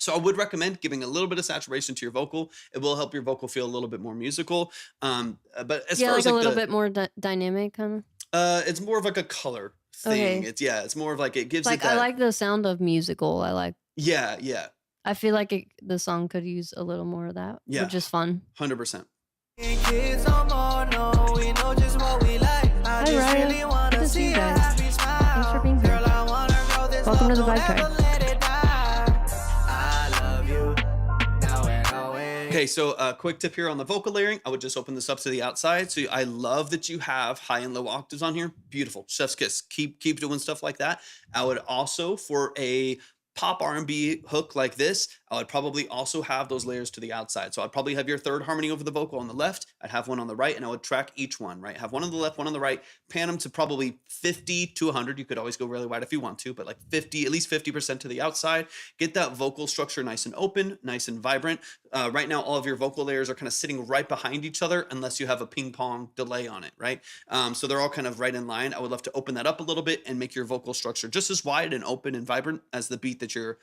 So I would recommend giving a little bit of saturation to your vocal. It will help your vocal feel a little bit more musical. But as Yeah, far like as a like little the, bit more dynamic, kind of. it's more of like a color thing. Okay. It's more of like it gives Like it that. I like the sound of musical. Yeah, I feel like the song could use a little more of that, Yeah. which is fun. 100%. Ain't kids no more, no, we know just what we like. I Hi, just Ryan. really Good wanna to see see you a guys. happy smile. Thanks for being here. Girl, I wanna grow this Welcome to love, the don't Vibe Tribe. ever let it die. I love you now and always. Okay, so quick tip here on the vocal layering. I would just open this up to the outside. So I love that you have high and low octaves on here. Beautiful. Chef's kiss. Keep doing stuff like that. I would also, for a pop R&B hook like this, I would probably also have those layers to the outside. So I'd probably have your third harmony over the vocal on the left. I'd have one on the right, and I would track each one, right? Have one on the left, one on the right, pan them to probably 50 to 100. You could always go really wide if you want to, but like 50, at least 50% to the outside. Get that vocal structure nice and open, nice and vibrant. Right now, all of your vocal layers are kind of sitting right behind each other unless you have a ping pong delay on it, right? So they're all kind of right in line. I would love to open that up a little bit and make your vocal structure just as wide and open and vibrant as the beat that you're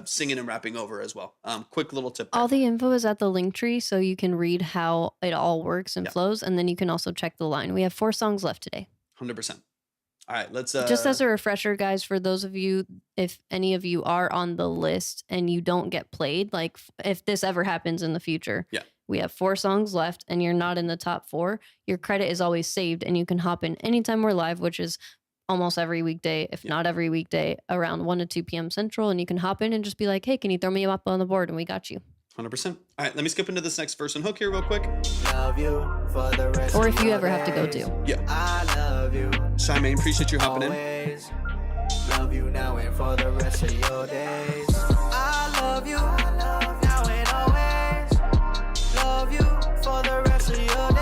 singing and rapping over as well. Quick little tip there. All the info is at the link tree, so you can read how it all works and Yeah. flows, and then you can also check the line. We have 4 songs left today. 100%. All right, let's Just as a refresher, guys, for those of you, if any of you are on the list and you don't get played, like if this ever happens in the future, Yeah. we have 4 songs left and you're not in the top 4, your credit is always saved and you can hop in anytime we're live, which is almost every weekday, if not every weekday, around 1 to 2 p.m. Central. And you can hop in and just be like, hey, can you throw me up on the board? And we got you. 100%. All right, let me skip into this next verse and hook here real quick. Love you for the rest Or of if you your ever have to go days. to. Yeah. I love you Charmaine, appreciate you hopping in. always. Love you now and for the rest of your days. I love you now and always. Love you for the rest of your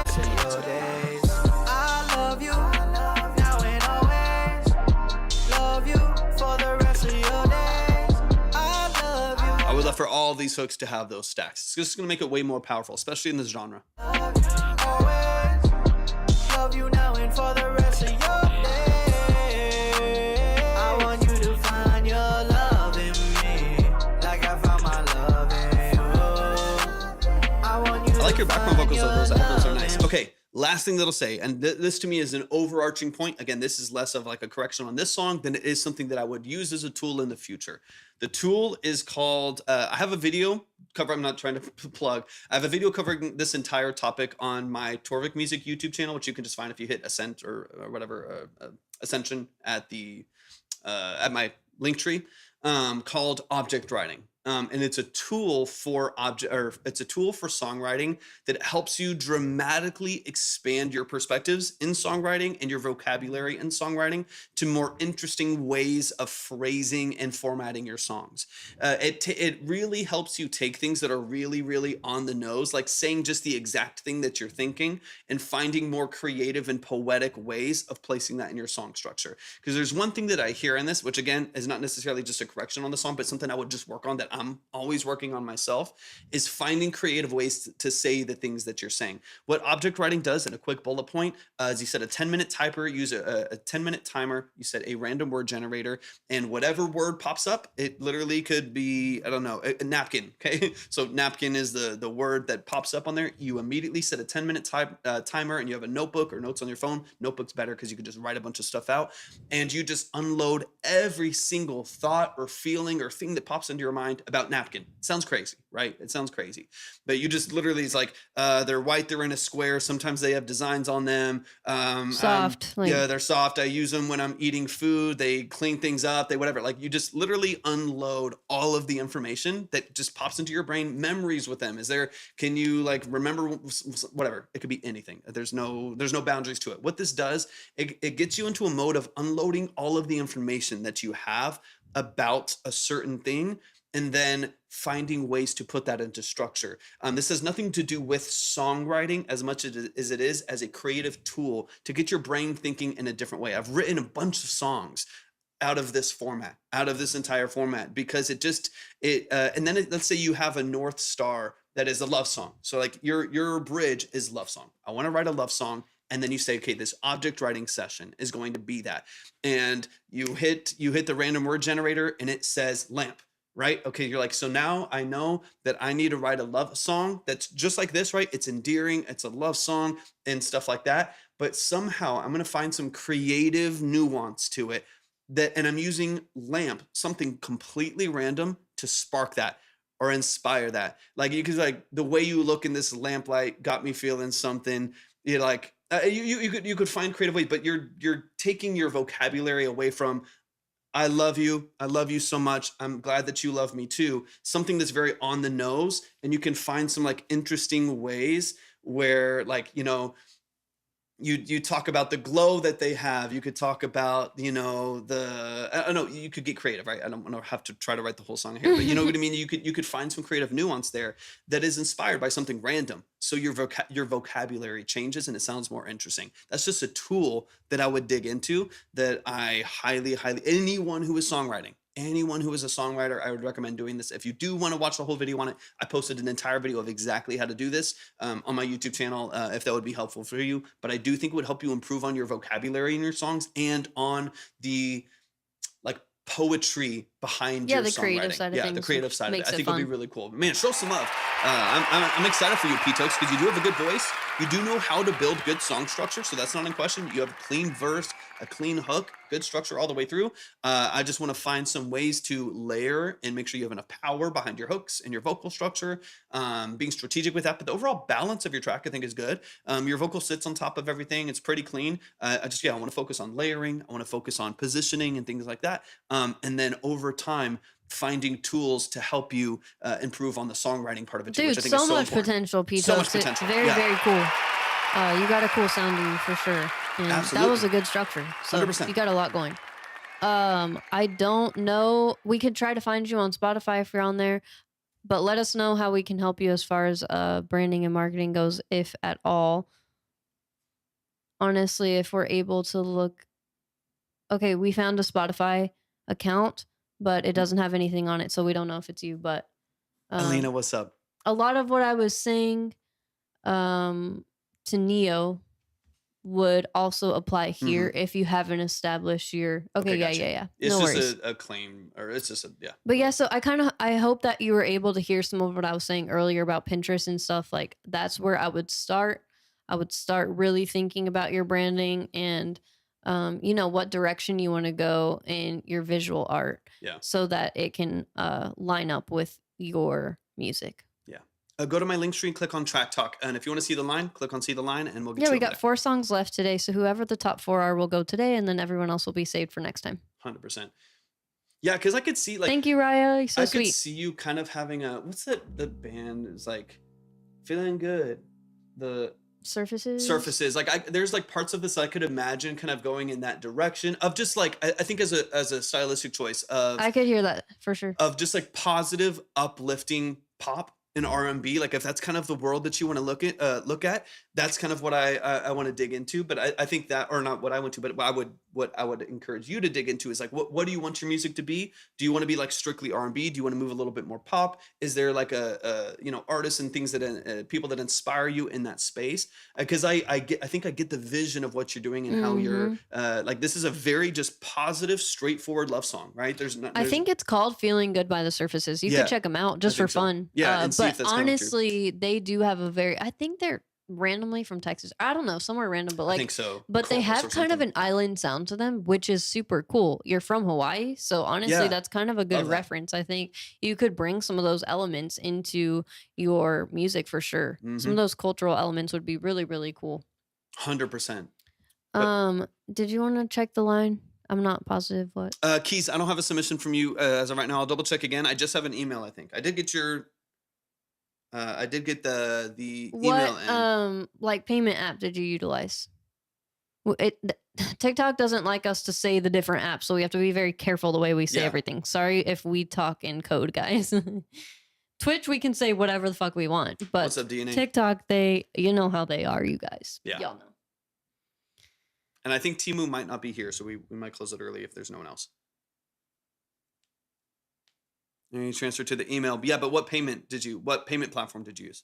days. I love you now and always. Love you for the rest of your days. I love you. I would love for all these hooks to have those stacks. It's just going to make it way more powerful, especially in this genre. Love you always. Love you now and for the rest of your days. I want you to find your love in me, like I found my love in you. I want you I like to your background find vocals, though. your Those are love nice. in Okay, last thing that I'll say, and this to me is an overarching point. Again, this is less of like a correction on this song than it is something that I would use as a tool in the future. The tool is called, I have a video cover, I'm not trying to plug. I have a video covering this entire topic on my Torvik Music YouTube channel, which you can just find if you hit Ascent or whatever, Ascension at the at my link tree, called object writing. And it's a tool for it's a tool for songwriting that helps you dramatically expand your perspectives in songwriting and your vocabulary in songwriting to more interesting ways of phrasing and formatting your songs. It really helps you take things that are really, really on the nose, like saying just the exact thing that you're thinking and finding more creative and poetic ways of placing that in your song structure. Because there's one thing that I hear in this, which again is not necessarily just a correction on the song, but something I would just work on that I'm always working on myself, is finding creative ways to say the things that you're saying. What object writing does in a quick bullet point, as you said, a 10-minute typer, use a 10-minute timer, you said a random word generator, and whatever word pops up, it literally could be, I don't know, a napkin, okay? So napkin is the word that pops up on there. You immediately set a 10-minute timer, and you have a notebook or notes on your phone. Notebook's better because you can just write a bunch of stuff out, and you just unload every single thought or feeling or thing that pops into your mind about napkin. It sounds crazy, right? It sounds crazy. But you just literally, it's like, they're white, they're in a square. Sometimes they have designs on them. Soft. Yeah, they're soft. I use them when I'm eating food. They clean things up. They whatever. Like you just literally unload all of the information that just pops into your brain. Memories with them. Can you like remember whatever? It could be anything. There's no boundaries to it. What this does, it gets you into a mode of unloading all of the information that you have about a certain thing, and then finding ways to put that into structure. This has nothing to do with songwriting as much as it is as a creative tool to get your brain thinking in a different way. I've written a bunch of songs out of this format, out of this entire format, because and then let's say you have a North Star that is a love song. So like your bridge is love song. I want to write a love song. And then you say, okay, this object writing session is going to be that. And you hit the random word generator and it says lamp, right? Okay, you're like, so now I know that I need to write a love song that's just like this, right? It's endearing, it's a love song and stuff like that. But somehow I'm going to find some creative nuance to it and I'm using lamp, something completely random, to spark that or inspire that. Like you could, like, the way you look in this lamplight got me feeling something. You're like, you could find creative ways, but you're taking your vocabulary away from I love you so much, I'm glad that you love me too, something that's very on the nose, and you can find some like interesting ways where, like, you know, you talk about the glow that they have. You could talk about, you know, I don't know, you could get creative, right? I don't want to have to try to write the whole song here, but you know what I mean? You could find some creative nuance there that is inspired by something random. So your vocabulary changes and it sounds more interesting. That's just a tool that I would dig into, that I highly, anyone who is songwriting, anyone who is a songwriter, I would recommend doing this. If you do want to watch the whole video on it, I posted an entire video of exactly how to do this on my YouTube channel, if that would be helpful for you. But I do think it would help you improve on your vocabulary in your songs and on the like poetry behind your the songwriting. creative side of Yeah, things, the creative which side of it. makes I it think it'll be fun. really cool. Man, show some love. I'm excited for you, P-Tokes, because you do have a good voice. You do know how to build good song structure, so that's not in question. You have a clean verse, a clean hook, good structure all the way through. I just want to find some ways to layer and make sure you have enough power behind your hooks and your vocal structure, being strategic with that. But the overall balance of your track, I think, is good. Your vocal sits on top of everything. It's pretty clean. I want to focus on layering. I want to focus on positioning and things like that. And then over time, finding tools to help you improve on the songwriting part of it too, which Dude, I think so is so much important. potential, P So much Tokes. potential. Very, Yeah, very cool. You got a cool sound to you for sure. And that was absolutely. a good structure. So 100%. you got a lot going. I don't know. We could try to find you on Spotify if you're on there, but let us know how we can help you as far as branding and marketing goes, if at all. Honestly, if we're able to look, okay, we found a Spotify account, but it doesn't have anything on it, so we don't know if it's you. But Alina, um, what's up? a lot of what I was saying to Neo would also apply Hmm. here if you haven't established your. Okay, Okay, yeah, got you. yeah, yeah. It's No just worries. a claim, or it's just a, yeah. But yeah, so I hope that you were able to hear some of what I was saying earlier about Pinterest and stuff. Like that's where I would start. I would start really thinking about your branding and what direction you want to go in your visual art Yeah. so that it can line up with your music. Yeah. Go to my link tree, click on Track Talk. And if you want to see the line, click on See the Line, and we'll get Yeah, you we over got there. 4 songs left today, so whoever the top 4 are will go today, and then everyone else will be saved for next time. 100%. Yeah, because I could see, like, Thank you, Raya. You're so I could sweet. see you kind of having a, what's that, the band is like, Feeling Good. The Surfaces. Like, there's like parts of this I could imagine kind of going in that direction of just like, I think as a stylistic choice of I could hear that for sure. just like positive, uplifting pop and R&B. Like if that's kind of the world that you want to look at, that's kind of what I want to dig into. But I think that, or not what I want to, but what I would encourage you to dig into is like, what do you want your music to be? Do you want to be like strictly R&B? Do you want to move a little bit more pop? Is there like a artists and things that people that inspire you in that space? Because I think I get the vision of what you're doing and how you're like, this is a very just positive, straightforward love song, right? I think it's called Feeling Good by the Surfaces. You Yeah, could check them out just I for think so. fun. Yeah, and see if But that's kind of true. honestly, they do have I think they're randomly from Texas. I don't know, somewhere random, but I like, think so. but they Columbus have or kind of something. an island sound to them, which is super cool. You're from Hawaii, so honestly, Yeah, that's kind of a good love that. reference. I think you could bring some of those elements into your music for sure. Some Mm-hmm. of those cultural elements would be really, really cool. 100%. But Did you want to check the line? I'm not positive what. Keys, I don't have a submission from you as of right now. I'll double check again. I just have an email. I think I did get your. I did get the email What in. like payment app did you utilize? TikTok doesn't like us to say the different apps, so we have to be very careful the way we say Yeah. everything. Sorry if we talk in code, guys. Twitch, we can say whatever the fuck we want, but What's up, DNA? TikTok, you know how they are, you guys. Yeah. Y'all know. And I think Timu might not be here, so we might close it early if there's no one else. And you transfer to the email. Yeah, but what payment platform did you use?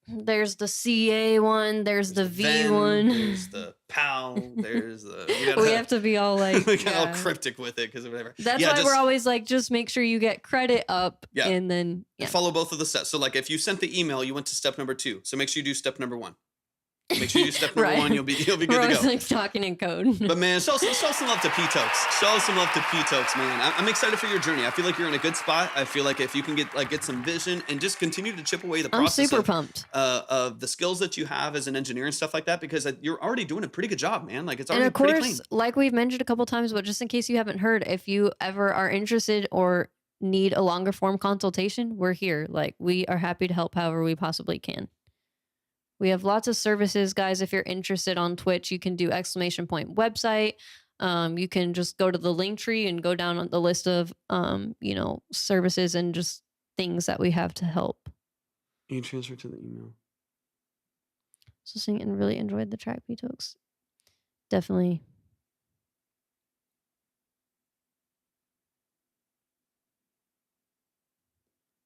There's the CA one. There's the V Ven, one. There's the PAL. There's the. We have to be all like, we got all yeah. cryptic with it because of whatever. That's Yeah, why we're always like, just make sure you get credit up, Yeah. and then yeah. follow both of the steps. So like if you sent the email, you went to step number 2. So make sure you do step number 1. Make sure you do step number Right. 1. You'll be good We're to always go. like talking in code. But man, show some love to P-Tokes. Show some love to P-Tokes, man. I'm excited for your journey. I feel like you're in a good spot. I feel like if you can get some vision and just continue to chip away the I'm process super pumped. of the skills that you have as an engineer and stuff like that, because you're already doing a pretty good job, man. Like it's And already of pretty course, clean. like we've mentioned a couple times, but just in case you haven't heard, if you ever are interested or need a longer form consultation, we're here. Like we are happy to help however we possibly can. We have lots of services, guys. If you're interested on Twitch, you can do ! website. You can just go to the link tree and go down on the list of services and just things that we have to help. You transfer to the email. So sing and really enjoyed the track, P-Tokes. Definitely.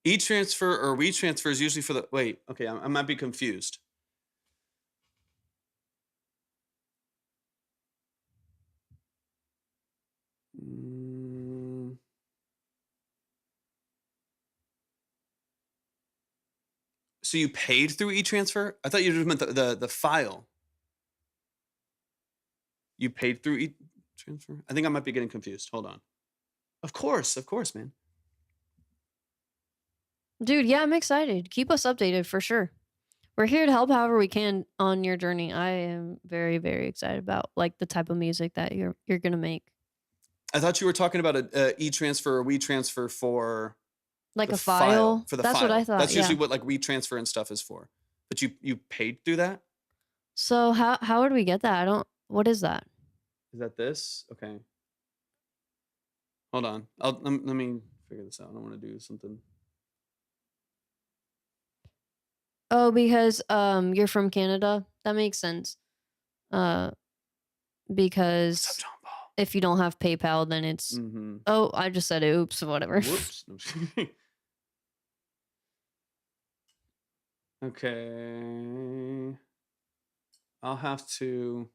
E-transfer or we transfer is usually for the wait. Okay, I might be confused. So you paid through e-transfer? I thought you just meant the file. You paid through e-transfer? I think I might be getting confused. Hold on. Of course, man. Dude, yeah, I'm excited. Keep us updated for sure. We're here to help however we can on your journey. I am very, very excited about like the type of music that you're gonna make. I thought you were talking about a e-transfer or WeTransfer for Like the a file? for the That's file. what I thought. That's Yeah. usually what like WeTransfer and stuff is for. But you paid through that? So how would we get that? I don't. What is that? Is that this? Okay. Hold on. Let me figure this out. I don't want to do something. Oh, because you're from Canada. That makes sense. Uh, What's up, because John Paul? if you don't have PayPal, then it's. Mm-hmm. Oh, I just said it. Oops, whatever. Whoops. No, I'm just kidding. Okay. I'll have to.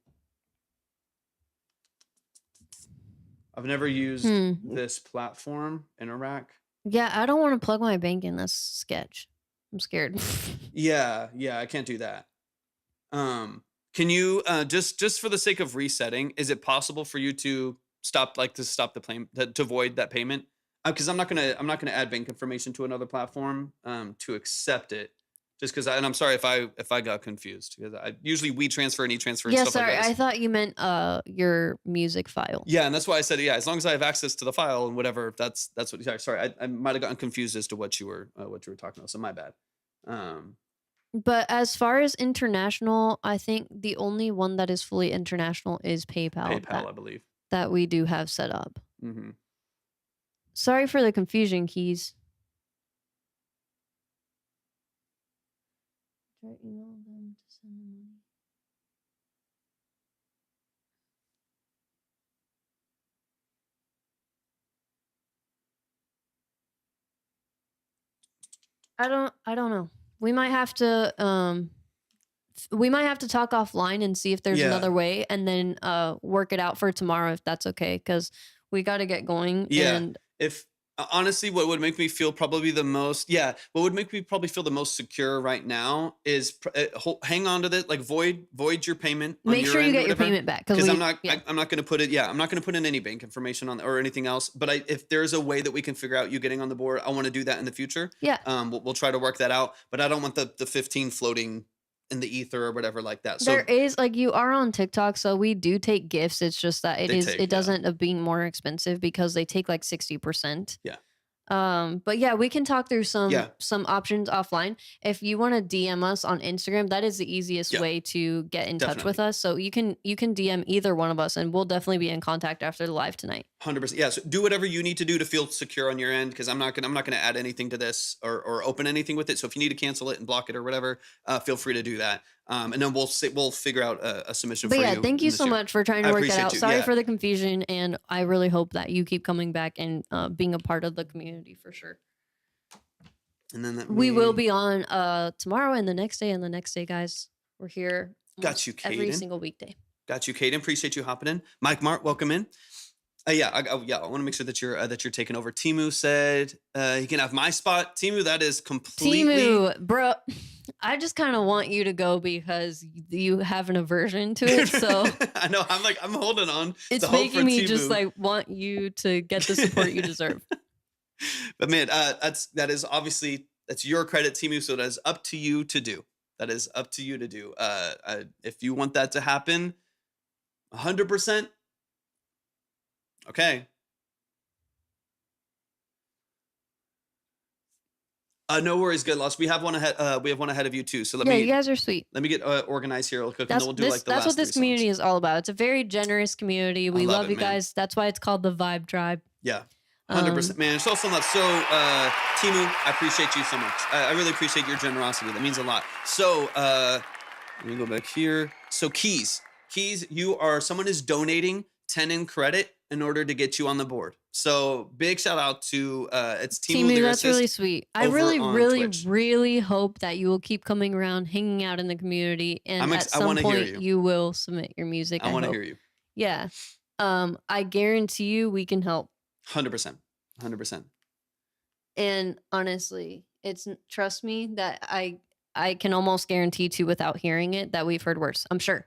I've never used this platform, Interac. Yeah, I don't want to plug my bank in. That's sketch. I'm scared. Yeah, I can't do that. Can you just for the sake of resetting, is it possible for you to stop the payment to void that payment? Because I'm not gonna add bank information to another platform to accept it. Just because, and I'm sorry if I got confused because I usually WeTransfer and e-transfer and Yeah, stuff sorry. like I this. thought you meant your music file. Yeah, and that's why I said yeah. As long as I have access to the file and whatever, that's what. Sorry, I might have gotten confused as to what you were talking about. So my bad. But as far as international, I think the only one that is fully international is PayPal. PayPal, I believe. That we do have set up. Mm-hmm. Sorry for the confusion, Keys. Try to email them to send the money. I don't know. We might have to talk offline and see if there's Yeah. another way, and then work it out for tomorrow if that's okay, because we got to get going. Yeah. And If honestly, what would make me feel probably the most, what would make me probably feel the most secure right now is hang on to this, like void your payment. On make your sure you end or get your whatever, payment back, because I'm yeah. not going to put it. Yeah, I'm not going to put in any bank information on or anything else. But if there's a way that we can figure out you getting on the board, I want to do that in the future. Yeah. We'll try to work that out. But I don't want the 15 floating in the ether or whatever like that. So There is, like, you are on TikTok, so we do take gifts. It's just that it doesn't end up being more expensive because they take like 60%. Yeah. But yeah, we can talk through some Yeah. options offline. If you want to DM us on Instagram, that is the easiest Yeah. way to get in touch Definitely. with us. So you can DM either one of us, and we'll definitely be in contact after the live tonight. 100%. Yeah. So do whatever you need to do to feel secure on your end, because I'm not gonna add anything to this or open anything with it. So if you need to cancel it and block it or whatever, feel free to do that. And then we'll figure out a submission But for yeah, you. thank you in this so year. much for trying to I work that appreciate out. you, Sorry yeah. for the confusion, and I really hope that you keep coming back and being a part of the community for sure. And then We will be on tomorrow and the next day and the next day, guys. We're here Got you, every Caden. single weekday. Got you, Caden. Appreciate you hopping in. Mike Mart, welcome in. I want to make sure that you're taking over. Timu said he can have my spot. Timu, that is completely. Timu, bro, I just kind of want you to go because you have an aversion to it. So I know. I'm holding on. it's to hope making for me just Timu. like want you to get the support you deserve. But man, that is obviously that's your credit, Timu. So that is up to you to do. That is up to you to do. If you want that to happen, 100%. Okay. No worries, good loss. We have one ahead. We have one ahead of you too. So You guys are sweet. let me get organized here real quick, and That's then we'll do like the that's last what this 3 community songs. is all about. It's a very generous community. We love love it, you man. guys. That's why it's called the Vibe Tribe. Yeah, 100%, man. It's also love. So, Timu, I appreciate you so much. I really appreciate your generosity. That means a lot. So, let me go back here. So, Keys, someone is donating 10 in credit in order to get you on the board. So, big shout out to it's Timu. That's really sweet. I over really, on really, Twitch. really hope that you will keep coming around, hanging out in the community, and at I some wanna hear point you. you will submit your music. I want to hope. hear you. Yeah. I guarantee you we can help. 100%. 100%. And honestly, trust me that I can almost guarantee to without hearing it that we've heard worse. I'm sure.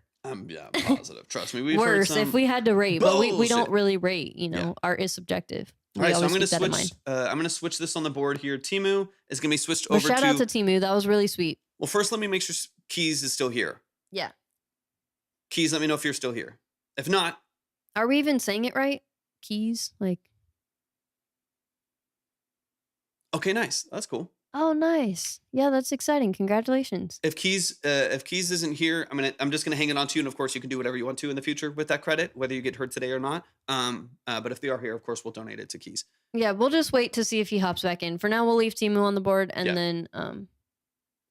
Yeah, positive. Trust me. We've heard Worse some. if we had to rate, but we don't bullshit. really rate, Yeah. Art is subjective. All right, so I'm always gonna keep that in switch. mind. I'm gonna switch this on the board here. Timu is gonna be switched But over shout to. out to Timu. That was really sweet. Well, first, let me make sure Keys is still here. Yeah. Keys, let me know if you're still here. If not, Are we even saying it right? keys. Like, Okay, nice. That's cool. oh, nice. Yeah, that's exciting. Congratulations. If Keys isn't here, I'm just gonna hang it on to you, and of course you can do whatever you want to in the future with that credit, whether you get heard today or not. But if they are here, of course we'll donate it to Keys. Yeah, we'll just wait to see if he hops back in. For now, we'll leave Timu on the board, and Yeah. then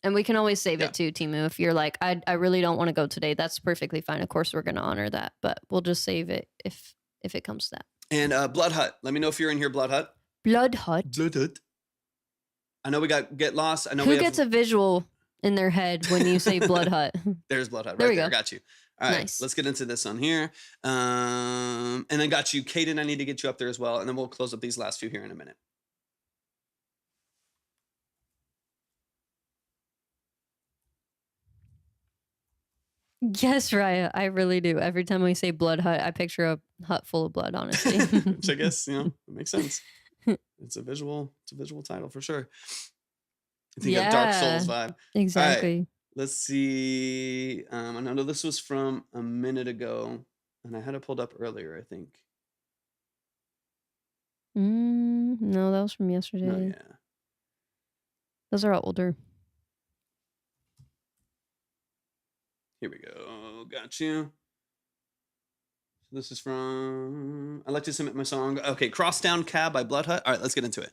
and we can always save Yeah. it too, Timu. If you're like, I really don't want to go today, that's perfectly fine. Of course, we're gonna honor that, but we'll just save it if it comes to that. And Blood Hut, let me know if you're in here, Blood Hut. Blood Hut. Blood Hut. I know we got Get Lost. I know Who we have, gets a visual in their head when you say Blood Hut? There's Blood Hut There right we there. go. Got you. All right, Nice. let's get into this on here. And I got you, Caden. I need to get you up there as well, and then we'll close up these last few here in a minute. Yes, Raya, I really do. Every time we say Blood Hut, I picture a hut full of blood, honestly. Which I guess it makes sense. It's a visual title for sure. I think of Dark Souls vibe. Exactly. Let's see. I know this was from a minute ago, and I had it pulled up earlier, I think. No, that was from yesterday. No, yeah. Those are all older. Here we go. Got you. So this is from. I'd like to submit my song. Okay, Crosstown Cab by Blood Hut. All right, let's get into it.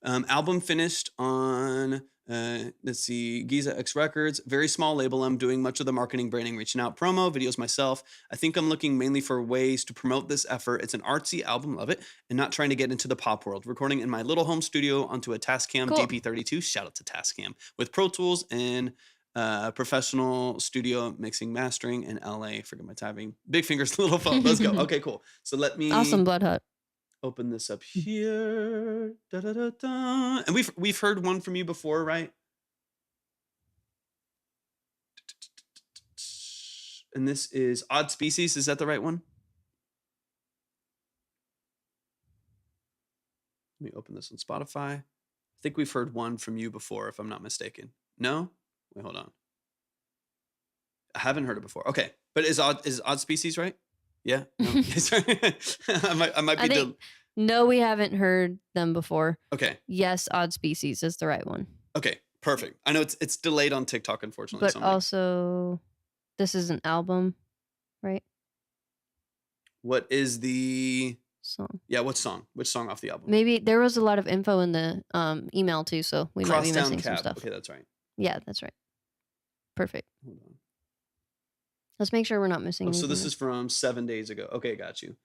Album finished on. Let's see, Giza X Records. Very small label. I'm doing much of the marketing, branding, reaching out, promo, videos myself. I think I'm looking mainly for ways to promote this effort. It's an artsy album, love it, and not trying to get into the pop world. Recording in my little home studio onto a Tascam Cool. DP32. Shout out to Tascam with Pro Tools and professional studio mixing, mastering in LA. Forget my typing. Big fingers, little phone. Let's go. Okay, cool. So let me Awesome, Blood Hut. open this up here. Da, da, da, da. And we've heard one from you before, right? And this is Odd Species. Is that the right one? Let me open this on Spotify. I think we've heard one from you before, if I'm not mistaken. No? Wait, hold on. I haven't heard it before. Okay, but is Odd Species right? Yeah. No? Sorry. I might be I think, no, we haven't heard them before. Okay. Yes, Odd Species is the right one. Okay. Perfect. I know it's delayed on TikTok, unfortunately. But so I'm like, also, this is an album, right? what is the Song. yeah? What song? Which song off the album? Maybe there was a lot of info in the email too, so we might be Crosstown missing some Cab. stuff. Okay, that's right. Yeah, that's right. Perfect. Hold on. Let's make sure we're not missing. Oh, so anything this else. is from 7 days ago. Okay, got you.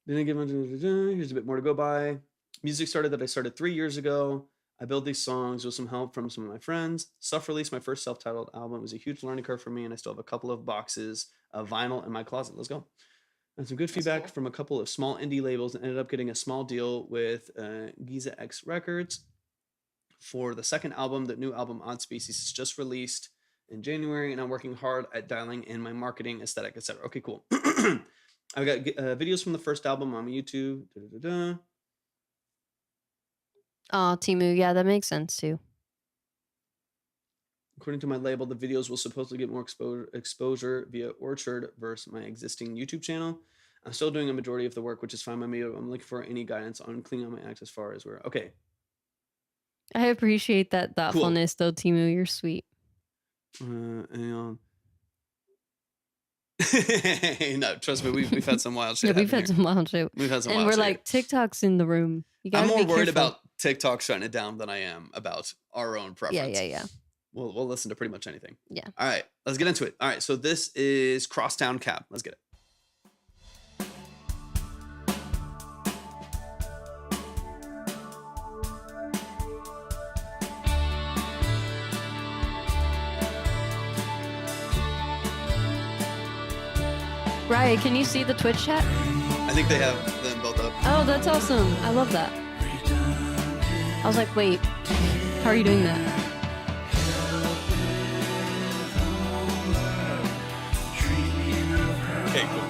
Didn't give much. Here's a bit more to go by. Music started 3 years ago. I built these songs with some help from some of my friends. Self-released my first self-titled album. It was a huge learning curve for me, and I still have a couple of boxes of vinyl in my closet. Let's go. And some good feedback from a couple of small indie labels, and ended up getting a small deal with Giza X Records for the second album. The new album Odd Species is just released in January, and I'm working hard at dialing in my marketing, aesthetic, etc. Okay, cool. I've got videos from the first album on YouTube. Oh, Timu. Yeah, that makes sense too. According to my label, the videos will supposedly get more exposure via Orchard versus my existing YouTube channel. I'm still doing a majority of the work, which is fine by me. I'm looking for any guidance on cleaning up my acts as far as where. Okay. I appreciate that thoughtfulness, though, Timu. You're sweet. And no, trust me, we've had some wild shit. Yeah, we've happen had here. some wild shit. We've had some And wild we're shit. like, TikTok's in the room. You gotta I'm more be worried careful. about TikTok shutting it down than I am about our own preference. Yeah. We'll listen to pretty much anything. Yeah. All right, let's get into it. All right, so this is Crosstown Cab. Let's get it. Ryan, can you see the Twitch chat? I think they have them both up. Oh, that's awesome. I love that. I was like, wait, how are you doing that? Okay, cool.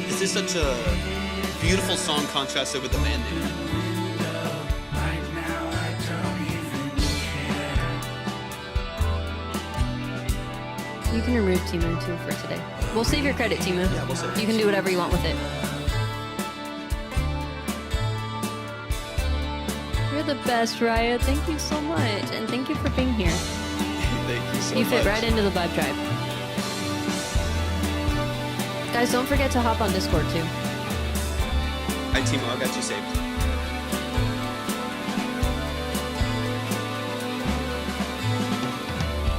This is such a beautiful song contrasted with the man name. You can remove Timu too for today. We'll save your credit, Timu. Yeah, we'll save it. You can do whatever you want with it. You're the best, Raya. Thank you so much. And thank you for being here. Thank you so much. You fit right into the vibe tribe. Guys, don't forget to hop on Discord too. All right, Timo, I got you saved.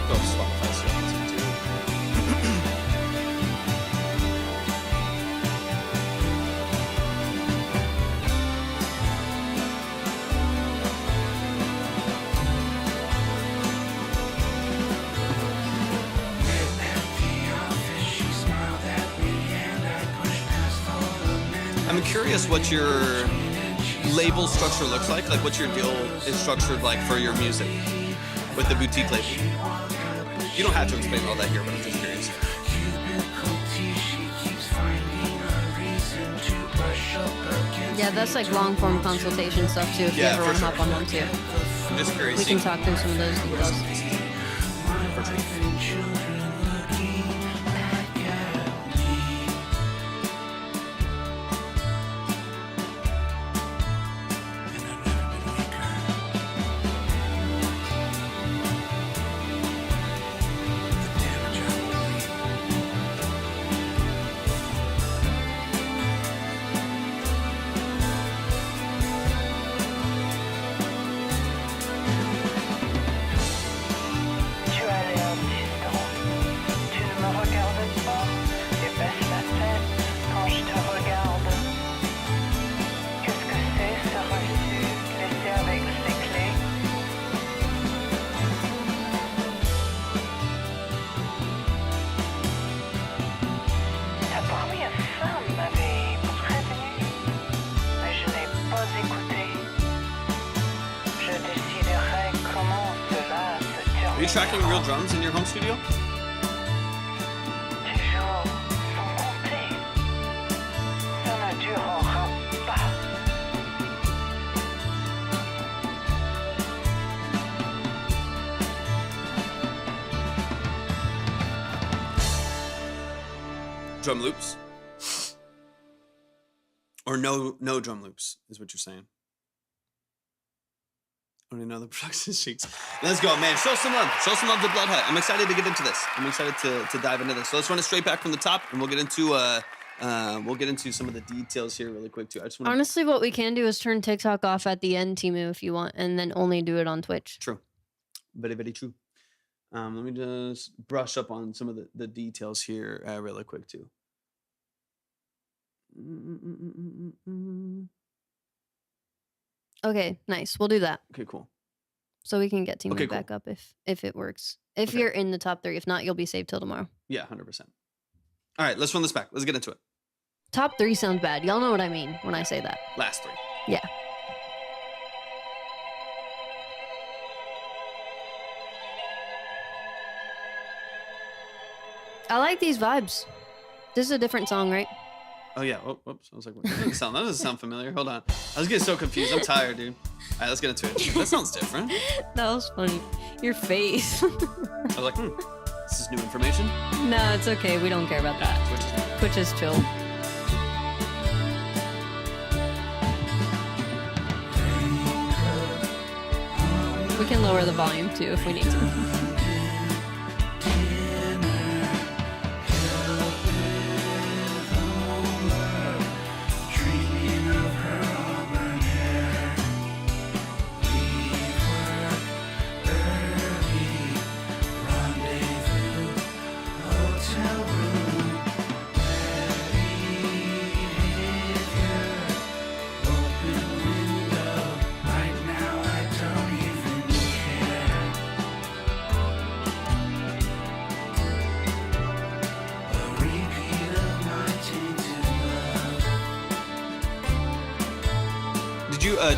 Go to Spotify so you can see too. I'm curious what your label structure looks like what your deal is structured like for your music with the boutique label. You don't have to explain all that here, but I'm just curious. Yeah, that's like long form consultation stuff too. If Yeah, you ever for want to hop on one too, I'm just curious. we can talk through some of those details. For sure. Tu as l'air distant. Tu ne me regardes pas. Tu baisses la tête quand je te regarde. Qu'est-ce que c'est ce reçu laissé avec ses clés? Ta première femme m'avait prévenu, mais je n'ai pas écouté. Je déciderai comment cela se termine. Are you tracking real drums in your home studio? Tes jours sont comptés. Ça ne durera pas. Drum loops? Or no drum loops is what you're saying. I don't even know the production sheets. Let's go, man. Show some love. Show some love to Blood Hut. I'm excited to get into this. I'm excited to dive into this. So let's run it straight back from the top, and we'll get into some of the details here really quick too. I just want Honestly, what we can do is turn TikTok off at the end, Timu, if you want, and then only do it on Twitch. True. Very, very true. Let me just brush up on some of the details here really quick too. Okay, nice. We'll do that. Okay, cool. So we can get Timu Okay, cool. back up if it works. If Okay. you're in the top 3. If not, you'll be saved till tomorrow. Yeah, 100%. All right, let's run this back. Let's get into it. Top 3 sounds bad. Y'all know what I mean when I say that. Last 3. Yeah. I like these vibes. This is a different song, right? Oh yeah. Oh, whoops. I was like, that doesn't sound familiar. Hold on. I was getting so confused. I'm tired, dude. All right, let's get into it. That sounds different. That was funny. Your face. I was like, this is new information. No, it's okay. We don't care about that. Twitch is Twitch is chill. We can lower the volume too if we need to.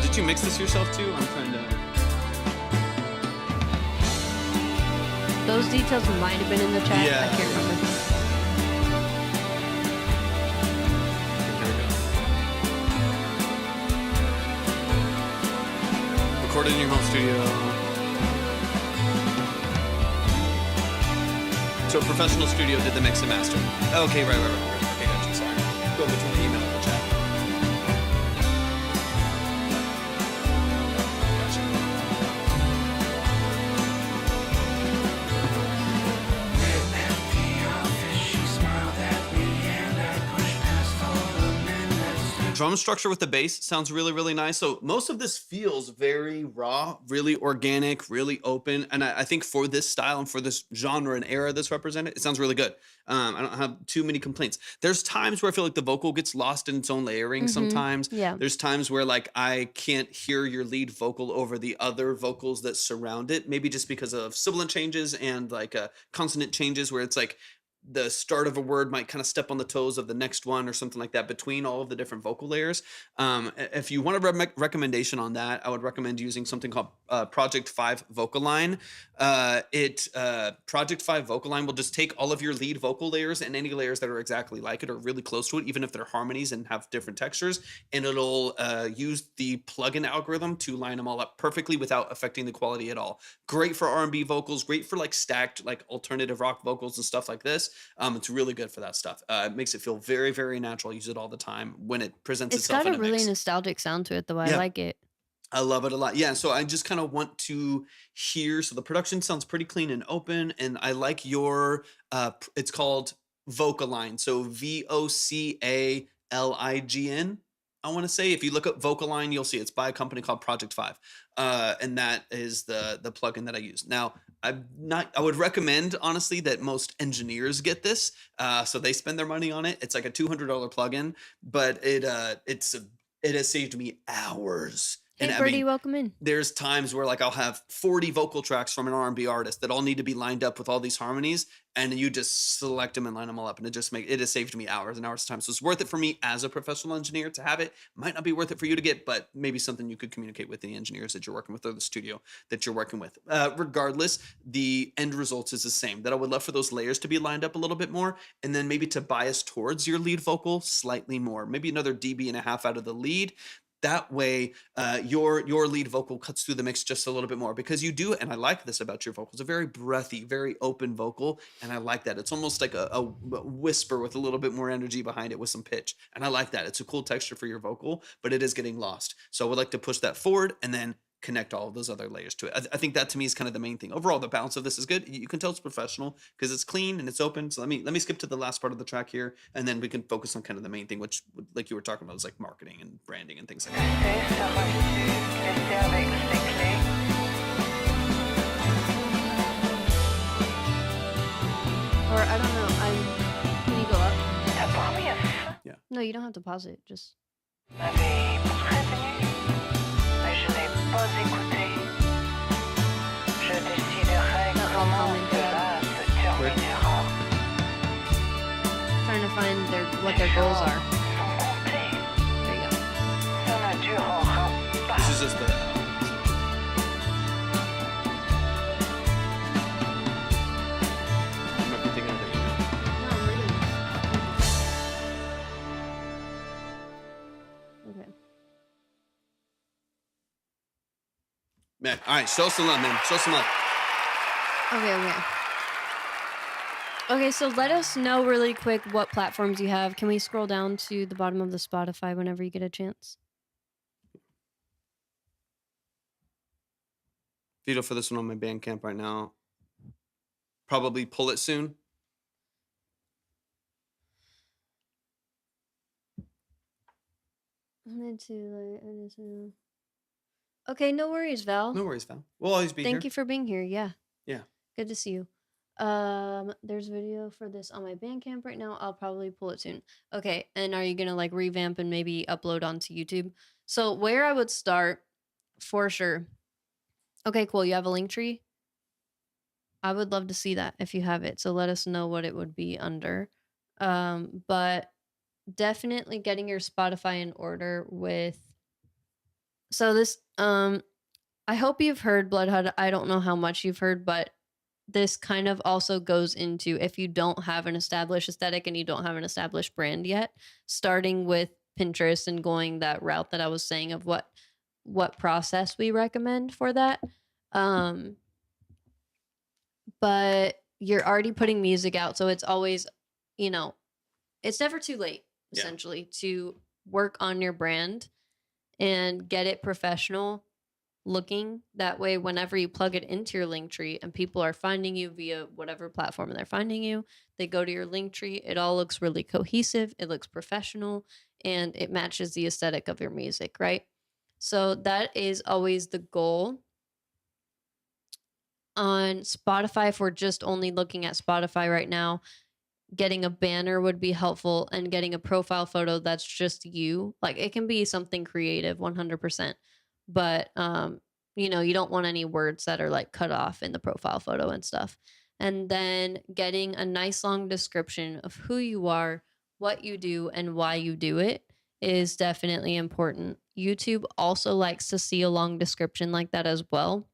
Did you mix this yourself too? I'm trying to. Those details might have been in the chat. Yeah. I can't remember. There we go. Recorded in your home studio. So Professional Studio did the mix and master. Okay, right. Okay, gotcha. Sorry. Go between the email and the chat. Gotcha. Drum structure with the bass sounds really, really nice. So most of this feels very raw, really organic, really open. And I think for this style and for this genre and era that's represented, it sounds really good. I don't have too many complaints. There's times where I feel like the vocal gets lost in its own layering sometimes. Yeah. There's times where like I can't hear your lead vocal over the other vocals that surround it, maybe just because of sibilant changes and like consonant changes where it's like the start of a word might kind of step on the toes of the next one or something like that between all of the different vocal layers. If you want a recommendation on that, I would recommend using something called Project 5 Vocal Line. Project 5 Vocal Line will just take all of your lead vocal layers and any layers that are exactly like it or really close to it, even if they're harmonies and have different textures, and it'll use the plugin algorithm to line them all up perfectly without affecting the quality at all. Great for R&B vocals, great for like stacked like alternative rock vocals and stuff like this. It's really good for that stuff. It makes it feel very, very natural. I use it all the time when it presents It's itself got in a a really mix. nostalgic sound to it, though. I Yeah. like it. I love it a lot. Yeah, so I just kind of want to hear. So the production sounds pretty clean and open, and I like your. It's called Vocalign. So VOCALIGN. I want to say if you look up Vocalign, you'll see it's by a company called Project 5, and that is the plugin that I use. Now, I'm not. I would recommend honestly that most engineers get this, so they spend their money on it. It's like a $200 plugin, but it has saved me hours. Hey, And I Birdie, mean, welcome in. there's times where like I'll have 40 vocal tracks from an R&B artist that all need to be lined up with all these harmonies, and you just select them and line them all up, and it has saved me hours and hours of time. So it's worth it for me as a professional engineer to have it. Might not be worth it for you to get, but maybe something you could communicate with the engineers that you're working with or the studio that you're working with. Regardless, the end result is the same. That I would love for those layers to be lined up a little bit more, and then maybe to bias towards your lead vocal slightly more, maybe another dB and a half out of the lead. That way, your lead vocal cuts through the mix just a little bit more, because you do, and I like this about your vocals, a very breathy, very open vocal, and I like that. It's almost like a whisper with a little bit more energy behind it with some pitch, and I like that. It's a cool texture for your vocal, but it is getting lost. So I would like to push that forward and then connect all of those other layers to it. I think that to me is kind of the main thing. Overall, the balance of this is good. You can tell it's professional because it's clean and it's open. So let me skip to the last part of the track here, and then we can focus on kind of the main thing, which, like you were talking about, is like marketing and branding and things like that. C'est reçu, laissez avec ses clés. Or I don't know. Can you go up? T'as pas remis à feu? No, you don't have to pause it. Just. M'avez prévenu, mais je n'ai pas écouté. Je déciderai comment cela se terminera. Trying to find what their goals are. Sont comptés. There you go. Ça ne durera pas. This is just the. You might be thinking of it. No, I'm reading. Okay. Man, all right, show some love, man. Show some love. Okay, so let us know really quick what platforms you have. Can we scroll down to the bottom of the Spotify whenever you get a chance? Vito for this one on my Bandcamp right now. Probably pull it soon. Okay, no worries, Val. No worries, Val. We'll always be here. Thank you for being here. Yeah. Yeah. Good to see you. There's video for this on my Bandcamp right now. I'll probably pull it soon. Okay, and are you gonna like revamp and maybe upload onto YouTube? So where I would start, for sure. Okay, cool. You have a link tree? I would love to see that if you have it. So let us know what it would be under. But definitely getting your Spotify in order with. So this, I hope you've heard Bloodhound. I don't know how much you've heard, but this kind of also goes into if you don't have an established aesthetic and you don't have an established brand yet, starting with Pinterest and going that route that I was saying of what process we recommend for that. But you're already putting music out, so it's always, you know, it's never too late Yeah. essentially to work on your brand and get it professional looking. That way, whenever you plug it into your link tree and people are finding you via whatever platform they're finding you, they go to your link tree. It all looks really cohesive, it looks professional, and it matches the aesthetic of your music, right? So that is always the goal. On Spotify, if we're just only looking at Spotify right now, getting a banner would be helpful, and getting a profile photo that's just you. Like, it can be something creative 100%, but you know, you don't want any words that are like cut off in the profile photo and stuff. And then getting a nice long description of who you are, what you do, and why you do it is definitely important. YouTube also likes to see a long description like that as well.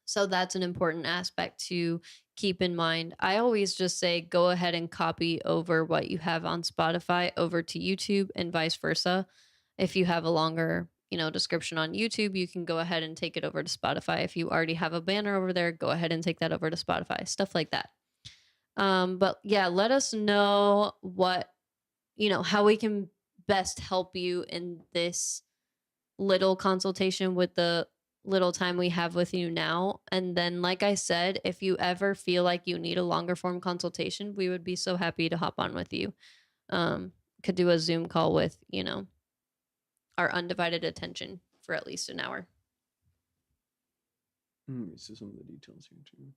So that's an important aspect to keep in mind. I always just say go ahead and copy over what you have on Spotify over to YouTube and vice versa. If you have a longer, you know, description on YouTube, you can go ahead and take it over to Spotify. If you already have a banner over there, go ahead and take that over to Spotify. Stuff like that. But yeah, let us know what, you know, how we can best help you in this little consultation with the little time we have with you now. And then, like I said, if you ever feel like you need a longer form consultation, we would be so happy to hop on with you. Could do a Zoom call with, you know, our undivided attention for at least an hour. Let me see some of the details here too.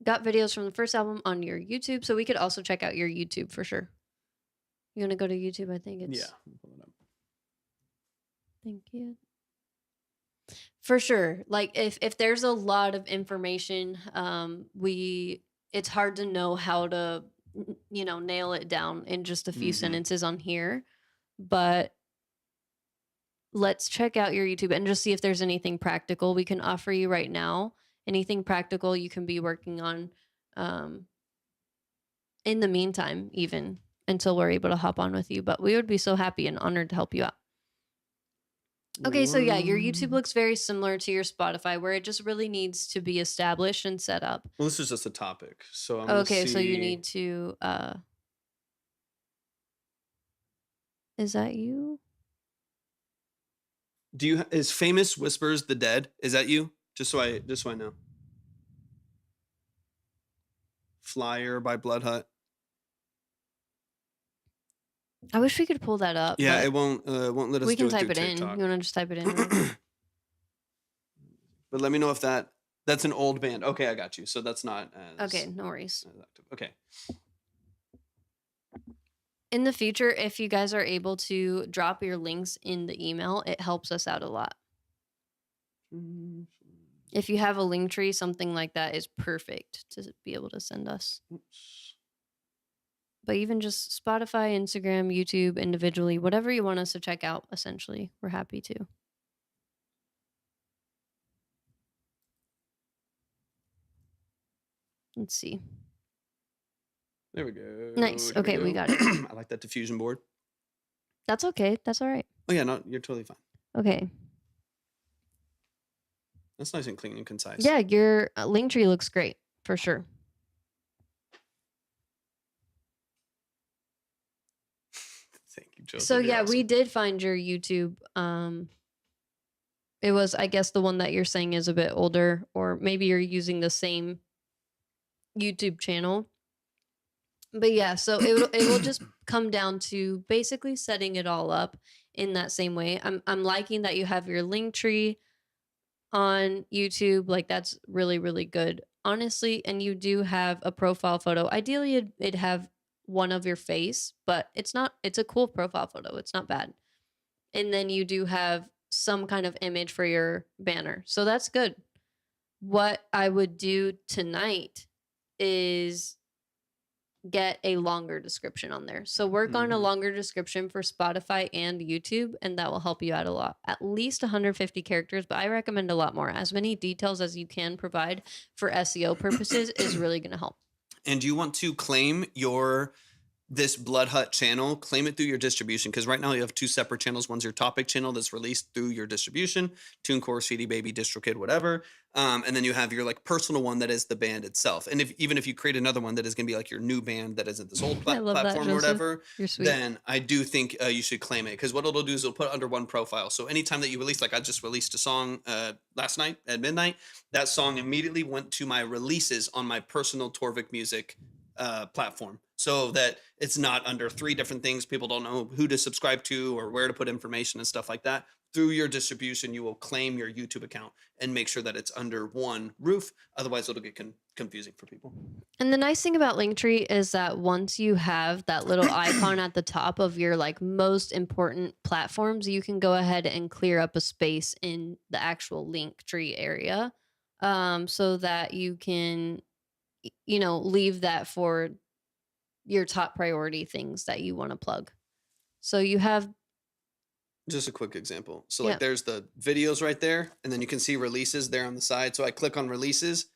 Got videos from the first album on your YouTube, so we could also check out your YouTube for sure. You want to go to YouTube? I think it's. Yeah. I'll pull it up. Thank you. For sure. Like, if there's a lot of information, it's hard to know how to, you know, nail it down in just a few sentences on here. But let's check out your YouTube and just see if there's anything practical we can offer you right now. Anything practical you can be working on in the meantime, even until we're able to hop on with you. But we would be so happy and honored to help you out. Okay, so yeah, your YouTube looks very similar to your Spotify, where it just really needs to be established and set up. Well, this is just a topic, so I'm Okay, so you need to. Is that you? Do you is Famous Whispers the Dead? Is that you? Just so I know. Flyer by Blood Hut. I wish we could pull that up. Yeah, it won't let us. We can do it type through it in. TikTok. You want to just type it in? But let me know if that's an old band. Okay, I got you. So that's not as Okay, no worries. as active. Okay. In the future, if you guys are able to drop your links in the email, it helps us out a lot. If you have a link tree, something like that is perfect to be able to send us. Oops. But even just Spotify, Instagram, YouTube, individually, whatever you want us to check out, essentially, we're happy to. Let's see. There we go. Nice. Here Okay, we got it. I like that diffusion board. That's okay. That's all right. Oh yeah, no, you're totally fine. Okay. That's nice and clean and concise. Yeah, your link tree looks great for sure. Thank you, Joseph. So You're yeah, awesome. we did find your YouTube. It was, I guess, the one that you're saying is a bit older, or maybe you're using the same YouTube channel. But yeah, so it will just come down to basically setting it all up in that same way. I'm liking that you have your link tree on YouTube. Like, that's really, really good, honestly. And you do have a profile photo. Ideally, it'd have one of your face, but it's a cool profile photo. It's not bad. And then you do have some kind of image for your banner. So that's good. What I would do tonight is get a longer description on there. So work on a longer description for Spotify and YouTube, and that will help you out a lot. At least 150 characters, but I recommend a lot more. As many details as you can provide for SEO purposes is really going to help. And do you want to claim your this Blood Hut channel, claim it through your distribution. Because right now you have two separate channels. One's your topic channel that's released through your distribution, TuneCore, CD Baby, DistroKid, whatever. And then you have your like personal one that is the band itself. And even if you create another one that is going to be like your new band that isn't this old I love that, platform or Joseph. whatever, You're sweet. then I do think you should claim it. Because what it'll do is it'll put it under one profile. So anytime that you release, like I just released a song last night at midnight, that song immediately went to my releases on my personal Torvik Music platform, so that it's not under three different things. People don't know who to subscribe to or where to put information and stuff like that. Through your distribution, you will claim your YouTube account and make sure that it's under one roof. Otherwise, it'll get confusing for people. And the nice thing about Linktree is that once you have that little icon at the top of your like most important platforms, you can go ahead and clear up a space in the actual Linktree area, so that you can, leave that for your top priority things that you want to plug. So you have, Just a quick example. So yeah. like there's the videos right there, and then you can see releases there on the side. So I click on releases,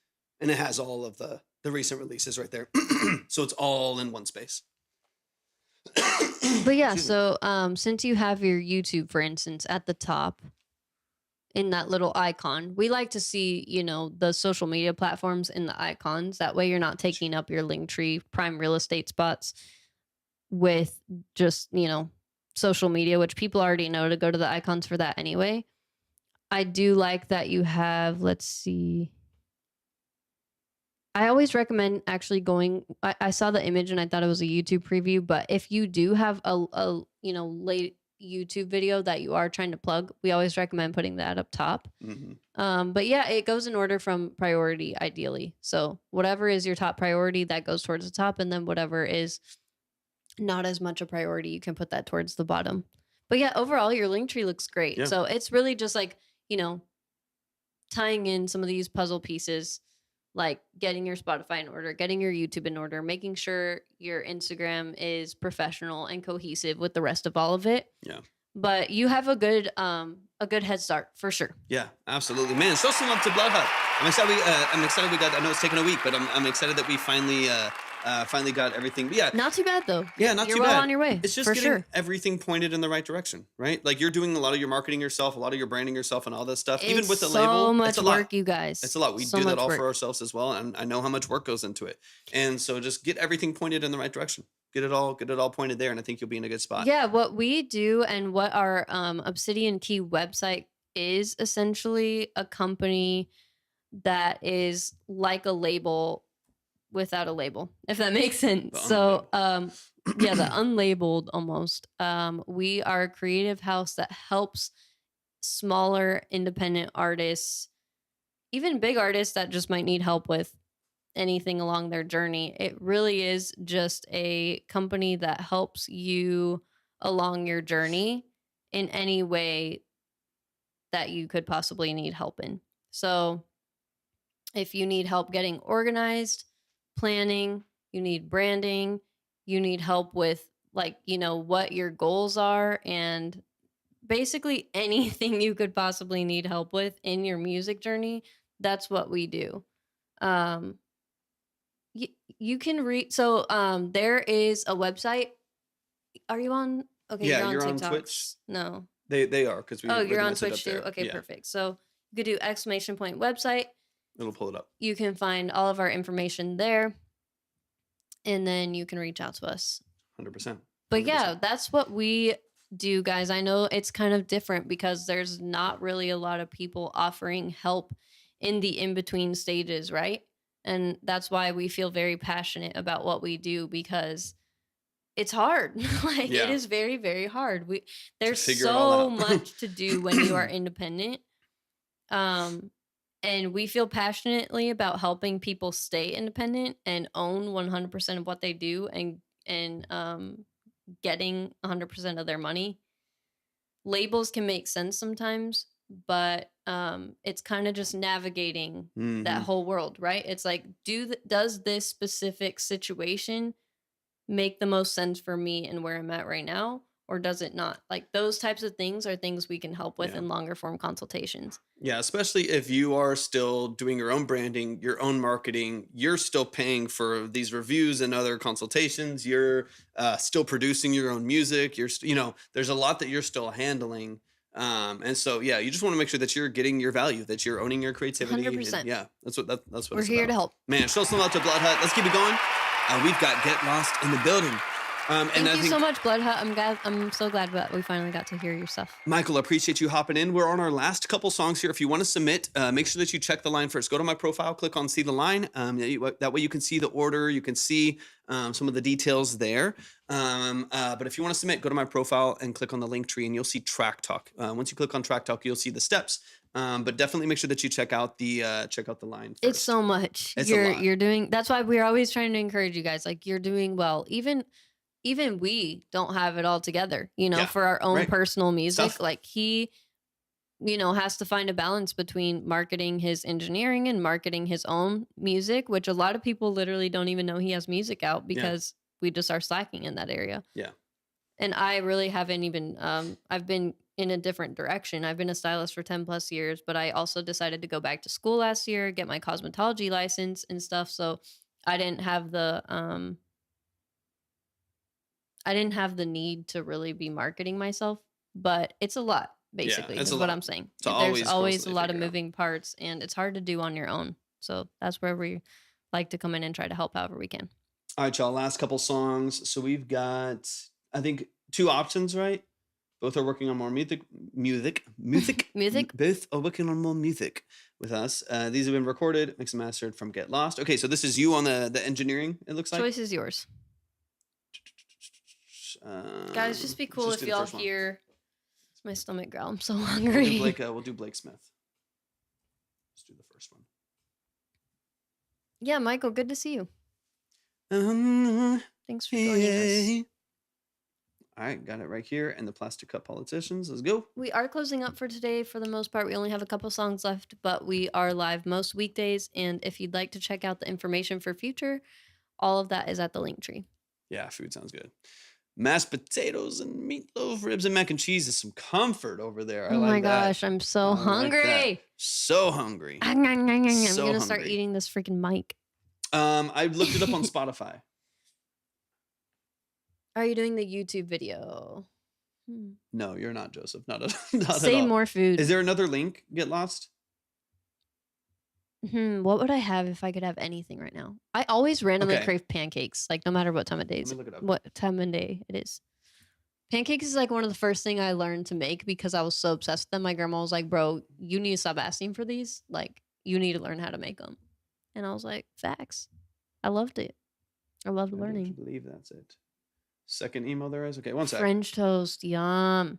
and it has all of the recent releases right there. So it's all in one space. But yeah, Excuse me. so since you have your YouTube, for instance, at the top in that little icon, we like to see, the social media platforms in the icons. That way you're not taking up your Linktree prime real estate spots with just, social media, which people already know to go to the icons for that anyway. I do like that you have, let's see. I always recommend actually going. I saw the image and I thought it was a YouTube preview, but if you do have a late YouTube video that you are trying to plug, we always recommend putting that up top. But yeah, it goes in order from priority, ideally. So whatever is your top priority, that goes towards the top, and then whatever is not as much a priority, you can put that towards the bottom. But yeah, overall, your Linktree looks great. Yeah. So it's really just like, tying in some of these puzzle pieces, like getting your Spotify in order, getting your YouTube in order, making sure your Instagram is professional and cohesive with the rest of all of it. Yeah. But you have a good head start for sure. Yeah, absolutely, man. Show some love to Blood Hut. I'm excited we got. I know it's taken a week, but I'm excited that we finally got everything. But yeah, Not too bad though. yeah, not You're too well bad. on your way. It's just for getting sure. everything pointed in the right direction, right? Like you're doing a lot of your marketing yourself, a lot of your branding yourself, and all this stuff. Even with the It's label, so much it's a lot. work, you guys. It's a lot. We So do that much all work. for ourselves as well, and I know how much work goes into it. And so just get everything pointed in the right direction. Get it all pointed there, and I think you'll be in a good spot. Yeah, what we do and what our Obsidian Key website is essentially a company that is like a label without a label, if that makes sense. The So, yeah, the unlabeled almost. We are a creative house that helps smaller independent artists, even big artists that just might need help with anything along their journey. It really is just a company that helps you along your journey in any way that you could possibly need help in. So if you need help getting organized, planning, you need branding, you need help with what your goals are, and basically anything you could possibly need help with in your music journey, that's what we do. Um you can read, so there is a website. Are you on? Okay, Yeah, you're you're on on TikTok. Twitch? No. They are because Oh, you're on messed it up Twitch too. there. Okay, Yeah, perfect. So you could do exclamation point website. it'll pull it up. You can find all of our information there, and then you can reach out to us. 100%. But yeah, that's what we do, guys. I know it's kind of different because there's not really a lot of people offering help in the in-between stages, right? And that's why we feel very passionate about what we do, because it's hard. Like Yeah. it is very, very hard. There's figure it all so out. much to do when you are independent. And we feel passionately about helping people stay independent and own 100% of what they do, and getting 100% of their money. Labels can make sense sometimes, but it's kind of just navigating that Mhm. whole world, right? It's like, does this specific situation make the most sense for me and where I'm at right now? or does it not? Like those types of things are things we can help with Yeah. in longer form consultations. Yeah, especially if you are still doing your own branding, your own marketing, you're still paying for these reviews and other consultations. You're still producing your own music. There's a lot that you're still handling. And so, yeah, you just want to make sure that you're getting your value, that you're owning your creativity. And 100%. yeah, that's what We're it's here about. to help. Man, show some love to Blood Hut. Let's keep it going. We've got Get Lost in the building. And Thank I you think, so much, Blood Hut. I'm so glad that we finally got to hear your stuff. Michael, appreciate you hopping in. We're on our last couple songs here. If you want to submit, make sure that you check the line first. Go to my profile, click on See the Line. That way you can see the order. You can see some of the details there. But if you want to submit, go to my profile and click on the link tree and you'll see Track Talk. Once you click on Track Talk, you'll see the steps. But definitely make sure that you check out the line first. It's so much. It's a lot. You're doing. That's why we're always trying to encourage you guys. Like you're doing well. Even we don't have it all together, Yeah, for our own right. personal music. Tough. Like he, has to find a balance between marketing his engineering and marketing his own music, which a lot of people literally don't even know he has music out because we just are slacking in that area. Yeah. And I really haven't even, I've been in a different direction. I've been a stylist for 10 plus years, but I also decided to go back to school last year, get my cosmetology license and stuff. So I didn't have the need to really be marketing myself, but it's a lot, basically, it's is a what lot. I'm saying. To There's always a constantly lot of figure out. moving parts, and it's hard to do on your own. So that's where we like to come in and try to help however we can. All right, y'all. Last couple songs. So we've got, I think, 2 options, right? Both are working on more music. Music? Both are working on more music with us. These have been recorded, mixed and mastered from Get Lost. Okay, so this is you on the engineering, it looks like. Choice is yours. Guys, just be cool let's if do the y'all first one. hear my stomach growl. I'm so We'll hungry. do Blake Smith. Let's do the first one. Yeah, Michael, good to see you. Um, Thanks for joining us. hey. All right, got it right here. And the Plastic Cup Politicians. Let's go. We are closing up for today for the most part. We only have a couple songs left, but we are live most weekdays. And if you'd like to check out the information for future, all of that is at the link tree. Yeah, food sounds good. Mashed potatoes and meatloaf, ribs and mac and cheese is some comfort over there. I Oh like my that. gosh, I'm so I like that. hungry. So hungry. I'm So gonna start hungry. eating this freaking mic. I looked it up on Spotify. Are you doing the YouTube video? No, you're not, Joseph. Not at Say all. more food. Is there another link? Get Lost? What would I have if I could have anything right now? I always randomly Okay. crave pancakes, like no matter what time of day. Let me look it up. What time of day it is. Pancakes is like one of the first thing I learned to make because I was so obsessed with them. My grandma was like, "Bro, you need to stop asking for these. Like, you need to learn how to make them." And I was like, "Facts." I loved it. I loved I don't learning. believe that's it. Second email there is? Okay, one sec. French toast, yum.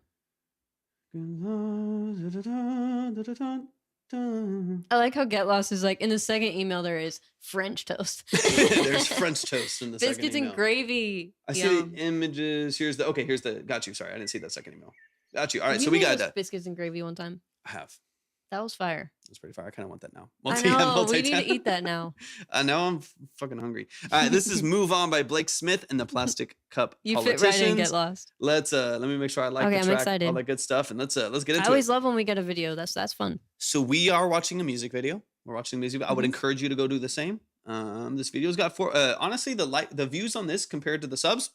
I like how Get Lost is like in the second email there is French toast. There's French toast in the second Biscuits email. and gravy. I see Yum. the images. Here's the got you. Sorry, I didn't see that second email. Got you. All right, You so we made got us that. biscuits and gravy one time. I have. That was fire. That's pretty fire. I kind of want that now. I know. We need to eat that now. I know. I'm fucking hungry. All right, this is "Move On" by Blake Smith and the Plastic Cup You fit Politicians. right in. Get lost. Let me make sure I like Okay, the I'm track, excited. all that good stuff, and let's get I into always it. love when we get a video. That's fun. So we are watching a music video. We're watching a music video. I would Mhm. encourage you to go do the same. This video's got honestly the views on this compared to the subs,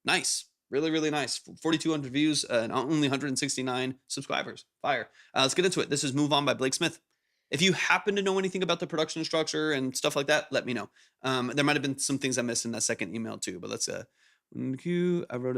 nice. Really, really nice. 4,200 views and only 169 subscribers. Fire. Let's get into it. This is "Move On" by Blake Smith. If you happen to know anything about the production structure and stuff like that, let me know. There might have been some things I missed in that second email too, but let's in the queue, I wrote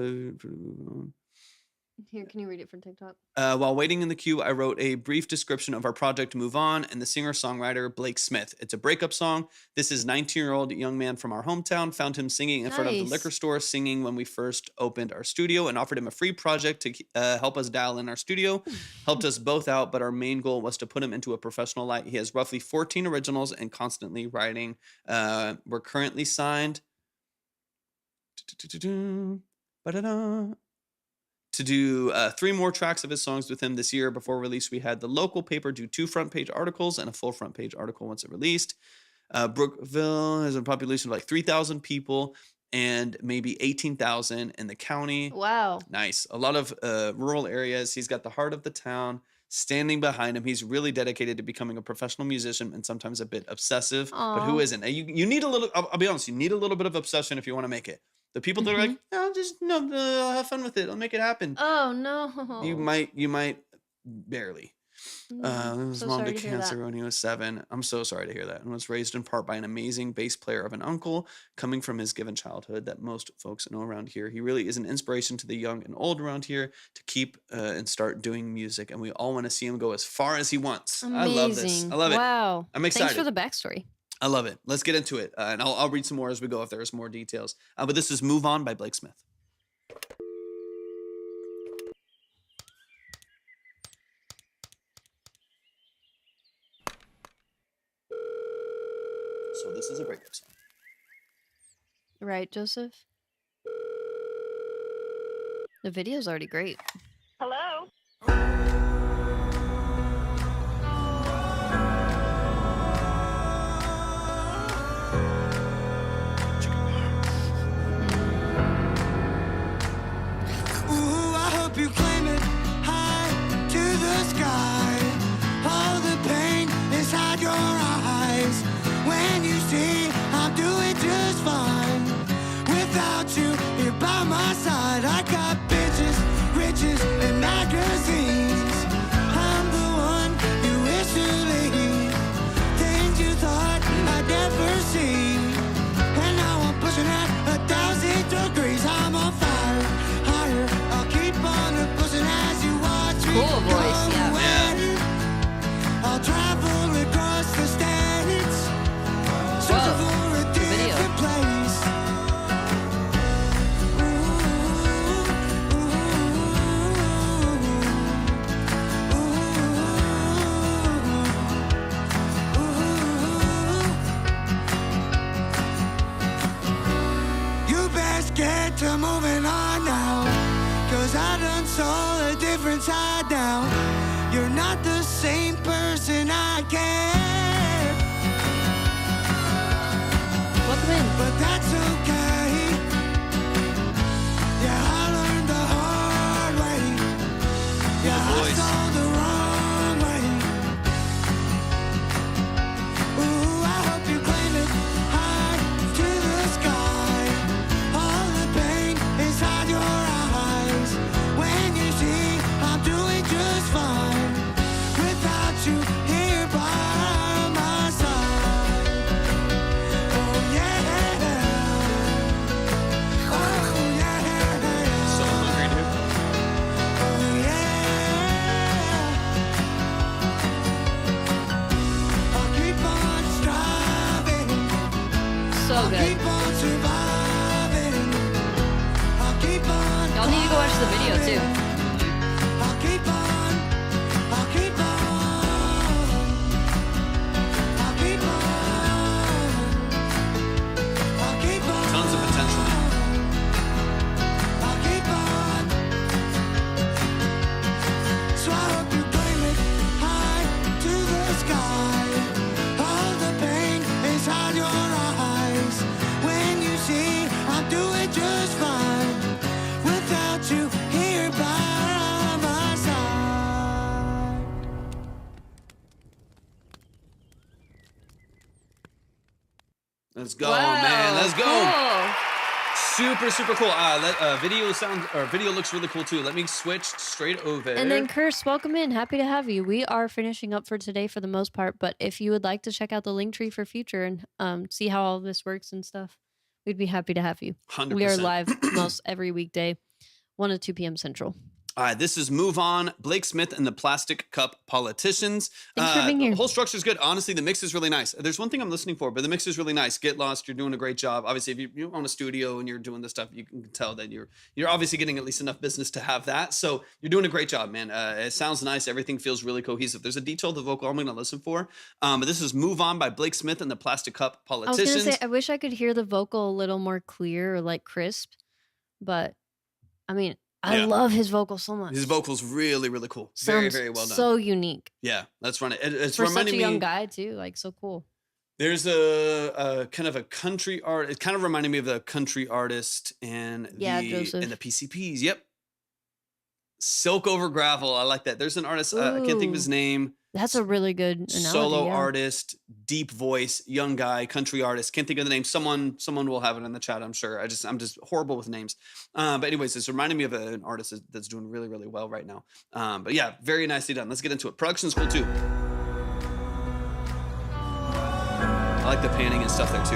Here, can you read it from TikTok? while waiting in the queue, I wrote a brief description of our project "Move On" and the singer-songwriter Blake Smith. It's a breakup song. This is 19-year-old young man from our hometown. Found him singing in front of the Nice. liquor store, singing when we first opened our studio, and offered him a free project to help us dial in our studio. Helped us both out, but our main goal was to put him into a professional light. He has roughly 14 originals and constantly writing. We're currently signed to do 3 more tracks of his songs with him this year. Before release, we had the local paper do 2 front page articles and a full front page article once it released. Brookville has a population of like 3,000 people, and maybe 18,000 in the county. Wow. Nice. A lot of rural areas. He's got the heart of the town standing behind him. He's really dedicated to becoming a professional musician and sometimes a bit obsessive. But who Aw. isn't? And you need a little. I'll be honest. You need a little bit of obsession if you want to make it. The people that are like, Mhm. no, just no, I'll have fun with it. I'll make it happen. Oh You no. might barely. His So mom sorry did to hear that. cancer when he was 7. I'm so sorry to hear that. And was raised in part by an amazing bass player of an uncle, coming from his given childhood that most folks know around here. He really is an inspiration to the young and old around here to keep and start doing music. And we all want to see him go as far as he wants. I love this. I Amazing. love it. Wow. I'm Thanks for excited. the backstory. I love it. Let's get into it. And I'll read some more as we go if there's more details. But this is Move On by Blake Smith. So this is a breakup song. Right, Joseph? The video's already great. Hello? Ooh, I hope you claim it high to the sky. All the pain inside your eyes. When you see I'm doing just fine. Without you here by my side, I got bitches, riches, and magazines. I'm the one you wish to leave. Things you thought I'd never see. And now I'm pushing at 1,000 degrees. I'm on fire, higher. I'll keep on pushing as you watch me Cool voice, go yeah. away. I'll travel across the states, searching Whoa, for a the video. different place. You best get to moving on now, 'cause I done saw a different side now. You're not the same person I care, Welcome in. but that's okay. Yeah, I learned the hard way. Yeah, I voice. saw the wrong way. Ooh, I hope you claim it high to the sky. All the pain inside your eyes. When you see I'm doing just fine. Without you here by my side. Oh yeah. Oh yeah. So hungry, dude. Oh yeah. I'll keep on striving. So I'll good. keep on surviving. I'll keep on. Y'all need to go watch the video too. I'll keep on. I'll keep on. I'll keep on. I'll keep on. Tons of potential, man. I'll keep on. So I hope you claim it high to the sky. All the pain inside your eyes. When you see I'm doing just fine. Without you here by my side. Let's go, man. Let's go. Cool. Super cool. That video looks really cool too. Let me switch straight over. And then Curse, welcome in. Happy to have you. We are finishing up for today for the most part, but if you would like to check out the link tree for future and see how all this works and stuff, we'd be happy to have you. 100%. We are live most every weekday, 1 to 2 p.m. Central. All right, this is Move On, Blake Smith and the Plastic Cup Politicians. Thanks for being here. The whole structure is good. Honestly, the mix is really nice. There's one thing I'm listening for, but the mix is really nice. Get lost. You're doing a great job. Obviously, if you own a studio and you're doing this stuff, you can tell that you're obviously getting at least enough business to have that. So you're doing a great job, man. It sounds nice. Everything feels really cohesive. There's a detail to the vocal I'm going to listen for. But this is Move On by Blake Smith and the Plastic Cup I was Politicians. going to say, I wish I could hear the vocal a little more clear or like crisp, but I mean, I Yeah. love his vocal so much. His vocal's really well Sounds done. so unique. Yeah, let's run it. It's For such a reminding young me. guy too, like so cool. There's a kind of a country art. It kind of reminded me of the country artist and Yeah, the Joseph. PCPs. Yep, Silk over gravel. I like that. There's an artist. I can't think of his Ooh, name. that's a really good analogy. Solo Yeah. artist, deep voice, young guy, country artist. Can't think of the name. Someone will have it in the chat. I'm sure. I'm just horrible with names. But anyways, it's reminding me of an artist that's doing really really well right now. But yeah, very nicely done. Let's get into it. Production's cool too. I like the panning and stuff there too.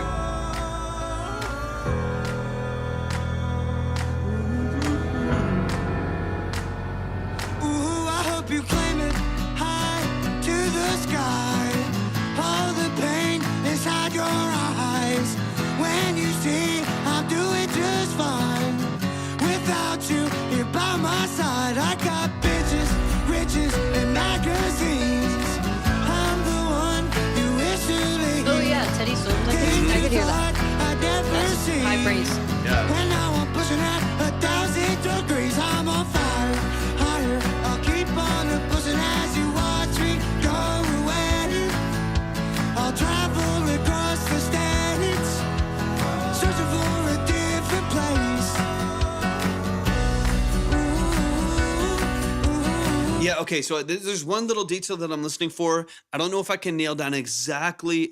Ooh, I hope you claim it high to the sky. All the pain inside your eyes. When you see I'm doing just fine. Without you here by my side, I got bitches, riches, and magazines. I'm the one you wish to leave. Oh yeah, Teddy Swims. I could hear that. I'd never That's seen. high praise. Yeah. And now I'm pushing at 1,000 degrees. I'm on fire, higher. I'll keep on pushing as you watch me go away. I'll travel across the states, searching for a different place. Ooh, ooh. Yeah, okay, so there's one little detail that I'm listening for. I don't know if I can nail down exactly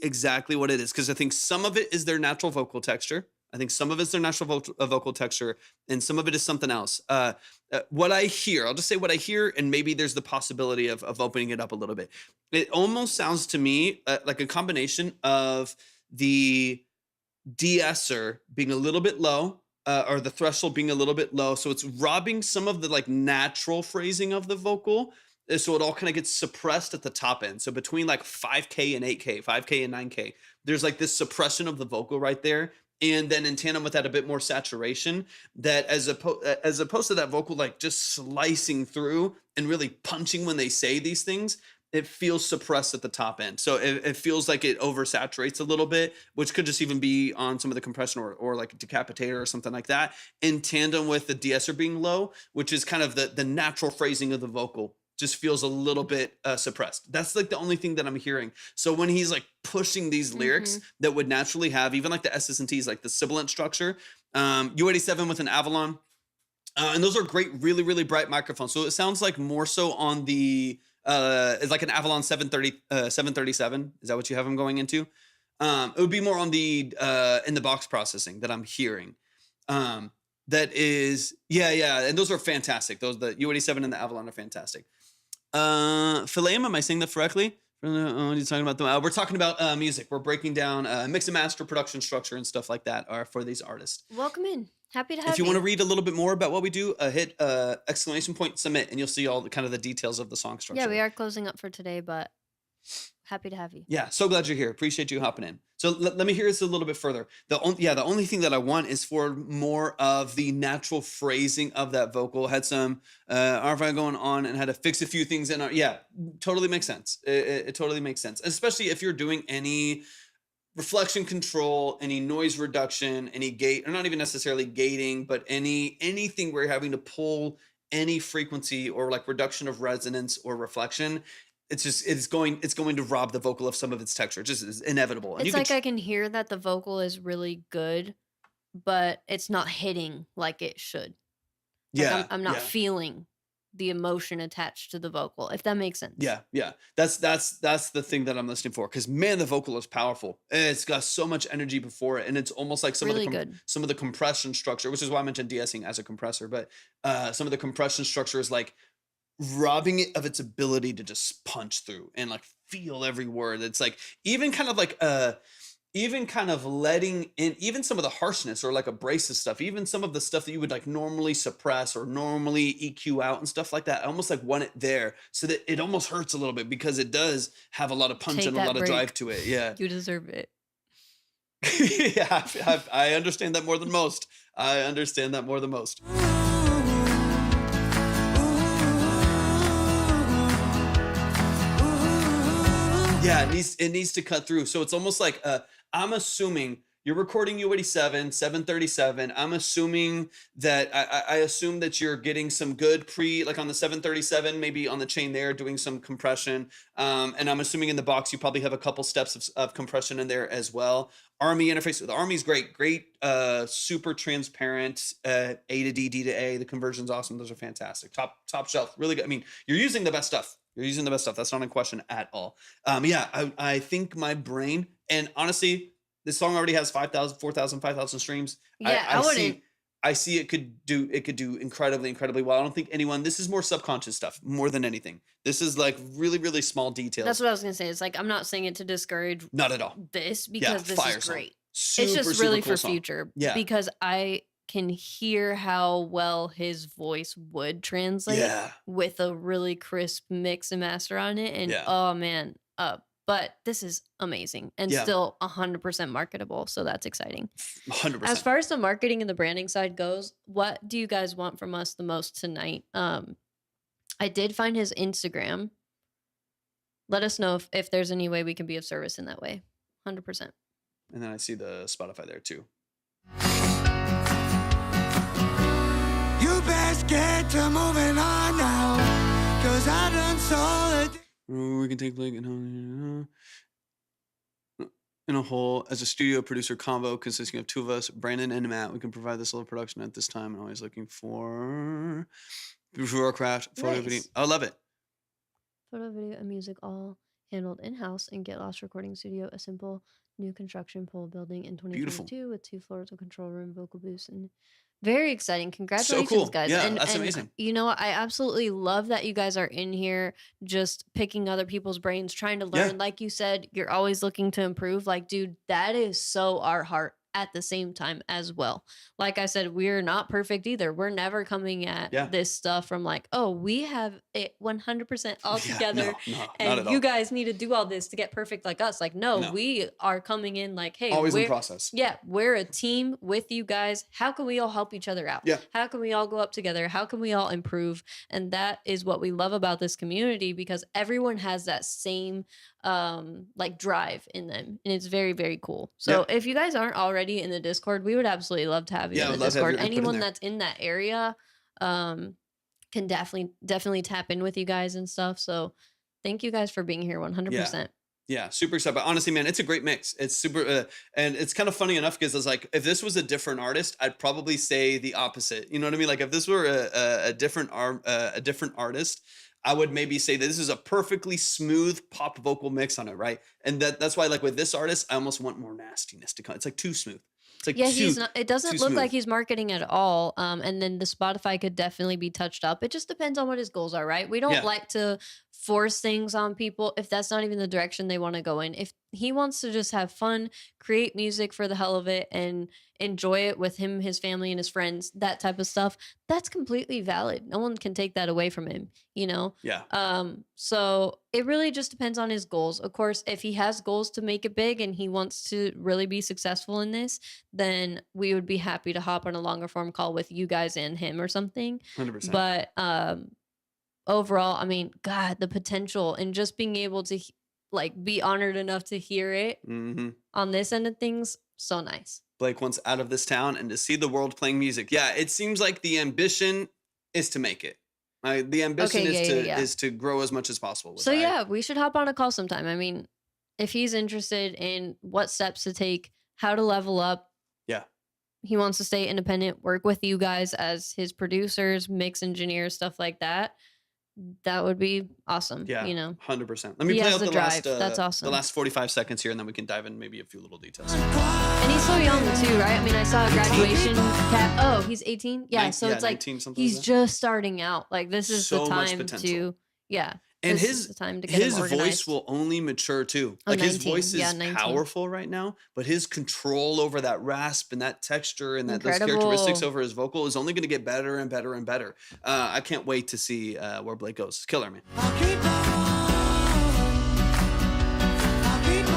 what it is, because I think some of it is their natural vocal texture. I think some of it's their natural vocal texture, and some of it is something else. What I hear, I'll just say what I hear, and maybe there's the possibility of opening it up a little bit. It almost sounds to me like a combination of the de-esser being a little bit low, or the threshold being a little bit low, so it's robbing some of the like natural phrasing of the vocal, so it all kind of gets suppressed at the top end. So between like 5k and 8k, 5k and 9k, there's like this suppression of the vocal right there, and then in tandem with that a bit more saturation, that as opposed to that vocal like just slicing through and really punching when they say these things, it feels suppressed at the top end. So it feels like it oversaturates a little bit, which could just even be on some of the compression or like a decapitator or something like that, in tandem with the de-esser being low, which is kind of the natural phrasing of the vocal just feels a little bit suppressed. That's like the only thing that I'm hearing. So when he's like pushing these lyrics that would naturally have even like the S's and T's, like the sibilant structure, U87 with an Avalon, and those are great, really, really bright microphones. So it sounds like more so on the, it's like an Avalon 737. Is that what you have them going into? It would be more on the in the box processing that I'm hearing. That is, yeah. And those are fantastic. Those, the U87 and the Avalon are fantastic. Phileum, am I saying that correctly? What are you talking about? We're talking about music. We're breaking down mix and master, production structure, and stuff like that are for these artists. Welcome in. Happy to have If you want to read a little bit more about what we do, hit exclamation point submit, and you'll see all the kind of the details of the song structure. Yeah, we are closing up for today, but happy to have you. Yeah, so glad you're here. Appreciate you hopping in. So let me hear this a little bit further. The only thing that I want is for more of the natural phrasing of that vocal. Had some RFI going on and had to fix a few things in our, yeah, totally makes sense. It totally makes sense, especially if you're doing any reflection control, any noise reduction, any gate, or not even necessarily gating, but anything where you're having to pull any frequency or like reduction of resonance or reflection. It's going to rob the vocal of some of its texture. It just is inevitable. And It's like I can hear that the vocal is really good, but it's not hitting like it should. Like yeah, I'm not yeah. feeling the emotion attached to the vocal, if that makes sense. Yeah. That's the thing that I'm listening for. Because man, the vocal is powerful. It's got so much energy before it, and it's almost like some Really of the good. some of the compression structure, which is why I mentioned de-essing as a compressor. But some of the compression structure is like robbing it of its ability to just punch through and like feel every word. It's like even kind of letting in even some of the harshness or like abrasive stuff, even some of the stuff that you would like normally suppress or normally EQ out and stuff like that. I almost like want it there so that it almost hurts a little bit, because it does have a lot of punch Take and a that lot of drive break. to it. Yeah. You deserve it. Yeah, I understand that more than most. I understand that more than most. Yeah, it needs to cut through. So it's almost like I'm assuming you're recording U87, 737. I'm assuming that I assume that you're getting some good like on the 737, maybe on the chain there, doing some compression. And I'm assuming in the box you probably have a couple steps of compression in there as well. Army interface. The Army's great, super transparent, A to D, D to A. The conversion's awesome. Those are fantastic. Top shelf, really good. I mean, you're using the best stuff. That's not a question at all. I think my brain, and honestly, this song already has 5,000, 4,000, 5,000 streams. Yeah, I wouldn't. I see it could do incredibly well. I don't think this is more subconscious stuff more than anything. This is like really, really small details. That's what I was gonna say. It's like I'm not saying it to discourage Not at all. this because this fire is song. great. Super, It's just super really cool for song. future. Yeah. Because I can hear how well his voice would translate Yeah. with a really crisp mix and master on it. And Yeah. oh man, but this is amazing and Yeah. still 100% marketable. So that's exciting. 100%. As far as the marketing and the branding side goes, what do you guys want from us the most tonight? I did find his Instagram. Let us know if there's any way we can be of service in that way. 100%. And then I see the Spotify there too. You best get to moving on now, 'cause I done saw it. We can take like in a whole as a studio producer combo consisting of two of us, Brandon and Matt. We can provide this level of production at this time, and always looking for our craft photo video. Nice. I love it. Photo, video, and music all handled in-house in Get Lost Recording Studio, a simple new construction pole building in 2022 with 2 floors, a control room, vocal booths, and very exciting. Congratulations, cool. guys. Yeah, and, that's and amazing. You know what? I absolutely love that you guys are in here just picking other people's brains, trying to learn. Yeah. Like you said, you're always looking to improve. Like, dude, that is so our heart at the same time as well. Like I said, we're not perfect either. We're never coming at this stuff from like, oh, we have it 100% all together No, not and at you all. guys need to do all this to get perfect like us. Like, no, we are coming in like, hey, Always in we're, process. yeah, we're a team with you guys. How can we all help each other out? Yeah. How can we all go up together? How can we all improve? And that is what we love about this community, because everyone has that same like drive in them, and it's very, very cool. So if you guys aren't already in the Discord, we would absolutely love to have you Yeah, in I'd the love to have Discord. your input in Anyone there. that's in that area can definitely tap in with you guys and stuff. So thank you guys for being here 100%. Yeah, super excited. But honestly, man, it's a great mix. It's super, and it's kind of funny enough because it's like if this was a different artist, I'd probably say the opposite. You know what I mean? Like if this were a different artist, I would maybe say that this is a perfectly smooth pop vocal mix on it, right? And that's why, like with this artist, I almost want more nastiness to come. It's like too smooth. It's like He's not. It doesn't too look like smooth. he's marketing at all. And then the Spotify could definitely be touched up. It just depends on what his goals are, right? We don't like to force things on people if that's not even the direction they want to go in. If he wants to just have fun, create music for the hell of it, and enjoy it with him, his family, and his friends, that type of stuff, that's completely valid. No one can take that away from him, you know? Yeah. So it really just depends on his goals. Of course, if he has goals to make it big and he wants to really be successful in this, then we would be happy to hop on a longer form call with you guys and him or something. 100%. But overall, I mean, God, the potential and just being able to like be honored enough to hear it on this end of things, so nice. Blake wants out of this town and to see the world playing music. Yeah, it seems like the ambition is to make it. The ambition is to grow as much as possible. So yeah, we should hop on a call sometime. I mean, if he's interested in what steps to take, how to level up. Yeah. He wants to stay independent, work with you guys as his producers, mix engineers, stuff like that. That would be awesome. Yeah, you know, 100%. Let me He play has out the the last. drive. That's awesome. The last 45 seconds here, and then we can dive in maybe a few little details. and he's so young too, right? I mean, I saw a graduation cap. Oh, he's 18. Yeah, so it's like 19, something he's like that. just starting out. Like this is So the much time potential. to, yeah. And this is the time to get his him organized. voice will only mature too. Oh, Like his 19. voice is Yeah, 19. powerful right now, but his control over that rasp and that texture and that those Incredible. characteristics over his vocal is only going to get better and better and better. I can't wait to see where Blake goes. It's killer, man. I'll keep on. I'll keep on.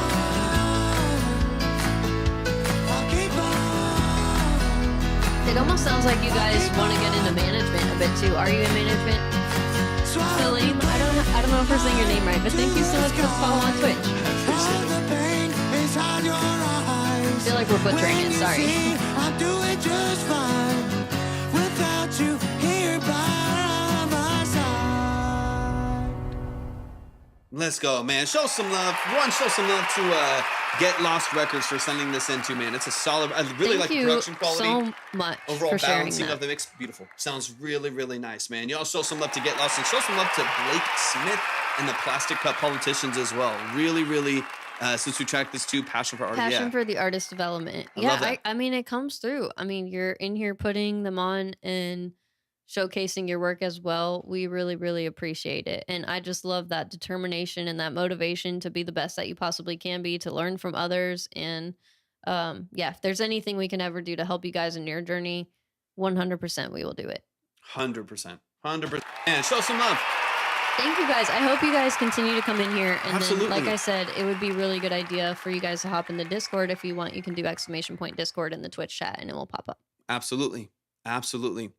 I'll keep on. It almost sounds like you guys want to get into management a bit too. Are you in management? Salim, I don't know if we're saying your name right, but thank you so much for the follow on Twitch. All the pain inside your eyes. I feel like we're butchering it. Sorry. I'm doing just fine without you here by my side. Let's go, man. Show some love. Show some love to Get Lost Records for sending this into, man. It's a solid. I really Thank like the you production quality. so much Overall for sharing balancing that. of the mix, beautiful. Sounds really, really nice, man. Y'all show some love to Get Lost and show some love to Blake Smith and the Plastic Cup Politicians as well. Really, really, since we tracked this too, passion for art. Passion Yeah, for the artist development. I Yeah, love that. I mean, it comes through. I mean, you're in here putting them on and showcasing your work as well. We really, really appreciate it. And I just love that determination and that motivation to be the best that you possibly can be, to learn from others. And yeah, if there's anything we can ever do to help you guys in your journey, 100% we will do it. 100%. 100%. Man, show some love. Thank you guys. I hope you guys continue to come in here. And Absolutely. then, like I said, it would be a really good idea for you guys to hop in the Discord. If you want, you can do !Discord in the Twitch chat and it will pop up. Absolutely. Absolutely.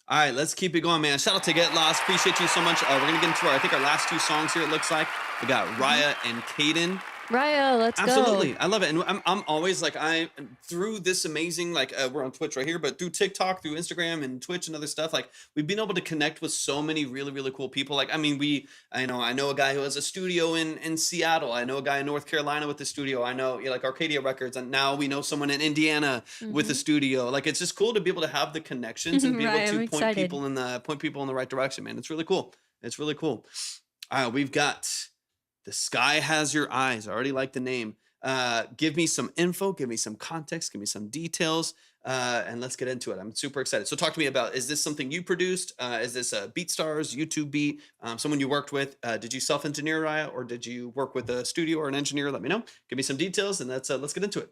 All right, let's keep it going, man. Shout out to Get Lost. Appreciate you so much. We're going to get into I think our last two songs here, it looks like. We got Raya and Caden. Raya, let's go. Absolutely. I love it. And I'm always like, through this amazing, like, we're on Twitch right here, but through TikTok, through Instagram and Twitch and other stuff, like, we've been able to connect with so many really, really cool people. Like, I mean, I know a guy who has a studio in Seattle. I know a guy in North Carolina with the studio. I know, like, Arcadia Records. And now we know someone in Indiana with a studio. Like, it's just cool to be able to have the connections and be Right, able I'm to point excited. people in the right direction, man. It's really cool. It's really cool. All right, we've got The Sky Has Your Eyes. I already like the name. Give me some info, give me some context, give me some details, and let's get into it. I'm super excited. So talk to me about, is this something you produced? Is this a BeatStars, YouTube beat, someone you worked with? Did you self-engineer Raya, or did you work with a studio or an engineer? Let me know. Give me some details, and let's get into it.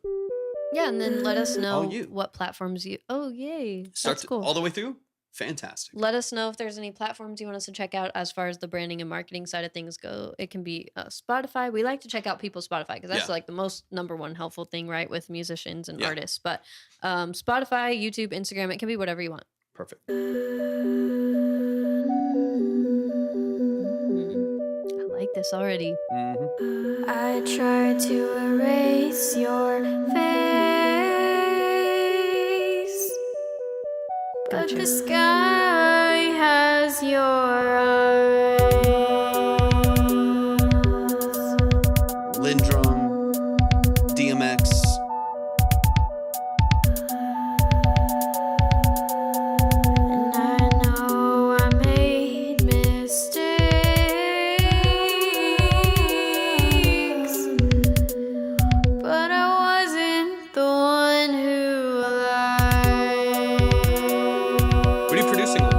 Yeah, and then let us know you. what platforms you. Oh, yay. Start That's cool. all the way through? Fantastic. Let us know if there's any platforms you want us to check out as far as the branding and marketing side of things go. It can be Spotify. We like to check out people's Spotify because that's Yeah. like the most number one helpful thing, right, with musicians and Yeah. artists. But Spotify, YouTube, Instagram, it can be whatever you want. Perfect. I like this already. Mhm. I try to erase your face, but Gotcha. the sky has your eyes. Lindrum, DMX. And I know I made mistakes, but I wasn't the one who lied. What are you producing on?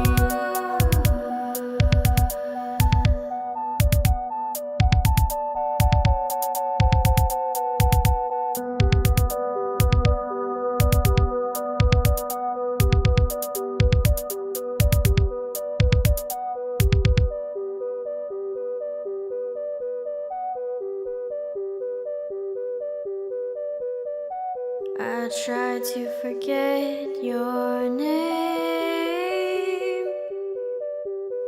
I try to forget your name,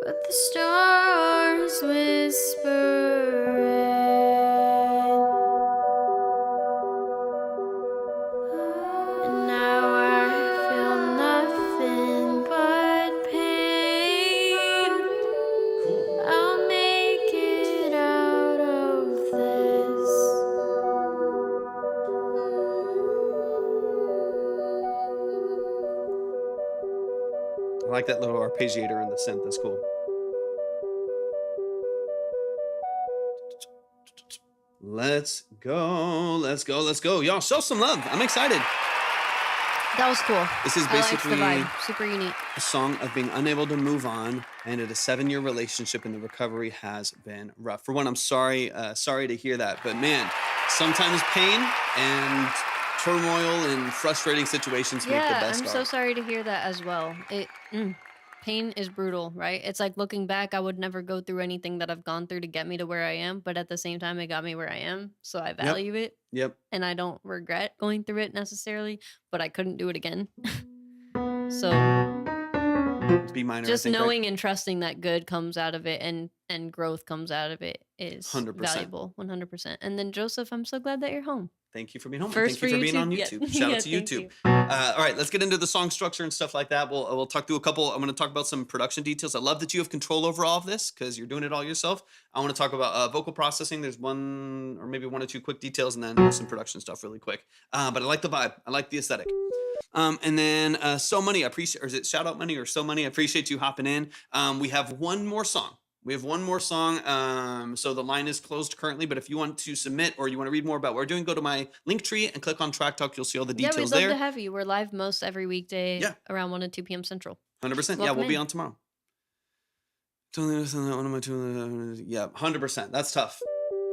but the stars whisper it. And now I feel nothing but pain. Cool. I'll make it out of this. I like that little arpeggiator in the synth. That's cool. Let's go. Let's go. Let's go. Y'all show some love. I'm excited. That was cool. This is I liked basically the vibe. Super unique. a song of being unable to move on, and in a 7-year relationship, and the recovery has been rough. For one, I'm sorry to hear that, but man, sometimes pain and turmoil and frustrating situations make the Yeah, best I'm art. so sorry to hear that as well. Pain is brutal, right? It's like looking back, I would never go through anything that I've gone through to get me to where I am, but at the same time, it got me where I am. So I value it Yep. and I don't regret going through it necessarily, but I couldn't do it again. So B minor. I just think, right? knowing and trusting that good comes out of it and and growth comes out of it is 100%. valuable, 100%. And then Joseph, I'm so glad that you're home. Thank you for being home. And First thank you for being on Yeah, YouTube. Shout yeah, out to thank YouTube. you. All right, let's get into the song structure and stuff like that. We'll talk through a couple. I'm going to talk about some production details. I love that you have control over all of this because you're doing it all yourself. I want to talk about vocal processing. There's one or maybe one or two quick details, and then some production stuff really quick. But I like the vibe. I like the aesthetic. And then So Money, I appreciate, or is it Shout Out Money or So Money? I appreciate you hopping in. We have one more song. So the line is closed currently, but if you want to submit or you want to read more about what we're doing, go to my link tree and click on Track Talk. You'll see all the Yeah, we'd details love there. to have you. We're live most every weekday Yeah. around 1 and 2 p.m. Central. 100%. Yeah, Welcome we'll be in. on tomorrow. Totally understand that one of my two. Yeah, 100%. That's tough.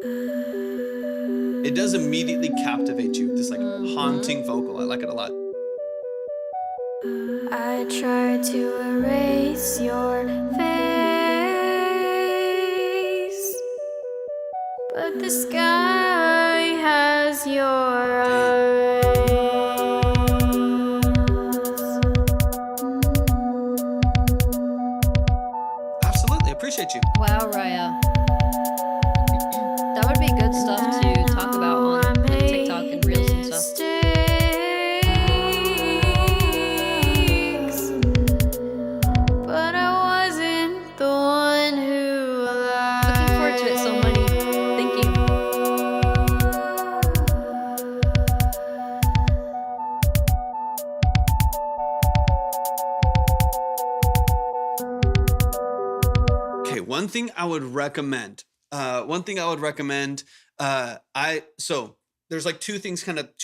It does immediately captivate you. This like haunting vocal. I like it a lot. I try to erase your face, but the sky has your eyes. Absolutely. Appreciate you. Wow, Raya. That would be good stuff to talk about on like TikTok and Reels and stuff. Mistakes, but I wasn't the one who lied. Looking forward to it, So Money. Thank you. Okay, one thing I would recommend. So there's like two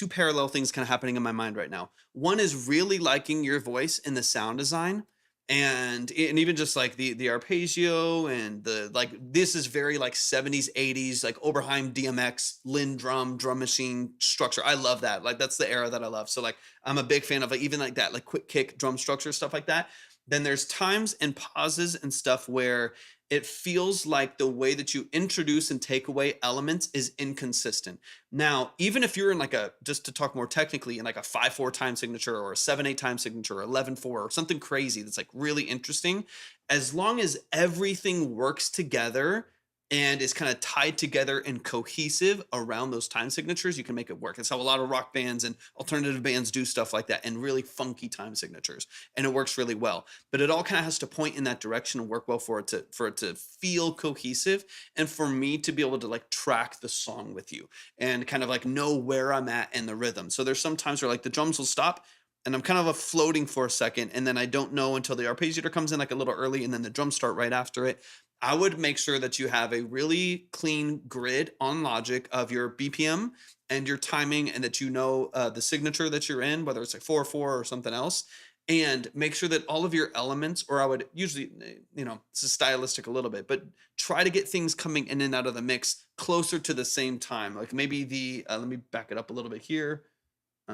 parallel things kind of happening in my mind right now. One is really liking your voice in the sound design and even just like the arpeggio and the like. This is very like 70s, 80s, like Oberheim DMX, Lynn drum machine structure. I love that. Like that's the era that I love. So like I'm a big fan of like even like that, like quick kick drum structure, stuff like that. Then there's times and pauses and stuff where it feels like the way that you introduce and take away elements is inconsistent. Now, even if you're in like just to talk more technically, in like a 5/4 time signature or a 7/8 time signature or 11/4 or something crazy that's like really interesting, as long as everything works together and is kind of tied together and cohesive around those time signatures, you can make it work. It's how a lot of rock bands and alternative bands do stuff like that, and really funky time signatures, and it works really well. But it all kind of has to point in that direction and work well for it to feel cohesive, and for me to be able to like track the song with you and kind of like know where I'm at in the rhythm. So there's some times where like the drums will stop and I'm kind of floating for a second, and then I don't know until the arpeggiator comes in like a little early, and then the drums start right after it. I would make sure that you have a really clean grid on Logic of your BPM and your timing, and that you know the signature that you're in, whether it's like 4/4 or something else, and make sure that all of your elements, or I would usually, this is stylistic a little bit, but try to get things coming in and out of the mix closer to the same time. Like maybe let me back it up a little bit here.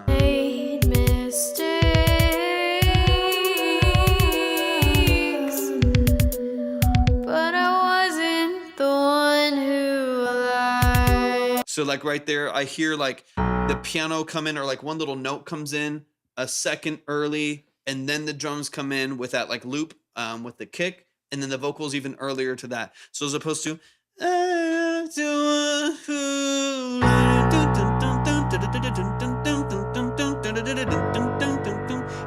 Made mistakes, but I wasn't the one who lied. So like right there, I hear like the piano come in, or like one little note comes in a second early, and then the drums come in with that like loop with the kick, and then the vocals even earlier to that. So as opposed to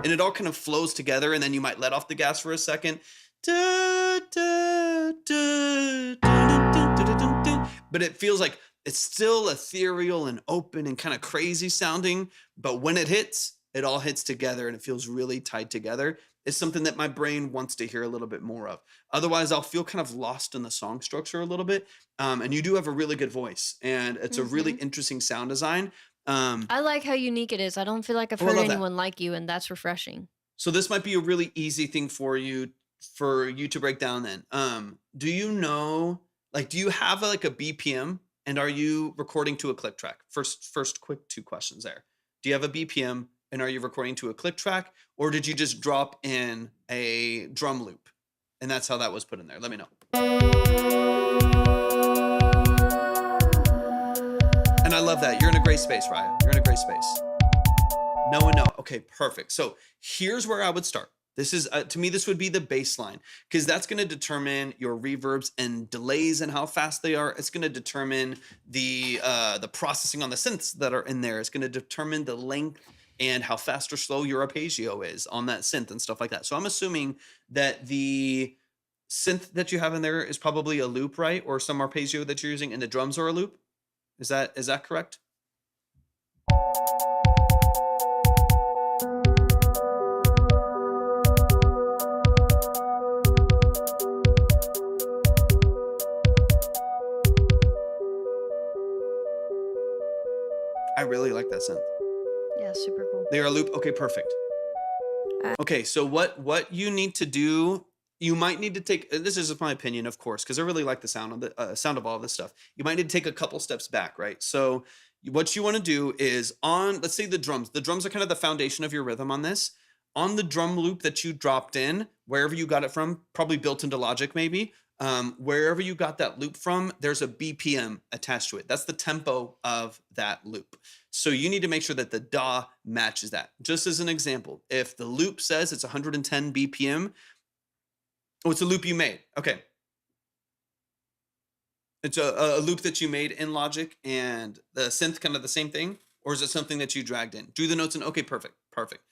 and it all kind of flows together, and then you might let off the gas for a second. But it feels like it's still ethereal and open and kind of crazy sounding, but when it hits, it all hits together and it feels really tied together. It's something that my brain wants to hear a little bit more of. Otherwise, I'll feel kind of lost in the song structure a little bit. And you do have a really good voice, and it's a really interesting sound design. I like how unique it is. I don't feel like I've I heard love that. anyone like you, and that's refreshing. So this might be a really easy thing for you to break down then. Do you know, like, do you have like a BPM, and are you recording to a click track? First quick 2 questions there. Do you have a BPM, and are you recording to a click track, or did you just drop in a drum loop and that's how that was put in there? Let me know. And I love that. You're in a great space, Raya. You're in a great space. No and no. Okay, perfect. So here's where I would start. This is to me, this would be the baseline because that's going to determine your reverbs and delays and how fast they are. It's going to determine the processing on the synths that are in there. It's going to determine the length and how fast or slow your arpeggio is on that synth and stuff like that. So I'm assuming that the synth that you have in there is probably a loop, right? Or some arpeggio that you're using, and the drums are a loop. Is that correct? I really like that synth. Yeah, super cool. They are a loop. Okay, perfect. Okay, so what you need to do, you might need to take. This is just my opinion, of course, because I really like the sound of all this stuff. You might need to take a couple steps back, right? So what you want to do is on, let's say the drums. The drums are kind of the foundation of your rhythm on this. On the drum loop that you dropped in, wherever you got it from, probably built into Logic, maybe. Wherever you got that loop from, there's a BPM attached to it. That's the tempo of that loop. So you need to make sure that the DAW matches that. Just as an example, if the loop says it's 110 BPM, oh, it's a loop you made. Okay. It's a loop that you made in Logic and the synth kind of the same thing? Or is it something that you dragged in? Drew the notes in? Okay, perfect. Perfect.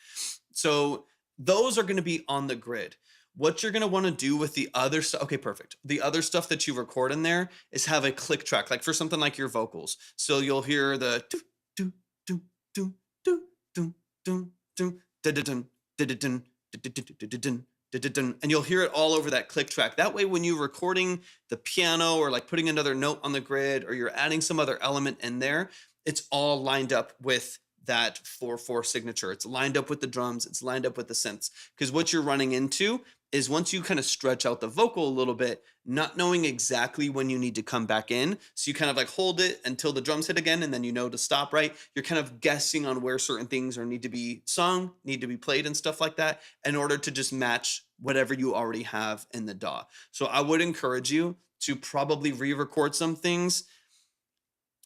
So those are going to be on the grid. What you're going to want to do with the other stuff, okay, perfect. The other stuff that you record in there is have a click track, like for something like your vocals. So you'll hear the do do do do do do do da-da-dun, da-da-dun, da-da-dun, da-da-dun, and you'll hear it all over that click track. That way, when you're recording the piano or like putting another note on the grid or you're adding some other element in there, it's all lined up with that 4/4 signature. It's lined up with the drums. It's lined up with the synths. Because what you're running into is once you kind of stretch out the vocal a little bit, not knowing exactly when you need to come back in. So you kind of like hold it until the drums hit again, and then you know to stop, right? You're kind of guessing on where certain things are need to be sung, need to be played and stuff like that in order to just match whatever you already have in the DAW. So I would encourage you to probably re-record some things.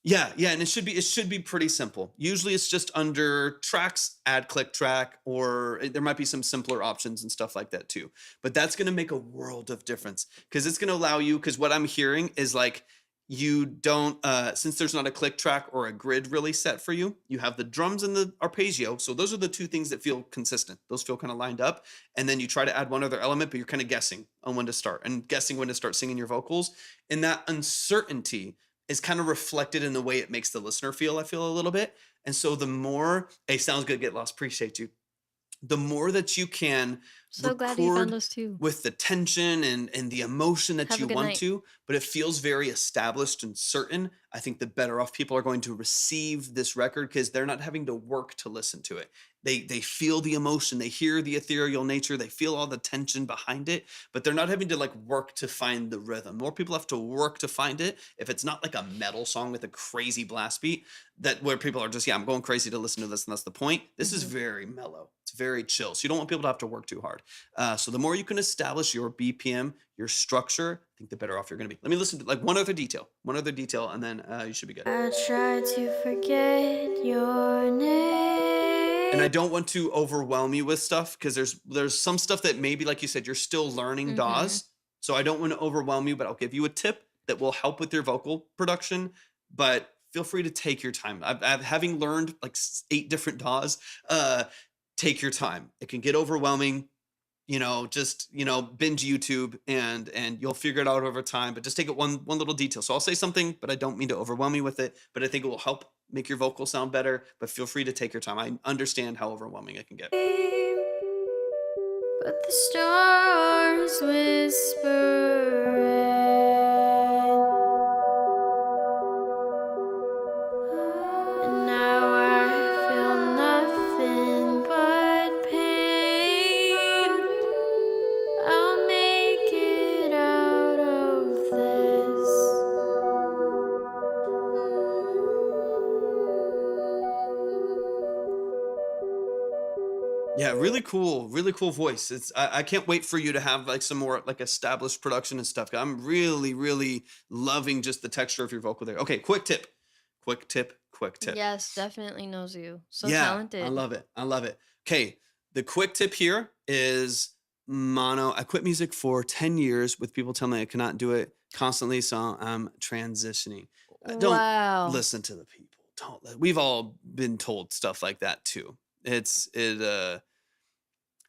Yeah, and it should be pretty simple. Usually it's just under tracks, add click track, or there might be some simpler options and stuff like that too. But that's going to make a world of difference because it's going to allow you, because what I'm hearing is like you don't since there's not a click track or a grid really set for you, you have the drums and the arpeggio. So those are the two things that feel consistent. Those feel kind of lined up. And then you try to add one other element, but you're kind of guessing on when to start and guessing when to start singing your vocals. And that uncertainty is kind of reflected in the way it makes the listener feel, I feel a little bit. And so the more, hey, sounds good, get lost, appreciate you. The more that you can So glad you found record us too. with the tension and the emotion that Have a you good want night. to, but it feels very established and certain, I think the better off people are going to receive this record because they're not having to work to listen to it. They feel the emotion, they hear the ethereal nature, they feel all the tension behind it, but they're not having to like work to find the rhythm. More people have to work to find it. If it's not like a metal song with a crazy blast beat, that where people are just, yeah, I'm going crazy to listen to this, and that's the point. This is very mellow. It's very chill. So you don't want people to have to work too hard. So the more you can establish your BPM, your structure, I think the better off you're going to be. Let me listen to like one other detail, and then you should be good. I try to forget your name. And I don't want to overwhelm you with stuff because there's some stuff that maybe, like you said, you're still learning DAWs. So I don't want to overwhelm you, but I'll give you a tip that will help with your vocal production. But feel free to take your time. Having learned like 8 different DAWs, take your time. It can get overwhelming. Just binge YouTube and you'll figure it out over time. But just take it one little detail. So I'll say something, but I don't mean to overwhelm you with it. But I think it will help make your vocal sound better. But feel free to take your time. I understand how overwhelming it can get. But the stars whisper. And now I feel nothing but pain. I'll make it out of this. Yeah, really cool voice. I can't wait for you to have like some more like established production and stuff. I'm really, really loving just the texture of your vocal there. Okay, quick tip. Yes, definitely knows you. So Yeah, talented. I love it. Okay, The quick tip here is mono. I quit music for 10 years with people telling me I cannot do it constantly, so I'm transitioning. Don't Wow. listen to the people. We've all been told stuff like that too.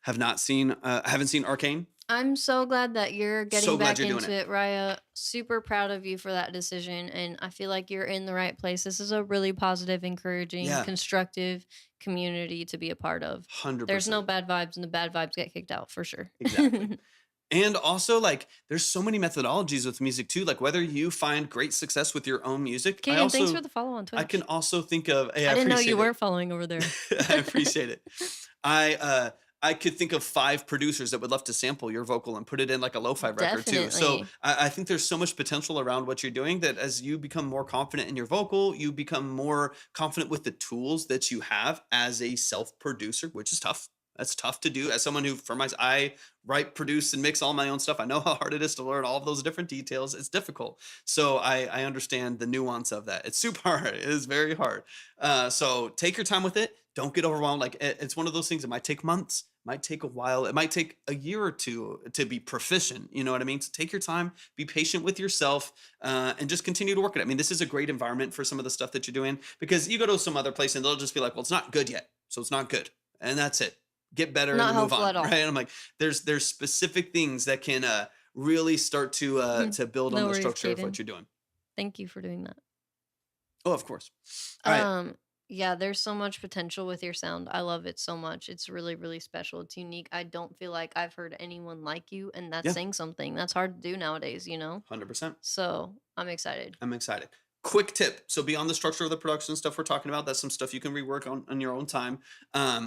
Have not seen haven't seen Arcane. I'm so glad that you're So getting glad back you're doing into it. it, Raya. Super proud of you for that decision. And I feel like you're in the right place. This is a really positive, encouraging, Yeah, constructive community to be a part of. There's no 100%. bad vibes, and the bad vibes get kicked out for sure. Exactly. And also, like, there's so many methodologies with music too. Like, whether you find great success with your own music, Keegan, thanks for the follow on I can Twitch. also think of. Hey, I I didn't know you appreciate it. were following over there. I appreciate it. I could think of 5 producers that would love to sample your vocal and put it in like a lo-fi record too. So Definitely. I think there's so much potential around what you're doing that as you become more confident in your vocal, you become more confident with the tools that you have as a self-producer, which is tough. That's tough to do. As someone who, I write, produce, and mix all my own stuff. I know how hard it is to learn all of those different details. It's difficult. So I understand the nuance of that. It's super hard. It is very hard. So take your time with it. Don't get overwhelmed. Like it's one of those things. It might take months. Might take a while. It might take a year or two to be proficient. You know what I mean? So take your time. Be patient with yourself, and just continue to work it. I mean, this is a great environment for some of the stuff that you're doing because you go to some other place and they'll just be like, "Well, it's not good yet, so it's not good," and that's it. Get better and Not then move helpful on, at all. right? And I'm like, there's specific things that can really start to build on No the worries, structure of what Caden. you're doing. Thank you for doing that. Oh, of course. All right. Yeah, there's so much potential with your sound. I love it so much. It's really, really special. It's unique. I don't feel like I've heard anyone like you, and that's Yeah, saying something. That's hard to do nowadays, 100%. So I'm excited. I'm excited. Quick tip. So beyond the structure of the production stuff we're talking about, that's some stuff you can rework on your own time.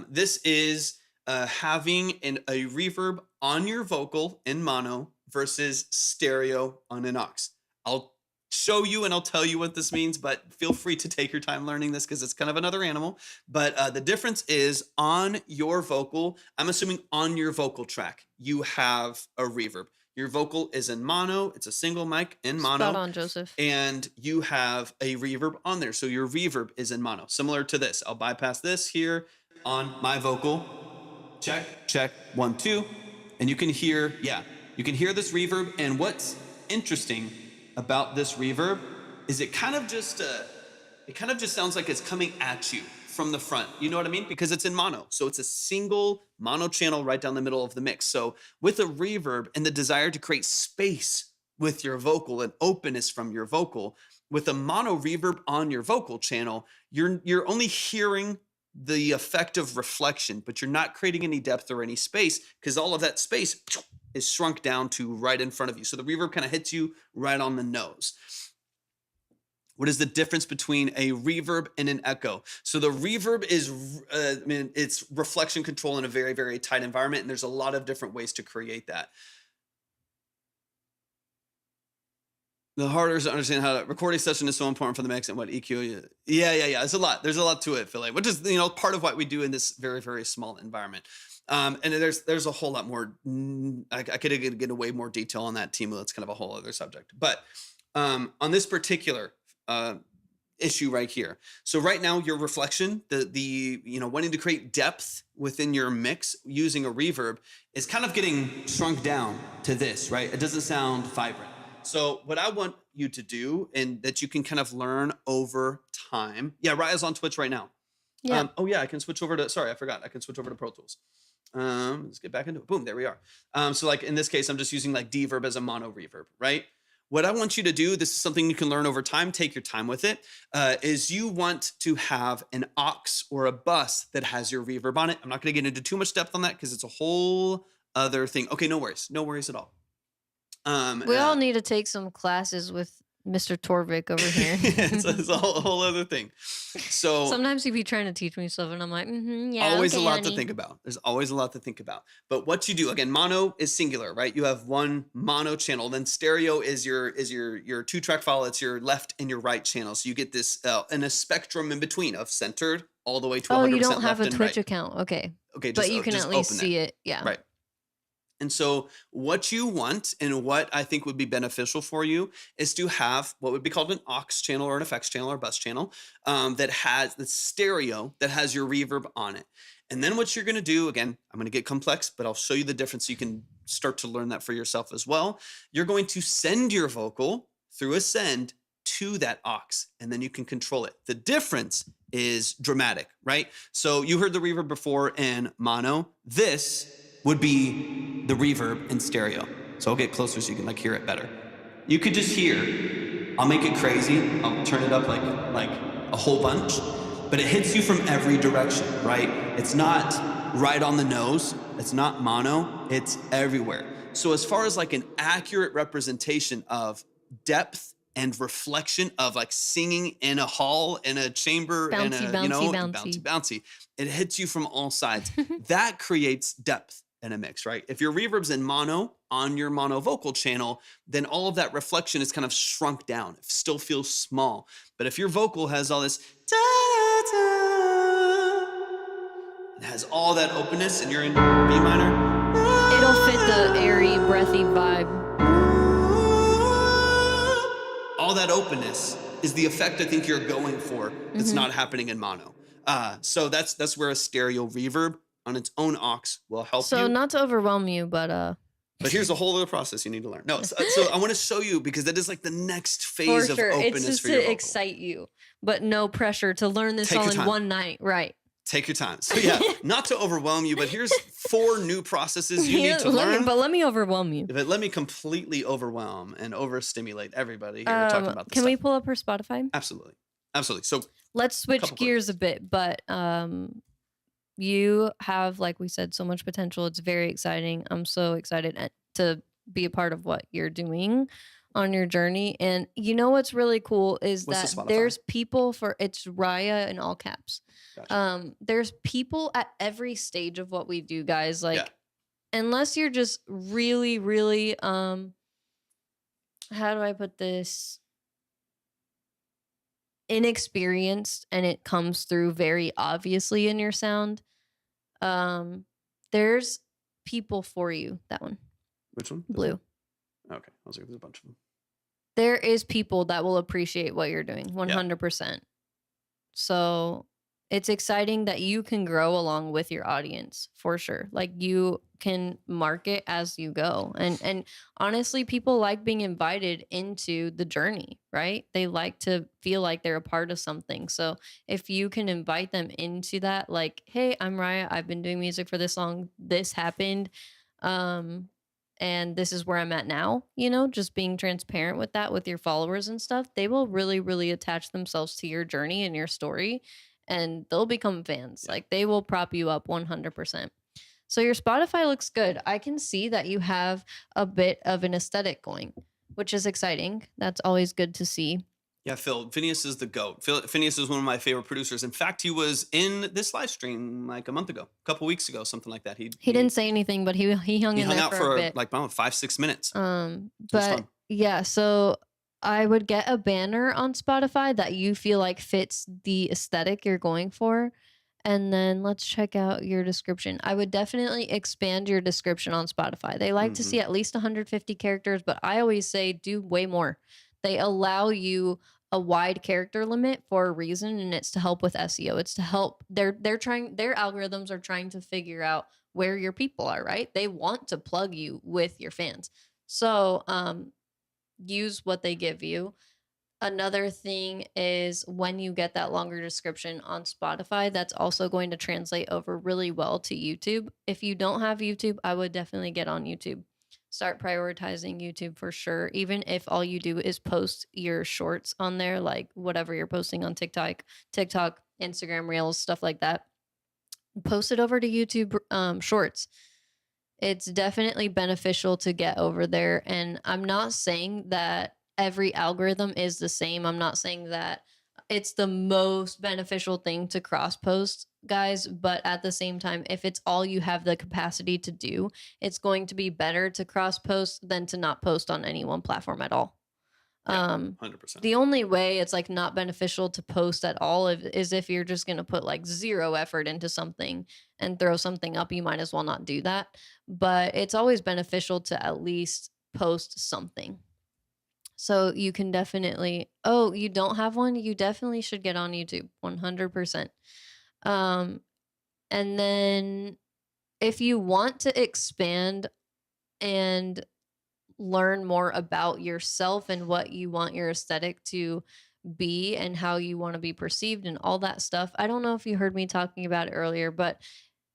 This is having a reverb on your vocal in mono versus stereo on an aux. I'll show you and I'll tell you what this means, but feel free to take your time learning this because it's kind of another animal. But the difference is on your vocal, I'm assuming on your vocal track, you have a reverb. Your vocal is in mono. It's a single mic in mono. Spot on, Joseph. And you have a reverb on there. So your reverb is in mono, similar to this. I'll bypass this here on my vocal. Check, 1, 2. And you can hear, you can hear this reverb. And what's interesting about this reverb is it kind of just sounds like it's coming at you from the front. You know what I mean? Because it's in mono. So it's a single mono channel right down the middle of the mix. So with a reverb and the desire to create space with your vocal and openness from your vocal, with a mono reverb on your vocal channel, you're only hearing the effect of reflection, but you're not creating any depth or any space because all of that space is shrunk down to right in front of you. So the reverb kind of hits you right on the nose. What is the difference between a reverb and an echo? So the reverb is, it's reflection control in a very, very tight environment, and there's a lot of different ways to create that. The harder is to understand how to recording session is so important for the mix and what EQ. Yeah. There's a lot to it, Philly, which is part of what we do in this very, very small environment. And there's a whole lot more. I could get into way more detail on that, Timu. That's kind of a whole other subject. But on this particular issue right here. So right now your reflection, the wanting to create depth within your mix using a reverb is kind of getting shrunk down to this, right? It doesn't sound vibrant. So what I want you to do, and that you can kind of learn over time. Yeah, Raya's on Twitch right now. Yeah. I can switch over to, sorry, I forgot. I can switch over to Pro Tools. Let's get back into it. Boom, there we are. So like in this case, I'm just using like D-verb as a mono reverb, right? What I want you to do, this is something you can learn over time, take your time with it, is you want to have an aux or a bus that has your reverb on it. I'm not going to get into too much depth on that because it's a whole other thing. Okay, no worries at all. We all need to take some classes with Mr. Torvik over here. It's a whole other thing. So sometimes he'd be trying to teach me stuff, and I'm like, yeah, always okay, a lot honey. to think about. There's always a lot to think about. But what you do, again, mono is singular, right? You have one mono channel. Then stereo is your 2-track file. It's your left and your right channel. So you get this and a spectrum in between of centered all the way to 100% you don't have left a and Twitch right. account, okay? Okay, But you can just at least open see that. it, yeah. Right. And so, what you want and what I think would be beneficial for you is to have what would be called an aux channel or an effects channel or bus channel that has the stereo that has your reverb on it. And then what you're going to do, again, I'm going to get complex, but I'll show you the difference so you can start to learn that for yourself as well. You're going to send your vocal through a send to that aux, and then you can control it. The difference is dramatic, right? So you heard the reverb before in mono. This would be the reverb in stereo. So I'll get closer so you can like hear it better. You could just hear, I'll make it crazy. I'll turn it up like a whole bunch, but it hits you from every direction, right? It's not right on the nose. It's not mono. It's everywhere. So as far as like an accurate representation of depth and reflection of like singing in a hall, in a chamber, in Bouncy, a, you know, bouncy, bouncy, it hits you from all sides. That creates depth in a mix, right? If your reverb's in mono on your mono vocal channel, then all of that reflection is kind of shrunk down. It still feels small. But if your vocal has all this, it has all that openness and you're in B minor, It'll fit the airy, breathy vibe. all that openness is the effect I think you're going for that's not happening in mono. So that's where a stereo reverb on its own aux will help So you. not to overwhelm you, but But here's a whole other process you need to learn. No, so I want to show you because that is like the next for phase of sure, openness it's just for your to vocal. excite you, but no pressure to learn this Take all your in time. one night, right? Take your time. So yeah, not to overwhelm you, but here's 4 new processes you need to learn. Let me overwhelm you. But let me completely overwhelm and overstimulate everybody here talking about this Can stuff. we pull up her Spotify? Absolutely. Absolutely. So Let's switch couple gears a bit, but you have, like we said, so much potential. It's very exciting. I'm so excited to be a part of what you're doing on your journey. And you know what's really cool is What's the that Spotify? there's people it's Raya in all caps. gotcha. There's people at every stage of what we do, guys. Like, Yeah. unless you're just really, really how do I put this? Inexperienced, and it comes through very obviously in your sound. There's people for you. That one, Which one? blue. Okay. I was like, there's a bunch of them. There is people that will appreciate what you're doing 100%. So it's exciting that you can grow along with your audience for sure. Like, you can market as you go. And honestly, people like being invited into the journey, right? They like to feel like they're a part of something. So if you can invite them into that, like, hey, I'm Raya, I've been doing music for this long, this happened, and this is where I'm at now, you know, just being transparent with that with your followers and stuff, they will really, really attach themselves to your journey and your story, and they'll become fans. Like, they will prop you up 100%. So your Spotify looks good. I can see that you have a bit of an aesthetic going, which is exciting. That's always good to see. Yeah, Phil, Phineas is the GOAT. Phineas is one of my favorite producers. In fact, he was in this live stream like a month ago, a couple weeks ago, something like that. He didn't say anything, but he hung he in hung there out for for a bit. like, I don't know, 5-6 minutes. It was But fun. yeah, so I would get a banner on Spotify that you feel like fits the aesthetic you're going for. And then let's check out your description. I would definitely expand your description on Spotify. They like to see at least 150 characters, but I always say do way more. They allow you a wide character limit for a reason, and it's to help with SEO. It's to help their algorithms are trying to figure out where your people are, right? They want to plug you with your fans. So use what they give you. Another thing is when you get that longer description on Spotify, that's also going to translate over really well to YouTube. If you don't have YouTube, I would definitely get on YouTube. Start prioritizing YouTube for sure. Even if all you do is post your shorts on there, like whatever you're posting on TikTok, Instagram Reels, stuff like that, post it over to YouTube Shorts. It's definitely beneficial to get over there. And I'm not saying that every algorithm is the same. I'm not saying that it's the most beneficial thing to cross post, guys, but at the same time, if it's all you have the capacity to do, it's going to be better to cross post than to not post on any one platform at all. Yeah, Um, 100%. the only way it's like not beneficial to post at all is if you're just going to put like zero effort into something and throw something up. You might as well not do that. But it's always beneficial to at least post something. So you can definitely, oh, you don't have one? You definitely should get on YouTube 100%. Um, and then if you want to expand and learn more about yourself and what you want your aesthetic to be and how you want to be perceived and all that stuff. I don't know if you heard me talking about it earlier, but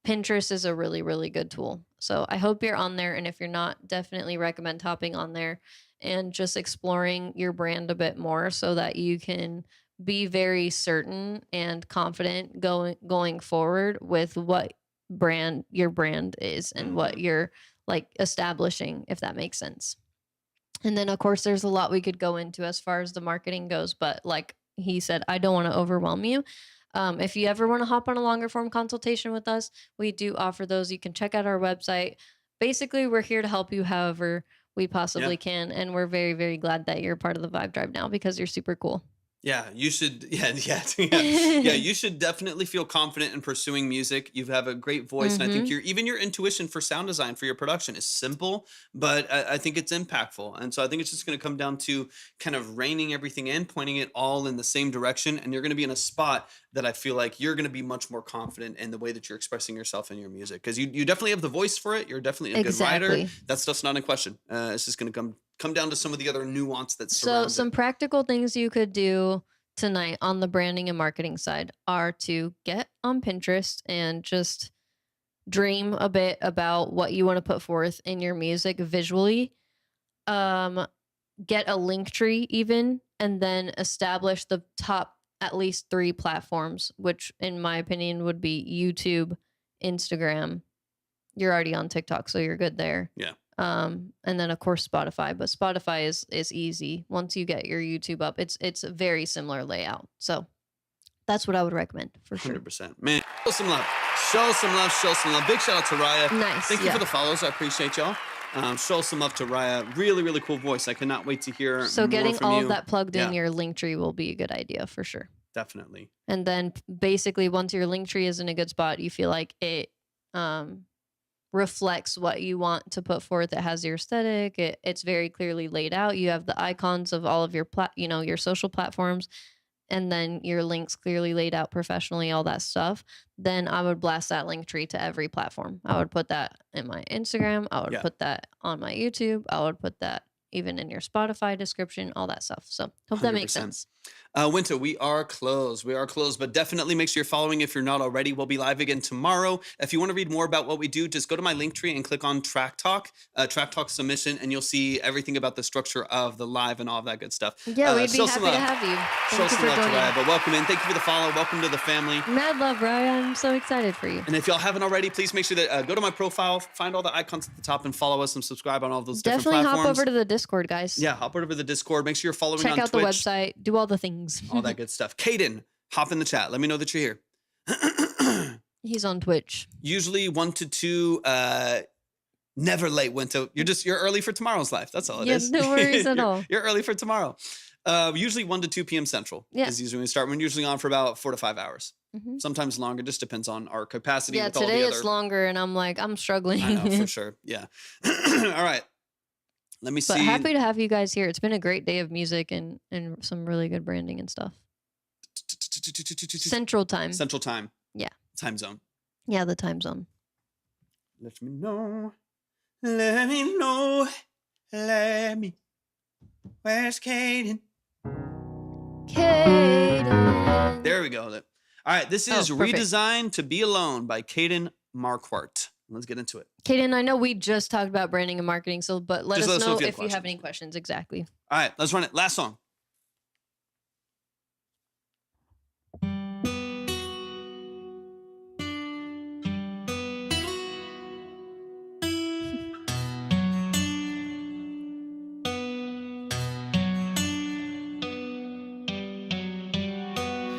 Pinterest is a really, really good tool. So I hope you're on there. And if you're not, definitely recommend hopping on there and just exploring your brand a bit more so that you can be very certain and confident going forward with what brand your brand is and what you're like establishing, if that makes sense. And then, of course, there's a lot we could go into as far as the marketing goes. But like he said, I don't want to overwhelm you. If you ever want to hop on a longer form consultation with us, we do offer those. You can check out our website. Basically, we're here to help you however we possibly can. And we're very, very glad that you're part of the Vibe Drive now because you're super cool. Yeah, you should. Yeah. You should definitely feel confident in pursuing music. You have a great voice, and I think your intuition for sound design for your production is simple, but I think it's impactful. And so I think it's just going to come down to kind of reining everything in, pointing it all in the same direction, and you're going to be in a spot that I feel like you're going to be much more confident in the way that you're expressing yourself in your music because you definitely have the voice for it. You're definitely a good writer. That stuff's not in question. It's just going to come down to some of the other nuance that's so some practical things you could do tonight on the branding and marketing side are to get on Pinterest and just dream a bit about what you want to put forth in your music visually. Get a link tree even, and then establish the top at least 3 platforms, which in my opinion would be YouTube, Instagram. You're already on TikTok, so you're good there. Yeah. And then of course Spotify, but Spotify is easy. Once you get your YouTube up, it's a very similar layout. So that's what I would recommend for sure. 100%. Man, show some love. Show some love. Show some love. Big shout out to Raya. Nice. Thank you for the follows. I appreciate y'all. Show some love to Raya. Really, really cool voice. I cannot wait to hear So more getting from all you. of that plugged in your link tree will be a good idea for sure. Definitely. And then basically once your link tree is in a good spot, you feel like it reflects what you want to put forth. It has your aesthetic. It's very clearly laid out. You have the icons of all of your your social platforms, and then your links clearly laid out professionally, all that stuff. Then I would blast that link tree to every platform. I would put that in my Instagram. I would put that on my YouTube. I would put that even in your Spotify description, all that stuff. So hope that makes 100%. sense. Winter, we are closed. We are closed, but definitely make sure you're following if you're not already. We'll be live again tomorrow. If you want to read more about what we do, just go to my link tree and click on Track Talk submission, and you'll see everything about the structure of the live and all of that good stuff. Yeah, we'd be happy to have you. Show Thank you some for love to joining. Raya, but welcome in. Thank you for the follow. Welcome to the family. Mad love, Ryan. I'm so excited for you. And if y'all haven't already, please make sure that go to my profile, find all the icons at the top, and follow us and subscribe on all of those different Definitely platforms. hop over to the Discord, guys. Yeah, hop over to the Discord. Make sure you're following Check on out Twitch. the website. Do all the things. All that good stuff. Caden, hop in the chat. Let me know that you're here. He's on Twitch. Usually 1 to 2, never late, Winter. You're early for tomorrow's live. That's all it Yeah, is. no worries at all. You're early for tomorrow. Usually 1 to 2 p.m. Central is usually when we start. We're usually on for about 4 to 5 hours. Sometimes longer, just depends on our capacity. Yeah, with all today the it's other... longer, and I'm like, I'm struggling. I know, for sure. Yeah. All right. Let me see. But happy to have you guys here. It's been a great day of music and some really good branding and stuff. Central time. Central time. Yeah. Time zone. Yeah, the time zone. Let me know. Let me know. Let me. Where's Caden? Caden. There we go. All right. This is perfect. Redesigned to Be Alone by Caden Marquardt. Let's get into it. Caden, I know we just talked about branding and marketing, but let Just us know you if you have any questions. Exactly. All right. Let's run it. Last song.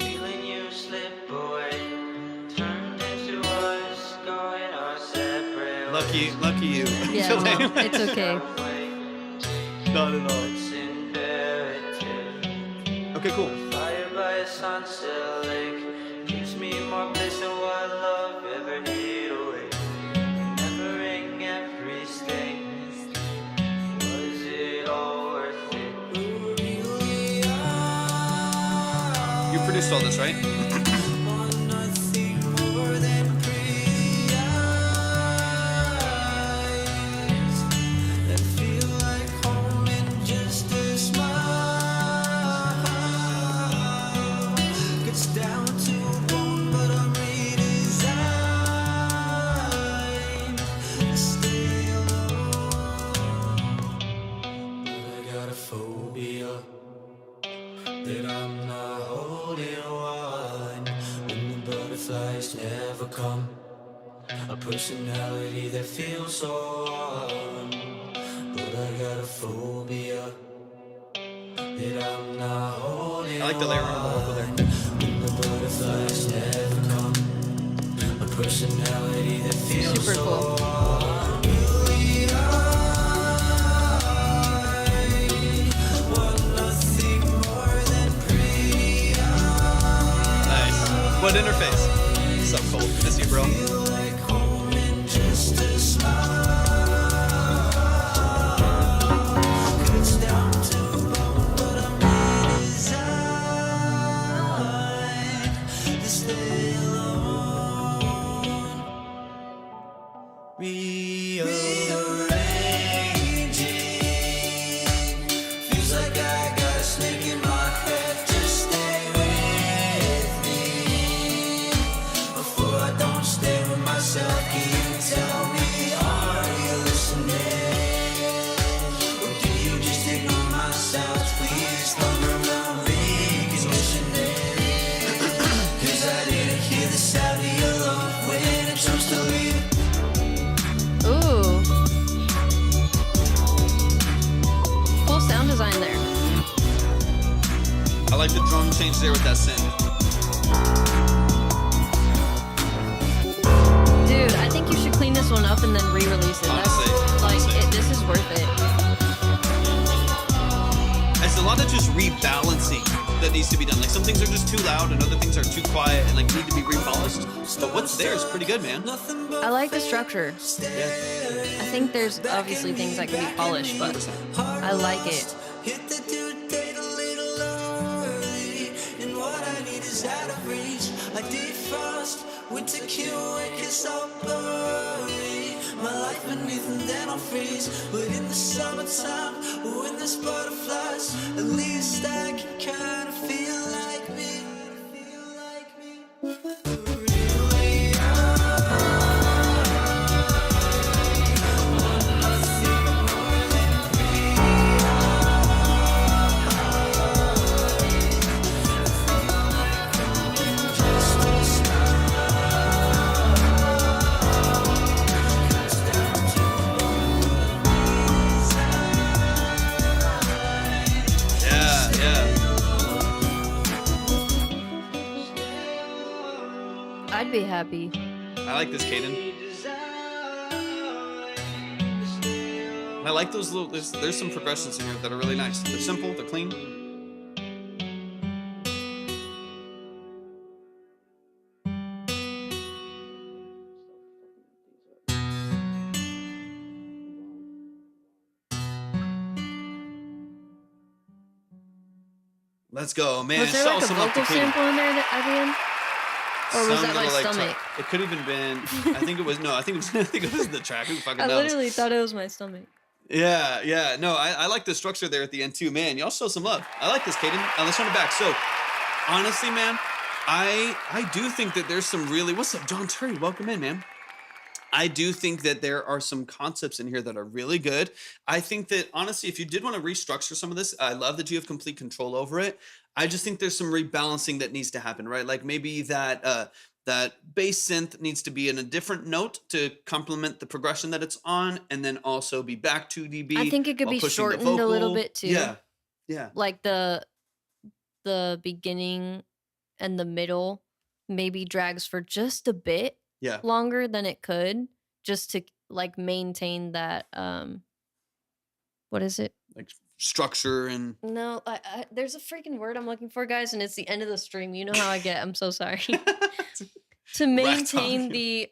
Feeling you slip away, turned into us, going our separate Lucky you. Yeah, no, it's okay. ways. Not at all. It's in paradise. Okay, cool. Fire by a sunset lake keeps me more bliss than what love ever hid away. Remembering every stain, was it all worth it? You produced all this, right? Want nothing more than pretty eyes that feel like home in just a smile. Gets down to a bone, but I'm redesigned to stay alone. But I got a phobia that I'm not holding one when the butterflies never come. A personality that feels so warm, but I got a phobia that I'm not holding I like the layering of the vocal there. when the butterflies never come. A personality that feels Super so cool. warm. Really, I want nothing more than pretty Nice. What interface? What's up, Cole? Miss you, bro. like home in just a smile. Cuts down to bone, but I'm redesigned to stay alone. Rearranging. Feels like I got a snake in my head. Just stay with me. Before I don't stay with myself, can you tell me, are you listening? Or do you just ignore my sounds? Please don't around reconditioning. Cause I didn't hear the sound of your love when it chose to leave. Ooh. Cool sound design there. I like the drum change there with that synth. Dude, I think you should clean this one up and then re-release it. Honestly, That's like honestly. this is worth it. It's a lot of just rebalancing that needs to be done. Like some things are just too loud and other things are too quiet and like need to be repolished. But what's there is pretty good, man. I like the structure. Yeah. I think there's obviously things that can be polished, but I like it. Hit the due date a little early, and what I need is out of reach. I defrost, winter kill, wake us up early. My life beneath and then I'll freeze. But in the summertime, when there's butterflies, at least I can kind of feel like me. Really, Yeah, yeah. I'd be happy. I like this, Caden. I like those little, there's some progressions in here that are really nice. They're simple, they're clean. Let's go, man. Was there like a Salsa vocal Multicated. sample in there at the end? Or was Some that my little, like, stomach? it could even been. I think it was no. I think it was. I think it was the track. Who fucking I knows? literally thought it was my stomach. Yeah, yeah. No, I like the structure there at the end too, man. Y'all show some love. I like this, Caden. Let's run it back. So, honestly, man, I do think that there's some really. What's up, John Terry? Welcome in, man. I do think that there are some concepts in here that are really good. I think that honestly, if you did want to restructure some of this, I love that you have complete control over it. I just think there's some rebalancing that needs to happen, right? Like maybe that that bass synth needs to be in a different note to complement the progression that it's on, and then also be back 2 dB. I think it could while be pushing the shortened a little vocal. bit too. Yeah, yeah. Like the beginning and the middle maybe drags for just a bit Yeah. longer than it could, just to like maintain that what is it? Like structure and No, there's a freaking word I'm looking for, guys, and it's the end of the stream. You know how I get. I'm so sorry. To maintain the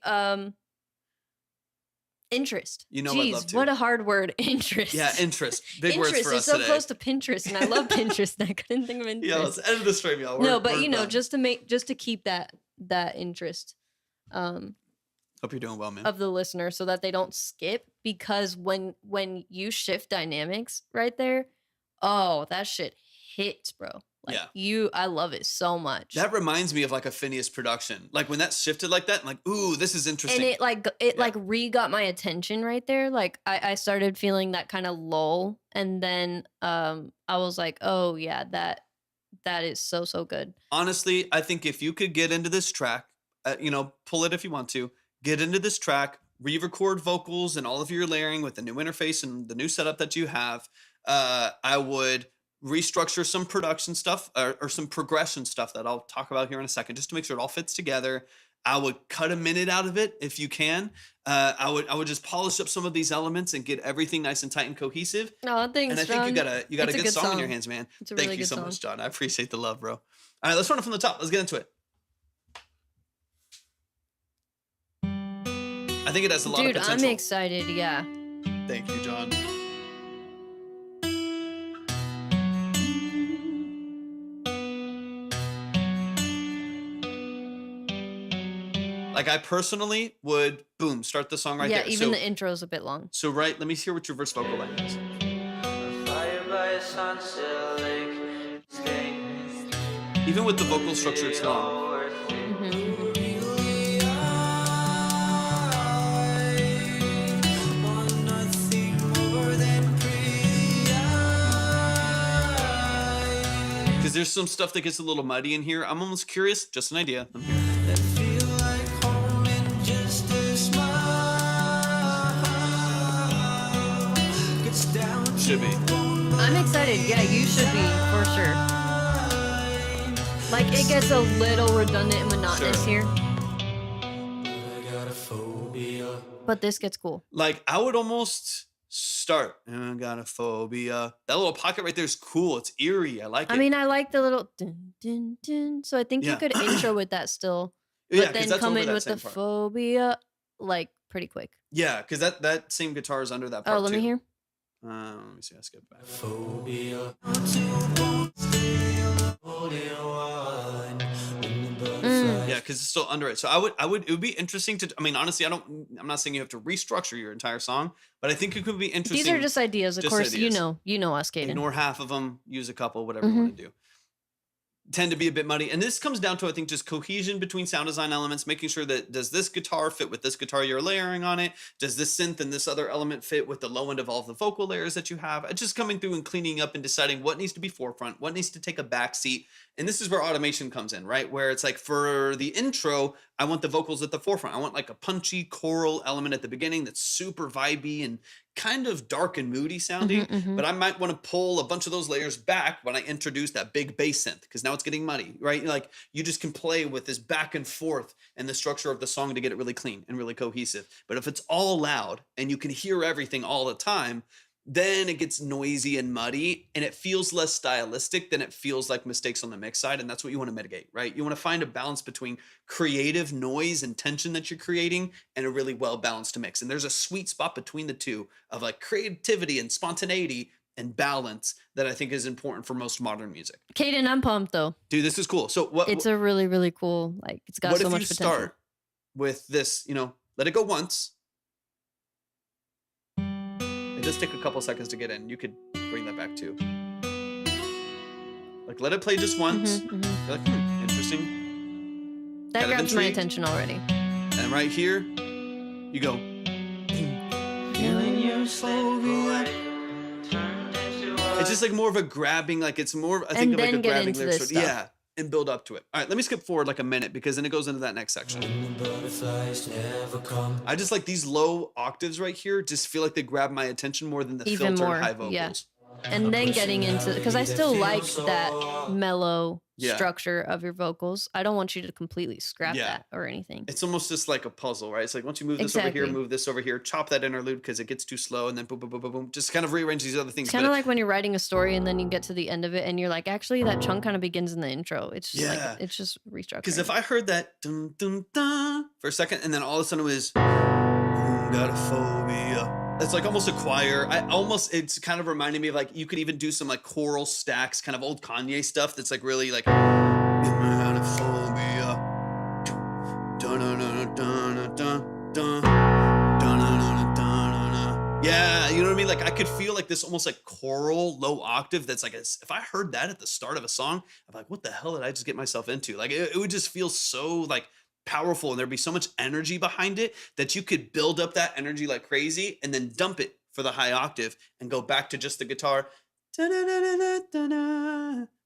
interest. You know I'd love Jeez, to. what a hard word. Interest. Yeah, interest. Big words Interest for is us so today. close to Pinterest, and I love Pinterest, and I couldn't think of interest. Yeah, let's end the stream, y'all. No, but we're you know, done. just to keep that interest Hope you're doing well, man. of the listener, so that they don't skip, because when you shift dynamics right there, oh, that shit hits, bro. Like I love it so much. That reminds me of like a Phineas production. Like when that shifted like that, I'm like, ooh, this is interesting. And it like got my attention right there. Like I started feeling that kind of lull, and then I was like, oh yeah, that is so good. Honestly, I think if you could get into this track, pull it if you want to, get into this track, re-record vocals and all of your layering with the new interface and the new setup that you have, I would restructure some production stuff or some progression stuff that I'll talk about here in a second, just to make sure it all fits together. I would cut a minute out of it if you can. I would just polish up some of these elements and get everything nice and tight and cohesive. Oh, thanks, And I John. think you got a good song in your hands, man. It's a Thank really you good so song. much, John. I appreciate the love, bro. All right, let's run it from the top. Let's get into it. I think it has a lot of Dude, potential. I'm excited. Yeah. Thank you, John. Like I personally would, boom, start the song right yeah, there. even the intro is a bit long. So let me hear what your verse vocal line is. Even with the vocal structure, it's long. Because there's some stuff that gets a little muddy in here. I'm almost curious, just an idea. I'm here. Should be. I'm excited. Yeah, you should be, for sure. Like, it gets a little redundant and monotonous here. But this gets cool. Like, I would almost start, I got a phobia. That little pocket right there is cool. It's eerie. I like it. I mean, I like the little dun, dun, dun. So I think you could intro with that still. Yeah, But 'cause then that's come over in that with the same part. phobia, like, pretty quick. Yeah, because that same guitar is under that part Oh, let me hear. Let me see. I skip back. Yeah, because it's still under it. So it would be interesting to. I mean, honestly, I'm not saying you have to restructure your entire song, but I think it could be interesting. These are just ideas, of just course. ideas. You know us, Caden. Ignore half of them. Use a couple. Whatever you want to do. Tend to be a bit muddy, and this comes down to, I think, just cohesion between sound design elements, making sure that does this guitar fit with this guitar you're layering on it, does this synth and this other element fit with the low end of all of the vocal layers that you have. It's just coming through and cleaning up and deciding what needs to be forefront, what needs to take a back seat. And this is where automation comes in, right? Where it's like, for the intro, I want the vocals at the forefront. I want like a punchy choral element at the beginning that's super vibey and kind of dark and moody sounding, but I might want to pull a bunch of those layers back when I introduce that big bass synth, because now it's getting muddy, right? Like, you just can play with this back and forth and the structure of the song to get it really clean and really cohesive. But if it's all loud and you can hear everything all the time, then it gets noisy and muddy, and it feels less stylistic than it feels like mistakes on the mix side. And that's what you want to mitigate, right? You want to find a balance between creative noise and tension that you're creating and a really well-balanced mix. And there's a sweet spot between the two of like creativity and spontaneity and balance that I think is important for most modern music. Caden, I'm pumped though. Dude, this is cool. So It's a really, really cool, like, it's got what so if much you potential. start with this, let it go once. It does take a couple seconds to get in. You could bring that back too. Like, let it play just once. You're like, interesting. That Kind of grabs my intrigued. attention already. And right here, you go. It's just like more of a grabbing, like it's more, I think, And of like then a get grabbing into lyric. this sort of- stuff. Yeah, and build up to it. All right, let me skip forward like a minute, because then it goes into that next section. I just like these low octaves right here, just feel like they grab my attention more than the Even filtered more, high vocals. yeah. And then getting into, because I still like that mellow Yeah. structure of your vocals. I don't want you to completely scrap Yeah. that or anything. It's almost just like a puzzle, right? It's like once you move this over here, Exactly. move this over here, chop that interlude because it gets too slow, and then boom, boom, boom, boom, boom. Just kind of rearrange these other things. It's kind of like when you're writing a story and then you get to the end of it and you're like, actually, that chunk kind of begins in the intro. It's just Yeah. like, it's just restructuring. Because if I heard that dun, dun, dun, for a second, and then all of a sudden it was got a phobia. It's like almost a choir. It's kind of reminding me of like you could even do some like choral stacks, kind of old Kanye stuff that's like really like got a phobia. Dun, dun, dun, dun, dun, dun, dun. Yeah, you know what I mean? Like I could feel like this almost like choral low octave that's like if I heard that at the start of a song, I'm like, what the hell did I just get myself into? Like it would just feel so like powerful, and there'd be so much energy behind it that you could build up that energy like crazy and then dump it for the high octave and go back to just the guitar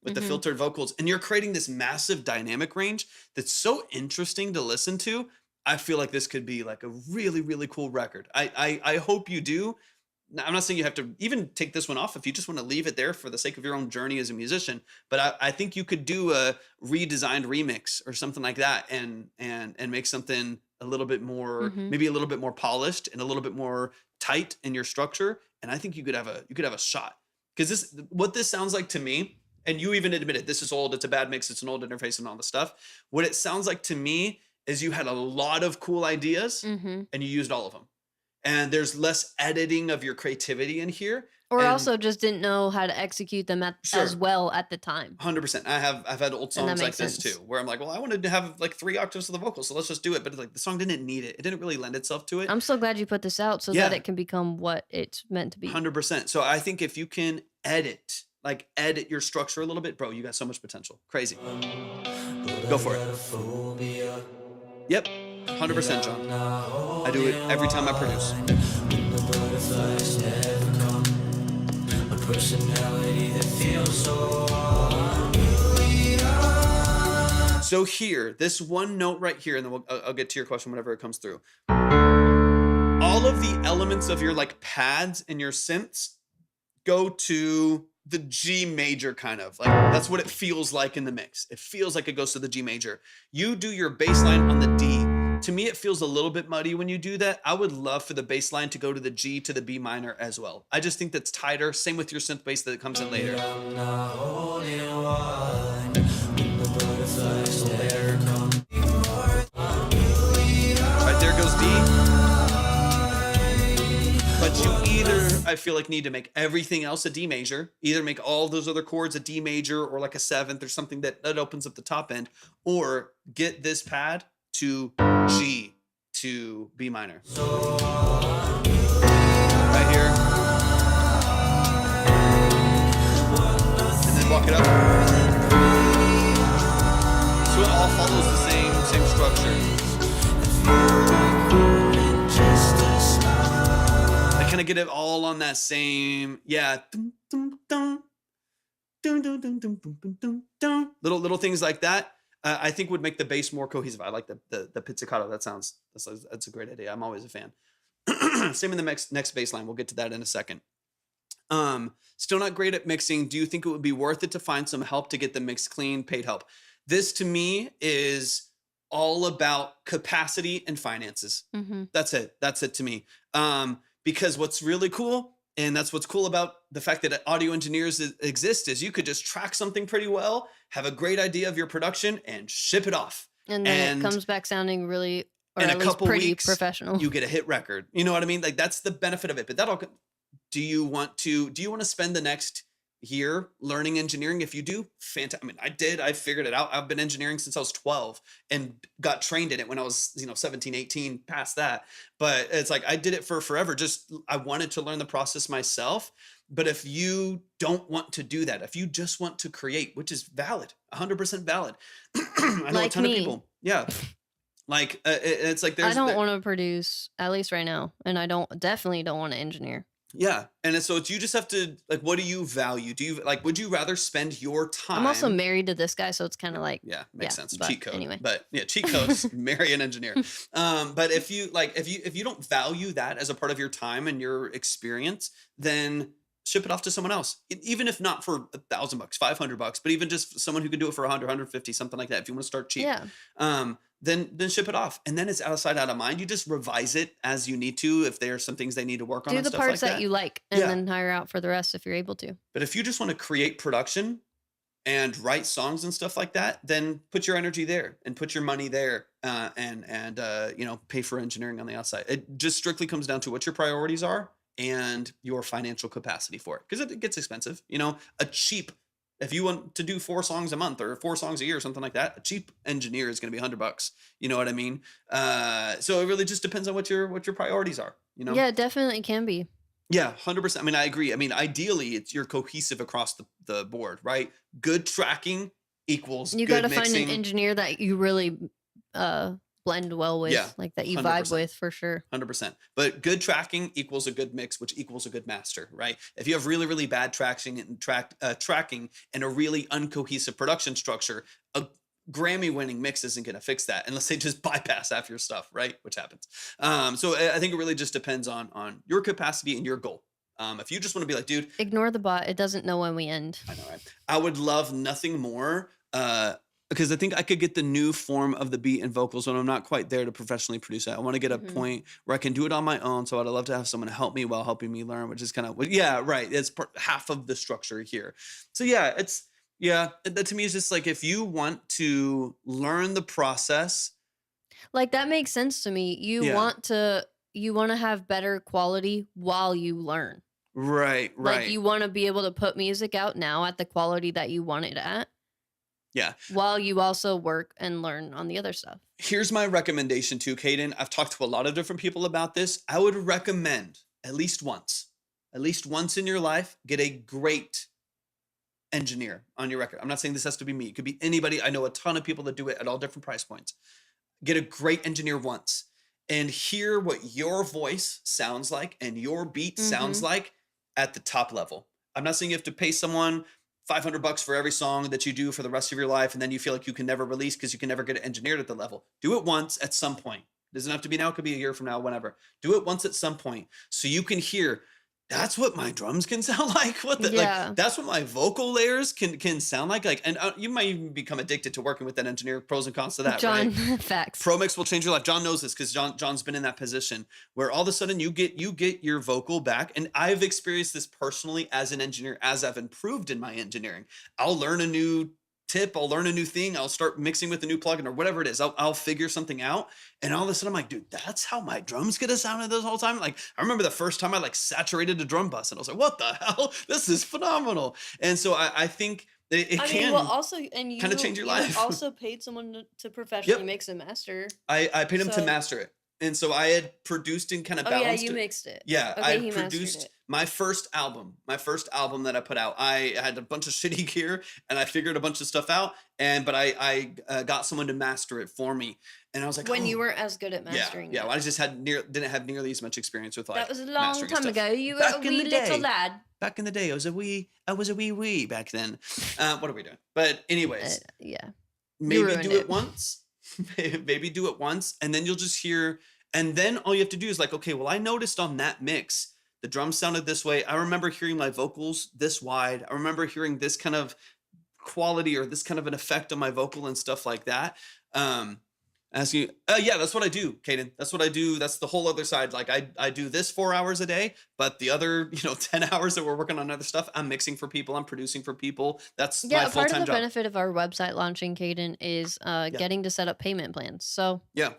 with the filtered vocals, and you're creating this massive dynamic range that's so interesting to listen to. I feel like this could be like a really, really cool record. I hope you do. Now, I'm not saying you have to even take this one off if you just want to leave it there for the sake of your own journey as a musician. But I think you could do a redesigned remix or something like that and make something a little bit more, maybe a little bit more polished and a little bit more tight in your structure. And I think you could have a shot. Because what this sounds like to me, and you even admitted this is old, it's a bad mix, it's an old interface and all the stuff. What it sounds like to me is you had a lot of cool ideas and you used all of them. And there's less editing of your creativity in here. Or And also just didn't know how to execute them as well at the time. 100%. I've had old songs like makes this sense. too, where I'm like, well, I wanted to have like 3 octaves of the vocals, so let's just do it. But like the song didn't need it. It didn't really lend itself to it. I'm so glad you put this out so that it can become what it's meant to be. 100%. So I think if you can edit your structure a little bit, bro, you got so much potential. Crazy. Go for it. Yep. 100%, John. I do it every time I produce. So here, this one note right here, and then I'll get to your question whenever it comes through. All of the elements of your like pads and your synths go to the G major kind of. Like that's what it feels like in the mix. It feels like it goes to the G major. You do your bass line on the D. To me, it feels a little bit muddy when you do that. I would love for the bass line to go to the G to the B minor as well. I just think that's tighter. Same with your synth bass that comes in later. Right there goes D. But you either, I feel like, need to make everything else a D major, either make all those other chords a D major or like a 7th or something that opens up the top end, or get this pad to G to B minor. Right here. And then walk it up. So it all follows the same structure. I kind of get it all on that same, yeah. Little things like that. I think would make the bass more cohesive. I like the pizzicato. That's a great idea. I'm always a fan. Same in the next bass line. We'll get to that in a second. Still not great at mixing. Do you think it would be worth it to find some help to get the mix clean, paid help? This to me is all about capacity and finances. That's it. That's it to me. Because what's really cool, and that's what's cool about the fact that audio engineers exist, is you could just track something pretty well, have a great idea of your production, and ship it off. And then it comes back sounding really, or in at a least couple pretty weeks, professional. You get a hit record. You know what I mean? Like that's the benefit of it. But do you want to spend the next year learning engineering? If you do, fantastic. I mean, I figured it out. I've been engineering since I was 12 and got trained in it when I was, 17, 18, past that. But it's like, I did it for forever. I wanted to learn the process myself. But if you don't want to do that, if you just want to create, which is valid, 100% valid. I know a ton of people. Yeah. Like it's like I don't want to produce, at least right now. And I definitely don't want to engineer. Yeah. And so you just have to, like, what do you value? Would you rather spend your time? I'm also married to this guy, so it's kind of like, yeah, makes sense. But cheat code. anyway. But yeah, cheat codes, marry an engineer. But if you don't value that as a part of your time and your experience, then ship it off to someone else. Even if not for $1,000, $500, but even just someone who can do it for 100, 150, something like that. If you want to start cheap, Yeah. then ship it off. And then it's out of sight, out of mind. You just revise it as you need to. If there are some things they need to work on Do and the stuff like parts that that. you like and Yeah. then hire out for the rest if you're able to. But if you just want to create production and write songs and stuff like that, then put your energy there and put your money there, and pay for engineering on the outside. It just strictly comes down to what your priorities are and your financial capacity for it, because it gets expensive. If you want to do 4 songs a month or 4 songs a year or something like that, a cheap engineer is going to be $100. You know what I mean? So it really just depends on what your priorities are. Yeah, it definitely can be. Yeah, 100%. I mean, I agree. I mean, ideally, you're cohesive across the board, right? Good tracking equals You good got to find an mixing. engineer that you really blend well with, Yeah, like that you vibe 100%. with for sure. 100%. But good tracking equals a good mix, which equals a good master, right? If you have really, really bad tracking and a really uncohesive production structure, a Grammy-winning mix isn't going to fix that unless they just bypass half your stuff, right? Which happens. So I think it really just depends on your capacity and your goal. If you just want to be like, dude, Ignore the bot. It doesn't know when we end. I know, right? I would love nothing more, because I think I could get the new form of the beat and vocals when I'm not quite there to professionally produce it. I want to get a point where I can do it on my own. So I'd love to have someone to help me while helping me learn, which is kind of, yeah, right. It's half of the structure here. So yeah, that to me is just like, if you want to learn the process. Like that makes sense to me. You Yeah. want to have better quality while you learn. Right. Like you want to be able to put music out now at the quality that you want it at. Yeah. While you also work and learn on the other stuff. Here's my recommendation too, Caden. I've talked to a lot of different people about this. I would recommend at least once in your life, get a great engineer on your record. I'm not saying this has to be me. It could be anybody. I know a ton of people that do it at all different price points. Get a great engineer once and hear what your voice sounds like and your beat sounds like at the top level. I'm not saying you have to pay someone $500 for every song that you do for the rest of your life, and then you feel like you can never release because you can never get it engineered at the level. Do it once at some point. It doesn't have to be now. It could be a year from now, whenever. Do it once at some point so you can hear, that's what my drums can sound like. Yeah. That's what my vocal layers can sound like. And you might even become addicted to working with that engineer. Pros and cons to that, John, right? facts. Pro mix will change your life. John knows this because John's been in that position where all of a sudden you get your vocal back. And I've experienced this personally as an engineer, as I've improved in my engineering. I'll learn a new tip, I'll learn a new thing, I'll start mixing with a new plugin or whatever it is. I'll figure something out, and all of a sudden I'm like, dude, that's how my drums get to sound this whole time. Like I remember the first time I like saturated a drum bus, and I was like, what the hell? This is phenomenal. And so I think it can also, and you kinda change your life. also paid someone to professionally mix and master. I paid him to So- master it. And so I had produced and kind of Oh yeah, balanced you it. mixed it. Yeah, Okay, he I mastered produced it. my first album that I put out. I had a bunch of shitty gear and I figured a bunch of stuff out. But I got someone to master it for me, and I was like, When oh, you weren't as good at mastering. yeah. it. I just didn't have nearly as much experience with like That was a long mastering time stuff. ago. You were Back a in wee the little day. lad. Back in the day, I was a wee back then. What are we doing? But anyways, Yeah. maybe ruined do it it. once. Maybe do it once, and then you'll just hear. And then all you have to do is like, okay, well, I noticed on that mix, the drums sounded this way. I remember hearing my vocals this wide. I remember hearing this kind of quality or this kind of an effect on my vocal and stuff like that. Ask you, yeah, that's what I do, Caden. That's what I do. That's the whole other side. Like I do this 4 hours a day, but the other, 10 hours that we're working on other stuff, I'm mixing for people. I'm producing for people. That's Yeah, my part full-time of the job. benefit of our website launching, Caden, is getting to set up payment plans. So Yeah.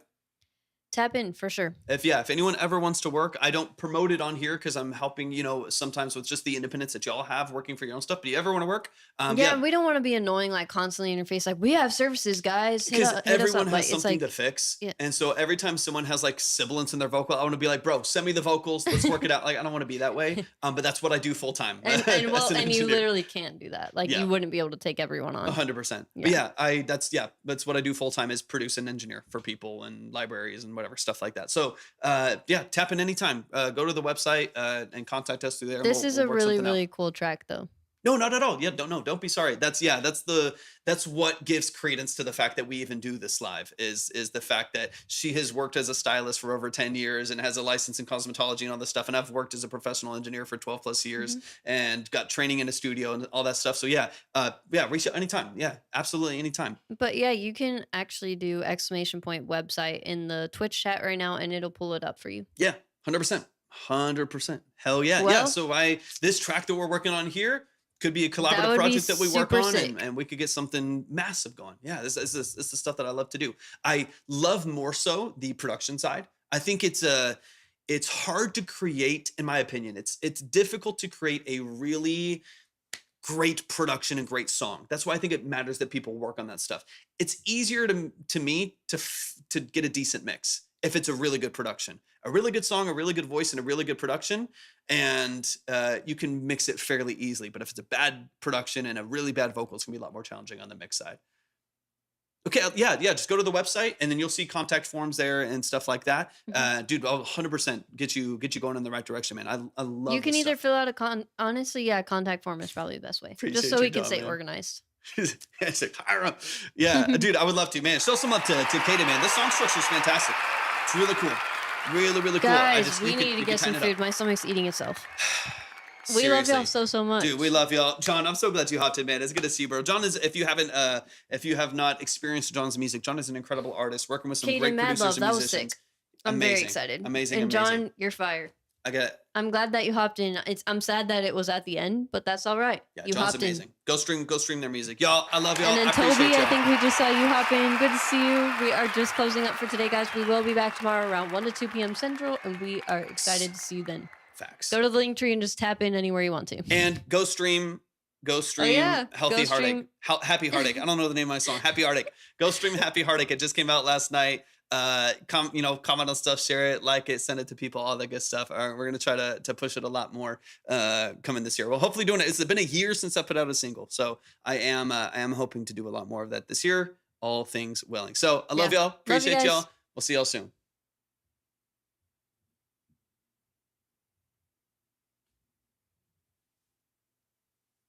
tap in for sure. If anyone ever wants to work, I don't promote it on here because I'm helping, sometimes with just the independence that y'all have working for your own stuff. But you ever want to work? Yeah, we don't want to be annoying, like constantly in your face. Like, we have services, guys. Because hit us everyone up. has Like, it's something like, to fix. yeah. And so every time someone has like sibilance in their vocal, I want to be like, bro, send me the vocals. Let's work it out. Like, I don't want to be that way. But that's what I do full time. and as well, an and you engineer. literally can't do that. Like, Yeah. you wouldn't be able to take everyone on. 100%. But that's what I do full time is produce and engineer for people and libraries and whatever stuff like that. So tap in anytime. Go to the website and contact us through there. This is a we'll work really, something out. really cool track, though. No, not at all. Yeah, don't be sorry. That's what gives credence to the fact that we even do this live is the fact that she has worked as a stylist for over 10 years and has a license in cosmetology and all this stuff. And I've worked as a professional engineer for 12 plus years Mhm. and got training in a studio and all that stuff. So yeah, reach out anytime. Yeah, absolutely anytime. But yeah, you can actually do exclamation point website in the Twitch chat right now, and it'll pull it up for you. Yeah, 100%. 100%. Hell yeah. Yeah. Well, So this track that we're working on here could be a that collaborative would be project that we work super on sick. and we could get something massive going. Yeah. This is the stuff that I love to do. I love more so the production side. I think it's hard to create, in my opinion. It's difficult to create a really great production and great song. That's why I think it matters that people work on that stuff. It's easier to me to get a decent mix if it's a really good production, a really good song, a really good voice, and a really good production, and you can mix it fairly easily. But if it's a bad production and a really bad vocal, it's gonna be a lot more challenging on the mix side. Okay, yeah. Just go to the website and then you'll see contact forms there and stuff like that. Mhm. Dude, I'll 100% get you going in the right direction, man. I love You can this either stuff. fill out a honestly, yeah, contact form is probably the best way. Just Appreciate so your we can time, stay man. organized. It's like, Hiram. Yeah, dude, I would love to, man. Show some love to Katie, man. This song structure is fantastic. It's really cool. Really, really cool. Guys, we you need to can get some tighten it food. My stomach's eating itself. up. We love y'all Seriously. so much. Dude, we love y'all. John, I'm so glad you hopped in, man. It's good to see you, bro. John is, if you have not experienced John's music, John is an incredible artist, working with some Kate great and Mad producers Love, and that was musicians. sick. I'm very Amazing. excited. Amazing, And amazing. John, you're fire. I get I'm glad that you hopped in. I'm sad that it was at the end, but that's all right. Yeah, You John's hopped amazing. in. Go stream their music. Y'all, I love y'all. And then I appreciate Toby, I y'all. think we just saw you hop in. Good to see you. We are just closing up for today, guys. We will be back tomorrow around 1 to 2 p.m. Central, and we are excited to see you then. Facts. Go to the link tree and just tap in anywhere you want to. And go stream yeah. Healthy Go Heartache. stream- Happy Heartache. I don't know the name of my song. Happy Heartache. Go stream Happy Heartache. It just came out last night. Comment on stuff, share it, like it, send it to people, all that good stuff. We're gonna try to push it a lot more coming this year. Well, hopefully doing it. It's been a year since I put out a single, so I am hoping to do a lot more of that this year. All things willing. So I love Yeah. y'all. Love you Appreciate guys. y'all. We'll see y'all soon.